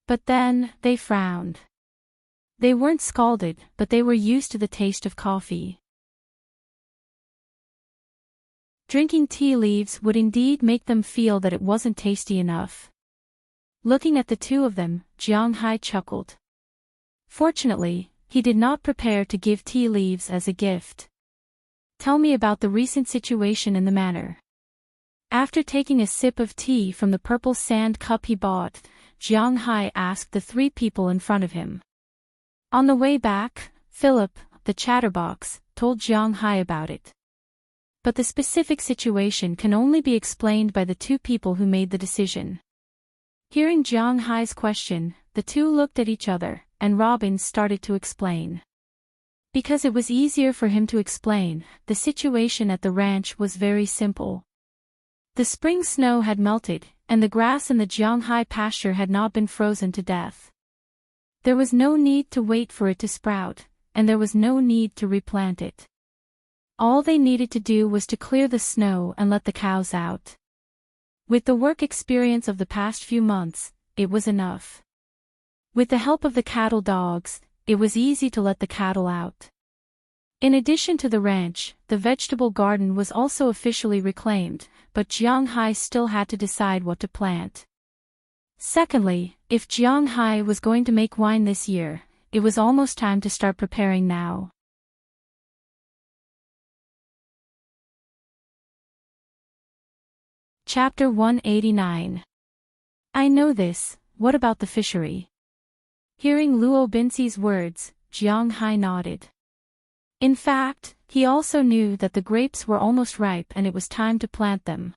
But then, they frowned. They weren't scalded, but they were used to the taste of coffee. Drinking tea leaves would indeed make them feel that it wasn't tasty enough. Looking at the two of them, Jiang Hai chuckled. Fortunately, he did not prepare to give tea leaves as a gift. Tell me about the recent situation in the manor. After taking a sip of tea from the purple sand cup he bought, Jiang Hai asked the three people in front of him. On the way back, Philip, the chatterbox, told Jiang Hai about it. But the specific situation can only be explained by the two people who made the decision. Hearing Jiang Hai's question, the two looked at each other, and Robin started to explain. Because it was easier for him to explain, the situation at the ranch was very simple. The spring snow had melted, and the grass in the Jiang Hai pasture had not been frozen to death. There was no need to wait for it to sprout, and there was no need to replant it. All they needed to do was to clear the snow and let the cows out. With the work experience of the past few months, it was enough. With the help of the cattle dogs, it was easy to let the cattle out. In addition to the ranch, the vegetable garden was also officially reclaimed, but Jiang Hai still had to decide what to plant. Secondly, if Jiang Hai was going to make wine this year, it was almost time to start preparing now. Chapter 189. I know this, what about the fishery? Hearing Luo Binxi's words, Jiang Hai nodded. In fact, he also knew that the grapes were almost ripe and it was time to plant them.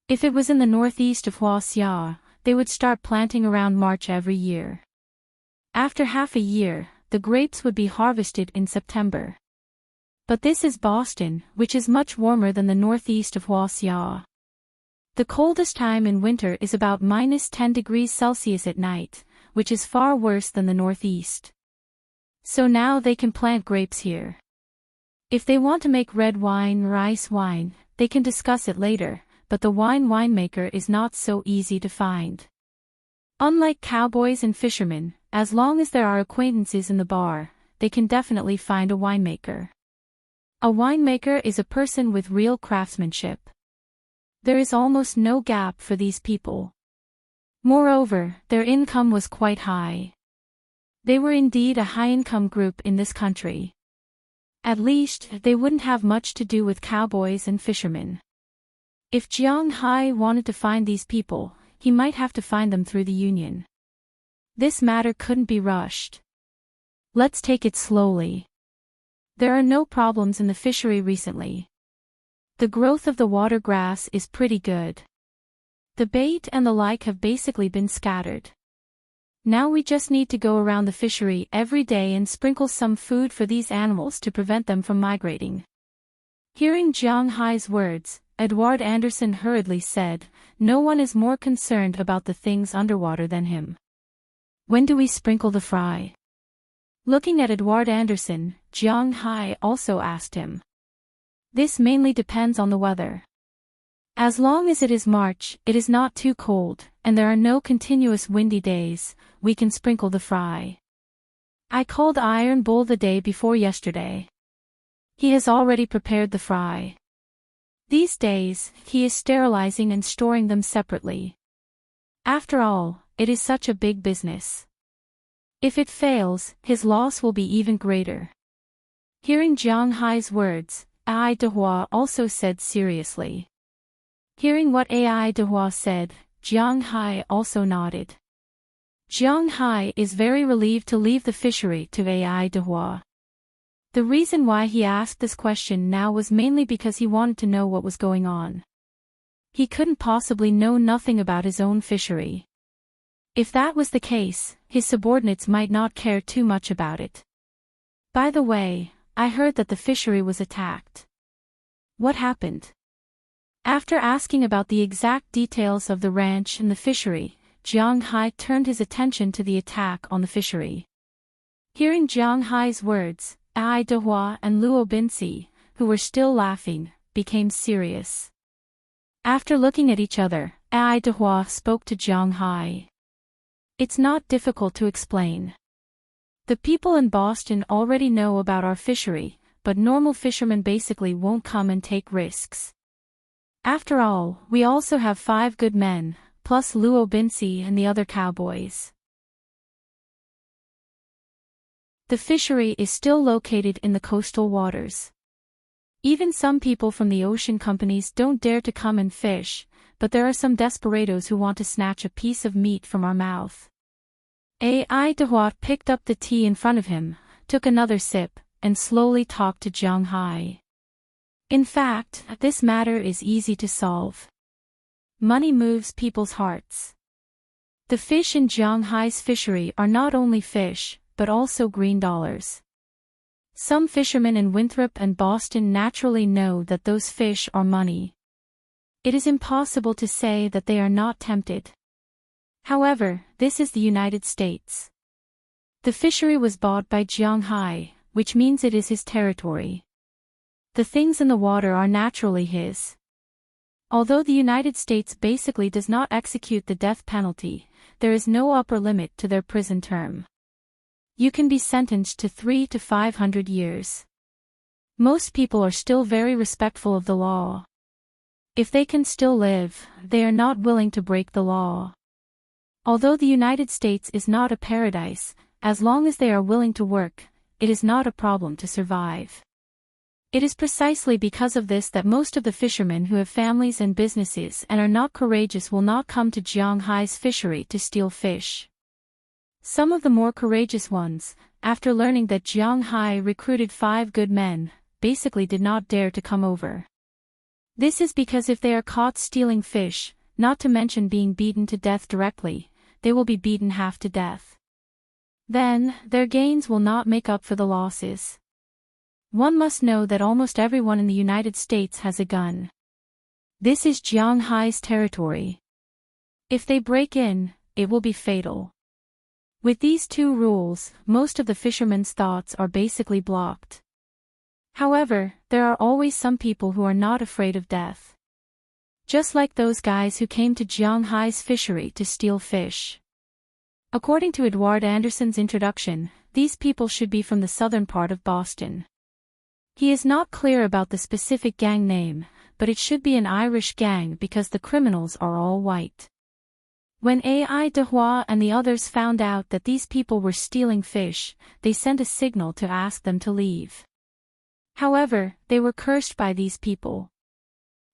If it was in the northeast of Huaxia, they would start planting around March every year. After half a year, the grapes would be harvested in September. But this is Boston, which is much warmer than the northeast of Huaxia. The coldest time in winter is about -10 degrees Celsius at night, which is far worse than the northeast. So now they can plant grapes here. If they want to make red wine or ice wine, they can discuss it later, but the winemaker is not so easy to find. Unlike cowboys and fishermen, as long as there are acquaintances in the bar, they can definitely find a winemaker. A winemaker is a person with real craftsmanship. There is almost no gap for these people. Moreover, their income was quite high. They were indeed a high-income group in this country. At least, they wouldn't have much to do with cowboys and fishermen. If Jiang Hai wanted to find these people, he might have to find them through the union. This matter couldn't be rushed. Let's take it slowly. There are no problems in the fishery recently. The growth of the water grass is pretty good. The bait and the like have basically been scattered. Now we just need to go around the fishery every day and sprinkle some food for these animals to prevent them from migrating. Hearing Jiang Hai's words, Edward Anderson hurriedly said, "No one is more concerned about the things underwater than him. When do we sprinkle the fry?" Looking at Edward Anderson, Jiang Hai also asked him. This mainly depends on the weather. As long as it is March, it is not too cold, and there are no continuous windy days, we can sprinkle the fry. I called Iron Bull the day before yesterday. He has already prepared the fry. These days, he is sterilizing and storing them separately. After all, it is such a big business. If it fails, his loss will be even greater. Hearing Jiang Hai's words, Ai Dehua also said seriously. Hearing what Ai Dehua said, Jiang Hai also nodded. Jiang Hai is very relieved to leave the fishery to Ai Dehua. The reason why he asked this question now was mainly because he wanted to know what was going on. He couldn't possibly know nothing about his own fishery. If that was the case, his subordinates might not care too much about it. By the way, I heard that the fishery was attacked. What happened? After asking about the exact details of the ranch and the fishery, Jiang Hai turned his attention to the attack on the fishery. Hearing Jiang Hai's words, Ai Dehua and Luo Binci, who were still laughing, became serious. After looking at each other, Ai Dehua spoke to Jiang Hai. It's not difficult to explain. The people in Boston already know about our fishery, but normal fishermen basically won't come and take risks. After all, we also have 5 good men, plus Luo Binci and the other cowboys. The fishery is still located in the coastal waters. Even some people from the ocean companies don't dare to come and fish, but there are some desperados who want to snatch a piece of meat from our mouth. Ai Dehua picked up the tea in front of him, took another sip, and slowly talked to Jiang Hai. In fact, this matter is easy to solve. Money moves people's hearts. The fish in Jiang Hai's fishery are not only fish, but also green dollars. Some fishermen in Winthrop and Boston naturally know that those fish are money. It is impossible to say that they are not tempted. However, this is the United States. The fishery was bought by Jiang Hai, which means it is his territory. The things in the water are naturally his. Although the United States basically does not execute the death penalty, there is no upper limit to their prison term. You can be sentenced to 300 to 500 years. Most people are still very respectful of the law. If they can still live, they are not willing to break the law. Although the United States is not a paradise, as long as they are willing to work, it is not a problem to survive. It is precisely because of this that most of the fishermen who have families and businesses and are not courageous will not come to Jiang Hai's fishery to steal fish. Some of the more courageous ones, after learning that Jiang Hai recruited 5 good men, basically did not dare to come over. This is because if they are caught stealing fish, not to mention being beaten to death directly, they will be beaten half to death. Then, their gains will not make up for the losses. One must know that almost everyone in the United States has a gun. This is Jiang Hai's territory. If they break in, it will be fatal. With these 2 rules, most of the fishermen's thoughts are basically blocked. However, there are always some people who are not afraid of death. Just like those guys who came to Jiang Hai's fishery to steal fish. According to Edward Anderson's introduction, these people should be from the southern part of Boston. He is not clear about the specific gang name, but it should be an Irish gang because the criminals are all white. When Ai Dehua and the others found out that these people were stealing fish, they sent a signal to ask them to leave. However, they were cursed by these people.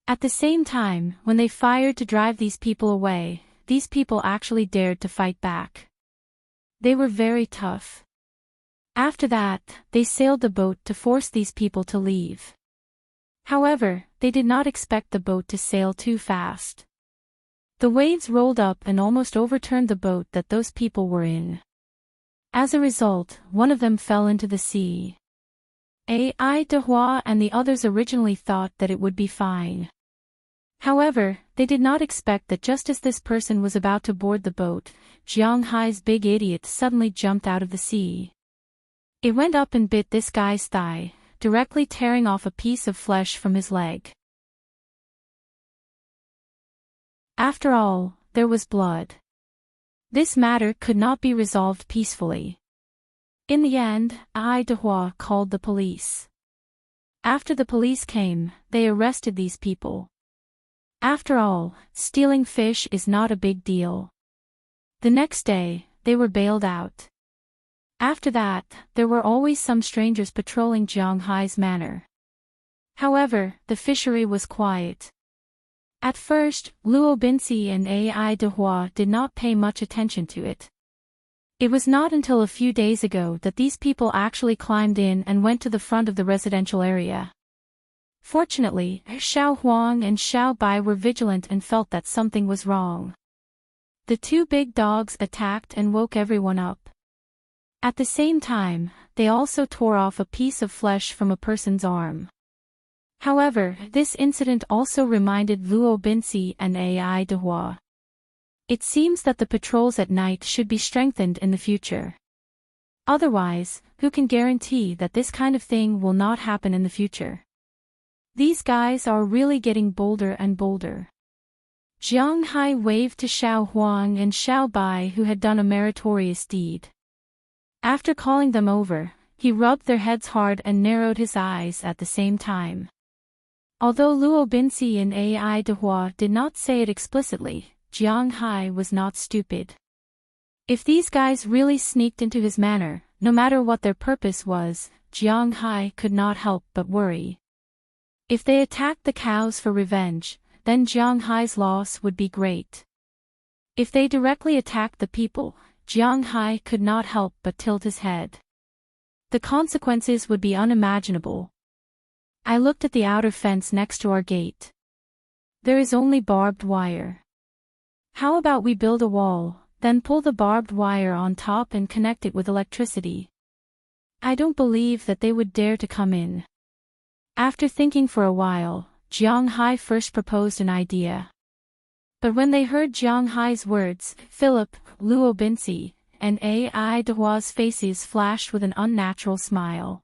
At the same time, when they fired to drive these people away, these people actually dared to fight back. They were very tough. After that, they sailed the boat to force these people to leave. However, they did not expect the boat to sail too fast. The waves rolled up and almost overturned the boat that those people were in. As a result, one of them fell into the sea. Ai Dehua and the others originally thought that it would be fine. However, they did not expect that just as this person was about to board the boat, Jiang Hai's big idiot suddenly jumped out of the sea. It went up and bit this guy's thigh, directly tearing off a piece of flesh from his leg. After all, there was blood. This matter could not be resolved peacefully. In the end, Ai Dehua called the police. After the police came, they arrested these people. After all, stealing fish is not a big deal. The next day, they were bailed out. After that, there were always some strangers patrolling Jiang Hai's manor. However, the fishery was quiet. At first, Luo Binci and Ai Dehua did not pay much attention to it. It was not until a few days ago that these people actually climbed in and went to the front of the residential area. Fortunately, Xiao Huang and Xiao Bai were vigilant and felt that something was wrong. The two big dogs attacked and woke everyone up. At the same time, they also tore off a piece of flesh from a person's arm. However, this incident also reminded Luo Binci and Ai Dehua. It seems that the patrols at night should be strengthened in the future. Otherwise, who can guarantee that this kind of thing will not happen in the future? These guys are really getting bolder and bolder. Jiang Hai waved to Xiao Huang and Xiao Bai, who had done a meritorious deed. After calling them over, he rubbed their heads hard and narrowed his eyes at the same time. Although Luo Binci and Ai Dehua did not say it explicitly, Jiang Hai was not stupid. If these guys really sneaked into his manor, no matter what their purpose was, Jiang Hai could not help but worry. If they attacked the cows for revenge, then Jiang Hai's loss would be great. If they directly attacked the people, Jiang Hai could not help but tilt his head. The consequences would be unimaginable. I looked at the outer fence next to our gate. There is only barbed wire. How about we build a wall, then pull the barbed wire on top and connect it with electricity? I don't believe that they would dare to come in. After thinking for a while, Jiang Hai first proposed an idea. But when they heard Jiang Hai's words, Philip, Luo Binci, and Ai Dehua's faces flashed with an unnatural smile.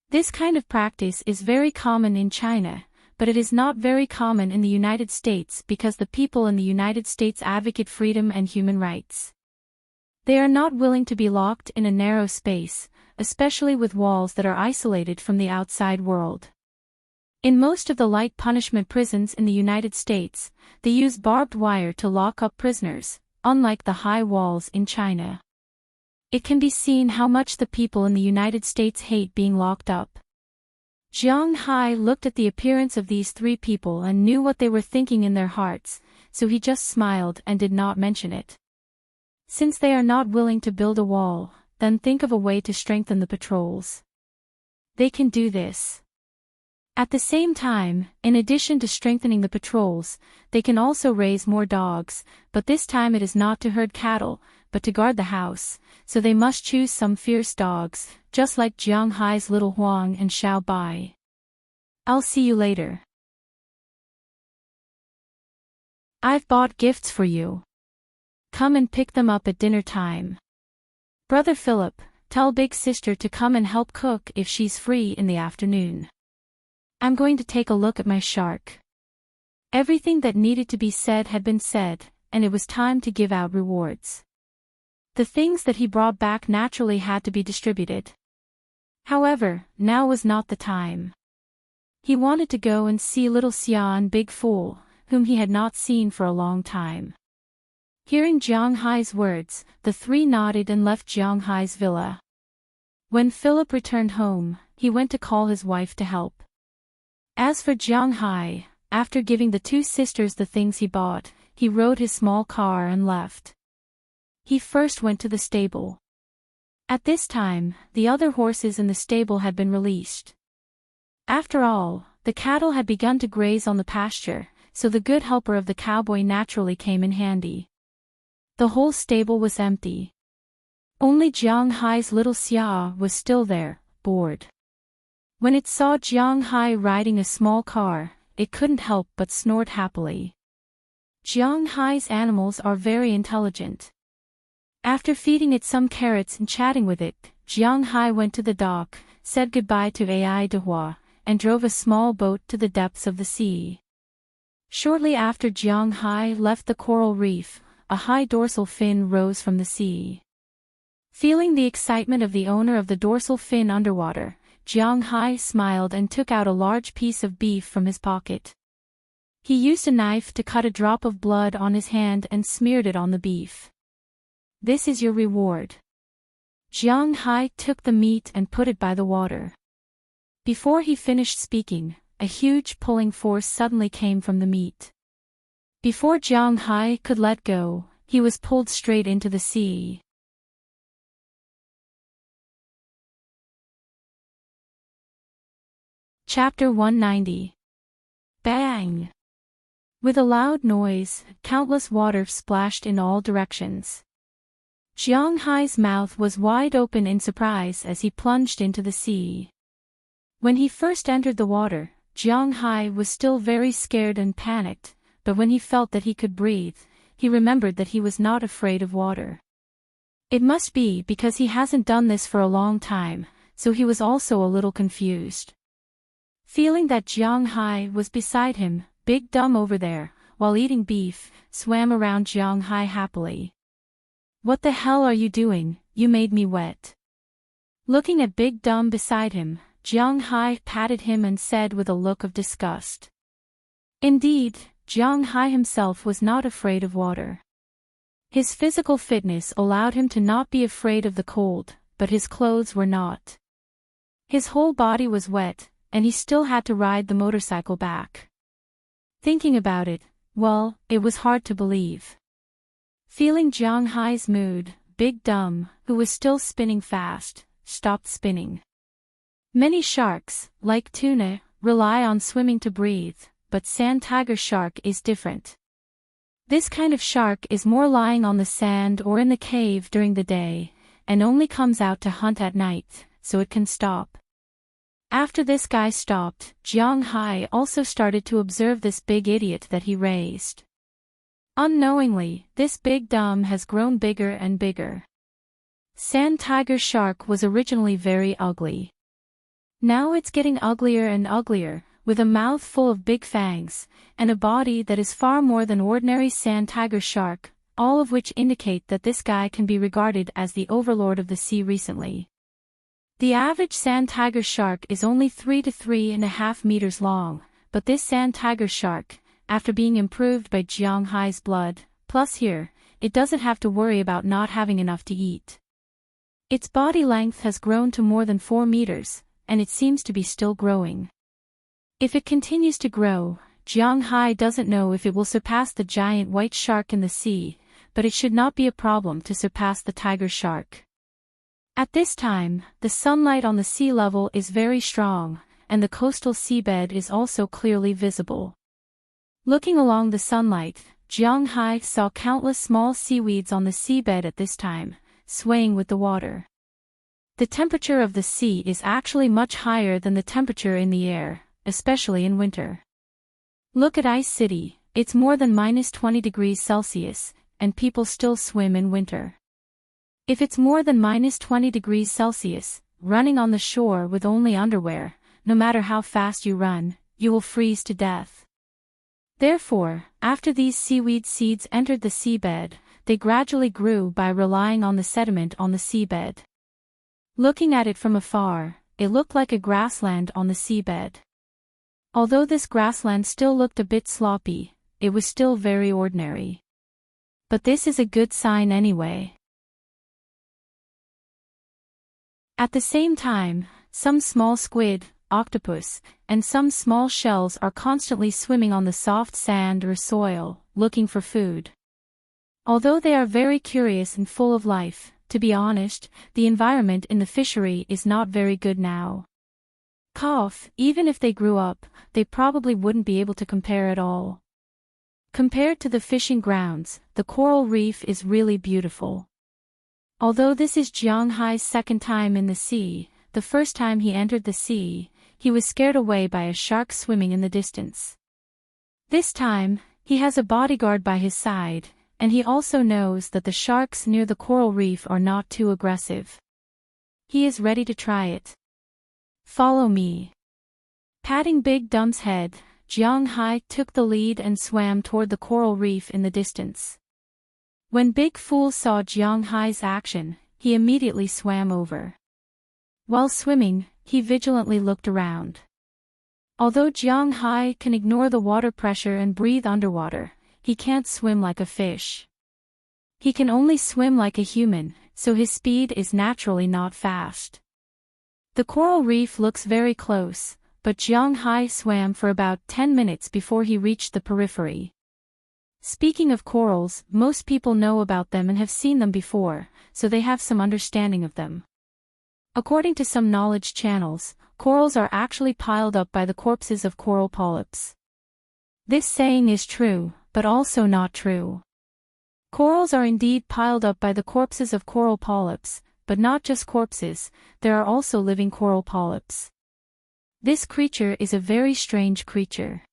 This kind of practice is very common in China, but it is not very common in the United States because the people in the United States advocate freedom and human rights. They are not willing to be locked in a narrow space, especially with walls that are isolated from the outside world. In most of the light punishment prisons in the United States, they use barbed wire to lock up prisoners, unlike the high walls in China. It can be seen how much the people in the United States hate being locked up. Jiang Hai looked at the appearance of these three people and knew what they were thinking in their hearts, so he just smiled and did not mention it. Since they are not willing to build a wall, then think of a way to strengthen the patrols. They can do this. At the same time, in addition to strengthening the patrols, they can also raise more dogs, but this time it is not to herd cattle, but to guard the house, so they must choose some fierce dogs, just like Jiang Hai's little Huang and Xiao Bai. I'll see you later. I've bought gifts for you. Come and pick them up at dinner time. Brother Philip, tell big sister to come and help cook if she's free in the afternoon. I'm going to take a look at my shark. Everything that needed to be said had been said, and it was time to give out rewards. The things that he brought back naturally had to be distributed. However, now was not the time. He wanted to go and see little Xia and Big Fool, whom he had not seen for a long time. Hearing Jiang Hai's words, the three nodded and left Jiang Hai's villa. When Philip returned home, he went to call his wife to help. As for Jiang Hai, after giving the two sisters the things he bought, he rode his small car and left. He first went to the stable. At this time, the other horses in the stable had been released. After all, the cattle had begun to graze on the pasture, so the good helper of the cowboy naturally came in handy. The whole stable was empty. Only Jiang Hai's little Xia was still there, bored. When it saw Jiang Hai riding a small car, it couldn't help but snort happily. Jiang Hai's animals are very intelligent. After feeding it some carrots and chatting with it, Jiang Hai went to the dock, said goodbye to Ai Dehua, and drove a small boat to the depths of the sea. Shortly after Jiang Hai left the coral reef, a high dorsal fin rose from the sea. Feeling the excitement of the owner of the dorsal fin underwater, Jiang Hai smiled and took out a large piece of beef from his pocket. He used a knife to cut a drop of blood on his hand and smeared it on the beef. This is your reward. Jiang Hai took the meat and put it by the water. Before he finished speaking, a huge pulling force suddenly came from the meat. Before Jiang Hai could let go, he was pulled straight into the sea. Chapter 190. Bang! With a loud noise, countless water splashed in all directions. Jiang Hai's mouth was wide open in surprise as he plunged into the sea. When he first entered the water, Jiang Hai was still very scared and panicked, but when he felt that he could breathe, he remembered that he was not afraid of water. It must be because he hasn't done this for a long time, so he was also a little confused. Feeling that Jiang Hai was beside him, Big Dumb over there, while eating beef, swam around Jiang Hai happily. "What the hell are you doing? You made me wet." Looking at Big Dumb beside him, Jiang Hai patted him and said with a look of disgust. Indeed, Jiang Hai himself was not afraid of water. His physical fitness allowed him to not be afraid of the cold, but his clothes were not. His whole body was wet, and he still had to ride the motorcycle back. Thinking about it, well, it was hard to believe. Feeling Jiang Hai's mood, Big Dumb, who was still spinning fast, stopped spinning. Many sharks, like tuna, rely on swimming to breathe, but sand tiger shark is different. This kind of shark is more lying on the sand or in the cave during the day, and only comes out to hunt at night, so it can stop. After this guy stopped, Jiang Hai also started to observe this big idiot that he raised. Unknowingly, this Big Dumb has grown bigger and bigger. Sand tiger shark was originally very ugly. Now it's getting uglier and uglier, with a mouth full of big fangs, and a body that is far more than ordinary sand tiger shark, all of which indicate that this guy can be regarded as the overlord of the sea recently. The average sand tiger shark is only 3 to 3.5 meters long, but this sand tiger shark, after being improved by Jiang Hai's blood, plus here, it doesn't have to worry about not having enough to eat. Its body length has grown to more than 4 meters, and it seems to be still growing. If it continues to grow, Jiang Hai doesn't know if it will surpass the giant white shark in the sea, but it should not be a problem to surpass the tiger shark. At this time, the sunlight on the sea level is very strong, and the coastal seabed is also clearly visible. Looking along the sunlight, Jiang Hai saw countless small seaweeds on the seabed at this time, swaying with the water. The temperature of the sea is actually much higher than the temperature in the air, especially in winter. Look at Ice City, it's more than -20 degrees Celsius, and people still swim in winter. If it's more than -20 degrees Celsius, running on the shore with only underwear, no matter how fast you run, you will freeze to death. Therefore, after these seaweed seeds entered the seabed, they gradually grew by relying on the sediment on the seabed. Looking at it from afar, it looked like a grassland on the seabed. Although this grassland still looked a bit sloppy, it was still very ordinary. But this is a good sign anyway. At the same time, some small squid, octopus, and some small shells are constantly swimming on the soft sand or soil, looking for food. Although they are very curious and full of life, to be honest, the environment in the fishery is not very good now. Even if they grew up, they probably wouldn't be able to compare at all. Compared to the fishing grounds, the coral reef is really beautiful. Although this is Jiang Hai's second time in the sea, the first time he entered the sea, he was scared away by a shark swimming in the distance. This time, he has a bodyguard by his side, and he also knows that the sharks near the coral reef are not too aggressive. He is ready to try it. Follow me. Patting Big Dumb's head, Jiang Hai took the lead and swam toward the coral reef in the distance. When Big Fool saw Jiang Hai's action, he immediately swam over. While swimming, he vigilantly looked around. Although Jiang Hai can ignore the water pressure and breathe underwater, he can't swim like a fish. He can only swim like a human, so his speed is naturally not fast. The coral reef looks very close, but Jiang Hai swam for about 10 minutes before he reached the periphery. Speaking of corals, most people know about them and have seen them before, so they have some understanding of them. According to some knowledge channels, corals are actually piled up by the corpses of coral polyps. This saying is true, but also not true. Corals are indeed piled up by the corpses of coral polyps, but not just corpses, there are also living coral polyps. This creature is a very strange creature.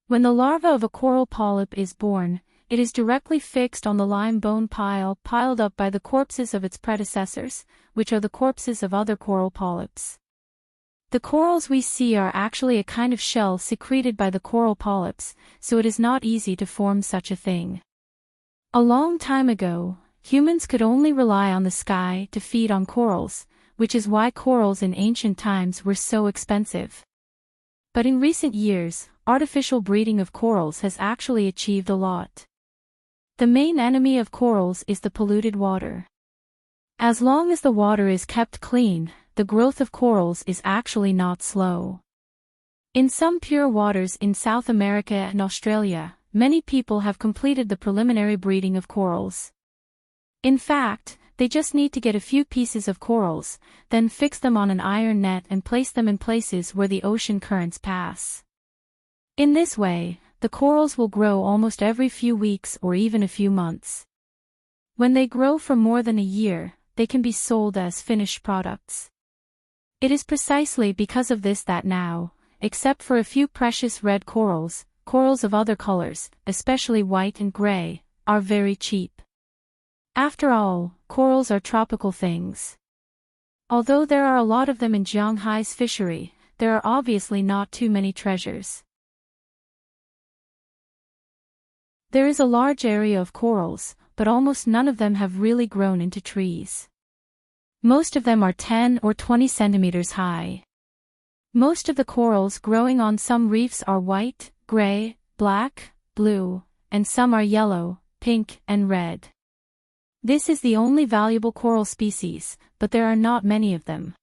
When the larva of a coral polyp is born, it is directly fixed on the limebone pile piled up by the corpses of its predecessors, which are the corpses of other coral polyps. The corals we see are actually a kind of shell secreted by the coral polyps, so it is not easy to form such a thing. A long time ago, humans could only rely on the sky to feed on corals, which is why corals in ancient times were so expensive. But in recent years, artificial breeding of corals has actually achieved a lot. The main enemy of corals is the polluted water. As long as the water is kept clean, the growth of corals is actually not slow. In some pure waters in South America and Australia, many people have completed the preliminary breeding of corals. In fact, they just need to get a few pieces of corals, then fix them on an iron net and place them in places where the ocean currents pass. In this way, the corals will grow almost every few weeks or even a few months. When they grow for more than a year, they can be sold as finished products. It is precisely because of this that now, except for a few precious red corals, corals of other colors, especially white and gray, are very cheap. After all, corals are tropical things. Although there are a lot of them in Zhonghai's fishery, there are obviously not too many treasures. There is a large area of corals, but almost none of them have really grown into trees. Most of them are 10 or 20 centimeters high. Most of the corals growing on some reefs are white, gray, black, blue, and some are yellow, pink, and red. This is the only valuable coral species, but there are not many of them.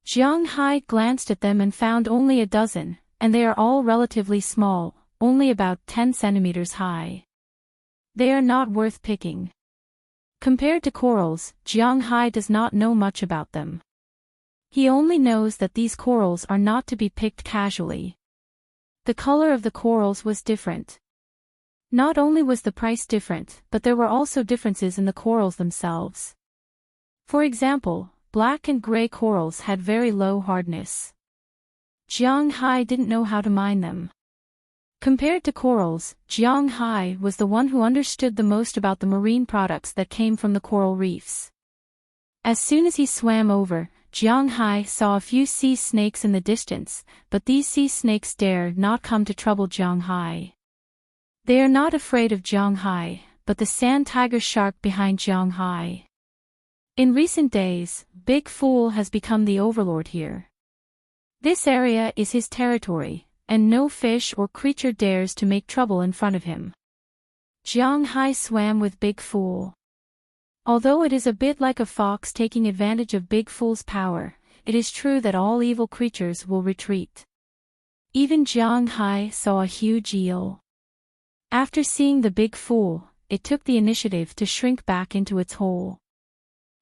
Zhonghai glanced at them and found only a dozen, and they are all relatively small, only about 10 centimeters high. They are not worth picking. Compared to corals, Zhonghai does not know much about them. He only knows that these corals are not to be picked casually. The color of the corals was different. Not only was the price different, but there were also differences in the corals themselves. For example, black and gray corals had very low hardness. Zhonghai didn't know how to mine them. Compared to corals, Zhonghai was the one who understood the most about the marine products that came from the coral reefs. As soon as he swam over, Zhonghai saw a few sea snakes in the distance, but these sea snakes dare not come to trouble Zhonghai. They are not afraid of Zhonghai, but the sand tiger shark behind Zhonghai. In recent days, Big Fool has become the overlord here. This area is his territory, and no fish or creature dares to make trouble in front of him. Zhonghai swam with Big Fool. Although it is a bit like a fox taking advantage of Big Fool's power, it is true that all evil creatures will retreat. Even Zhonghai saw a huge eel. After seeing the Big Fool, it took the initiative to shrink back into its hole.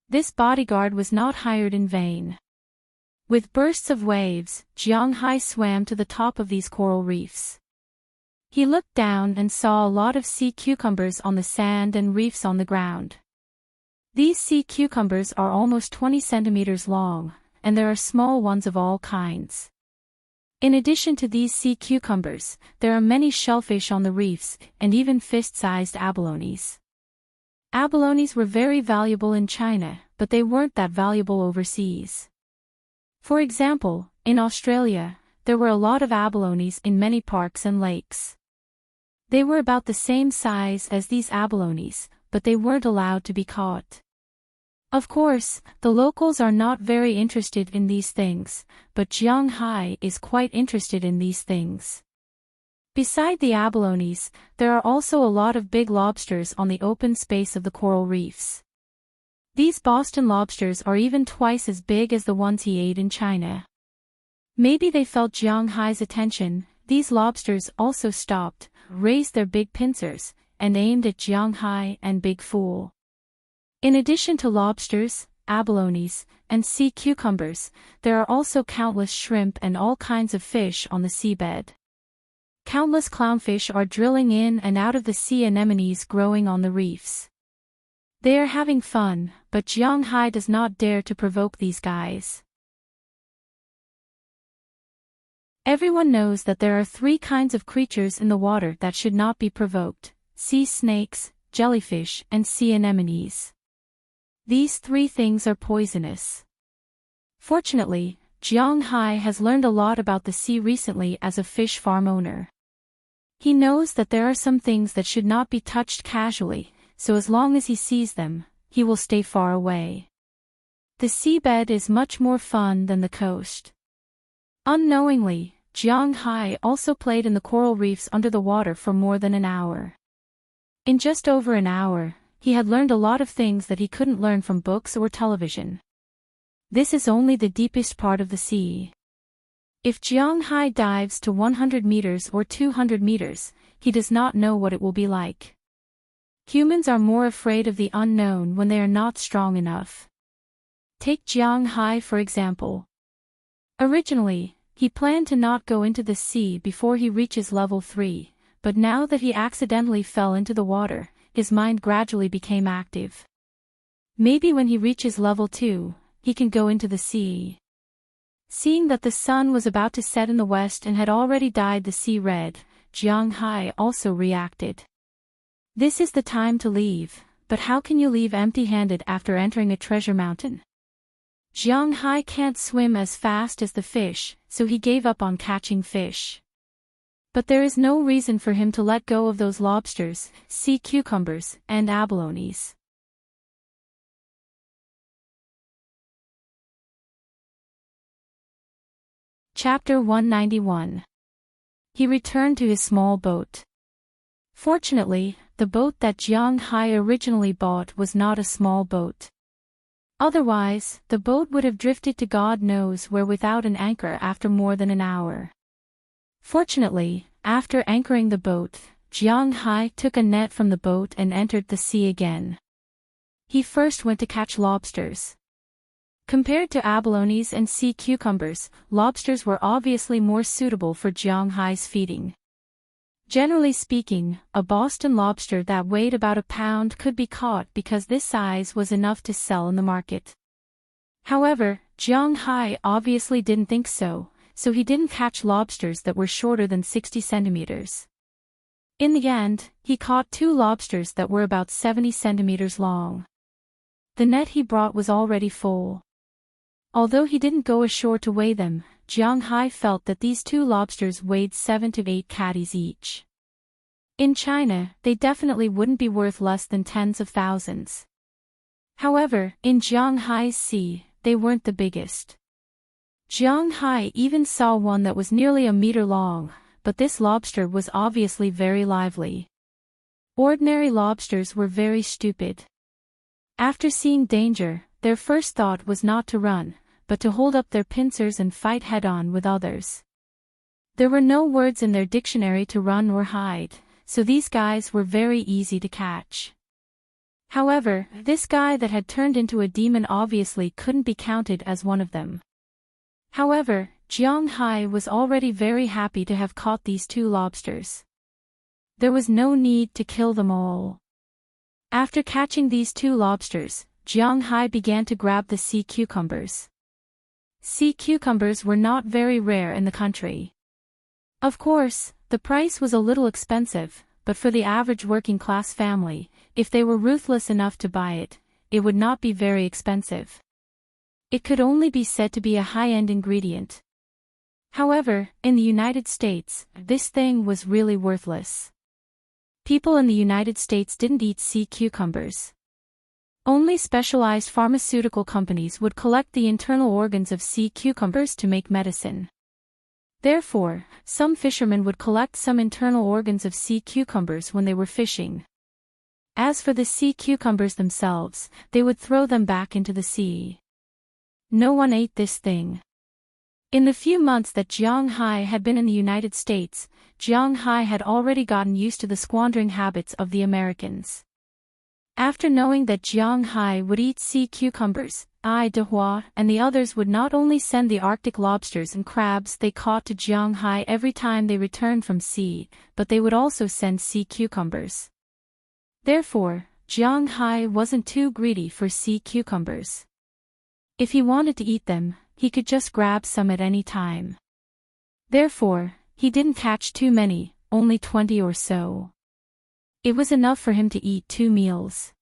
This bodyguard was not hired in vain. With bursts of waves, Zhonghai swam to the top of these coral reefs. He looked down and saw a lot of sea cucumbers on the sand and reefs on the ground. These sea cucumbers are almost 20 centimeters long, and there are small ones of all kinds. In addition to these sea cucumbers, there are many shellfish on the reefs, and even fist-sized abalones. Abalones were very valuable in China, but they weren't that valuable overseas. For example, in Australia, there were a lot of abalones in many parks and lakes. They were about the same size as these abalones, but they weren't allowed to be caught. Of course, the locals are not very interested in these things, but Zhonghai is quite interested in these things. Beside the abalones, there are also a lot of big lobsters on the open space of the coral reefs. These Boston lobsters are even twice as big as the ones he ate in China. Maybe they felt Zhonghai's attention, these lobsters also stopped, raised their big pincers, and aimed at Jiang Hai and Big Fool. In addition to lobsters, abalones, and sea cucumbers, there are also countless shrimp and all kinds of fish on the seabed. Countless clownfish are drilling in and out of the sea anemones growing on the reefs. They are having fun, but Jiang Hai does not dare to provoke these guys. Everyone knows that there are 3 kinds of creatures in the water that should not be provoked: sea snakes, jellyfish, and sea anemones. These 3 things are poisonous. Fortunately, Jiang Hai has learned a lot about the sea recently as a fish farm owner. He knows that there are some things that should not be touched casually, so as long as he sees them, he will stay far away. The seabed is much more fun than the coast. Unknowingly, Jiang Hai also played in the coral reefs under the water for more than an hour. In just over an hour, he had learned a lot of things that he couldn't learn from books or television. This is only the deepest part of the sea. If Jiang Hai dives to 100 meters or 200 meters, he does not know what it will be like. Humans are more afraid of the unknown when they are not strong enough. Take Jiang Hai for example. Originally, he planned to not go into the sea before he reaches level 3, but now that he accidentally fell into the water, his mind gradually became active. Maybe when he reaches level 2, he can go into the sea. Seeing that the sun was about to set in the west and had already dyed the sea red, Jiang Hai also reacted. This is the time to leave, but how can you leave empty-handed after entering a treasure mountain? Jiang Hai can't swim as fast as the fish, so he gave up on catching fish. But there is no reason for him to let go of those lobsters, sea cucumbers, and abalones. Chapter 191. He returned to his small boat. Fortunately, the boat that Jiang Hai originally bought was not a small boat. Otherwise, the boat would have drifted to God knows where without an anchor after more than an hour. Fortunately, after anchoring the boat, Jiang Hai took a net from the boat and entered the sea again. He first went to catch lobsters. Compared to abalones and sea cucumbers, lobsters were obviously more suitable for Jiang Hai's feeding. Generally speaking, a Boston lobster that weighed about a pound could be caught because this size was enough to sell in the market. However, Jiang Hai obviously didn't think so, so he didn't catch lobsters that were shorter than 60 centimeters. In the end, he caught 2 lobsters that were about 70 centimeters long. The net he brought was already full. Although he didn't go ashore to weigh them, Jiang Hai felt that these 2 lobsters weighed 7 to 8 catties each. In China, they definitely wouldn't be worth less than tens of thousands. However, in Jiang Hai's sea, they weren't the biggest. Jiang Hai even saw one that was nearly a meter long, but this lobster was obviously very lively. Ordinary lobsters were very stupid. After seeing danger, their first thought was not to run, but to hold up their pincers and fight head-on with others. There were no words in their dictionary to run or hide, so these guys were very easy to catch. However, this guy that had turned into a demon obviously couldn't be counted as one of them. However, Jiang Hai was already very happy to have caught these 2 lobsters. There was no need to kill them all. After catching these 2 lobsters, Jiang Hai began to grab the sea cucumbers. Sea cucumbers were not very rare in the country. Of course, the price was a little expensive, but for the average working-class family, if they were ruthless enough to buy it, it would not be very expensive. It could only be said to be a high-end ingredient. However, in the United States, this thing was really worthless. People in the United States didn't eat sea cucumbers. Only specialized pharmaceutical companies would collect the internal organs of sea cucumbers to make medicine. Therefore, some fishermen would collect some internal organs of sea cucumbers when they were fishing. As for the sea cucumbers themselves, they would throw them back into the sea. No one ate this thing. In the few months that Jiang Hai had been in the United States, Jiang Hai had already gotten used to the squandering habits of the Americans. After knowing that Jiang Hai would eat sea cucumbers, Ai Dehua and the others would not only send the Arctic lobsters and crabs they caught to Jiang Hai every time they returned from sea, but they would also send sea cucumbers. Therefore, Jiang Hai wasn't too greedy for sea cucumbers. If he wanted to eat them, he could just grab some at any time. Therefore, he didn't catch too many, only 20 or so. It was enough for him to eat 2 meals.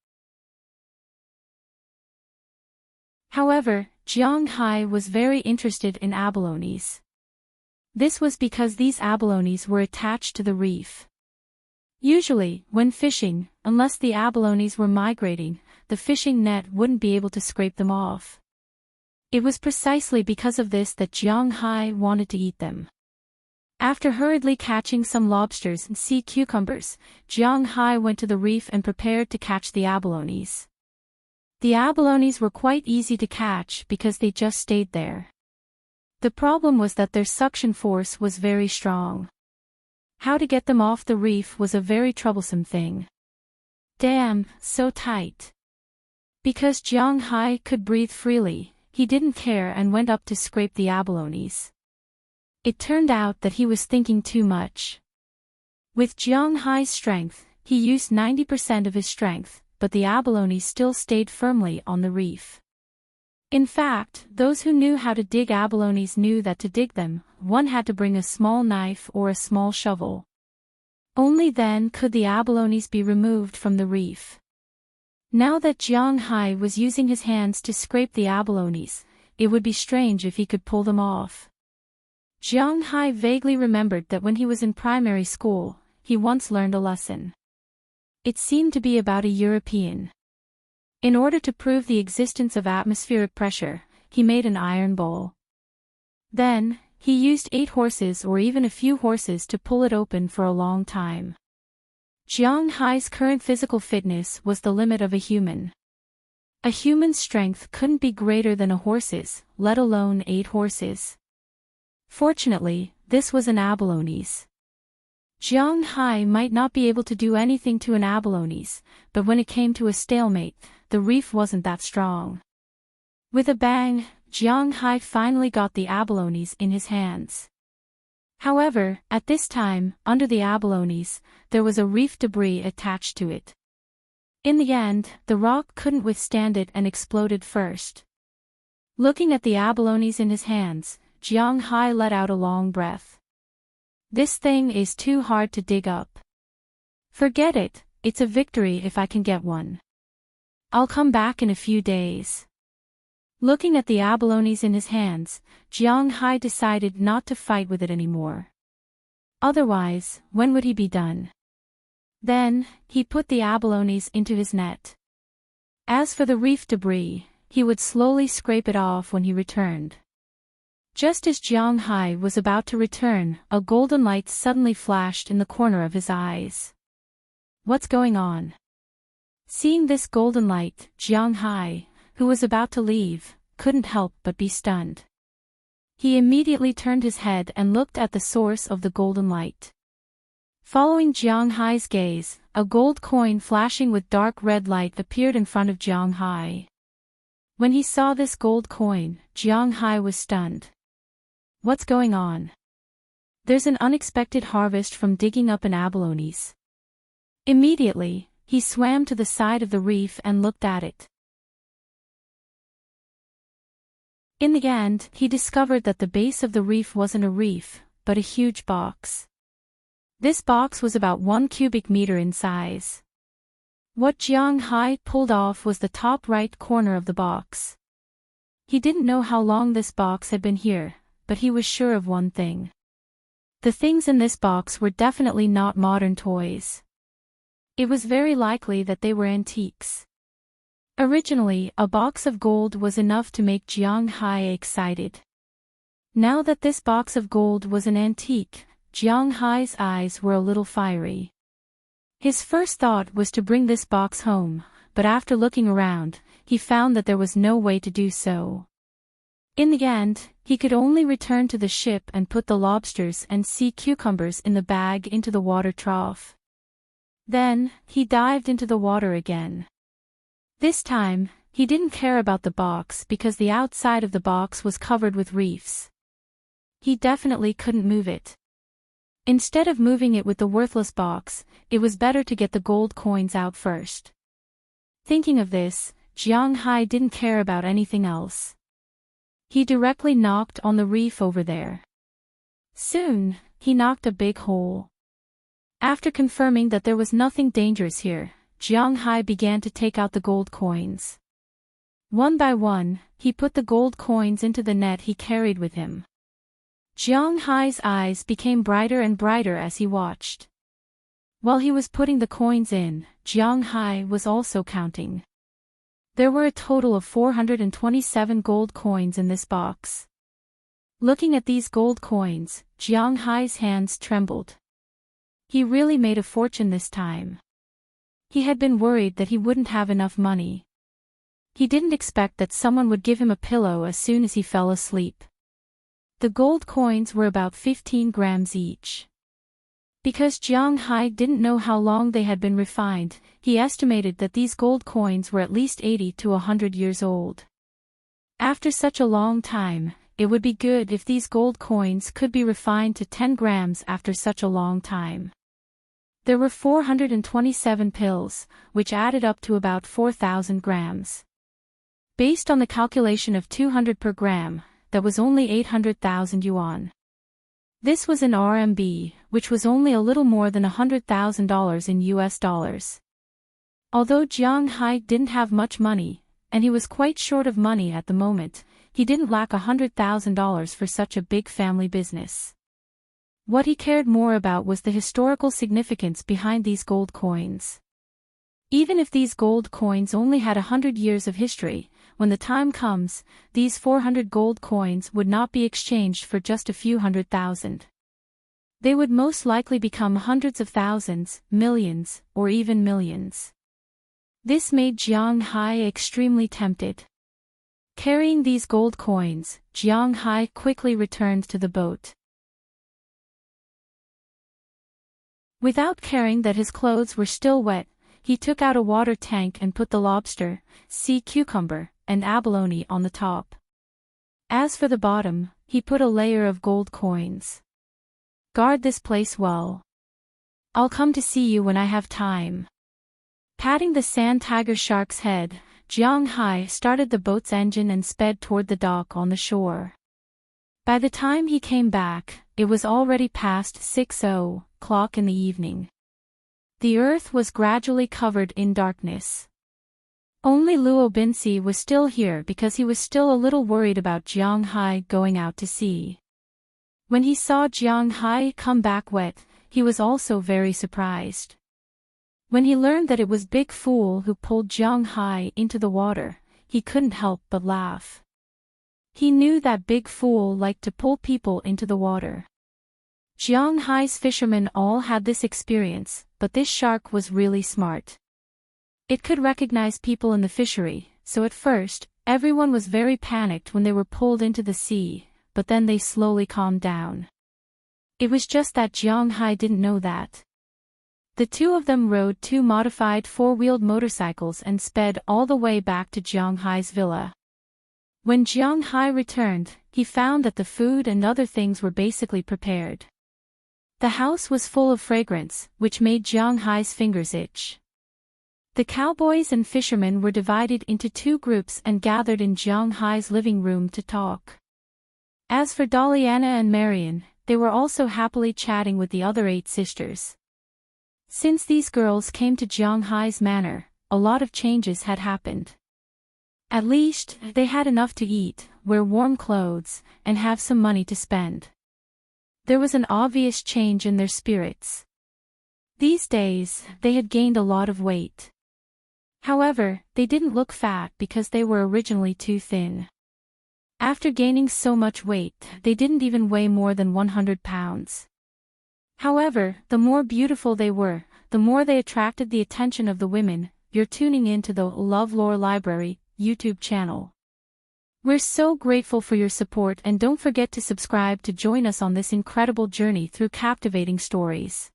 However, Jiang Hai was very interested in abalones. This was because these abalones were attached to the reef. Usually, when fishing, unless the abalones were migrating, the fishing net wouldn't be able to scrape them off. It was precisely because of this that Jiang Hai wanted to eat them. After hurriedly catching some lobsters and sea cucumbers, Jiang Hai went to the reef and prepared to catch the abalones. The abalones were quite easy to catch because they just stayed there. The problem was that their suction force was very strong. How to get them off the reef was a very troublesome thing. Damn, so tight. Because Jiang Hai could breathe freely, he didn't care and went up to scrape the abalones. It turned out that he was thinking too much. With Jiang Hai's strength, he used 90% of his strength, but the abalones still stayed firmly on the reef. In fact, those who knew how to dig abalones knew that to dig them, one had to bring a small knife or a small shovel. Only then could the abalones be removed from the reef. Now that Jiang Hai was using his hands to scrape the abalones, it would be strange if he could pull them off. Jiang Hai vaguely remembered that when he was in primary school, he once learned a lesson. It seemed to be about a European. In order to prove the existence of atmospheric pressure, he made an iron bowl. Then, he used 8 horses or even a few horses to pull it open for a long time. Jiang Hai's current physical fitness was the limit of a human. A human's strength couldn't be greater than a horse's, let alone 8 horses. Fortunately, this was an abalones. Jiang Hai might not be able to do anything to an abalones, but when it came to a stalemate, the reef wasn't that strong. With a bang, Jiang Hai finally got the abalones in his hands. However, at this time, under the abalones, there was a reef debris attached to it. In the end, the rock couldn't withstand it and exploded first. Looking at the abalones in his hands, Jiang Hai let out a long breath. This thing is too hard to dig up. Forget it, it's a victory if I can get one. I'll come back in a few days. Looking at the abalones in his hands, Jiang Hai decided not to fight with it anymore. Otherwise, when would he be done? Then, he put the abalones into his net. As for the reef debris, he would slowly scrape it off when he returned. Just as Jiang Hai was about to return, a golden light suddenly flashed in the corner of his eyes. What's going on? Seeing this golden light, Jiang Hai, who was about to leave, couldn't help but be stunned. He immediately turned his head and looked at the source of the golden light. Following Jiang Hai's gaze, a gold coin flashing with dark red light appeared in front of Jiang Hai. When he saw this gold coin, Jiang Hai was stunned. What's going on? There's an unexpected harvest from digging up an abalones. Immediately, he swam to the side of the reef and looked at it. In the end, he discovered that the base of the reef wasn't a reef, but a huge box. This box was about 1 cubic meter in size. What Jiang Hai pulled off was the top right corner of the box. He didn't know how long this box had been here, but he was sure of one thing. The things in this box were definitely not modern toys. It was very likely that they were antiques. Originally, a box of gold was enough to make Jiang Hai excited. Now that this box of gold was an antique, Jiang Hai's eyes were a little fiery. His first thought was to bring this box home, but after looking around, he found that there was no way to do so. In the end, he could only return to the ship and put the lobsters and sea cucumbers in the bag into the water trough. Then, he dived into the water again. This time, he didn't care about the box because the outside of the box was covered with reefs. He definitely couldn't move it. Instead of moving it with the worthless box, it was better to get the gold coins out first. Thinking of this, Jiang Hai didn't care about anything else. He directly knocked on the reef over there. Soon, he knocked a big hole. After confirming that there was nothing dangerous here, Jiang Hai began to take out the gold coins. One by one, he put the gold coins into the net he carried with him. Jiang Hai's eyes became brighter and brighter as he watched. While he was putting the coins in, Jiang Hai was also counting. There were a total of 427 gold coins in this box. Looking at these gold coins, Jiang Hai's hands trembled. He really made a fortune this time. He had been worried that he wouldn't have enough money. He didn't expect that someone would give him a pillow as soon as he fell asleep. The gold coins were about 15 grams each. Because Jiang Hai didn't know how long they had been refined, he estimated that these gold coins were at least 80 to 100 years old. After such a long time, it would be good if these gold coins could be refined to 10 grams after such a long time. There were 427 pills, which added up to about 4,000 grams. Based on the calculation of 200 per gram, that was only 800,000 yuan. This was in RMB, which was only a little more than $100,000 in US dollars. Although Jiang Hai didn't have much money, and he was quite short of money at the moment, he didn't lack $100,000 for such a big family business. What he cared more about was the historical significance behind these gold coins. Even if these gold coins only had 100 years of history, when the time comes, these 400 gold coins would not be exchanged for just a few 100,000. They would most likely become hundreds of thousands, millions, or even millions. This made Jiang Hai extremely tempted. Carrying these gold coins, Jiang Hai quickly returned to the boat. Without caring that his clothes were still wet, he took out a water tank and put the lobster, sea cucumber, and abalone on the top. As for the bottom, he put a layer of gold coins. Guard this place well. I'll come to see you when I have time. Patting the sand tiger shark's head, Jiang Hai started the boat's engine and sped toward the dock on the shore. By the time he came back, it was already past 6:00 in the evening. The earth was gradually covered in darkness. Only Luo Binsi was still here because he was still a little worried about Jiang Hai going out to sea. When he saw Jiang Hai come back wet, he was also very surprised. When he learned that it was Big Fool who pulled Jiang Hai into the water, he couldn't help but laugh. He knew that Big Fool liked to pull people into the water. Jiang Hai's fishermen all had this experience, but this shark was really smart. It could recognize people in the fishery, so at first, everyone was very panicked when they were pulled into the sea, but then they slowly calmed down. It was just that Jiang Hai didn't know that. The two of them rode two modified four-wheeled motorcycles and sped all the way back to Jiang Hai's villa. When Jiang Hai returned, he found that the food and other things were basically prepared. The house was full of fragrance, which made Jiang Hai's fingers itch. The cowboys and fishermen were divided into two groups and gathered in Jiang Hai's living room to talk. As for Daliana and Marian, they were also happily chatting with the other 8 sisters. Since these girls came to Jiang Hai's manor, a lot of changes had happened. At least, they had enough to eat, wear warm clothes, and have some money to spend. There was an obvious change in their spirits. These days, they had gained a lot of weight. However, they didn't look fat because they were originally too thin. After gaining so much weight, they didn't even weigh more than 100 pounds. However, the more beautiful they were, the more they attracted the attention of the women. You're tuning in to the LoveLore Library YouTube channel. We're so grateful for your support, and don't forget to subscribe to join us on this incredible journey through captivating stories.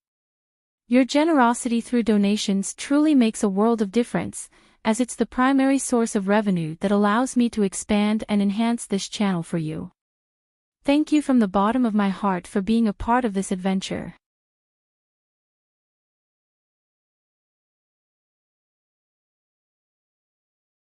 Your generosity through donations truly makes a world of difference, as it's the primary source of revenue that allows me to expand and enhance this channel for you. Thank you from the bottom of my heart for being a part of this adventure.